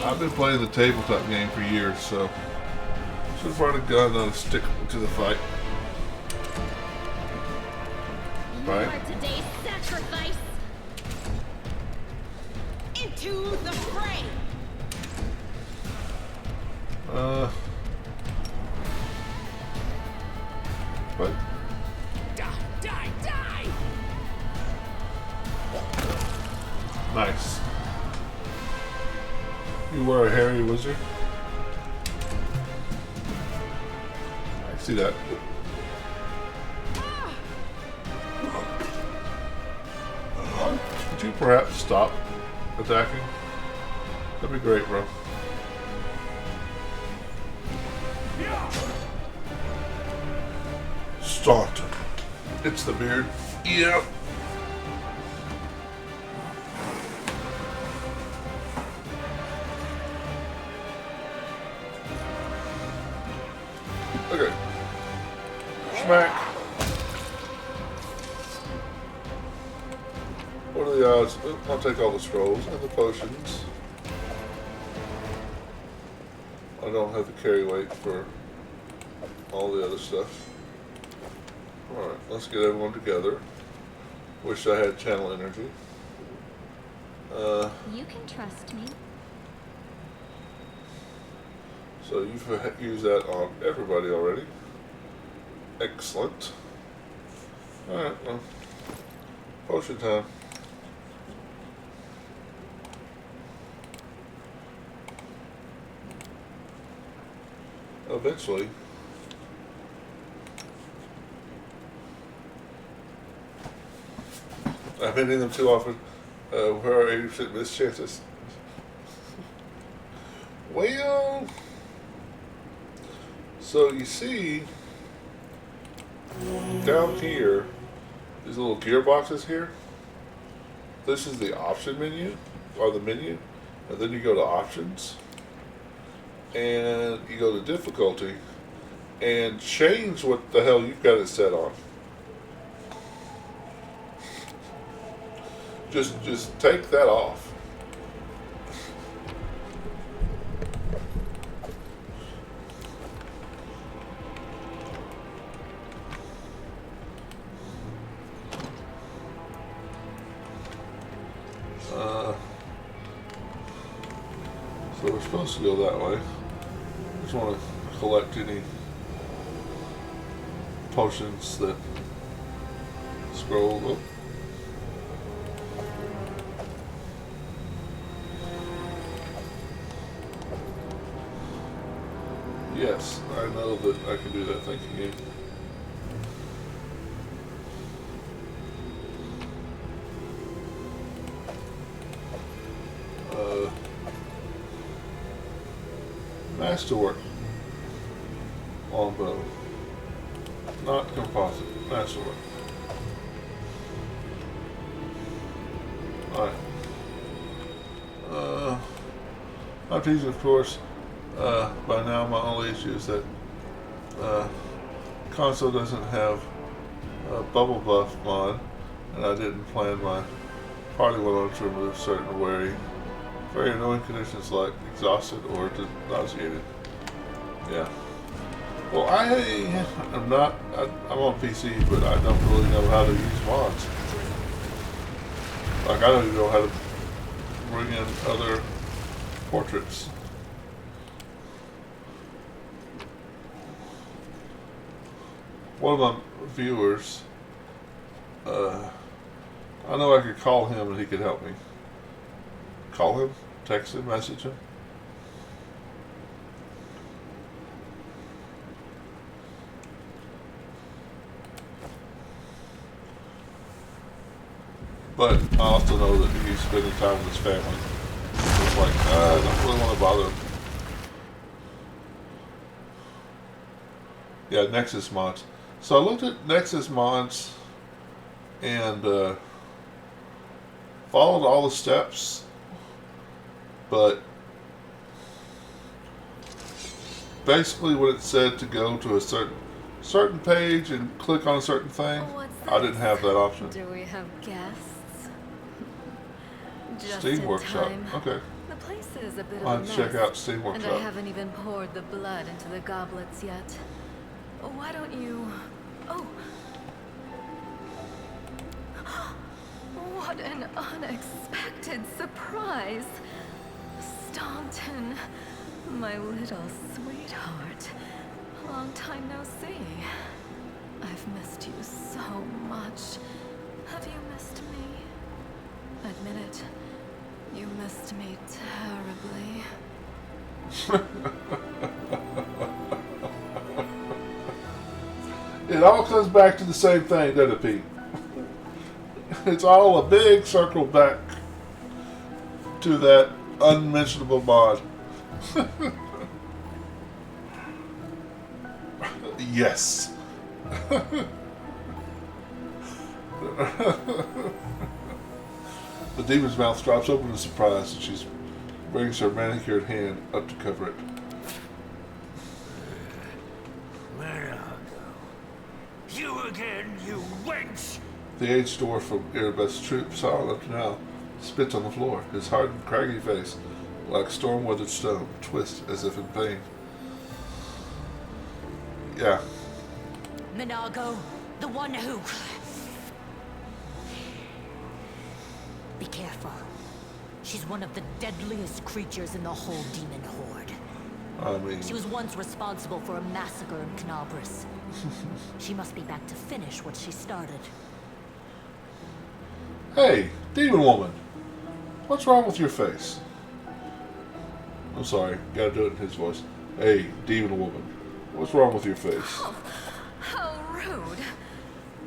I've been playing the tabletop game for years, so... Should have brought a gun and stick to the fight. Right? You are today's sacrifice! Into the fray! What? Die, die, die! Nice. You were a hairy wizard? I see that. Could you perhaps stop attacking? That'd be great, bro. Staunton. It's the beard. Yep. Okay. Smack. What are the odds? I'll take all the scrolls and the potions. I don't have the carry weight for all the other stuff. Alright, let's get everyone together. Wish I had channel energy. You can trust me. So you've used that on everybody already. Excellent. Alright, well, potion time. Eventually. I've been in them too often. Where are 80% miss chances? Well, so you see, down here, these little gearboxes here, this is the option menu, or the menu, and then you go to options, and you go to difficulty, and change what the hell you've got it set on. Just take that off. So we're supposed to go that way. Just want to collect any potions that scroll up. Yes, I know that I can do that. Thank you. Masterwork longbow, not composite. Masterwork. All right. My piece, of course. By now, my only issue is that console doesn't have a bubble buff mod, and I didn't plan my party well on to remove certain very annoying conditions like exhausted or nauseated. Yeah. Well, I'm not. I'm on PC, but I don't really know how to use mods. Like, I don't even know how to bring in other portraits. One of my viewers, I know I could call him and he could help me. Call him, text him, message him. But I also know that he's spending time with his family. So it's like, I don't really want to bother him. Yeah, Nexus mods. So I looked at Nexus mods and followed all the steps, but basically what it said to go to a certain page and click on a certain thing, I didn't have that option. Do we have guests? Just Steam in Workshop. time. Okay. The place is a bit I'll of a mess. check out Steam And Workshop. I haven't even poured the blood into the goblets yet. Why don't you... Oh! What an unexpected surprise! Staunton, my little sweetheart. Long time no see. I've missed you so much. Have you missed me? Admit it. You missed me terribly. It all comes back to the same thing, doesn't it, Pete? It's all a big circle back to that unmentionable mod. Yes. The demon's mouth drops open in surprise and she brings her manicured hand up to cover it. Where'd I go? You again, you wench! The aged dwarf from Erebus troop saw up to now, spits on the floor, his hardened, craggy face, like storm-weathered stone, twists as if in pain. Yeah. Minago, the one who... Be careful. She's one of the deadliest creatures in the whole demon horde. I mean... She was once responsible for a massacre in Canabras. She must be back to finish what she started. Hey, demon woman! What's wrong with your face? I'm sorry, gotta do it in his voice. Hey, demon woman, what's wrong with your face? Oh, how rude.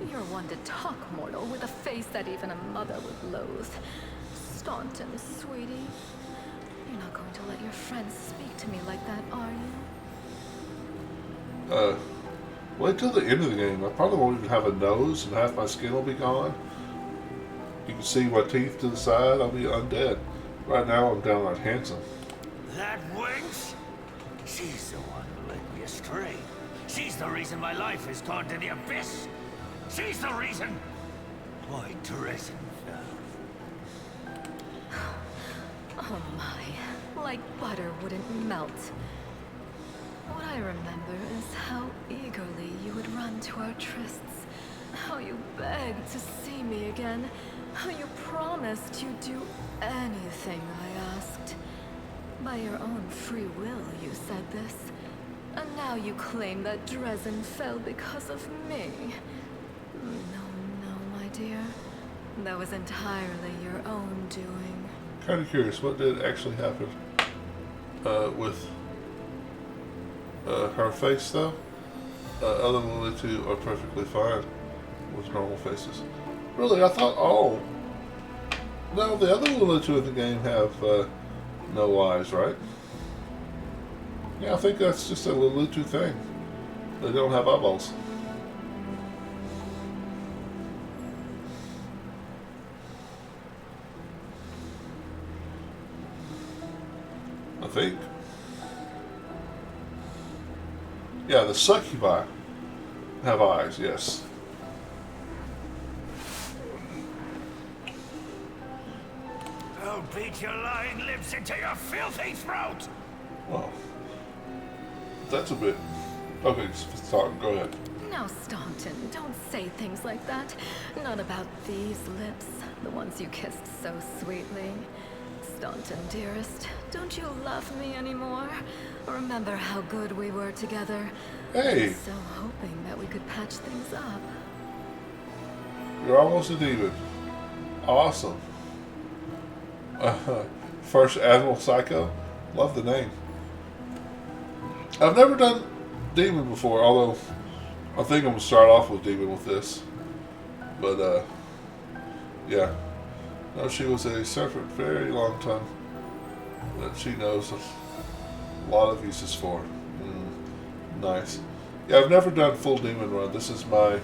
You're one to talk, mortal, with a face that even a mother would loathe. Staunton, sweetie. You're not going to let your friends speak to me like that, are you? Wait till the end of the game. I probably won't even have a nose and half my skin will be gone. You can see my teeth to the side. I'll be undead. Right now, I'm downright handsome. That wench? She's the one who led me astray. She's the reason my life has gone to the abyss. She's the reason why Dresden fell. Oh my, like butter wouldn't melt. What I remember is how eagerly you would run to our trysts, how you begged to see me again, how you promised you'd do anything I asked. By your own free will, you said this. And now you claim that Dresden fell because of me. No, my dear. That was entirely your own doing. Kind of curious, what did actually happen with her face, though? Other than the two are perfectly fine with normal faces. Really, I thought all... No, the other Lulu in the game have no eyes, right? Yeah, I think that's just a Lulu thing. They don't have eyeballs. I think. Yeah, the succubi have eyes, yes. I'll beat your lying lips into your filthy throat! Well, that's a bit Okay, Staunton, go ahead. Now, Staunton, don't say things like that. Not about these lips, the ones you kissed so sweetly. Staunton, dearest, don't you love me anymore? Remember how good we were together? Hey! I was so hoping that we could patch things up. You're almost a demon. Awesome. First Admiral Psycho? Love the name. I've never done demon before, although I think I'm going to start off with demon with this. But, yeah. No, she was a serpent very long time that she knows a lot of uses for. Nice. Yeah, I've never done full demon run. This is my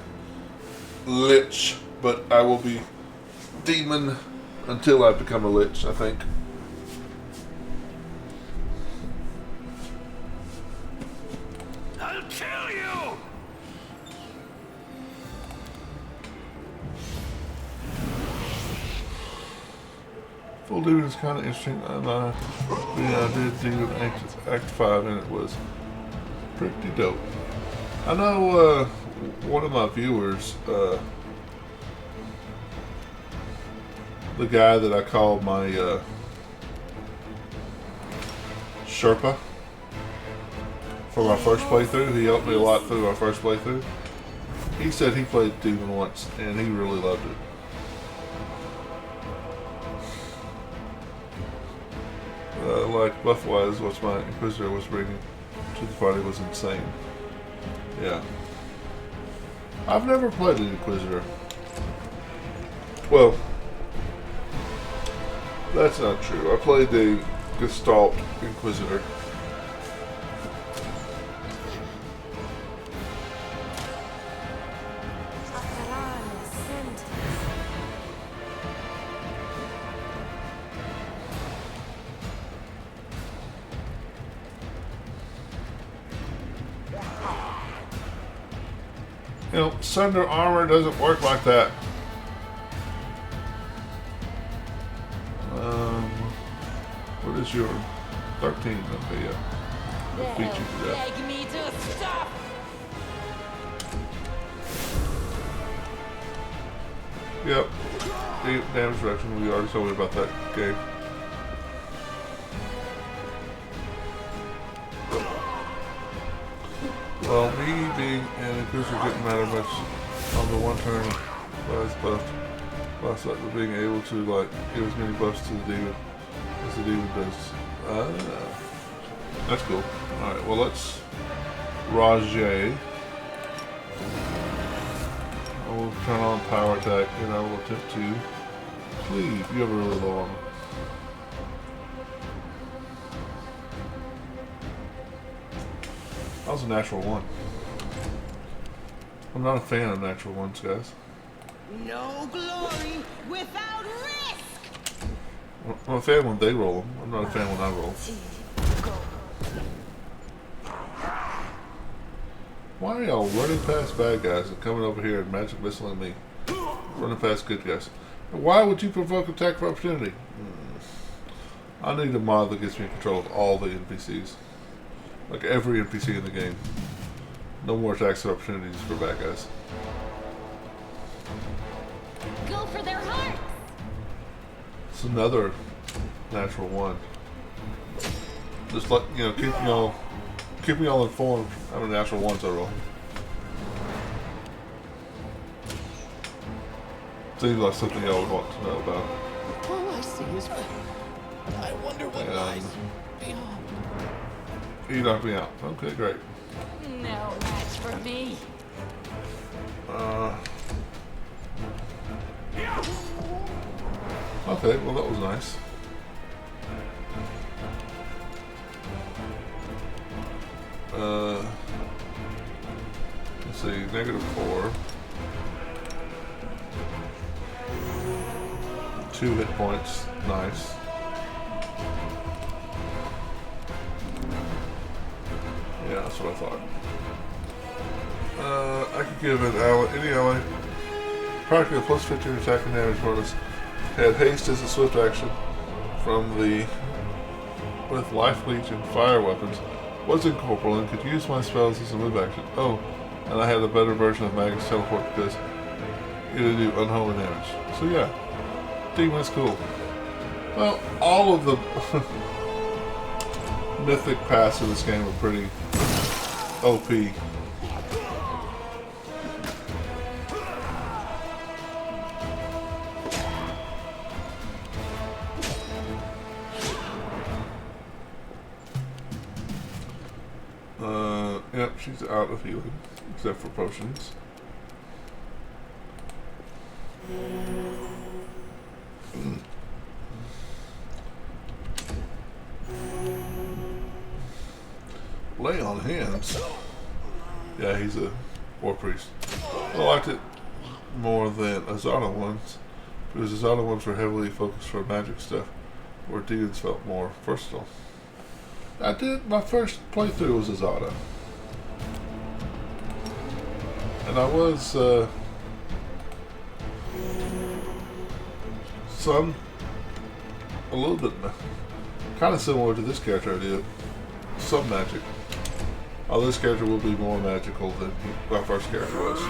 Lich, but I will be demon until I become a Lich, I think. I'll kill you! Full demon is kind of interesting. I did demon Act 5 and it was pretty dope. I know one of my viewers, the guy that I called my Sherpa for my first playthrough, he helped me a lot through my first playthrough. He said he played demon once and he really loved it. Like buff-wise, what my Inquisitor was bringing to the party was insane. Yeah. I've never played an Inquisitor. Well, that's not true. I played the Gestalt Inquisitor. You know, Sunder armor doesn't work like that. What is your 13? Okay, yeah. I'll beat you to that. Beg me to stop. Yep. Damage reduction. We already told you about that game. Well, me being an Inquisitor didn't matter much on the one turn I was buffed. Plus, like, being able to, like, give as many buffs to the demon as the demon does. That's cool. Alright, well, let's Rajay. I will turn on power attack and I will attempt to cleave. You have a really low armor. That was a natural one. I'm not a fan of natural ones, guys. No glory without risk. I'm a fan when they roll them. I'm not a fan when I roll. Why are y'all running past bad guys and coming over here and magic missiling me? Running past good guys. Why would you provoke attack of opportunity? I need a mod that gets me control of all the NPCs. Like every NPC in the game. No more attacks of opportunities for bad guys. Go for their hearts! It's another natural one. Just like, you know, keep me all informed how many natural ones I roll. Seems like something y'all would want to know about. All I see is I wonder what lies beyond. You knocked me out. Okay, great. No match for me. Okay, well that was nice. Let's see, -4. 2 hit points. Nice. Yeah, that's what I thought. I could give any ally practically a plus 15 attack and damage bonus. Had haste as a swift action from with life leech and fire weapons. Was incorporeal and could use my spells as a move action. Oh, and I had a better version of Magus Teleport because it'll do unholy damage. So yeah, demon is cool. Well, all of the mythic paths in this game are pretty OP. Yep, she's out of healing, except for potions. Lay on hands. Yeah, he's a war priest. I liked it more than Azada ones, because Azada ones were heavily focused for magic stuff, where demons felt more versatile. My first playthrough was Azada. And I was a little bit kind of similar to this character I did. Some magic. Oh, this character will be more magical than my first character was.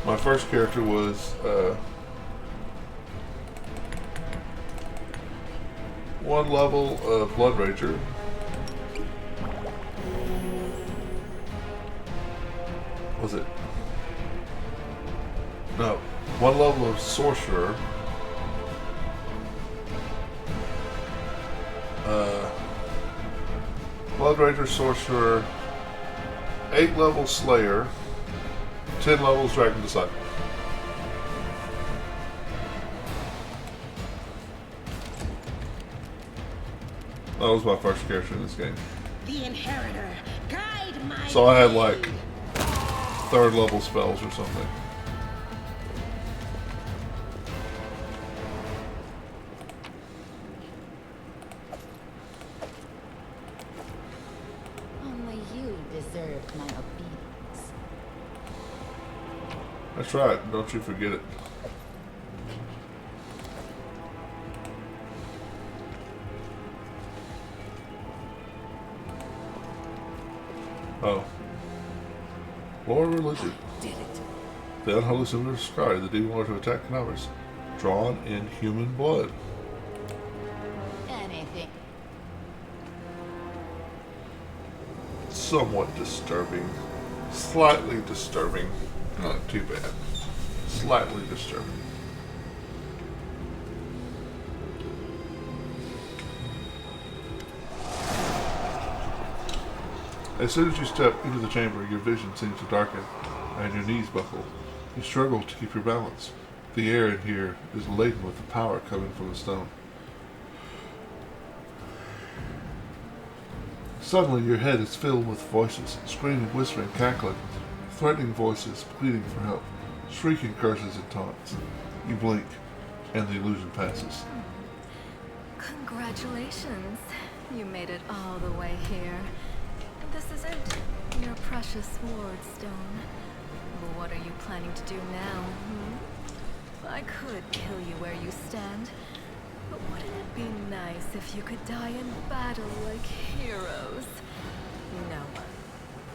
My first character was one level of Blood Rager. Was it? No. One level of Sorcerer. Blood Rager, Sorcerer. 8 level Slayer. 10 levels Dragon Disciple. That was my first character in this game. The Inheritor, guide my So I had like 3rd level spells or something. Only you deserve my obedience. That's right, don't you forget it. Oh. Lord Religion. Did it. The unholy Silver Sky, the demon lord to attack Canaverus. Drawn in human blood. Anything. Somewhat disturbing. Slightly disturbing. Not too bad. Slightly disturbing. As soon as you step into the chamber, your vision seems to darken and your knees buckle. You struggle to keep your balance. The air in here is laden with the power coming from the stone. Suddenly your head is filled with voices, screaming, whispering, cackling, threatening voices, pleading for help, shrieking curses and taunts. You blink, and the illusion passes. Congratulations. You made it all the way here. This is it, your precious ward stone. But what are you planning to do now, I could kill you where you stand, but wouldn't it be nice if you could die in battle like heroes? No.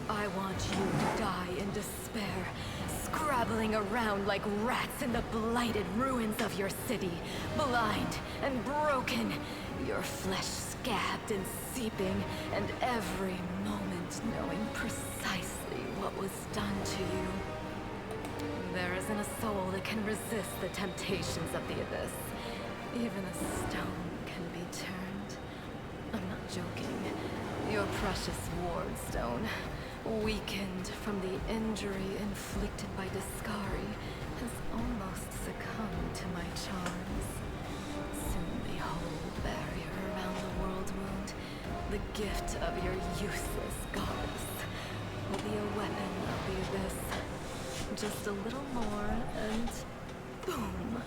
I want you to die in despair, scrabbling around like rats in the blighted ruins of your city, blind and broken, your flesh scabbed and seeping, and every moment knowing precisely what was done to you. There isn't a soul that can resist the temptations of the abyss. Even a stone can be turned. I'm not joking. Your precious ward stone, weakened from the injury inflicted by Discari, has almost succumbed to my charms. Soon behold, barrier around the world wound, the gift of your useless goddess, will be a weapon of the abyss. Just a little more, and boom.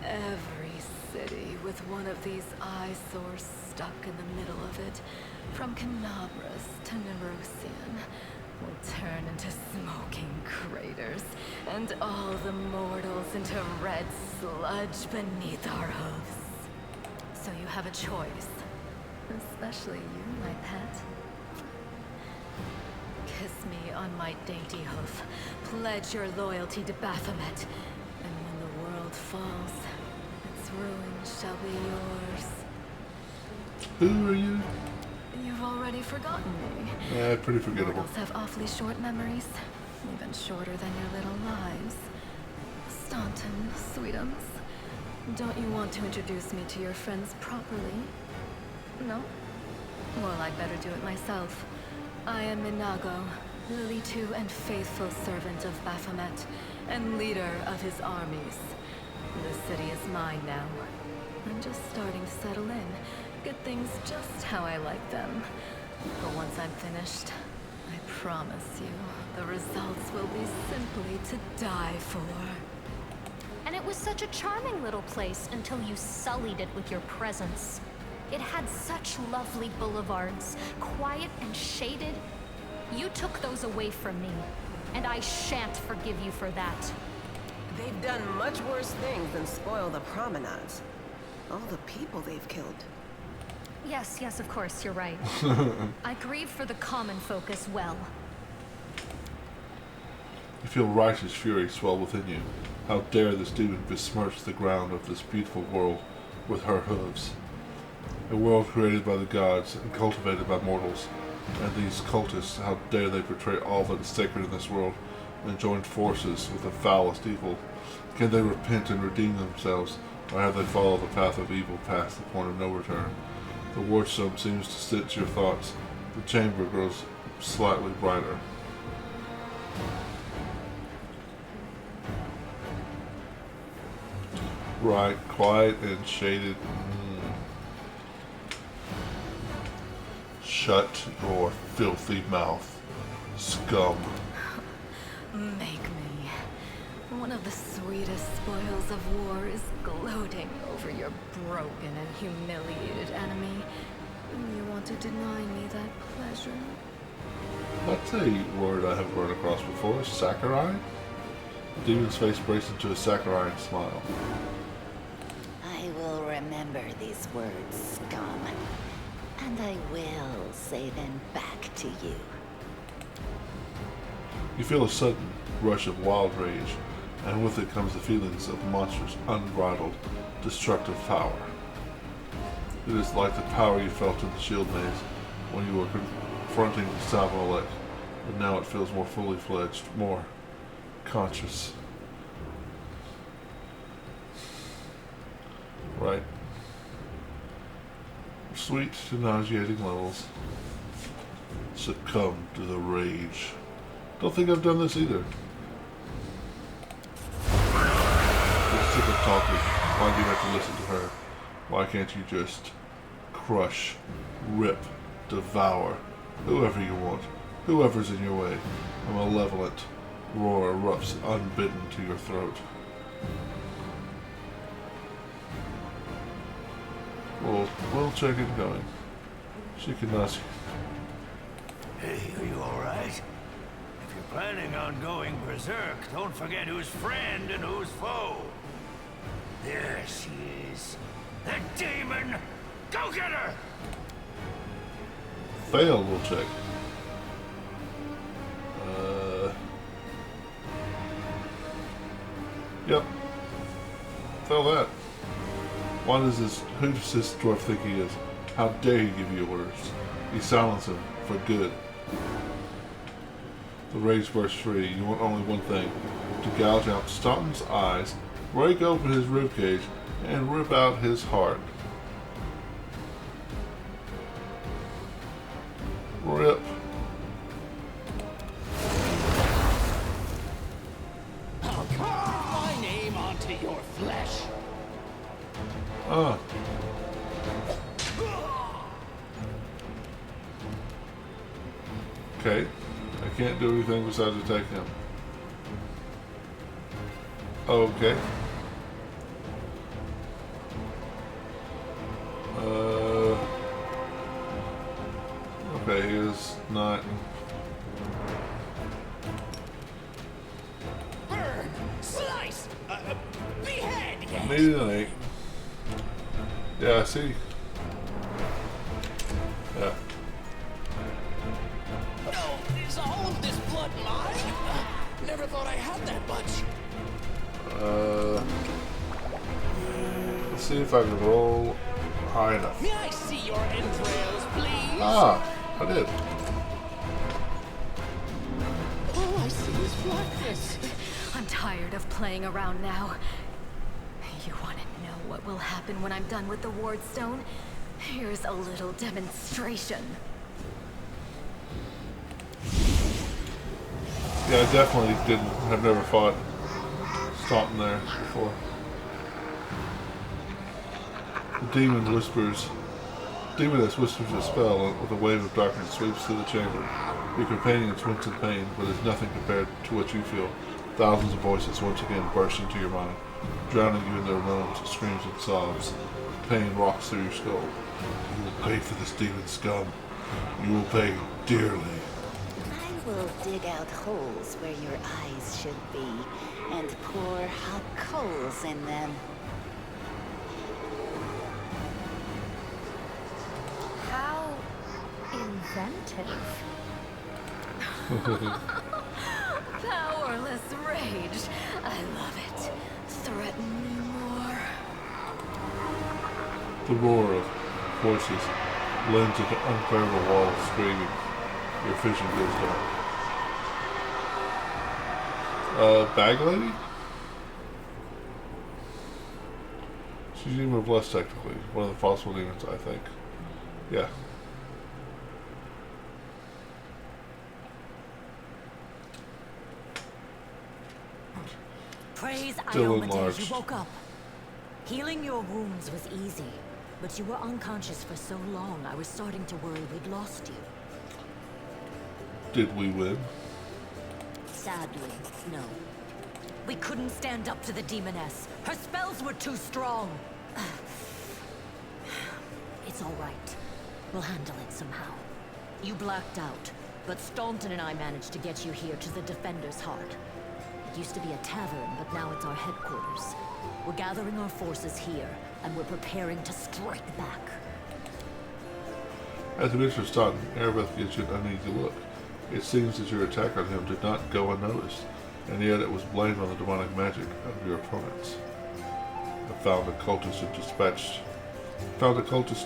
Every city with one of these eyesores stuck in the middle of it, from Canabras to Nerosian, will turn into smoking craters, and all the mortals into red sludge beneath our hooves. So you have a choice. Especially you, my pet. Kiss me on my dainty hoof. Pledge your loyalty to Baphomet. And when the world falls, its ruin shall be yours. Who are you? You've already forgotten me. Yeah, pretty forgettable. Mortals have awfully short memories. Even shorter than your little lives. Staunton, sweetums. Don't you want to introduce me to your friends properly? No? Well, I'd better do it myself. I am Minago, Lily-2 and faithful servant of Baphomet, and leader of his armies. The city is mine now. I'm just starting to settle in, get things just how I like them. But once I'm finished, I promise you, the results will be simply to die for. And it was such a charming little place until you sullied it with your presence. It had such lovely boulevards, quiet and shaded. You took those away from me, and I shan't forgive you for that. They've done much worse things than spoil the promenades. All the people they've killed. Yes, of course, you're right. I grieve for the common folk as well. You feel righteous fury swell within you. How dare this demon besmirch the ground of this beautiful world with her hooves? A world created by the gods and cultivated by mortals. And these cultists, how dare they betray all that is sacred in this world and join forces with the foulest evil? Can they repent and redeem themselves, or have they followed the path of evil past the point of no return? The wardstone seems to stitch your thoughts. The chamber grows slightly brighter. Right, quiet and shaded. Shut your filthy mouth, scum. Make me. One of the sweetest spoils of war is gloating over your broken and humiliated enemy. You want to deny me that pleasure? That's a word I have run across before. Saccharine? The demon's face breaks into a saccharine smile. I will remember these words, scum. And I will say them back to you. You feel a sudden rush of wild rage, and with it comes the feelings of monstrous, unbridled, destructive power. It is like the power you felt in the shield maze when you were confronting Savalek, but now it feels more fully fledged, more conscious. Right. Sweet to nauseating levels. Succumb to the rage. Don't think I've done this either. I'm sick of talking. Why do you have to listen to her? Why can't you just crush, rip, devour whoever you want, whoever's in your way? A malevolent roar erupts unbidden to your throat. We'll check it going. She can ask you. Hey, are you alright? If you're planning on going berserk, don't forget who's friend and who's foe. There she is. The demon! Go get her! Fail, we'll check. Yep. Fail that. Who does this dwarf think he is? How dare he give you orders? You silence him for good. The rage bursts free. You want only one thing: to gouge out Staunton's eyes, break open his ribcage, and rip out his heart. Rip. I'll carve my name onto your flesh. Okay. I can't do anything besides attack him. Okay. Okay, he is not... Yes. Behead. Yes. Needed an 8. Yeah, I see. Yeah. No, is all of this blood mine? Never thought I had that much. Let's see if I can roll high enough. May I see your entrails, please? Ah, I did. All I see is blackness. I'm tired of playing around now. You want to know what will happen when I'm done with the Wardstone? Here's a little demonstration. Yeah, I definitely didn't. I've never fought Staunton there before. The demoness whispers a spell, and with a wave of darkness sweeps through the chamber. Your companions wince in pain, but is nothing compared to what you feel. Thousands of voices once again burst into your mind, drowning you in their moans, screams, and sobs. Pain rocks through your skull. You will pay for this demon scum. You will pay dearly. I will dig out holes where your eyes should be, and pour hot coals in them. How inventive. Powerless rage. I love it. Threaten me more. The roar of voices blends into unbearable wall of screaming. Your vision goes dark. Bag lady? She's even less technically. One of the possible demons, I think. Yeah. Praise Still Iomedes, enlarged. you woke up. Healing your wounds was easy, but you were unconscious for so long, I was starting to worry we'd lost you. Did we win? Sadly, no. We couldn't stand up to the demoness. Her spells were too strong. It's all right. We'll handle it somehow. You blacked out, but Staunton and I managed to get you here to the Defender's Heart. It used to be a tavern, but now it's our headquarters. We're gathering our forces here, and we're preparing to strike back. As the Mr. Staunton, Erebeth gives you an uneasy look. It seems that your attack on him did not go unnoticed, and yet it was blamed on the demonic magic of your opponents. I found a cultist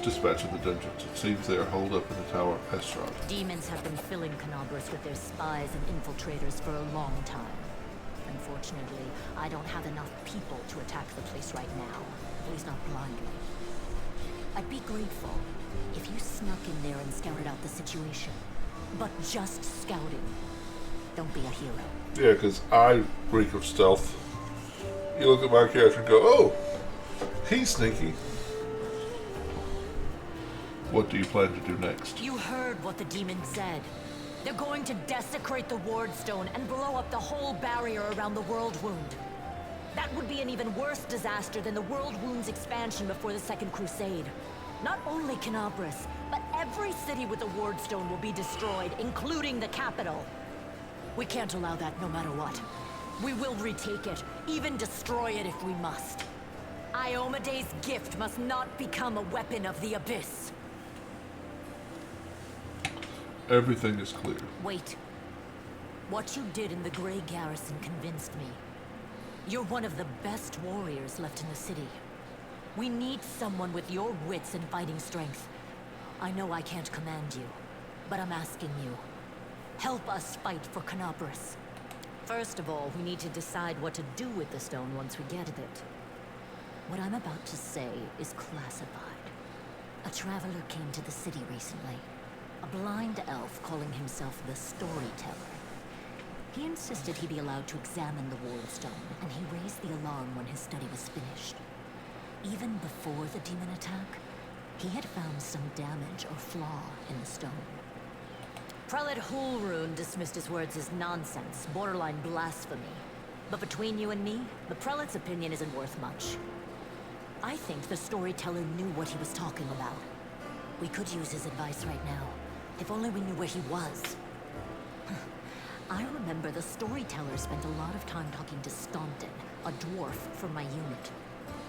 dispatched in the dungeons. It seems they are holed up in the Tower of Estrad. Demons have been filling Canobras with their spies and infiltrators for a long time. Unfortunately, I don't have enough people to attack the place right now, at least not blindly. I'd be grateful if you snuck in there and scouted out the situation. But just scouting. Don't be a hero. Yeah, because I reek of stealth. You look at my character and go, oh, he's sneaky. What do you plan to do next? You heard what the demon said. They're going to desecrate the Wardstone and blow up the whole barrier around the World Wound. That would be an even worse disaster than the World Wound's expansion before the Second Crusade. Not only Canobras, but every city with a Wardstone will be destroyed, including the capital. We can't allow that no matter what. We will retake it, even destroy it if we must. Iomedes' gift must not become a weapon of the Abyss. Everything is clear. Wait. What you did in the Grey Garrison convinced me. You're one of the best warriors left in the city. We need someone with your wits and fighting strength. I know I can't command you, but I'm asking you. Help us fight for Canobras. First of all, we need to decide what to do with the stone once we get it. What I'm about to say is classified. A traveler came to the city recently. A blind elf calling himself the Storyteller. He insisted he be allowed to examine the Wardstone, and he raised the alarm when his study was finished. Even before the demon attack, he had found some damage or flaw in the stone. Prelate Hulrune dismissed his words as nonsense, borderline blasphemy. But between you and me, the prelate's opinion isn't worth much. I think the Storyteller knew what he was talking about. We could use his advice right now. If only we knew where he was. I remember the storyteller spent a lot of time talking to Staunton, a dwarf from my unit.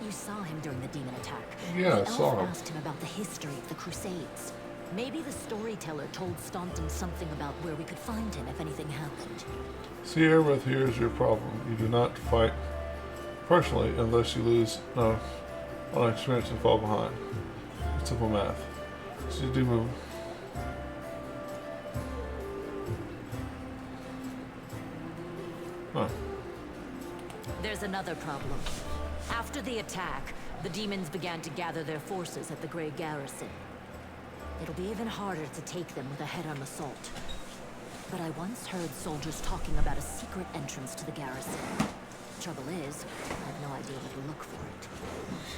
You saw him during the demon attack. Yeah, the I saw elf him. asked him about the history of the Crusades. Maybe the storyteller told Staunton something about where we could find him if anything happened. Sierra, here's your problem. You do not fight personally unless you lose on experience and fall behind. It's simple math. So you do move. Huh. There's another problem. After the attack, the demons began to gather their forces at the Grey Garrison. It'll be even harder to take them with a head-on assault. But I once heard soldiers talking about a secret entrance to the garrison. Trouble is, I have no idea where to look for it.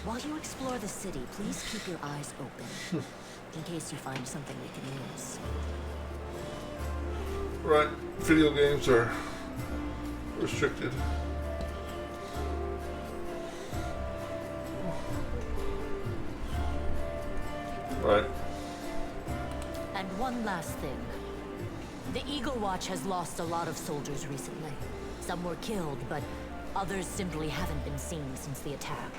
While you explore the city, please keep your eyes open, in case you find something we can use. Right, video games are restricted. Right. And one last thing. The Eagle Watch has lost a lot of soldiers recently. Some were killed, but others simply haven't been seen since the attack.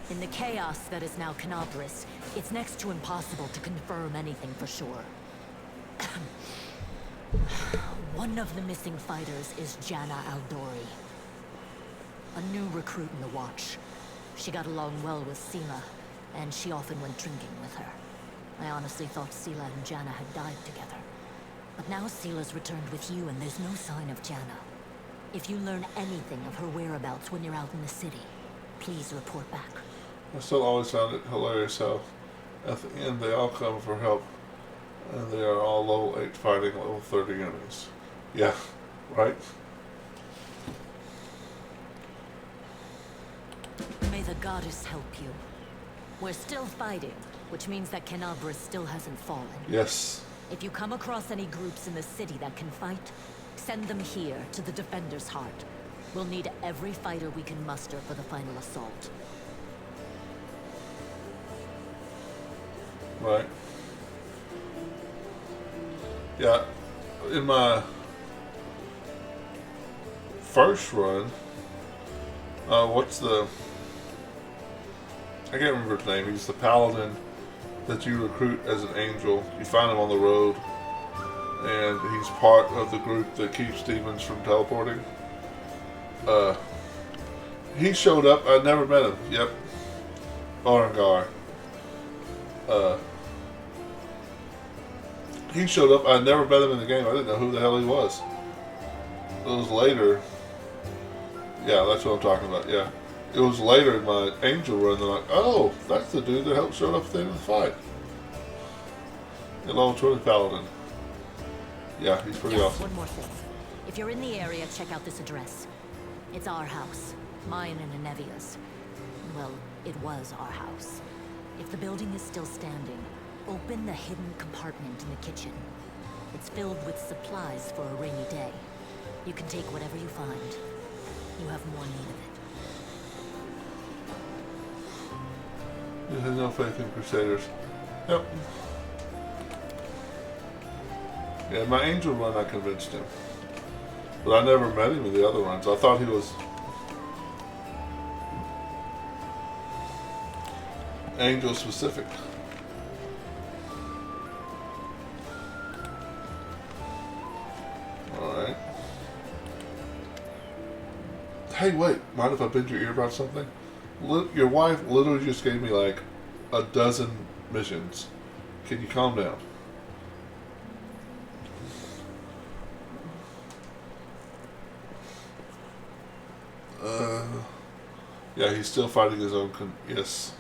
In the chaos that is now Canopus, it's next to impossible to confirm anything for sure. One of the missing fighters is Janna Aldori, a new recruit in the Watch. She got along well with Sela, and she often went drinking with her. I honestly thought Sela and Janna had died together. But now Sela's returned with you, and there's no sign of Janna. If you learn anything of her whereabouts when you're out in the city, please report back. I still always found it hilarious how at the end they all come for help, and they are all level 8 fighting level 30 enemies. Yeah, right? May the goddess help you. We're still fighting, which means that Canopus still hasn't fallen. Yes. If you come across any groups in the city that can fight, send them here to the Defender's Heart. We'll need every fighter we can muster for the final assault. Right. Yeah, in my first run, what's the... I can't remember his name. He's the paladin that you recruit as an angel. You find him on the road, and he's part of the group that keeps demons from teleporting. He showed up. I never met him. Yep. Orangar. He showed up. I never met him in the game. I didn't know who the hell he was. It was later. Yeah, that's what I'm talking about. Yeah. It was later in my angel run. They're like, oh, that's the dude that helped show up at the end of the fight. The level 20 paladin. Yeah, he's pretty awesome. One more thing. If you're in the area, check out this address. It's our house. Mine and Anevia's. Well, it was our house. If the building is still standing, open the hidden compartment in the kitchen. It's filled with supplies for a rainy day. You can take whatever you find. You have more need of it. He has no faith in Crusaders. Yep. Yeah, my angel run I convinced him. But I never met him in the other runs. I thought he was angel specific. Alright. Hey, wait. Mind if I bend your ear about something? Your wife literally just gave me like a dozen missions. Can you calm down? Yeah, he's still fighting his own yes.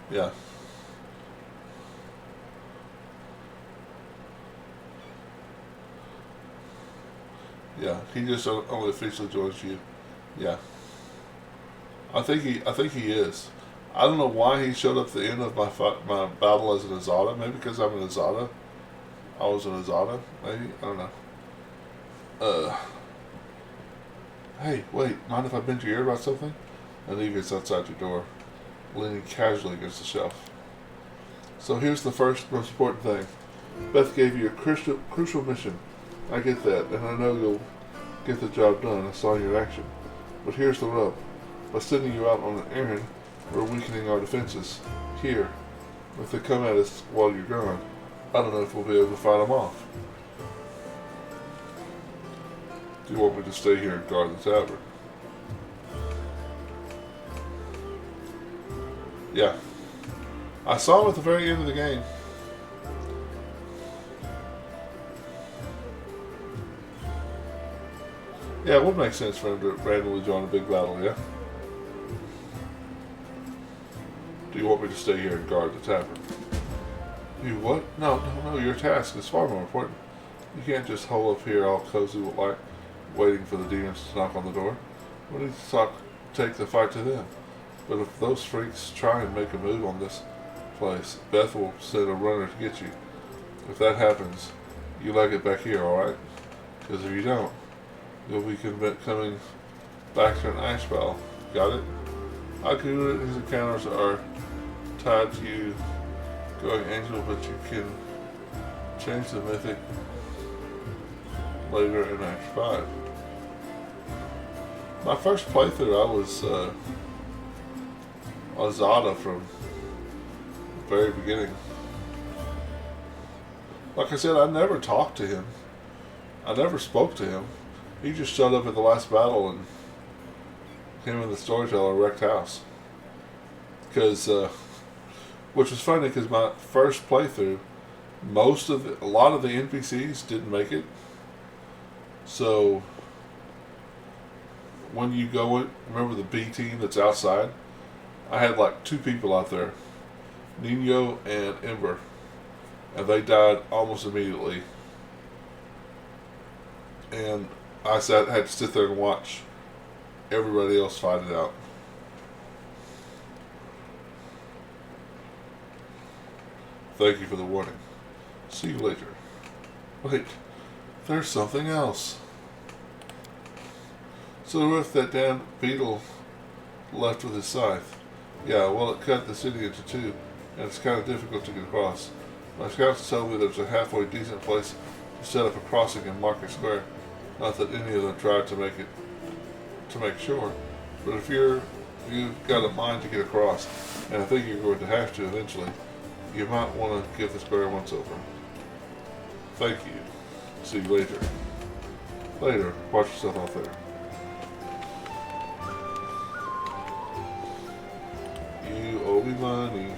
Yeah. Yeah, he just only officially joins you. Yeah. I think he is. I don't know why he showed up at the end of my battle as an Azada. Maybe because I'm an Azada. I was an Azada, maybe? I don't know. Hey, wait, mind if I bend your ear about something? And he gets outside your door, leaning casually against the shelf. So here's the first most important thing. Beth gave you a crucial mission. I get that, and I know you'll get the job done. I saw your action. But here's the rub. By sending you out on an errand, we're weakening our defenses. Here. If they come at us while you're gone, I don't know if we'll be able to fight them off. Do you want me to stay here and guard the tavern? Yeah. I saw him at the very end of the game. Yeah, it would make sense for him to randomly join a big battle, yeah? Do you want me to stay here and guard the tavern? You what? No, your task is far more important. You can't just hole up here all cozy like waiting for the demons to knock on the door. We need to take the fight to them. But if those freaks try and make a move on this place, Beth will send a runner to get you. If that happens, you leg it back here, alright? Because if you don't, you'll be coming back to an ash pile. Got it? Aku and his encounters are tied to you going angel, but you can change the mythic later in Act 5. My first playthrough, I was Azada from the very beginning. Like I said, I never talked to him. I never spoke to him. He just showed up at the last battle, and him and the storyteller wrecked house. Because, which was funny, because my first playthrough, a lot of the NPCs didn't make it. So, when you go in, remember the B team that's outside? I had like 2 people out there, Nino and Ember, and they died almost immediately. And I had to sit there and watch everybody else fight it out. Thank you for the warning. See you later. Wait, there's something else. So the roof that damn beetle left with his scythe. Yeah, well, it cut the city into 2, and it's kind of difficult to get across. My scouts tell me there's a halfway decent place to set up a crossing in Market Square. Not that any of them tried to make sure, but if you've got a mind to get across, and I think you're going to have to eventually, you might want to give the square once over. Thank you. See you later. Later. Watch yourself out there. You owe me money.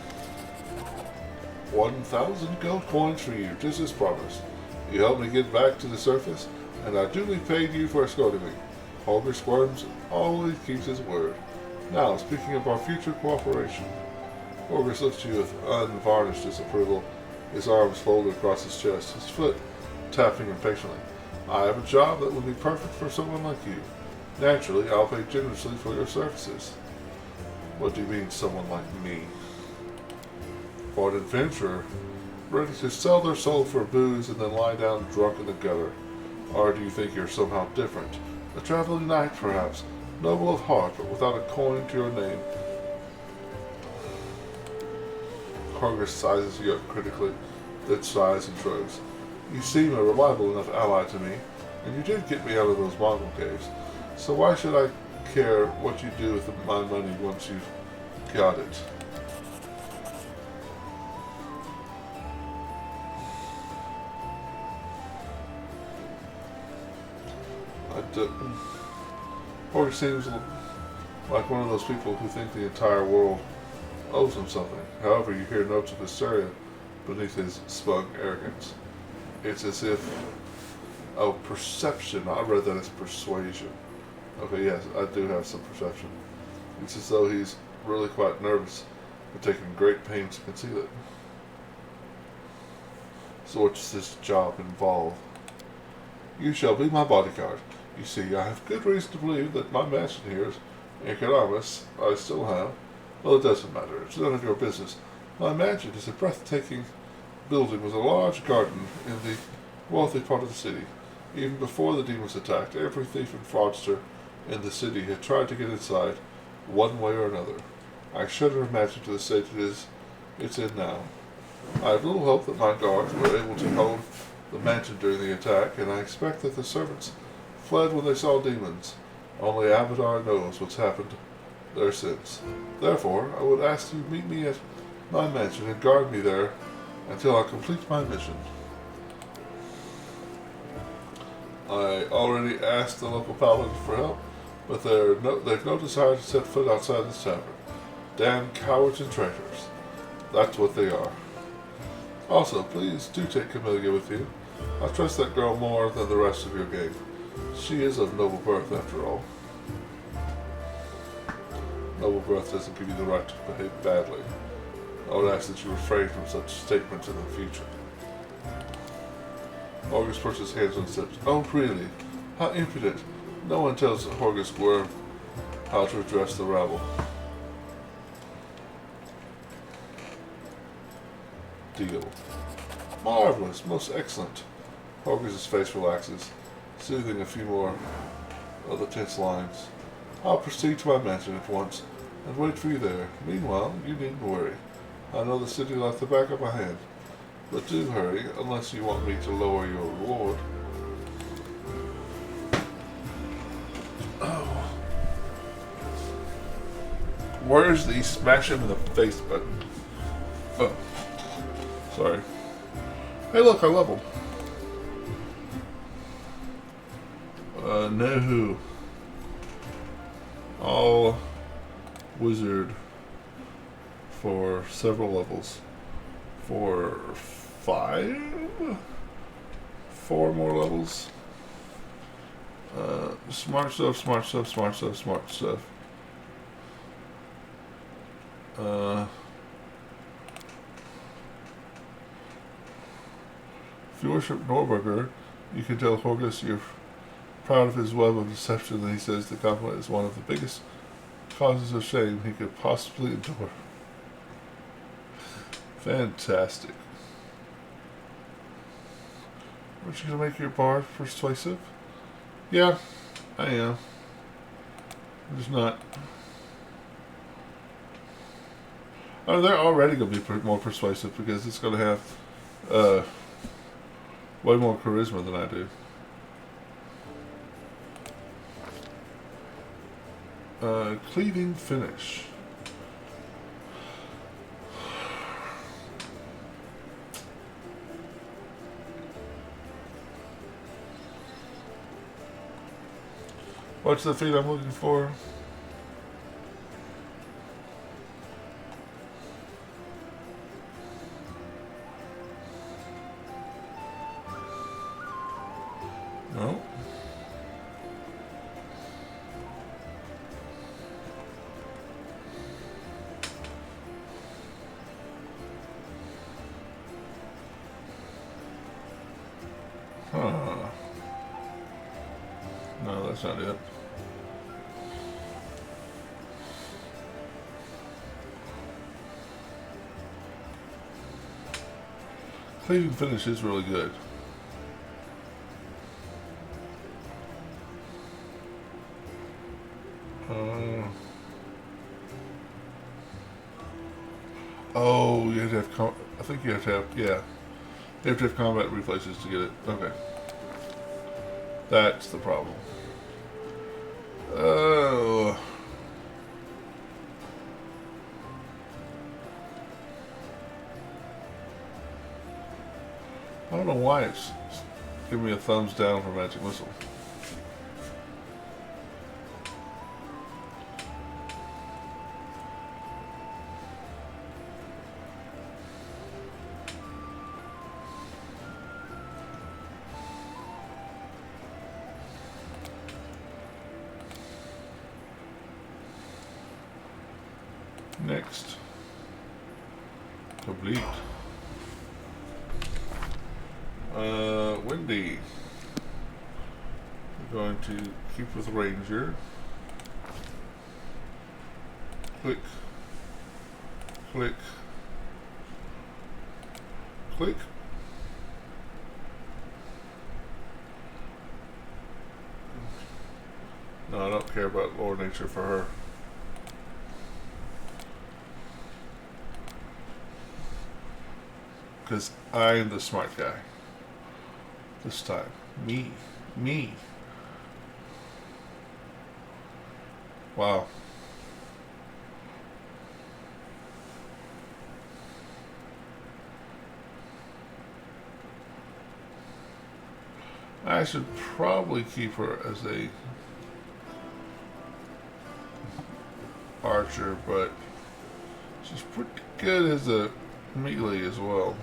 1,000 gold coins for you, just as promised. You helped me get back to the surface, and I duly paid you for escorting me. Holger Squirms always keeps his word. Now, speaking of our future cooperation, Orgus looks to you with unvarnished disapproval, his arms folded across his chest, his foot tapping impatiently. I have a job that would be perfect for someone like you. Naturally, I'll pay generously for your services. What do you mean, someone like me? For an adventurer, ready to sell their soul for booze and then lie down drunk in the gutter. Or do you think you're somehow different? A traveling knight, perhaps, noble of heart, but without a coin to your name. Hargus sizes you up critically, then sighs and shrugs. You seem a reliable enough ally to me, and you did get me out of those Mongol caves. So why should I care what you do with my money once you've got it? Hargus seems like one of those people who think the entire world owes him something. However, you hear notes of hysteria beneath his smug arrogance. It's as if... Oh, perception. I read that as persuasion. Okay, yes, I do have some perception. It's as though he's really quite nervous and taking great pains to conceal it. So what does this job involve? You shall be my bodyguard. You see, I have good reason to believe that my mansion here in Karamis I still have. Well, it doesn't matter. It's none of your business. My mansion is a breathtaking building with a large garden in the wealthy part of the city. Even before the demons attacked, every thief and fraudster in the city had tried to get inside, one way or another. I shudder to imagine to the state it's in now. I have little hope that my guards were able to hold the mansion during the attack, and I expect that the servants fled when they saw demons. Only Abadar knows what's happened there since. Therefore, I would ask you to meet me at my mansion and guard me there until I complete my mission. I already asked the local paladins for help, but they've no desire to set foot outside this tavern. Damn cowards and traitors. That's what they are. Also, please do take Camellia with you. I trust that girl more than the rest of your gang. She is of noble birth, after all. Noble birth doesn't give you the right to behave badly. I would ask that you refrain from such statements in the future. Horgus puts his hands on his lips. Oh, really? How impudent. No one tells Horgus Worm how to address the rabble. Deal. Marvelous. Most excellent. Horgus' face relaxes, soothing a few more of the tense lines. I'll proceed to my mansion at once and wait for you there. Meanwhile, you needn't worry. I know the city like the back of my hand. But do hurry, unless you want me to lower your reward. Oh. Where's the smash him in the face button? Oh. Sorry. Hey look, I leveled. No. All wizard for several levels. For 4 more levels. Smart stuff, smart stuff, smart stuff, smart stuff. If you worship Norberger, you can tell Horgus you're proud of his web of deception, and he says the compliment is one of the biggest causes of shame he could possibly endure. Fantastic. Aren't you gonna make your bard persuasive? Yeah, I am. I'm just not. I mean, they're already gonna be more persuasive because it's gonna have way more charisma than I do. Cleaving finish. What's the feat I'm looking for? No. Huh. No, that's not it. Cleaving finish is really good. Oh, you have to have. I think you have to have. Yeah, you have to have combat reflexes to get it. Okay, that's the problem. Oh. I don't know why it's giving me a thumbs down for Magic Missile. Next. Complete. Wendy. We're going to keep with Ranger. Click. Click. Click. No, I don't care about lore nature for her. because I'm the smart guy. This time. Me. Me. Wow. I should probably keep her as a archer, but she's pretty good as a melee as well.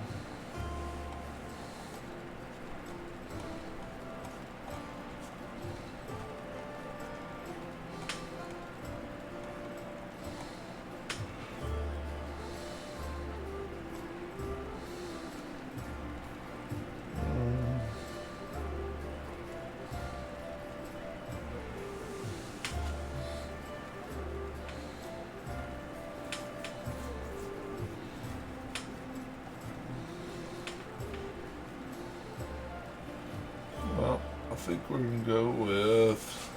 Well, I think we're going to go with...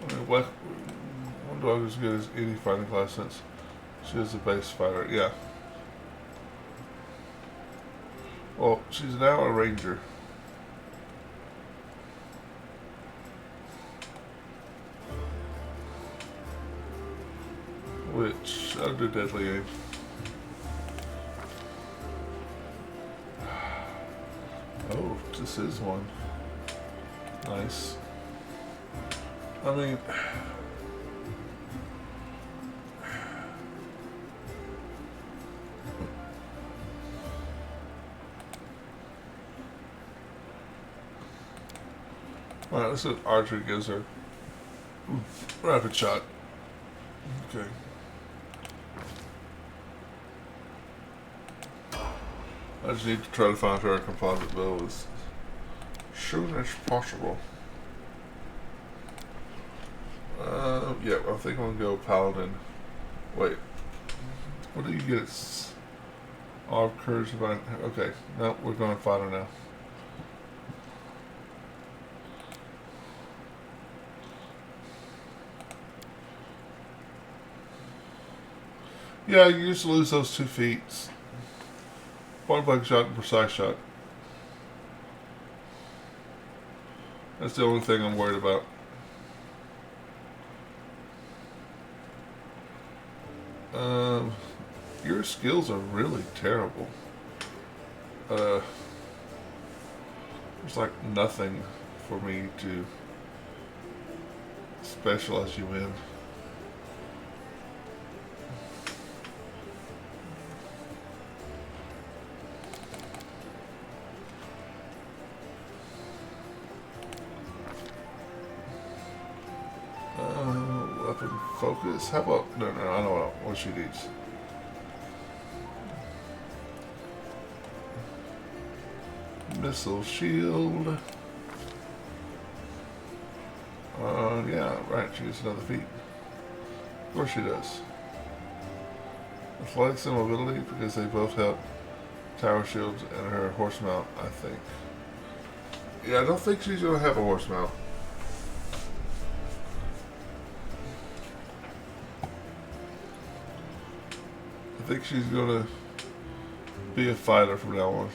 I mean, one dog as good as any fighting class since she is a base fighter. Yeah. Well, she's now a ranger. Which, I'll do deadly aim. Oh, this is one. Nice. I mean... Alright, this is archer gives her rapid shot. Okay. I just need to try to find her a composite bow as soon as possible. Yeah, I think I'm gonna go paladin. Wait, what do you get? All courage divine. Okay, no, we're going fighter now. Yeah, you used to lose those 2 feats. Point blank shot and precise shot. That's the only thing I'm worried about. Your skills are really terrible. There's like nothing for me to specialize you in. Weapon focus. How about no? I know what she needs. Missile shield. Yeah, right. She gets another feat. Of course she does. Athletics and mobility because they both help tower shields and her horse mount. I think. Yeah, I don't think she's gonna have a horse mount. I think she's gonna be a fighter from now on.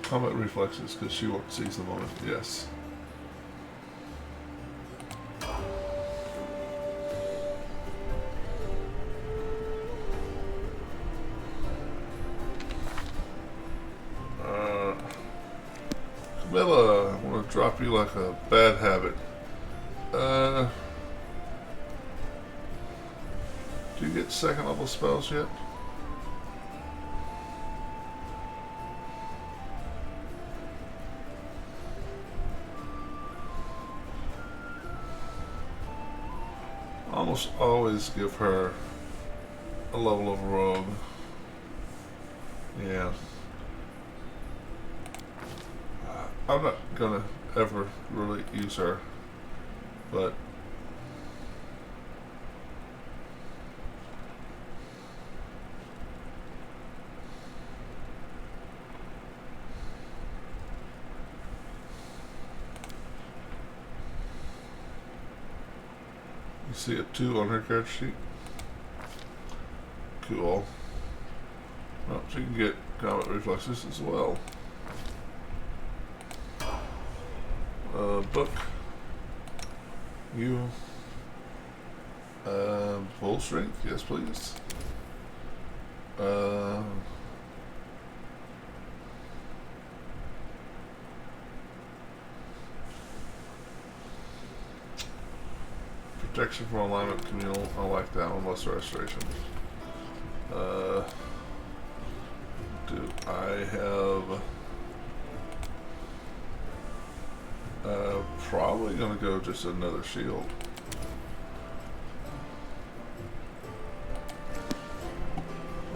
Combat reflexes, because she won't seize the moment. Yes. Camilla, I'm gonna drop you like a bad habit. Do you get second level spells yet? Almost always give her a level of rogue. Yeah. I'm not gonna ever really use her, but you see a 2 on her character sheet. Cool. Well, she can get combat reflexes as well. Book. You. Full strength, yes please. Protection from alignment, communal, I like that one, less restoration. Do I have... probably gonna go just another shield.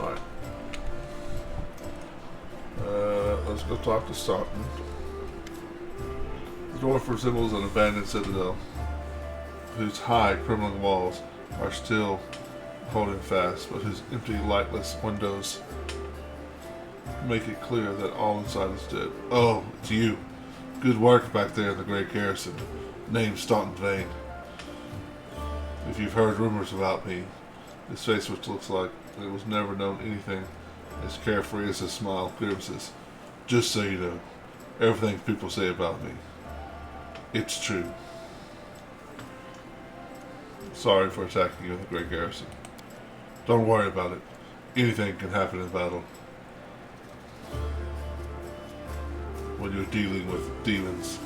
Alright. Let's go talk to Staunton. The dwarf resembles an abandoned citadel, whose high crumbling walls are still holding fast, but whose empty, lightless windows make it clear that all inside is dead. Oh, it's you. Good work back there in the great garrison. Name Staunton Vane. If you've heard rumors about me, his face, which looks like it was never known anything as carefree as his smile, grimaces. Just so you know, everything people say about me, it's true. Sorry for attacking you in the great garrison. Don't worry about it. Anything can happen in battle. When you're dealing with demons.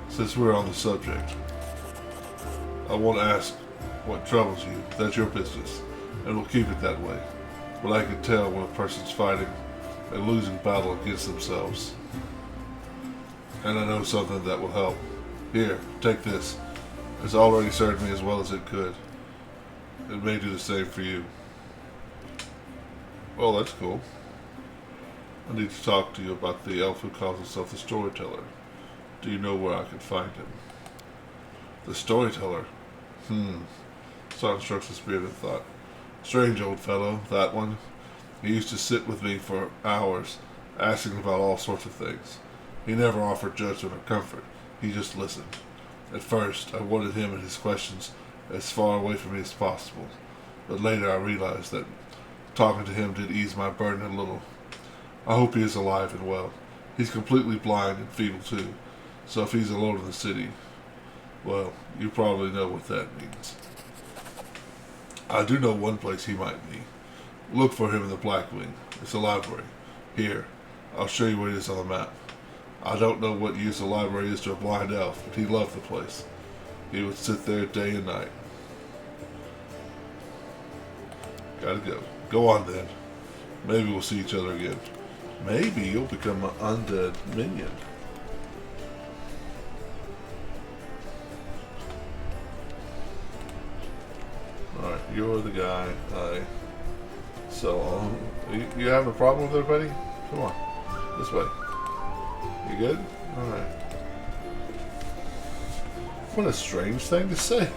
Since we're on the subject, I won't ask what troubles you. That's your business, and we'll keep it that way. But I can tell when a person's fighting a losing battle against themselves. And I know something that will help. Here, take this. It's already served me as well as it could. It may do the same for you. Well, that's cool. I need to talk to you about the elf who calls himself the Storyteller. Do you know where I can find him? The Storyteller? Son strokes his beard in thought. Strange old fellow, that one. He used to sit with me for hours, asking about all sorts of things. He never offered judgment or comfort. He just listened. At first, I wanted him and his questions as far away from me as possible. But later I realized that talking to him did ease my burden a little. I hope he is alive and well. He's completely blind and feeble too, so if he's alone in the city, well, you probably know what that means. I do know one place he might be. Look for him in the Black Wing. It's a library. Here, I'll show you where it is on the map. I don't know what use a library is to a blind elf, but he loved the place. He would sit there day and night. Gotta go. Go on then. Maybe we'll see each other again. Maybe you'll become an undead minion. Alright, you're the guy I sell on. You having a problem with everybody? Come on. This way. You good? Alright. What a strange thing to say.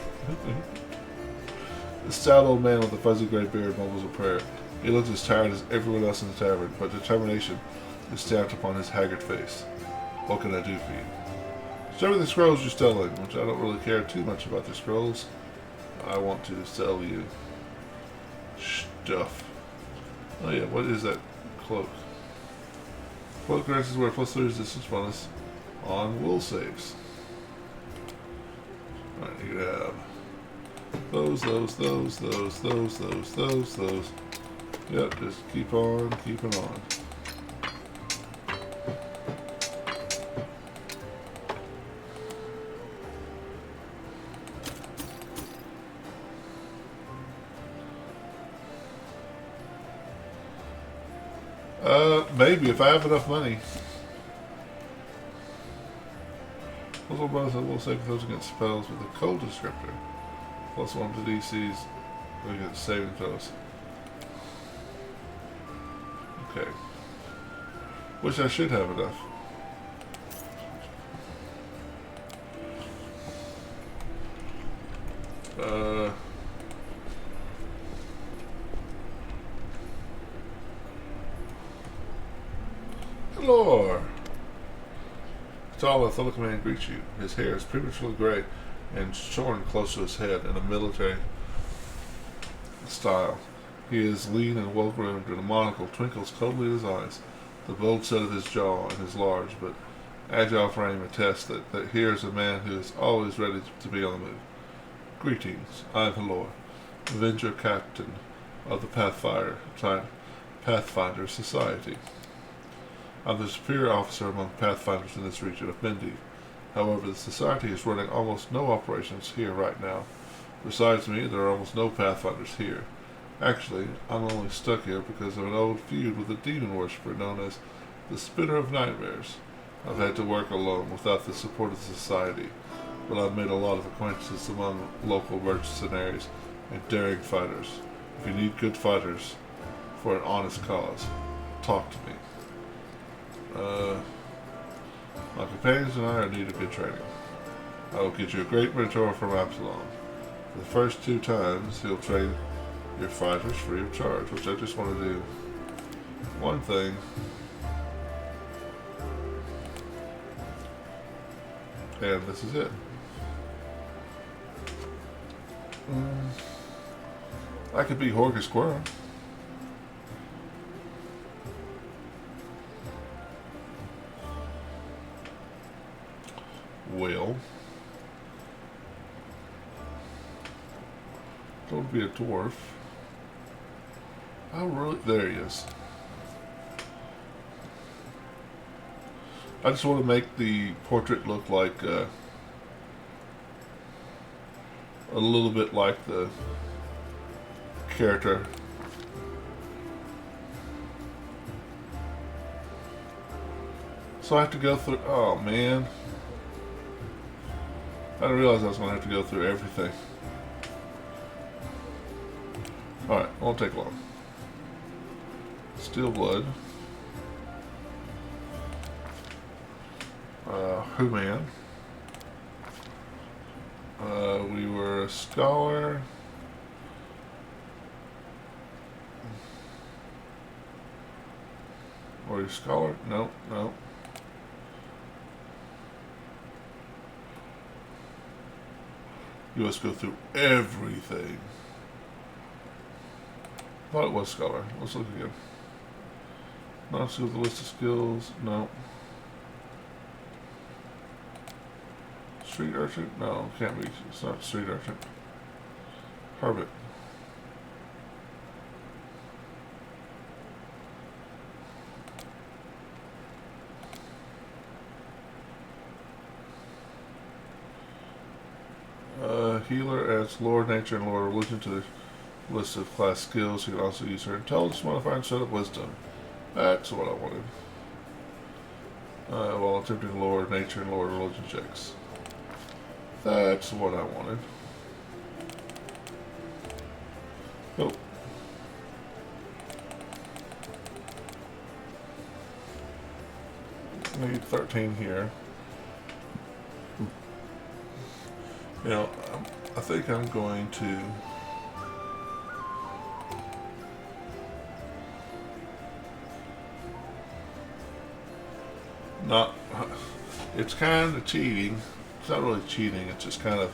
The stout old man with the fuzzy gray beard mumbles a prayer. He looks as tired as everyone else in the tavern, but determination is stamped upon his haggard face. What can I do for you? Show me the scrolls you're selling, which I don't really care too much about the scrolls. I want to sell you stuff. Oh yeah, what is that cloak? Cloak grants is where +3 resistance bonus on will saves. Alright, you have those. Yep, just keep on keeping on. Maybe if I have enough money. Also, bonus will save those against spells with a cold descriptor. +1 to DCs against saving throws. Okay. Which I should have enough. Hello! A tall, athletic man greets you. His hair is prematurely gray and shorn close to his head in a military style. He is lean and well-groomed, and a monocle twinkles coldly in his eyes. The bold set of his jaw and his large but agile frame attest that here is a man who is always ready to be on the move. Greetings, I am Halor, Avenger Captain of the Pathfinder Society. I'm the superior officer among Pathfinders in this region of Mendi. However, the Society is running almost no operations here right now. Besides me, there are almost no Pathfinders here. Actually, I'm only stuck here because of an old feud with a demon worshipper known as the Spinner of Nightmares. I've had to work alone without the support of the Society, but I've made a lot of acquaintances among local mercenaries and daring fighters. If you need good fighters for an honest cause, talk to me. My companions and I are in need of good training. I will get you a great mentor from Absalom. For the first 2 times, he'll train your fighters free of charge, which I just want to do one thing. And this is it. I could be Horgus Squirrel. Well, don't be a dwarf. Oh, really? There he is. I just want to make the portrait look like a little bit like the character. So I have to go through. Oh man. I didn't realize I was going to have to go through everything. Alright, won't take long. Steel Blood. Who-Man. We were a scholar. Were you a scholar? No, no. You must go through everything. Thought it was scholar. Let's look again. Not see the list of skills. No. Street urchin? No, can't be. It's not street urchin. Hermit. Healer adds Lord Nature and Lord Religion to the list of class skills. You can also use her Intelligence modifier instead of Wisdom. That's what I wanted. While attempting Lord Nature and Lord Religion checks. That's what I wanted. Oh. Need 13 here. You know, I think I'm going to not. It's kind of cheating. It's not really cheating. It's just kind of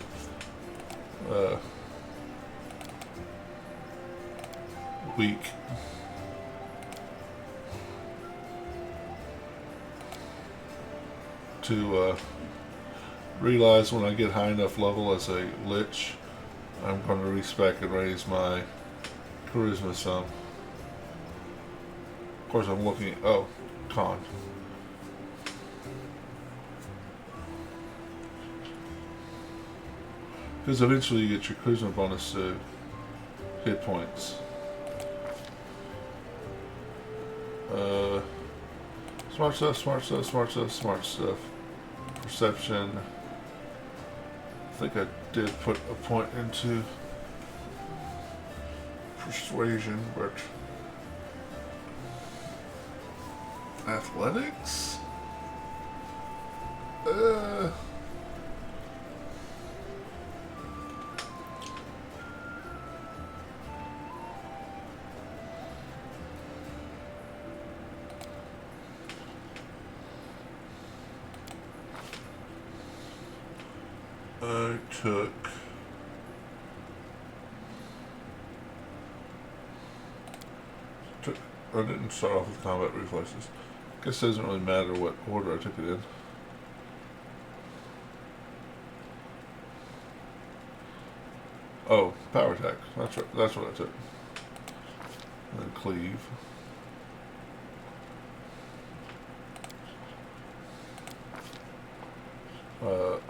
weak. To realize when I get high enough level as a Lich, I'm going to respec and raise my charisma some. Of course, I'm looking at, oh, con. Because eventually you get your charisma bonus to hit points. Smart stuff, smart stuff, smart stuff, smart stuff. Perception. I think I did put a point into persuasion, but athletics? I took I didn't start off with combat reflexes. Guess it doesn't really matter what order I took it in. Oh, power attack. That's right. That's what I took. And then cleave.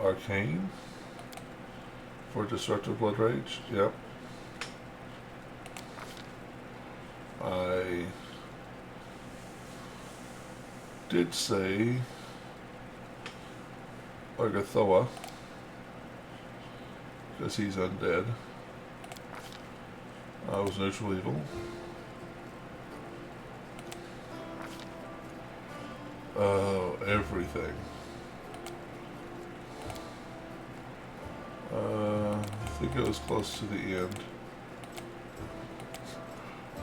Arcane for Disruptive Blood Rage. Yep. I did say Agathoa because he's undead. I was neutral evil. Oh, everything. I think it was close to the end.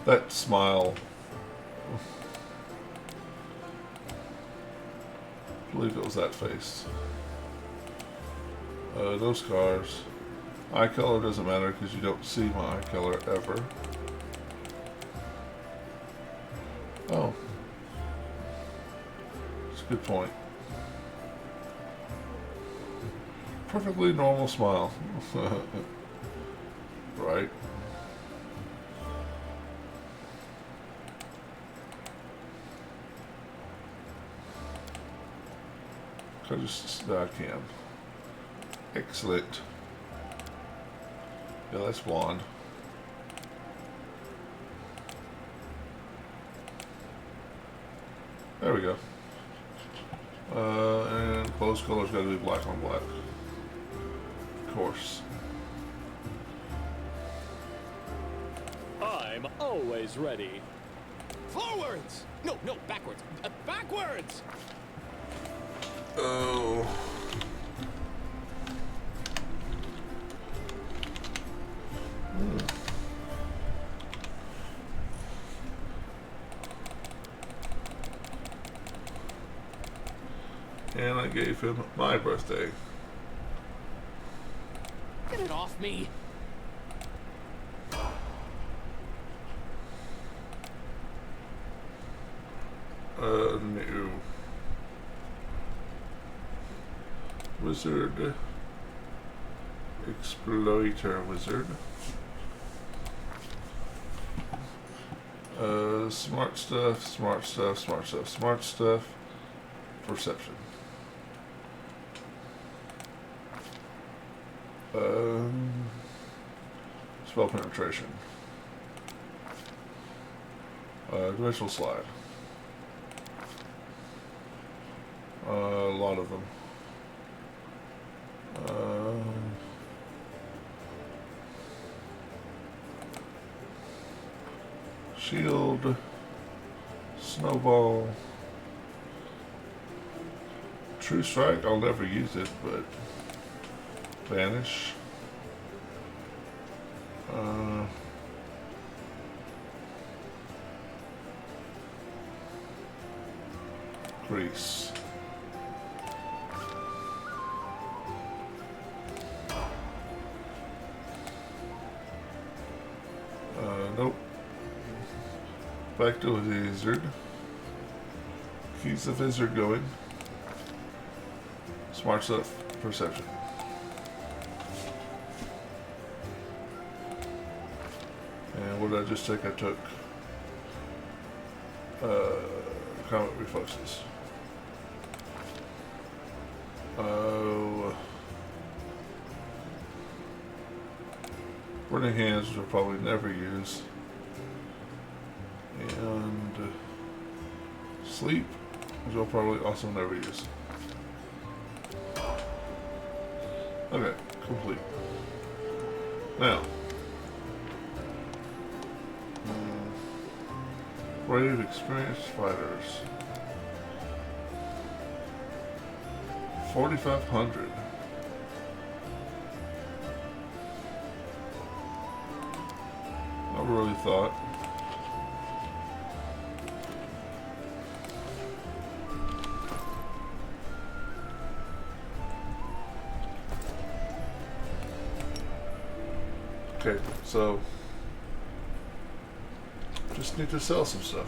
That smile. I believe it was that face. No scars. Eye color doesn't matter because you don't see my eye color ever. Oh. That's a good point. Perfectly normal smile. Right. I can. Excellent. Yeah, that's wand. There we go. And clothes color's got to be black on black. Of course. I'm always ready. Forwards! No, backwards. Backwards! Oh. And I gave him my birthday. Get it off me! No. Wizard. Exploiter wizard. Smart stuff, smart stuff, smart stuff, smart stuff. Perception. Spell penetration. Dimensional slide. A lot of them. Shield. Snowball. True Strike, I'll never use it, but Vanish. Grease. Nope. Back to the Wizard. Keeps the Wizard going. Smart stuff. Perception. And what did I just take? I took combat reflexes. Burning hands, which I'll probably never use. And sleep, which I'll probably also never use. Okay, complete. Now, brave, experienced fighters. 4,500. I really thought. Okay, so just need to sell some stuff.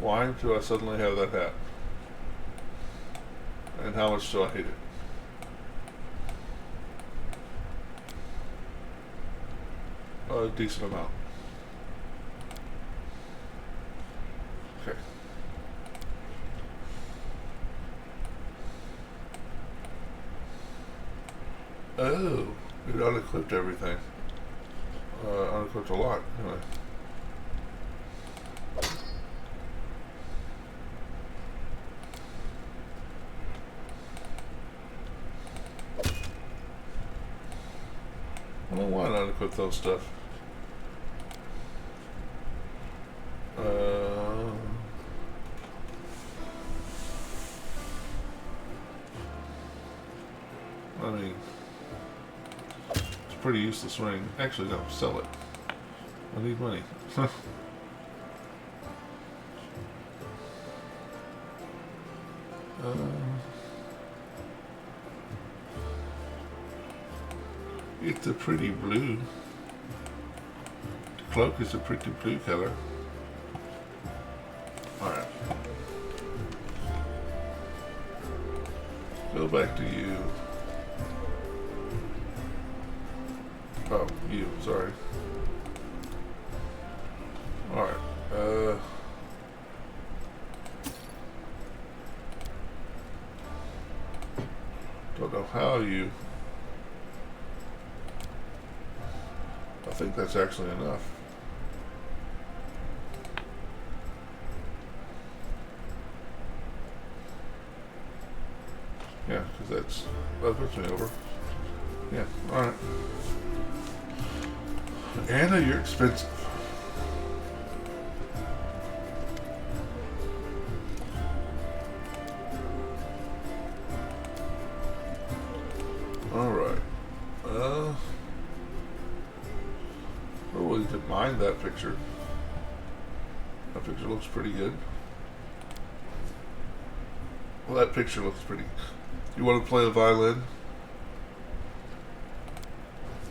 Why do I suddenly have that hat? And how much do I hate it? A decent amount. Okay. Oh, it unequipped everything. Unequipped a lot, anyway. I don't know why not equip those stuff. I mean, it's a pretty useless ring. Actually, no, sell it. I need money. It's a pretty blue. The cloak is a pretty blue color. Alright. Go back to you. Oh, you, sorry. Alright, don't know how you... I think that's actually enough. Yeah, because that puts me over. Yeah, alright. Anna, you're expensive. Alright. I really didn't mind that picture. That picture looks pretty good. Well, that picture looks pretty... You want to play a violin?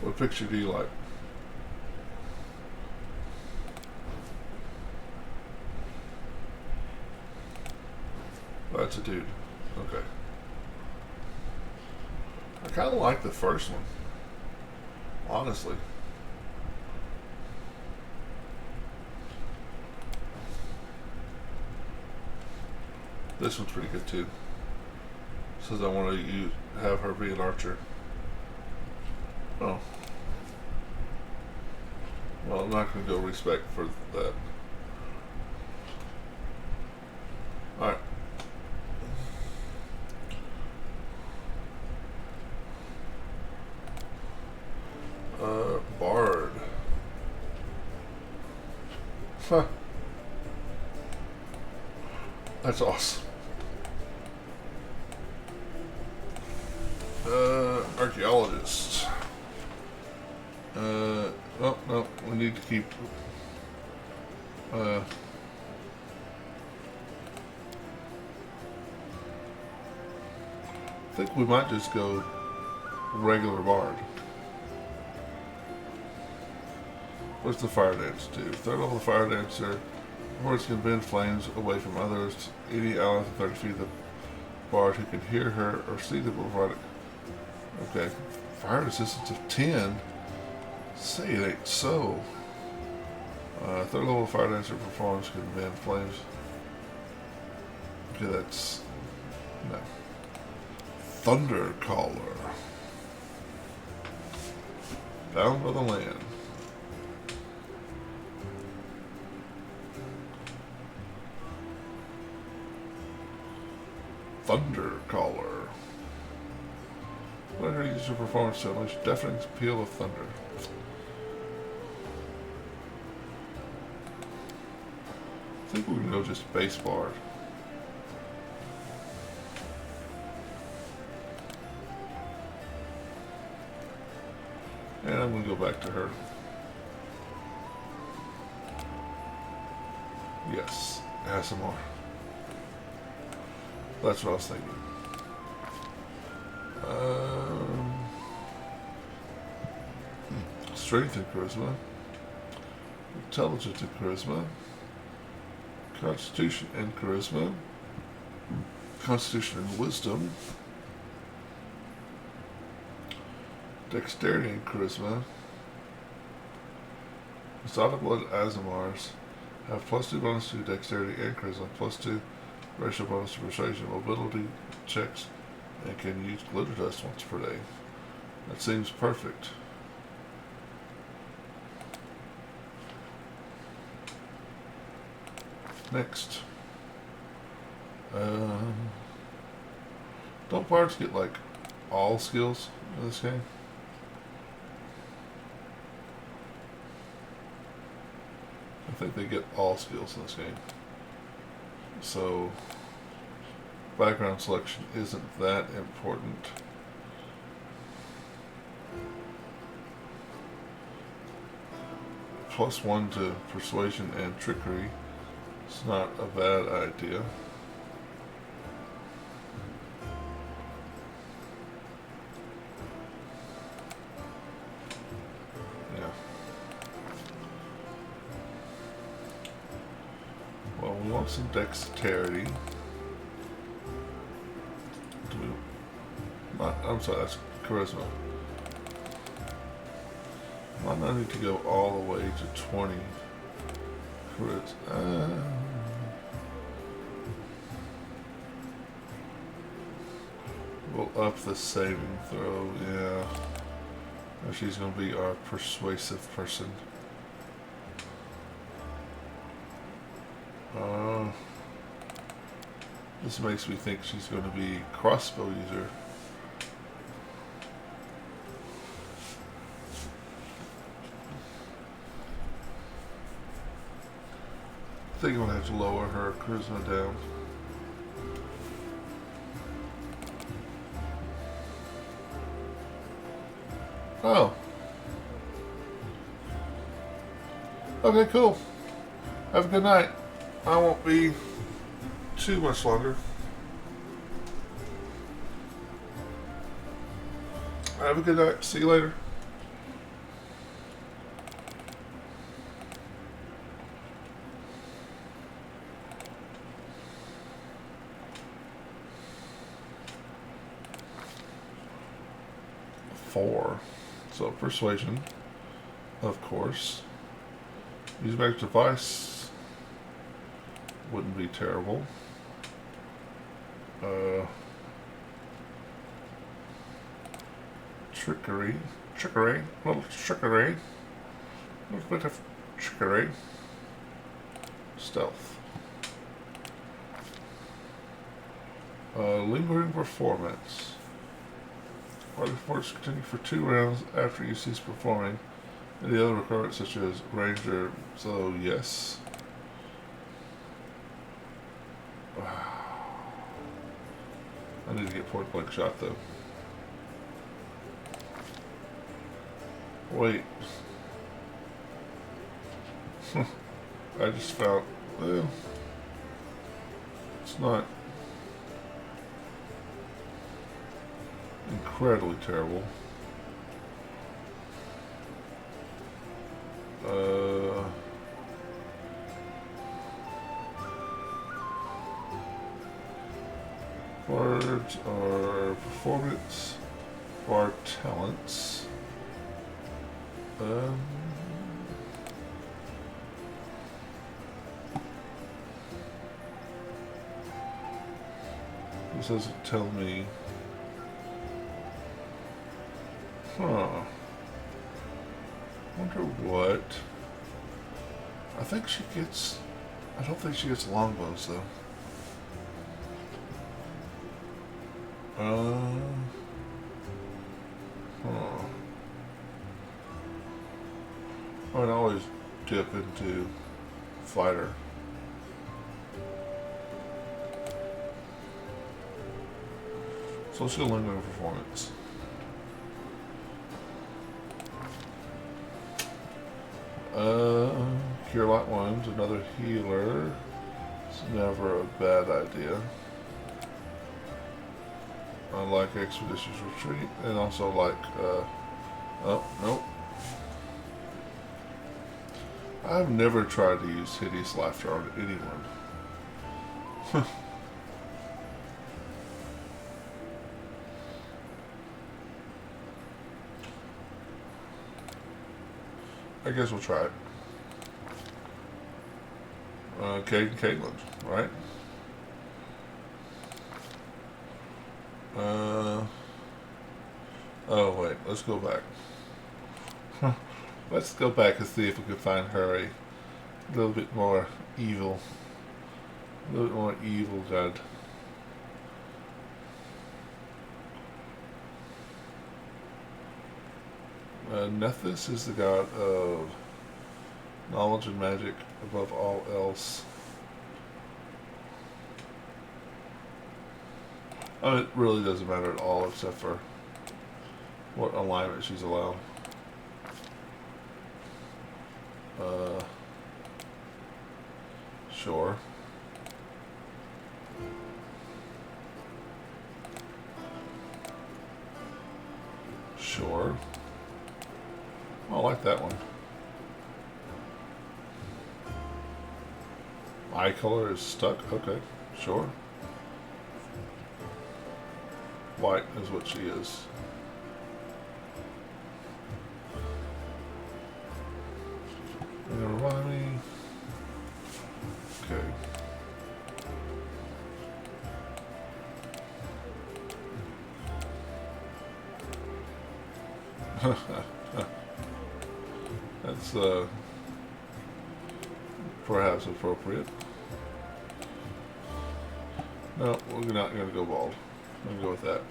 What picture do you like? That's a dude. Okay. I kind of like the first one. Honestly. This one's pretty good too. Says I want to have her be an archer. Oh. Well, I'm not going to go respect for that. Alright. Bard. Huh. That's awesome. Archaeologist. Oh, no, we need to keep... I think we might just go regular bard. What's the fire dance do? Third level fire dancer. Words can bend flames away from others. Any ally within 30 feet of the bard who can hear her or see the provided. Okay. Fire resistance of 10. Say it ain't so. Third level fire dancer performance can bend flames. Okay, that's... No. Thunder Caller. Bound by the land. Thunder Caller. Let her use her performance to unleash deafening peal of thunder. I think we can go just base bard. And I'm going to go back to her. Yes, ASMR. That's what I was thinking. Strength and charisma. Intelligence and charisma. Constitution and charisma. Constitution and wisdom. Dexterity and charisma. Methodical and Azamars have +2 bonus to dexterity and charisma, +2 racial bonus to persuasion, mobility checks, and can use glitter dust once per day. That seems perfect. Next. Don't bards get like all skills in this game? I think they get all skills in this game. So background selection isn't that important. +1 to persuasion and trickery. It's not a bad idea. Yeah. Well, we want some dexterity. I'm sorry, that's charisma. Might not need to go all the way to 20. We'll up the saving throw, yeah. Now she's going to be our persuasive person. This makes me think she's going to be crossbow user. I think I'm going to have to lower her charisma down. Oh. Okay, cool. Have a good night. I won't be too much longer. Have a good night. See you later. So persuasion, of course. Use magic device wouldn't be terrible. Trickery, a little trickery, a little bit of trickery. Stealth. Lingering performance. Party performance continue for 2 rounds after you cease performing. Any other requirements such as ranger, so yes. I need to get point blank shot though. Wait. I just found, well, it's not incredibly terrible. Bards are performance, bard talents. This doesn't tell me. Huh. Wonder what. I think she gets. I don't think she gets longbows though. Huh. I would always dip into fighter. So let's go lingering performance. Cure light wounds, another healer. It's never a bad idea. I like Expeditious Retreat, and also like, oh, nope. I've never tried to use hideous laughter on anyone. I guess we'll try it. Kate and Caitlin, right? Oh wait, let's go back. Let's go back and see if we can find her a little bit more evil. A little bit more evil god. Nethys is the god of knowledge and magic above all else. I mean, it really doesn't matter at all except for what alignment she's allowed. Sure. Sure. I like that one. Eye color is stuck? Okay, sure. White is what she is. You're gonna remind me. Okay. That's perhaps appropriate. No, we're not going to go bald. I'm going to go with that.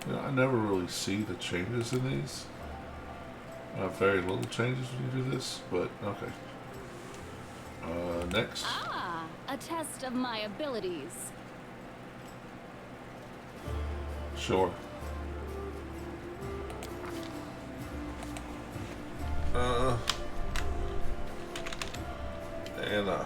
You know, I never really see the changes in these. Very little changes when you do this, but okay. Next. Ah, a test of my abilities. Sure. Anna.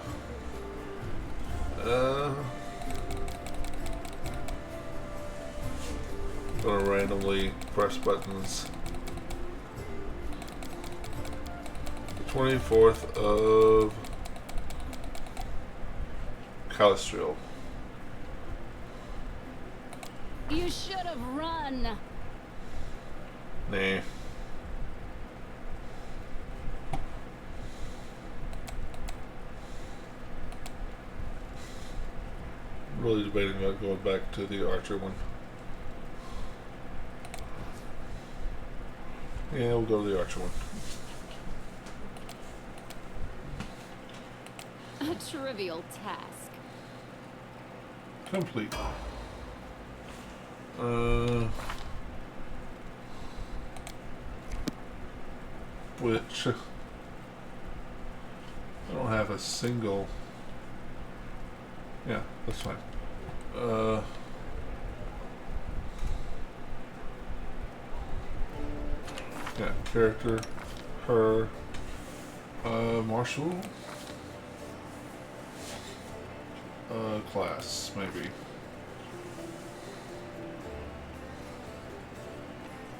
Gonna randomly press buttons. The 24th of Calistriel. You should have run. Nah. Really debating about going back to the archer one. Yeah, we'll go to the archer one. A trivial task. Complete. Which I don't have a single. Yeah, that's fine. Yeah, character, her, martial, class, maybe.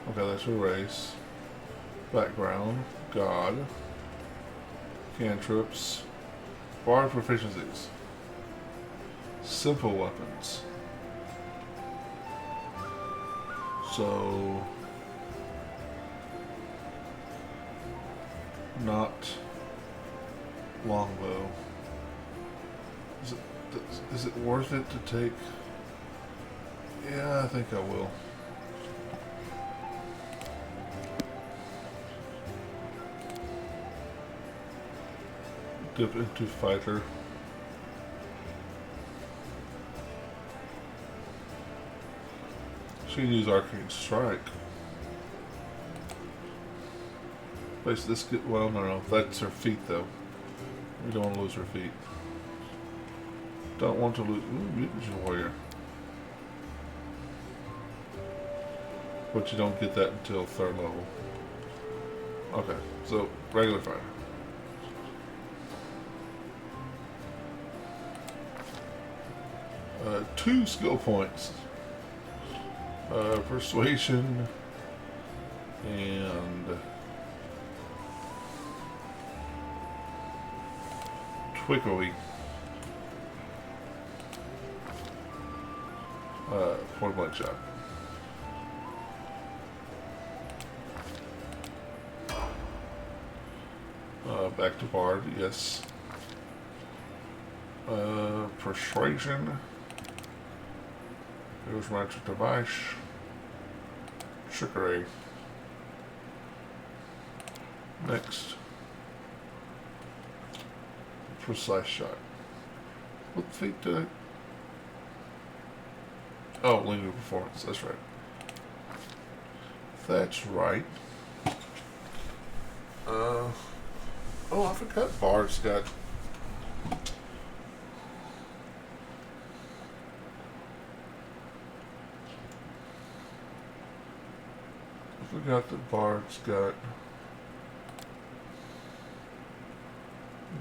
Okay, that's her race. Background, god, cantrips, bard proficiencies, simple weapons. So, not longbow. Is it worth it to take? Yeah, I think I will. Dip into fighter. She can use arcane strike. Place this get well, no, that's her feet though. We don't want to lose her feet. Don't want to lose. Ooh, mutant warrior. But you don't get that until 3rd level. Okay, so regular fighter. Two skill points. Persuasion and Quickly. Point blank shot. Back to Bard, yes. Persuasion. There's magic device. Trickery. Next. Precise shot. What feat did I... Oh, linear performance, that's right. That's right. Oh, I forgot Bard's got... I forgot that Bard's got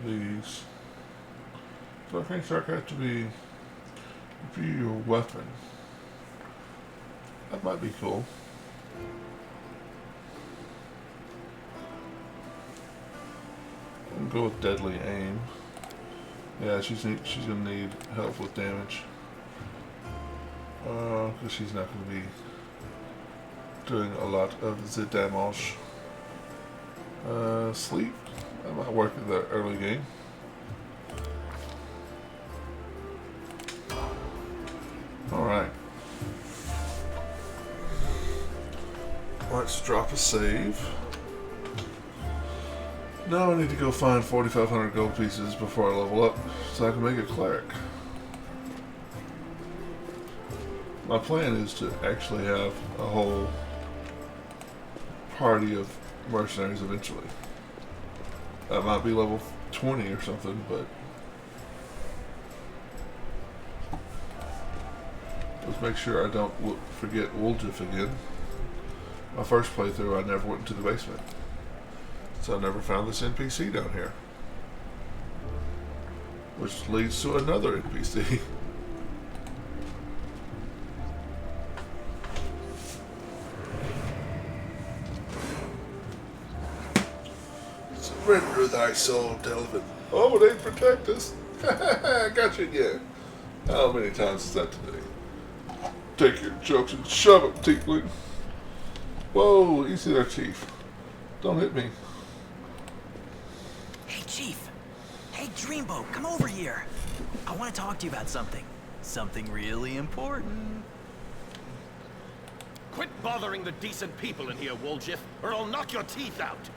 these. So I think that got to be view your weapon. That might be cool. I'll go with deadly aim. Yeah, she's gonna need help with damage. Because she's not gonna be doing a lot of the damage. Sleep. That might work in the early game. Alright. Let's drop a save. Now I need to go find 4,500 gold pieces before I level up so I can make a cleric. My plan is to actually have a whole party of mercenaries eventually. I might be level 20 or something, but let's make sure I don't forget Woljif again. My first playthrough, I never went into the basement, so I never found this NPC down here, which leads to another NPC. Surrender thy soul, Delvin. Oh, they protect us. Got you again. How many times is that today? Take your jokes and shove them, tiefling. Whoa, easy there, Chief. Don't hit me. Hey, Chief. Hey, Dreamboat, come over here. I want to talk to you about something. Something really important. Quit bothering the decent people in here, Woljif, or I'll knock your teeth out.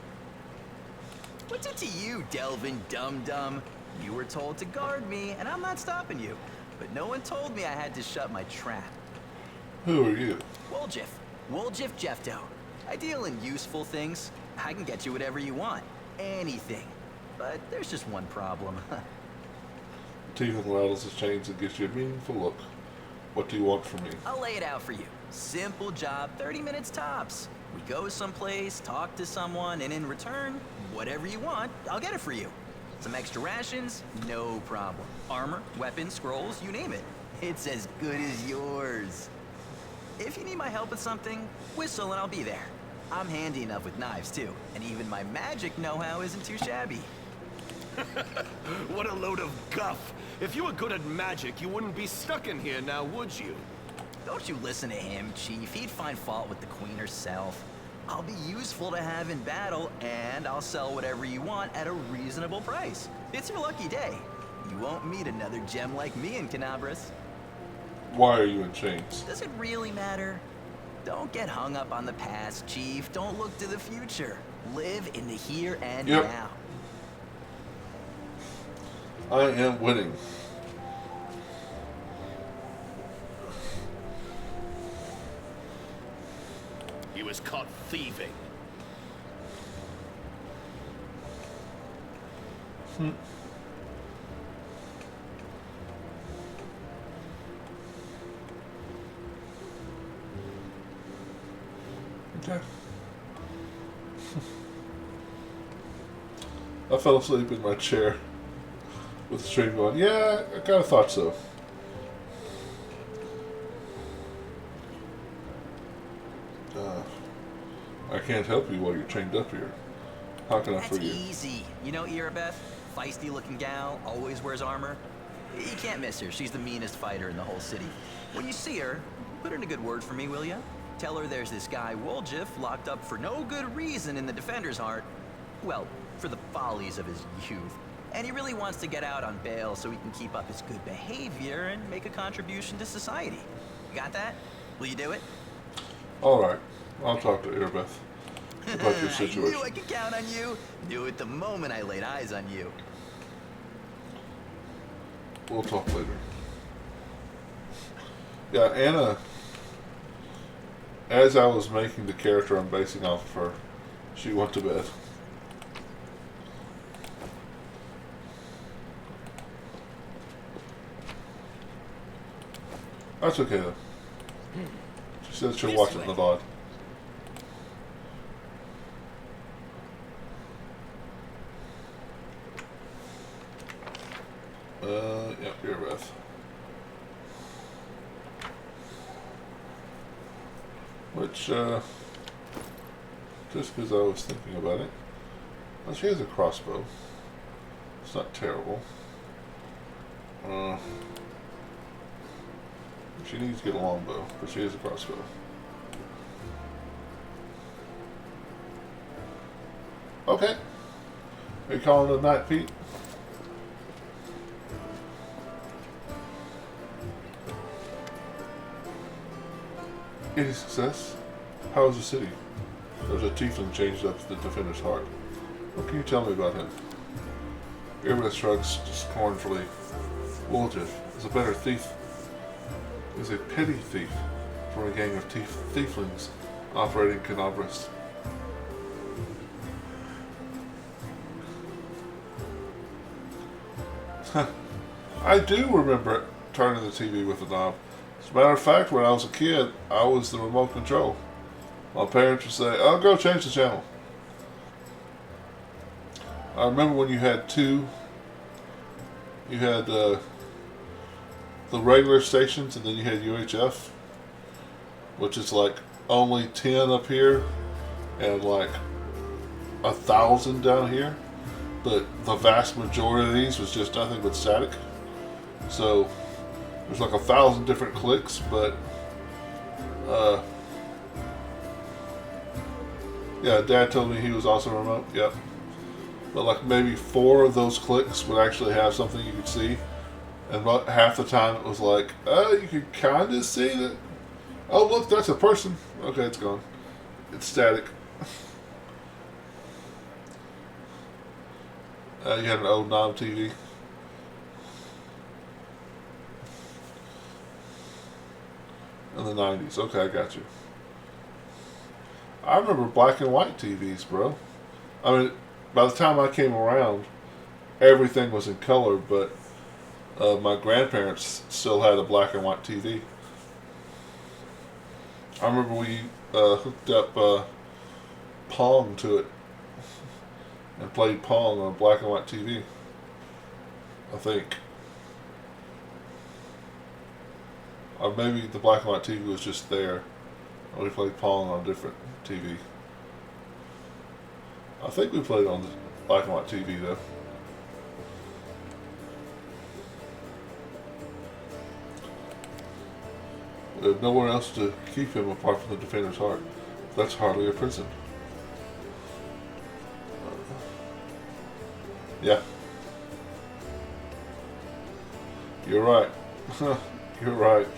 What's it to you, Delvin Dum-Dum? You were told to guard me, and I'm not stopping you. But no one told me I had to shut my trap. Who are you? Woljif. Woljif Jefto. I deal in useful things. I can get you whatever you want. Anything. But there's just one problem. Tiefling rattles his chains and gives you a meaningful look. What do you want from me? I'll lay it out for you. Simple job, 30 minutes tops. We go someplace, talk to someone, and in return, whatever you want, I'll get it for you. Some extra rations? No problem. Armor, weapons, scrolls, you name it. It's as good as yours. If you need my help with something, whistle and I'll be there. I'm handy enough with knives, too. And even my magic know-how isn't too shabby. What a load of guff. If you were good at magic, you wouldn't be stuck in here now, would you? Don't you listen to him, Chief. He'd find fault with the Queen herself. I'll be useful to have in battle, and I'll sell whatever you want at a reasonable price. It's your lucky day. You won't meet another gem like me in Canabras. Why are you in chains? Does it really matter? Don't get hung up on the past, Chief. Don't look to the future. Live in the here and now. I am winning. He was caught thieving. Okay. I fell asleep in my chair with the stream going. Yeah, I kind of thought so. I can't help you while you're chained up here. How can I That's free you? easy. You know Irabeth? Feisty looking gal, always wears armor. You can't miss her. She's the meanest fighter in the whole city. When you see her, put in a good word for me, will ya? Tell her there's this guy, Woljif, locked up for no good reason in the Defender's Heart. Well, for the follies of his youth. And he really wants to get out on bail so he can keep up his good behavior and make a contribution to society. You got that? Will you do it? Alright, I'll talk to Irabeth about your situation. I knew I could count on you. Knew it the moment I laid eyes on you. We'll talk later. Yeah, Anna, as I was making the character I'm basing off of her, she went to bed. That's okay though. She said she'll watch it in the VOD. Yeah, Irabeth. Which, just because I was thinking about it, well, she has a crossbow. It's not terrible. She needs to get a longbow, but she has a crossbow. Okay. Are you calling it a night, Pete? Any success? How is the city? There's a tiefling changed up the Defender's Heart. What can you tell me about him? Irabeth shrugs scornfully. Woljif is a better thief. Is a petty thief from a gang of tieflings operating Canobras. I do remember turning the TV with a knob. As a matter of fact, when I was a kid, I was the remote control. My parents would say, "Oh, go change the channel." I remember when you had the regular stations, and then you had UHF, which is like only 10 up here and like 1,000 down here. But the vast majority of these was just nothing but static. So there's like 1,000 different clicks, but yeah, Dad told me he was also remote. Yep. But like maybe 4 of those clicks would actually have something you could see. And about half the time it was like, you could kind of see that. Oh, look, that's a person. Okay, it's gone. It's static. You had an old knob TV. In the 90s. Okay, I got you. I remember black and white TVs, bro. I mean, by the time I came around, everything was in color, but my grandparents still had a black and white TV. I remember we hooked up Pong to it and played Pong on a black and white TV. I think. Or maybe the black and white TV was just there, and we played Pong on a different TV. I think we played on the black and white TV though. We have nowhere else to keep him apart from the Defender's Heart. That's hardly a prison. Yeah. You're right. You're right.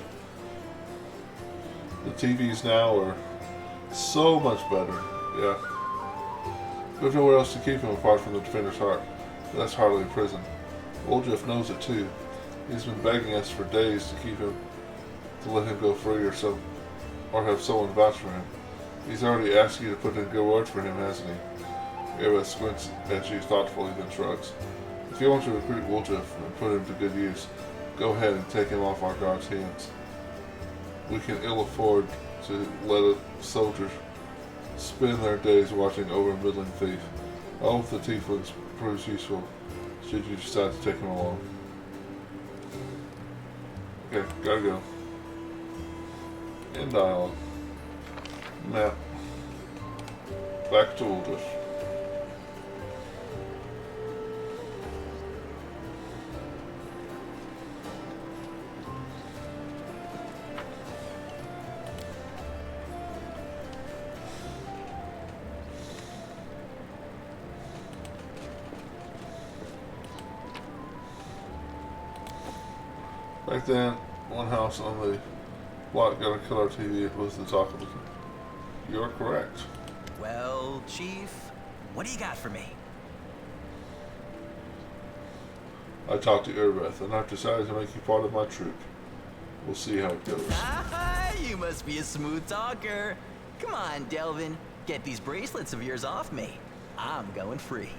The TVs now are so much better. Yeah. We have nowhere else to keep him apart from the Defender's Heart. That's hardly a prison. Woljif knows it too. He's been begging us for days to keep him, to let him go free or have someone vouch for him. He's already asked you to put in a good word for him, hasn't he? Eva squints at you thoughtfully, then shrugs. If you want to recruit Woljif and put him to good use, go ahead and take him off our guard's hands. We can ill afford to let a soldier spend their days watching over a middling thief. I hope the tieflings proves useful should you decide to take him along. Okay, gotta go. End dialogue. Map. Back to Woljif. Back then, one house on the block got a killer TV. It was the talk of the town. You're correct. Well, Chief, what do you got for me? I talked to Erbeth, and I've decided to make you part of my troop. We'll see how it goes. You must be a smooth talker. Come on, Delvin. Get these bracelets of yours off me. I'm going free.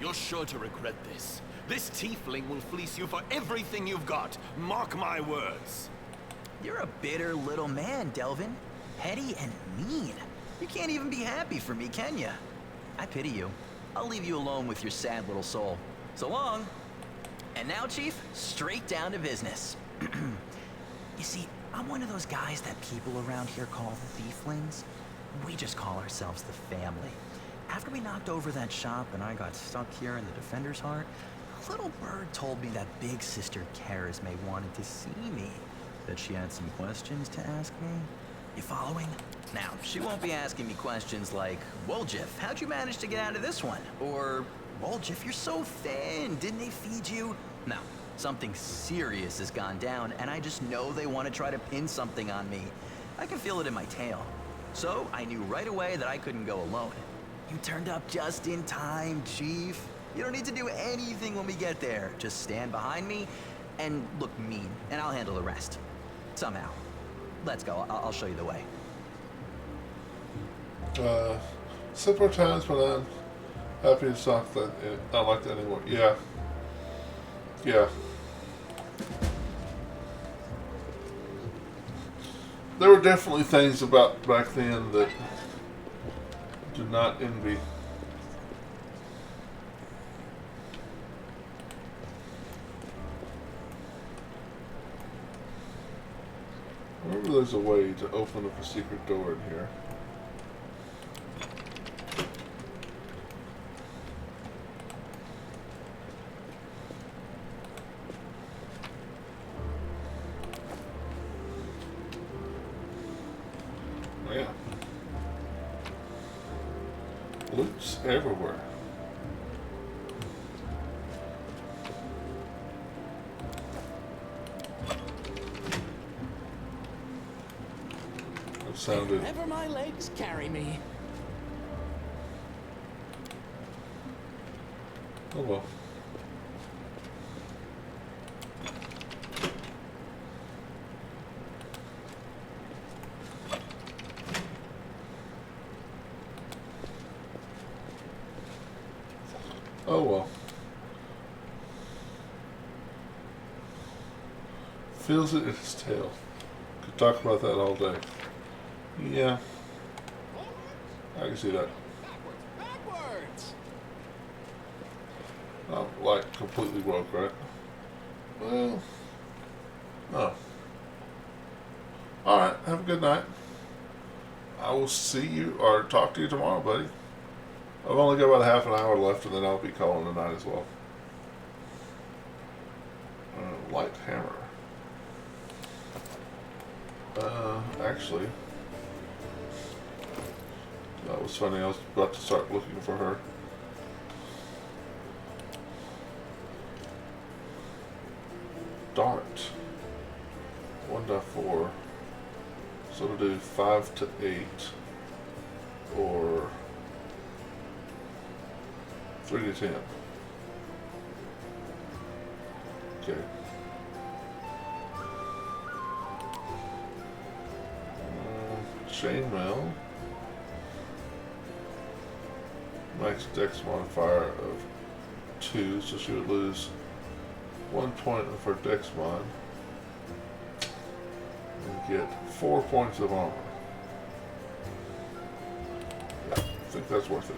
You're sure to regret this. This tiefling will fleece you for everything you've got. Mark my words. You're a bitter little man, Delvin. Petty and mean. You can't even be happy for me, can you? I pity you. I'll leave you alone with your sad little soul. So long. And now, Chief, straight down to business. You see, I'm one of those guys that people around here call thieflings. We just call ourselves the family. After we knocked over that shop and I got stuck here in the Defender's Heart, a little bird told me that Big Sister Charisme wanted to see me. That she had some questions to ask me. You following? Now, she won't be asking me questions like, Woljif, how'd you manage to get out of this one? Or, Woljif, you're so thin, didn't they feed you? No, something serious has gone down, and I just know they want to try to pin something on me. I can feel it in my tail. So, I knew right away that I couldn't go alone. You turned up just in time, Chief. You don't need to do anything when we get there. Just stand behind me and look mean, and I'll handle the rest. Somehow. Let's go. I'll show you the way. Simpler times, but I'm happy it's not like that anymore. Yeah. Yeah. There were definitely things about back then that do not envy. Remember, there's a way to open up a secret door in here. Yeah. Loot's everywhere. That sounded... Wherever my legs carry me. Oh well. Oh well. Feels it in his tail. Could talk about that all day. Yeah. I can see that. Backwards! Not like completely broke, right? Well, no. Alright, have a good night. I will see you or talk to you tomorrow, buddy. I've only got about half an hour left, and then I'll be calling tonight as well. Light hammer. Actually, that was funny. I was about to start looking for her. Dart. 1.4. So to do 5 to 8, or 3 to 10. Okay. Chainmail. Max dex modifier of 2, so she would lose 1 point of her dex mod and get 4 points of armor. Yeah, I think that's worth it.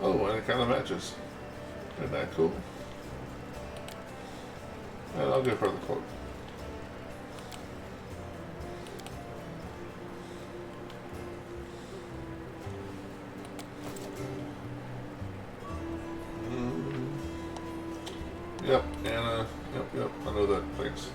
Oh, and it kind of matches. Isn't that cool? And I'll give her the cloak. Yep, Anna. Yep, I know that. Thanks.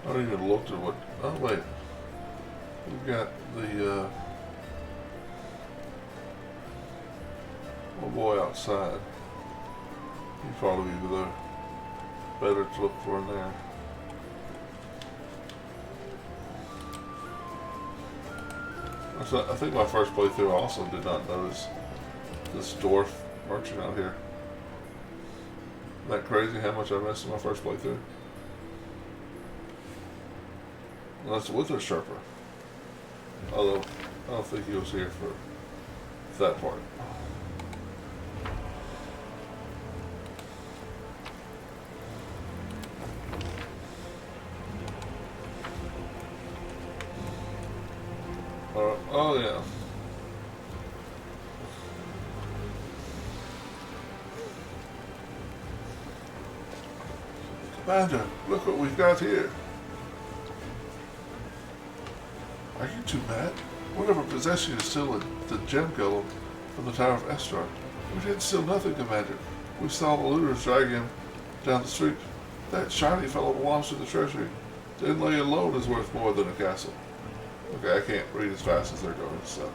I haven't even looked at what... Oh, wait. We've got the little boy outside. He'd probably be the better to look for in there. So I think my first playthrough I also did not notice this dwarf merchant out here. Isn't that crazy how much I missed in my first playthrough? Well, that's Wither Sherper. Although, I don't think he was here for that part. Oh yeah. Commander, look what we've got here. Are you too mad? Whatever possessed you to steal the gem golem from the Tower of Estar? We didn't steal nothing, Commander. We saw the looters dragging him down the street. That shiny fellow belongs to the treasury. Didn't lay alone is worth more than a castle. Okay, I can't read as fast as they're going, so.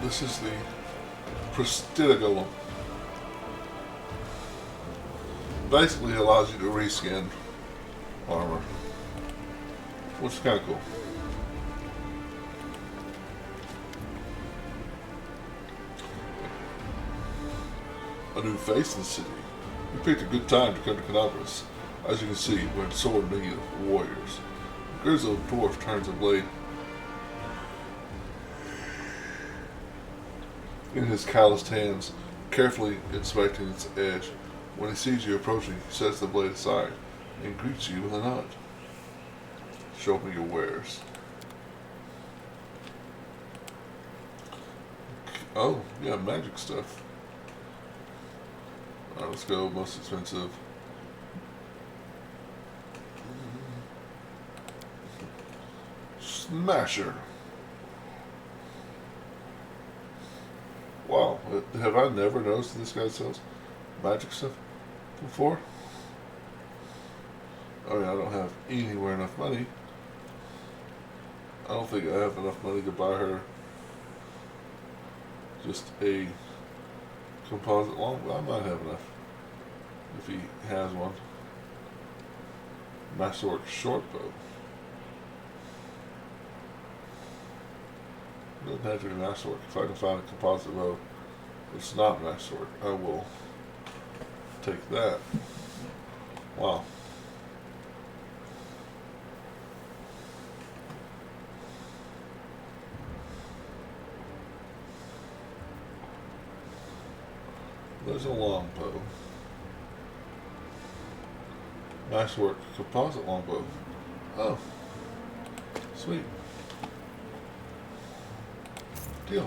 This is the Prestida Golem. Basically allows you to reskin armor, which is kind of cool. A new face in the city. You picked a good time to come to Canobras. As you can see, we're in sore need of warriors. The grizzled dwarf turns a blade in his calloused hands, carefully inspecting its edge. When he sees you approaching, he sets the blade aside and greets you with a nod. Show me your wares. Oh, yeah, magic stuff. Alright, let's go. Most expensive. Smasher. Wow, have I never noticed that this guy sells magic stuff before? I mean, I don't have anywhere enough money. I don't think I have enough money to buy her just a composite longbow. I might have enough if he has one. Masterwork short bow. Doesn't have to be masterwork. If I can find a composite bow that's not masterwork, I will take that. Wow. There's a longbow. Masterwork composite longbow. Oh. Sweet. Deal.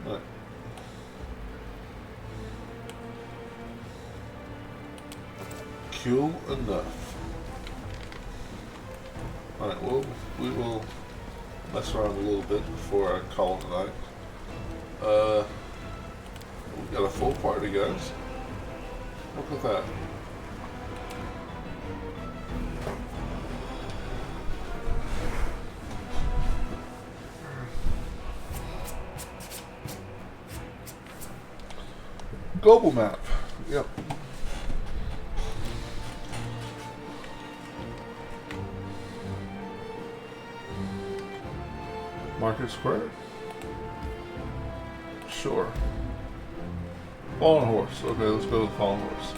Right. Cool enough. Alright, well, we will mess around a little bit before I call it tonight. We've got a full party, guys. Look at that. Global map. Yep. Market Square? Sure. Fallen Horse. Okay, let's go to the Fallen Horse.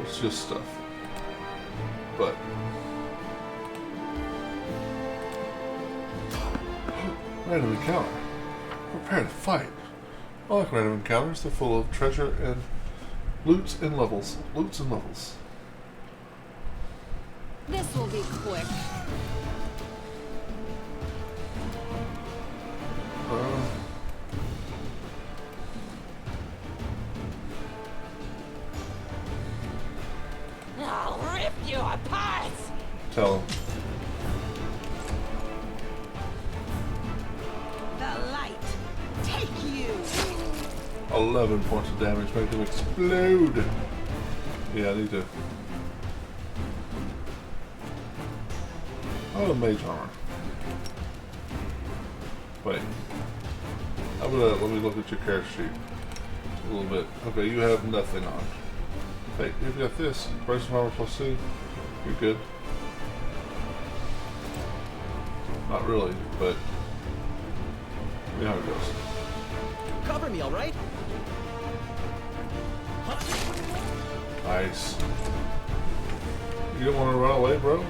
It's just stuff. But random encounter. Prepare to fight. I like random encounters. They're full of treasure and loots and levels. Loots and levels. This will be quick. I'll rip you apart! tell him. The light, take you. 11 points of damage, make him explode. Yeah, I need to. Oh, mage armor. Wait. How about let me look at your character sheet a little bit. Okay, you have nothing on. Hey, you've got this. Brace of armor +2. You're good. Not really, but you know how it goes. Cover me, all right? Nice. You don't want to run away, bro?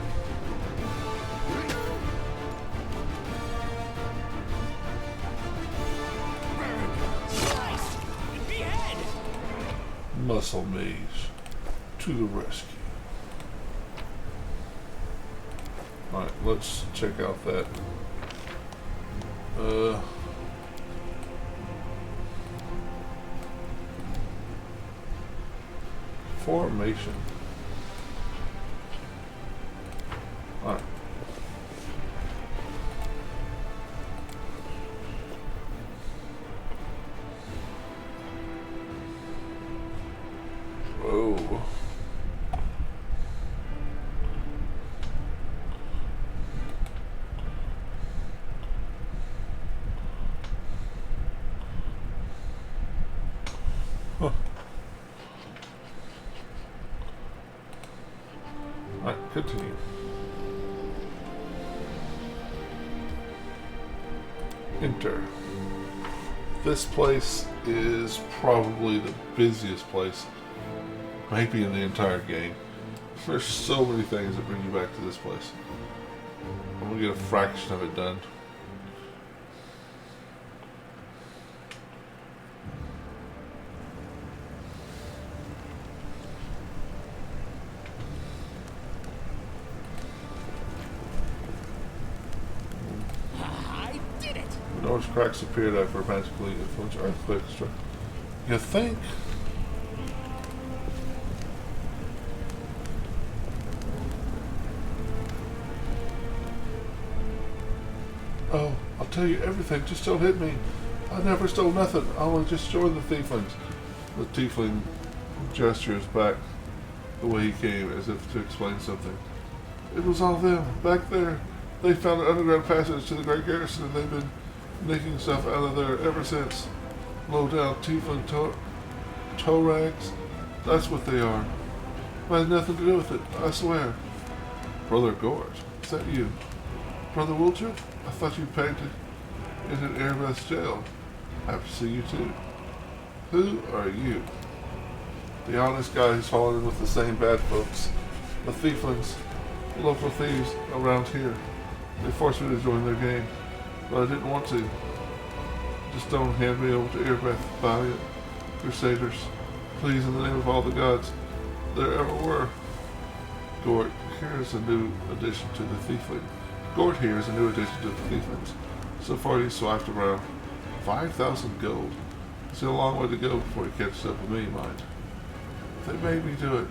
Muscle Mage to the rescue. Alright, let's check out that. Formation. Alright. Whoa. Huh. Alright, continue. Enter. This place is probably the busiest place, maybe in the entire game. There's so many things that bring you back to this place. I'm gonna get a fraction of it done. I did it! North cracks appeared after a magically influenced earthquake struck. You think? Oh, I'll tell you everything. Just don't hit me. I never stole nothing. I only just joined the tieflings. The tiefling gestures back the way he came, as if to explain something. It was all them, back there. They found an underground passage to the Great Garrison, and they've been making stuff out of there ever since. Low down tiefling toe rags. That's what they are. I had nothing to do with it, I swear. Brother Gorge, is that you? Brother Wiltshire? I thought you painted in an Airbus jail. Happy to see you too. Who are you? The honest guy who's fallen in with the same bad folks. The thieflings, local thieves around here. They forced me to join their game, but I didn't want to. Just don't hand me over to Airbeth, valiant crusaders. Please, in the name of all the gods there ever were. Gort, here's a new addition to the thiefling. Gort here is a new addition to the thieflings. So far he's swiped around 5,000 gold. It's a long way to go before he catches up with me, mind. They made me do it.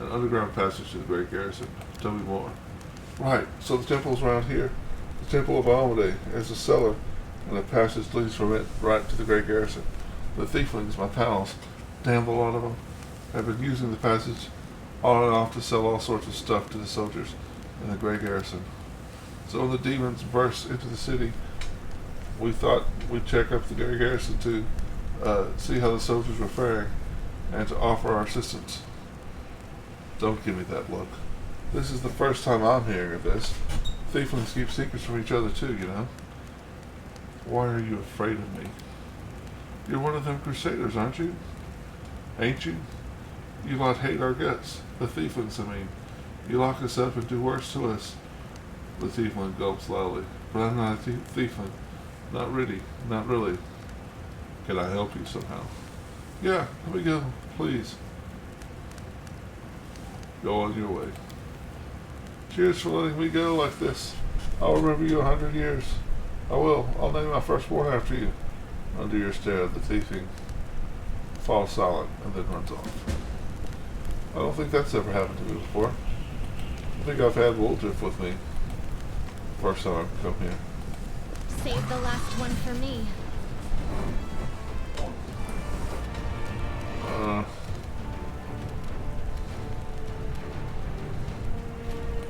An underground passage to the Great Garrison. Tell me more. Right, so the temple's around here. The Temple of Almade is a cellar, and a passage leads from it right to the Great Garrison. The thieflings, my pals, damn a lot of them, have been using the passage on and off to sell all sorts of stuff to the soldiers in the Great Garrison. So when the demons burst into the city, we thought we'd check up the Great Garrison to see how the soldiers were faring and to offer our assistance. Don't give me that look. This is the first time I'm hearing of this. Thieflings keep secrets from each other too, you know. Why are you afraid of me? You're one of them crusaders, aren't you? Ain't you? You lot hate our guts. The thieflings, I mean. You lock us up and do worse to us. The tiefling gulps loudly. But I'm not a tiefling. Not really. Not really. Can I help you somehow? Yeah, let me go, please. Go on your way. Cheers for letting me go like this. I'll remember you 100 years. I will. I'll name my firstborn after you. Under your stare, the thiefing falls silent and then runs off. I don't think that's ever happened to me before. I think I've had Wolf with me. First time I've come here. Save the last one for me.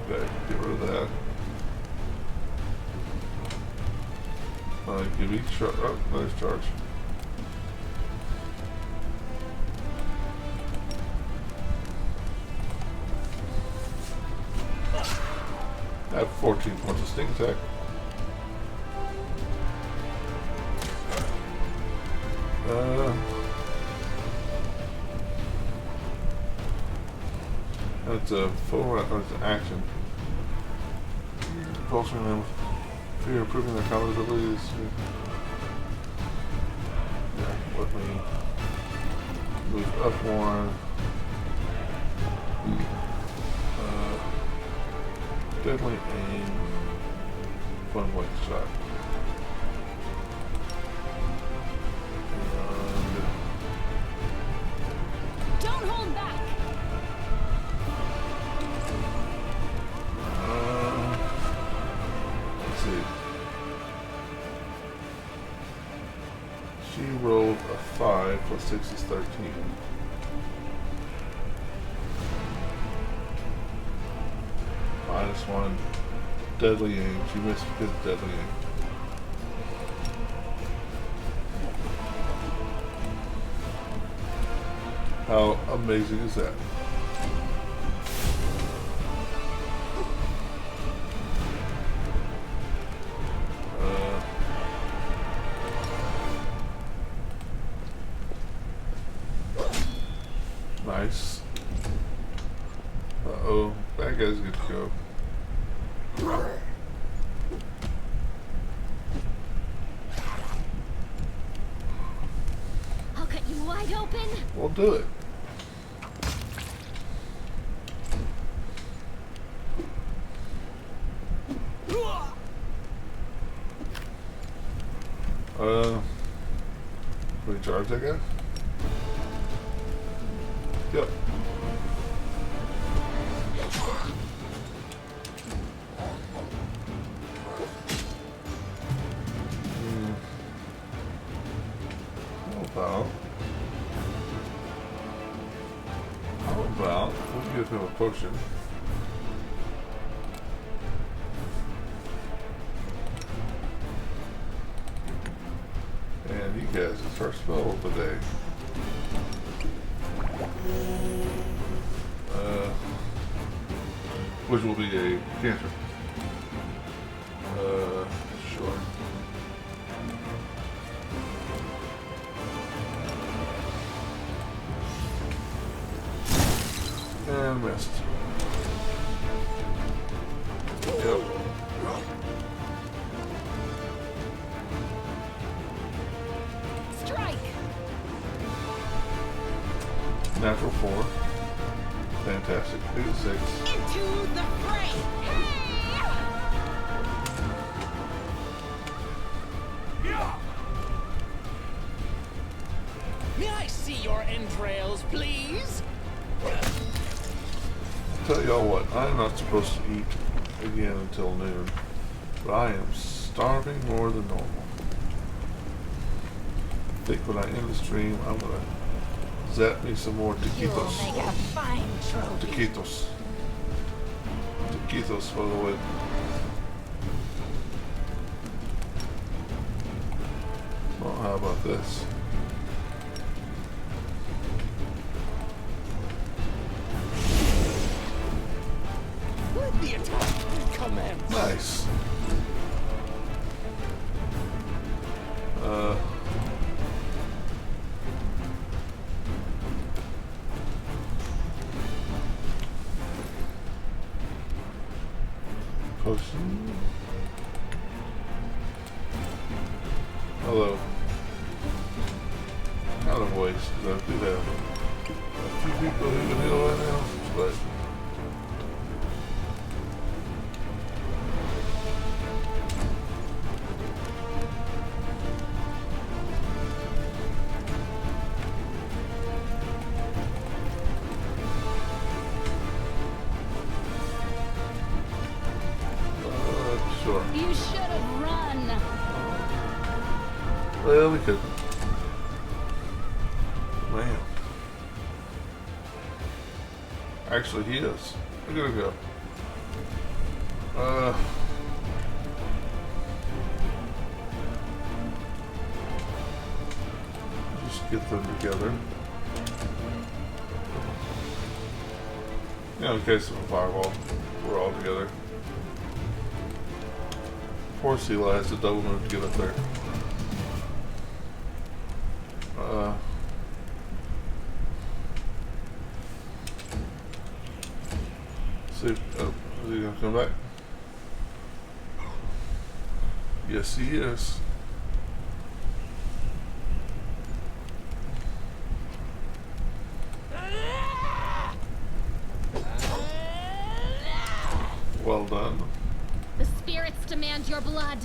Okay, get rid of that. Give each charge. Oh, nice charge. Add 14 points of sneak attack. That's a full round. That's an action. Pulsing them. Fear improving their combat abilities. Yeah, let me move up one. Deadly aim. Fun blank shot. Don't hold back. Let's see. She rolled a 5 plus 6 is 13. -1. Deadly aim. She missed because of deadly aim. How amazing is that? Nice. Uh-oh. That guy's good to go. I'll cut you wide open. We'll do it. Recharge that guy? Yep. How about we'll give him a potion. And he gets his first spell of the day. Which will be a cantrip. Sure. And missed. Yep. Strike. Natural 4. Fantastic. 8 to 6. Into the fray! May I see your entrails, please? Tell y'all what, I'm not supposed to eat again until noon, but I am starving more than normal. I think when I end the stream, I'm gonna zap me some more taquitos. You'll make a fine trophy. Taquitos. Taquitos for the win. Well, how about this? Let the attack commence. Nice. Potion. Although, kind of waste, because I do have a few people who can heal right now, but Man. Actually, he is. Look at him go. Just get them together. Yeah, in case of a fireball, we're all together. Poor Sela has to double move to get up there. See, is he gonna come back? Yes, he is. Well done. The spirits demand your blood.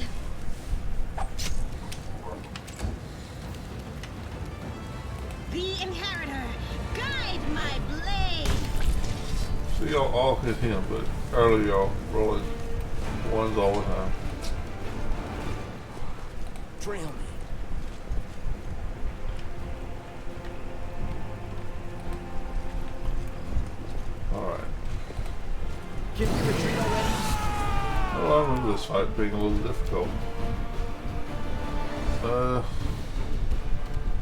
The Inheritor, guide my blade. So y'all all hit him, but earlier y'all rolling ones all the time. Trail me. Alright. Can we retreat already? Well, I remember this fight being a little difficult.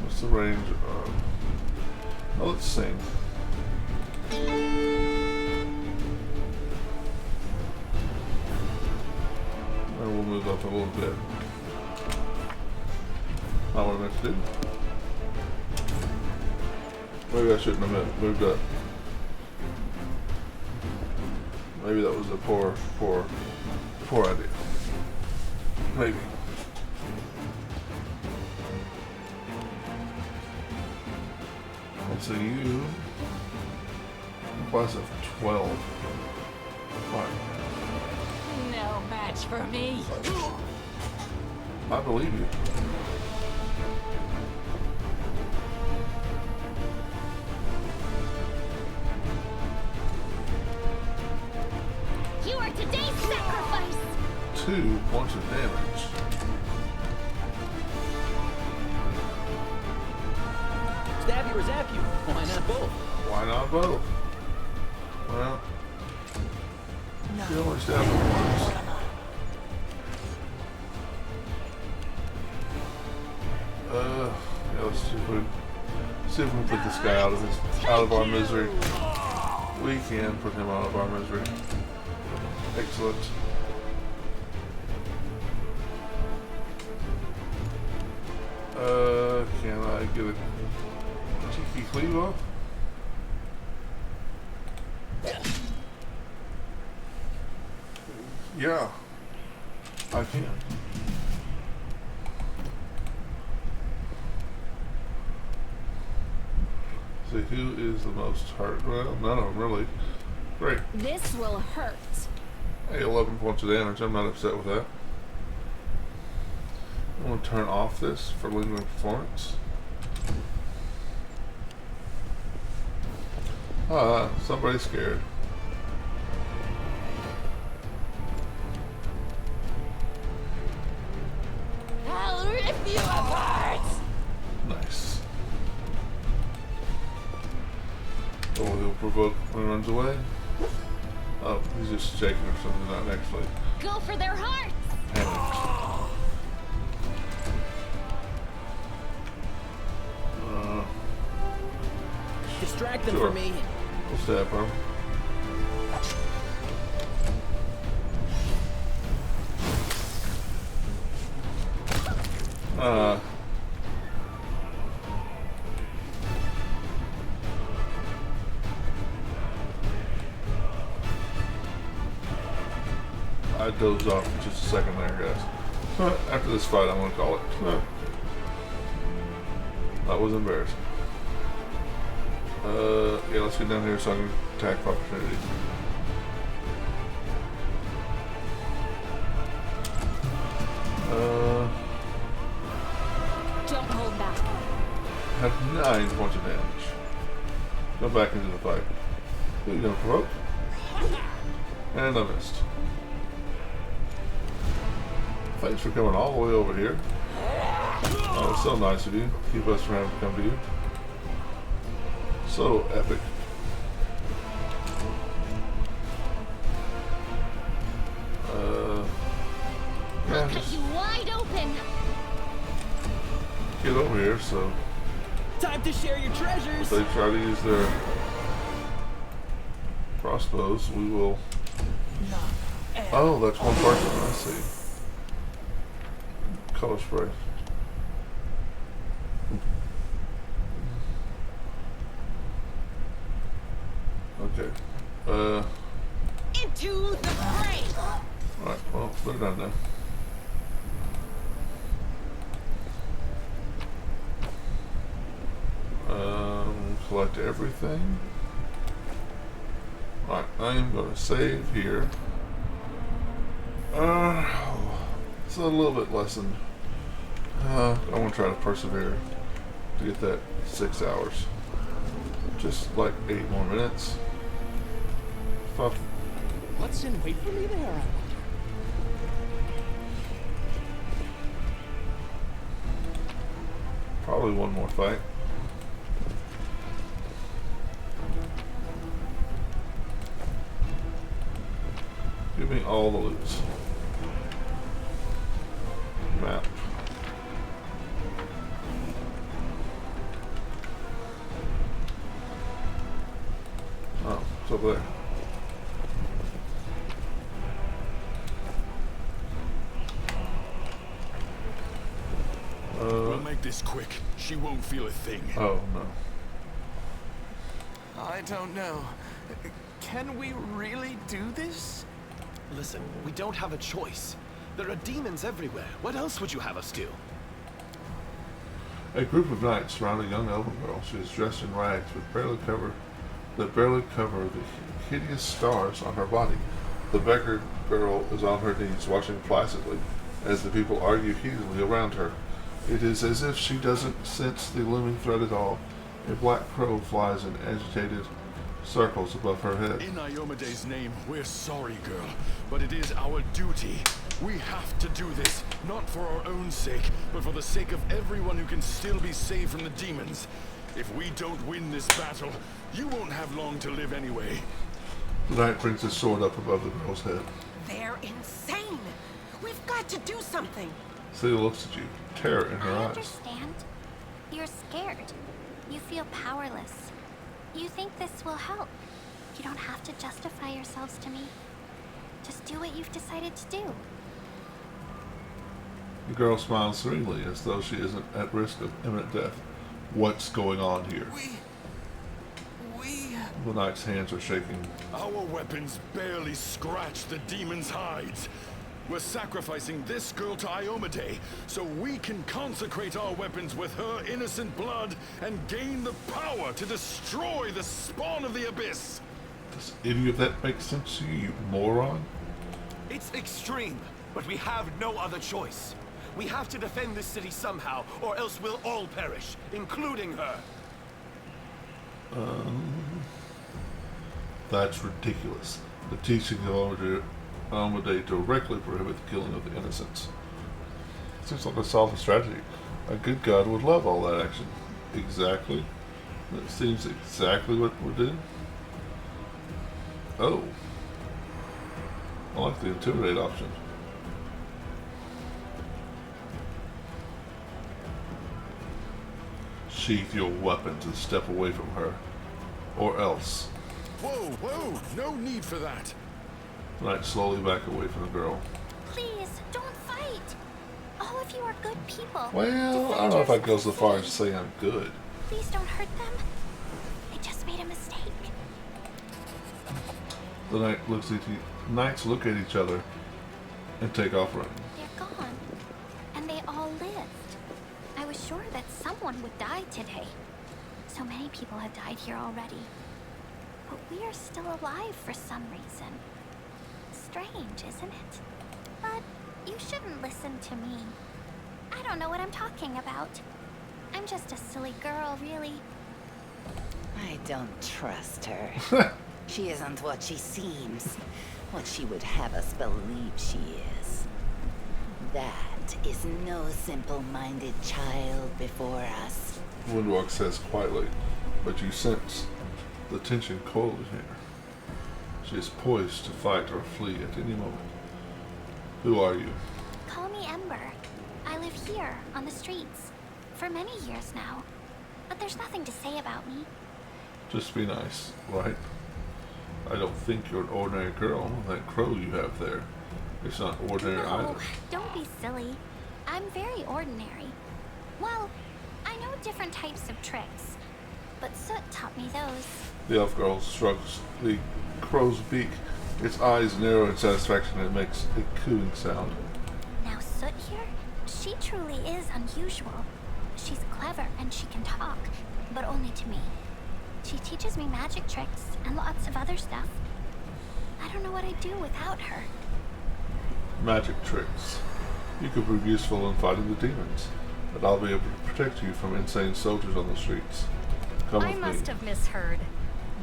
What's the range? Oh, let's sing. And we'll move up a little bit. Not what I meant to do. Maybe I shouldn't have moved up. Maybe that was a poor idea. Maybe. So you class of 12. Fine. No match for me. I believe you. You are today's sacrifice. 2 points of damage. Stab you or zap you? Why not both? Why not both? Well, you only stab him once. Yeah, let's see if we can put this guy out of our misery. We can put him out of our misery. Excellent. Can I get a cheeky cleave off? Yeah, I can. See, who is the most hurt? Well, none of them really. Great. This will hurt. Hey, 11 points of damage. I'm not upset with that. I'm going to turn off this for lingering performance. Somebody's scared. I'll rip you apart! Nice. Oh, he'll provoke when he runs away. Oh, he's just shaking or something, not actually. Go for their hearts. Distract them sure. for me. We'll stab him. I dozed off for just a second there, guys. After this fight, I'm going to call it. That was embarrassing. Yeah, let's get down here so I can attack for opportunity. Don't hold back. Have 9 points of damage. Go back into the fight. Who are you going to provoke? And I missed. Thanks for coming all the way over here. Oh, it's so nice of you. Keep us from having to come to you. So epic. I'll cut you wide open. Get over here, so Time to share your treasures. if they try to use their crossbows, we will. Oh, that's one person. I see. Color spray. Okay. Into the fray! Alright, well, they're done now. Collect everything. Alright, I am going to save here. It's a little bit less than. I want to try to persevere to get that 6 hours. Just like 8 more minutes. Fuck. What's in wait for me there, I wonder? Probably one more fight. Give me all the loots. Map. Oh, it's over there. We'll make this quick. She won't feel a thing. Oh, no. I don't know. Can we really do this? Listen, we don't have a choice. There are demons everywhere. What else would you have us do? A group of knights surround a young elven girl. She is dressed in rags that barely cover the hideous scars on her body. The beggar girl is on her knees, watching placidly as the people argue heatedly around her. It is as if she doesn't sense the looming threat at all. A black crow flies in agitated circles above her head. In Iomede's name, we're sorry, girl, but it is our duty. We have to do this, not for our own sake, but for the sake of everyone who can still be saved from the demons. If we don't win this battle, you won't have long to live anyway. The knight brings his sword up above the girl's head. They're insane! We've got to do something! Celia looks at you, terror in her I eyes. understand. You're scared. You feel powerless. You think this will help. You don't have to justify yourselves to me. Just do what you've decided to do. The girl smiles serenely as though she isn't at risk of imminent death. What's going on here? The knight's hands are shaking. Our weapons barely scratch the demon's hides. We're sacrificing this girl to Iomade so we can consecrate our weapons with her innocent blood and gain the power to destroy the spawn of the abyss. Does any of that make sense to you, you moron? It's extreme, but we have no other choice. We have to defend this city somehow, or else we'll all perish, including her. That's ridiculous. The teaching of Almade directly prohibit the killing of the innocents. Seems like a solid strategy. A good god would love all that action. Exactly. That seems exactly what we're doing. Oh. I like the intimidate option. Sheath your weapons and step away from her. Or else. Whoa, no need for that. The knight slowly back away from the girl. Please, don't fight. All of you are good people. Well, I don't know if I'd go so far as to say I'm good. Please don't hurt them. I just made a mistake. The knights look at each other and take off running. They're gone. And they all lived. I was sure that someone would die today. So many people have died here already. But we are still alive for some reason. Strange, isn't it? But you shouldn't listen to me. I don't know what I'm talking about. I'm just a silly girl, really. I don't trust her. She isn't what she seems. What she would have us believe she is. That is no simple-minded child before us. Windwalk says quietly, but you sense the tension cold in here. She is poised to fight or flee at any moment. Who are you? Call me Ember. I live here, on the streets, for many years now. But there's nothing to say about me. Just be nice, right? I don't think you're an ordinary girl. That crow you have there, it's not ordinary either. No, don't be silly. I'm very ordinary. Well, I know different types of tricks, but Soot taught me those. The elf girl shrugs the crow's beak. Its eyes narrow in satisfaction and it makes a cooing sound. Now Soot here, she truly is unusual. She's clever and she can talk, but only to me. She teaches me magic tricks and lots of other stuff. I don't know what I'd do without her. Magic tricks. You could prove useful in fighting the demons, but I'll be able to protect you from insane soldiers on the streets. Come with I me. must have misheard.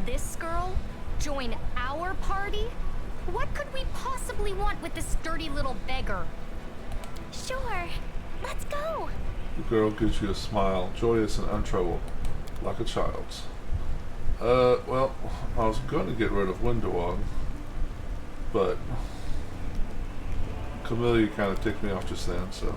This girl? Join our party? What could we possibly want with this dirty little beggar? Sure. Let's go. The girl gives you a smile, joyous and untroubled, like a child's. Well, I was going to get rid of Windowog, but Camellia kind of ticked me off just then, so.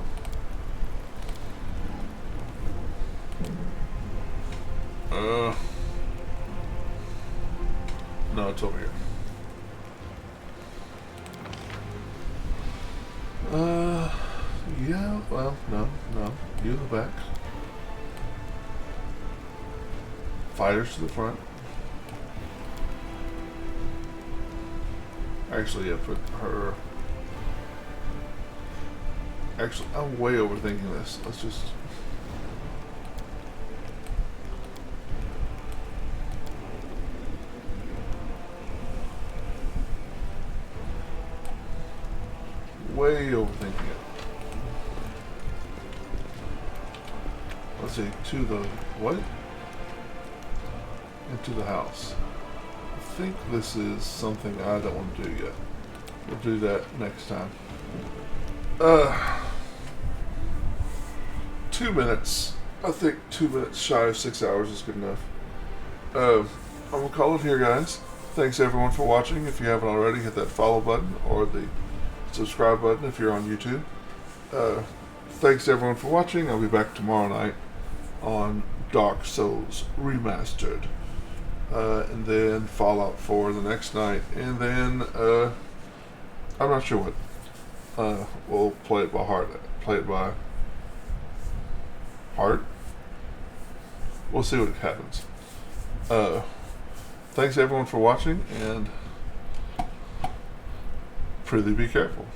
No, it's over here. Yeah, well, no, you in the back. Fighters to the front. Actually, yeah, put her. Actually, I'm way overthinking this. Let's just. Way overthinking it. Let's see, to the what? Into the house. I think this is something I don't want to do yet. We'll do that next time. 2 minutes. I think 2 minutes shy of 6 hours is good enough. I'm gonna call it here, guys. Thanks everyone for watching. If you haven't already, hit that follow button or the subscribe button if you're on YouTube. Thanks everyone for watching. I'll be back tomorrow night on Dark Souls Remastered. And then Fallout 4 the next night. And then, I'm not sure what. We'll play it by heart. Play it by heart? We'll see what happens. Thanks everyone for watching, and prithee be careful.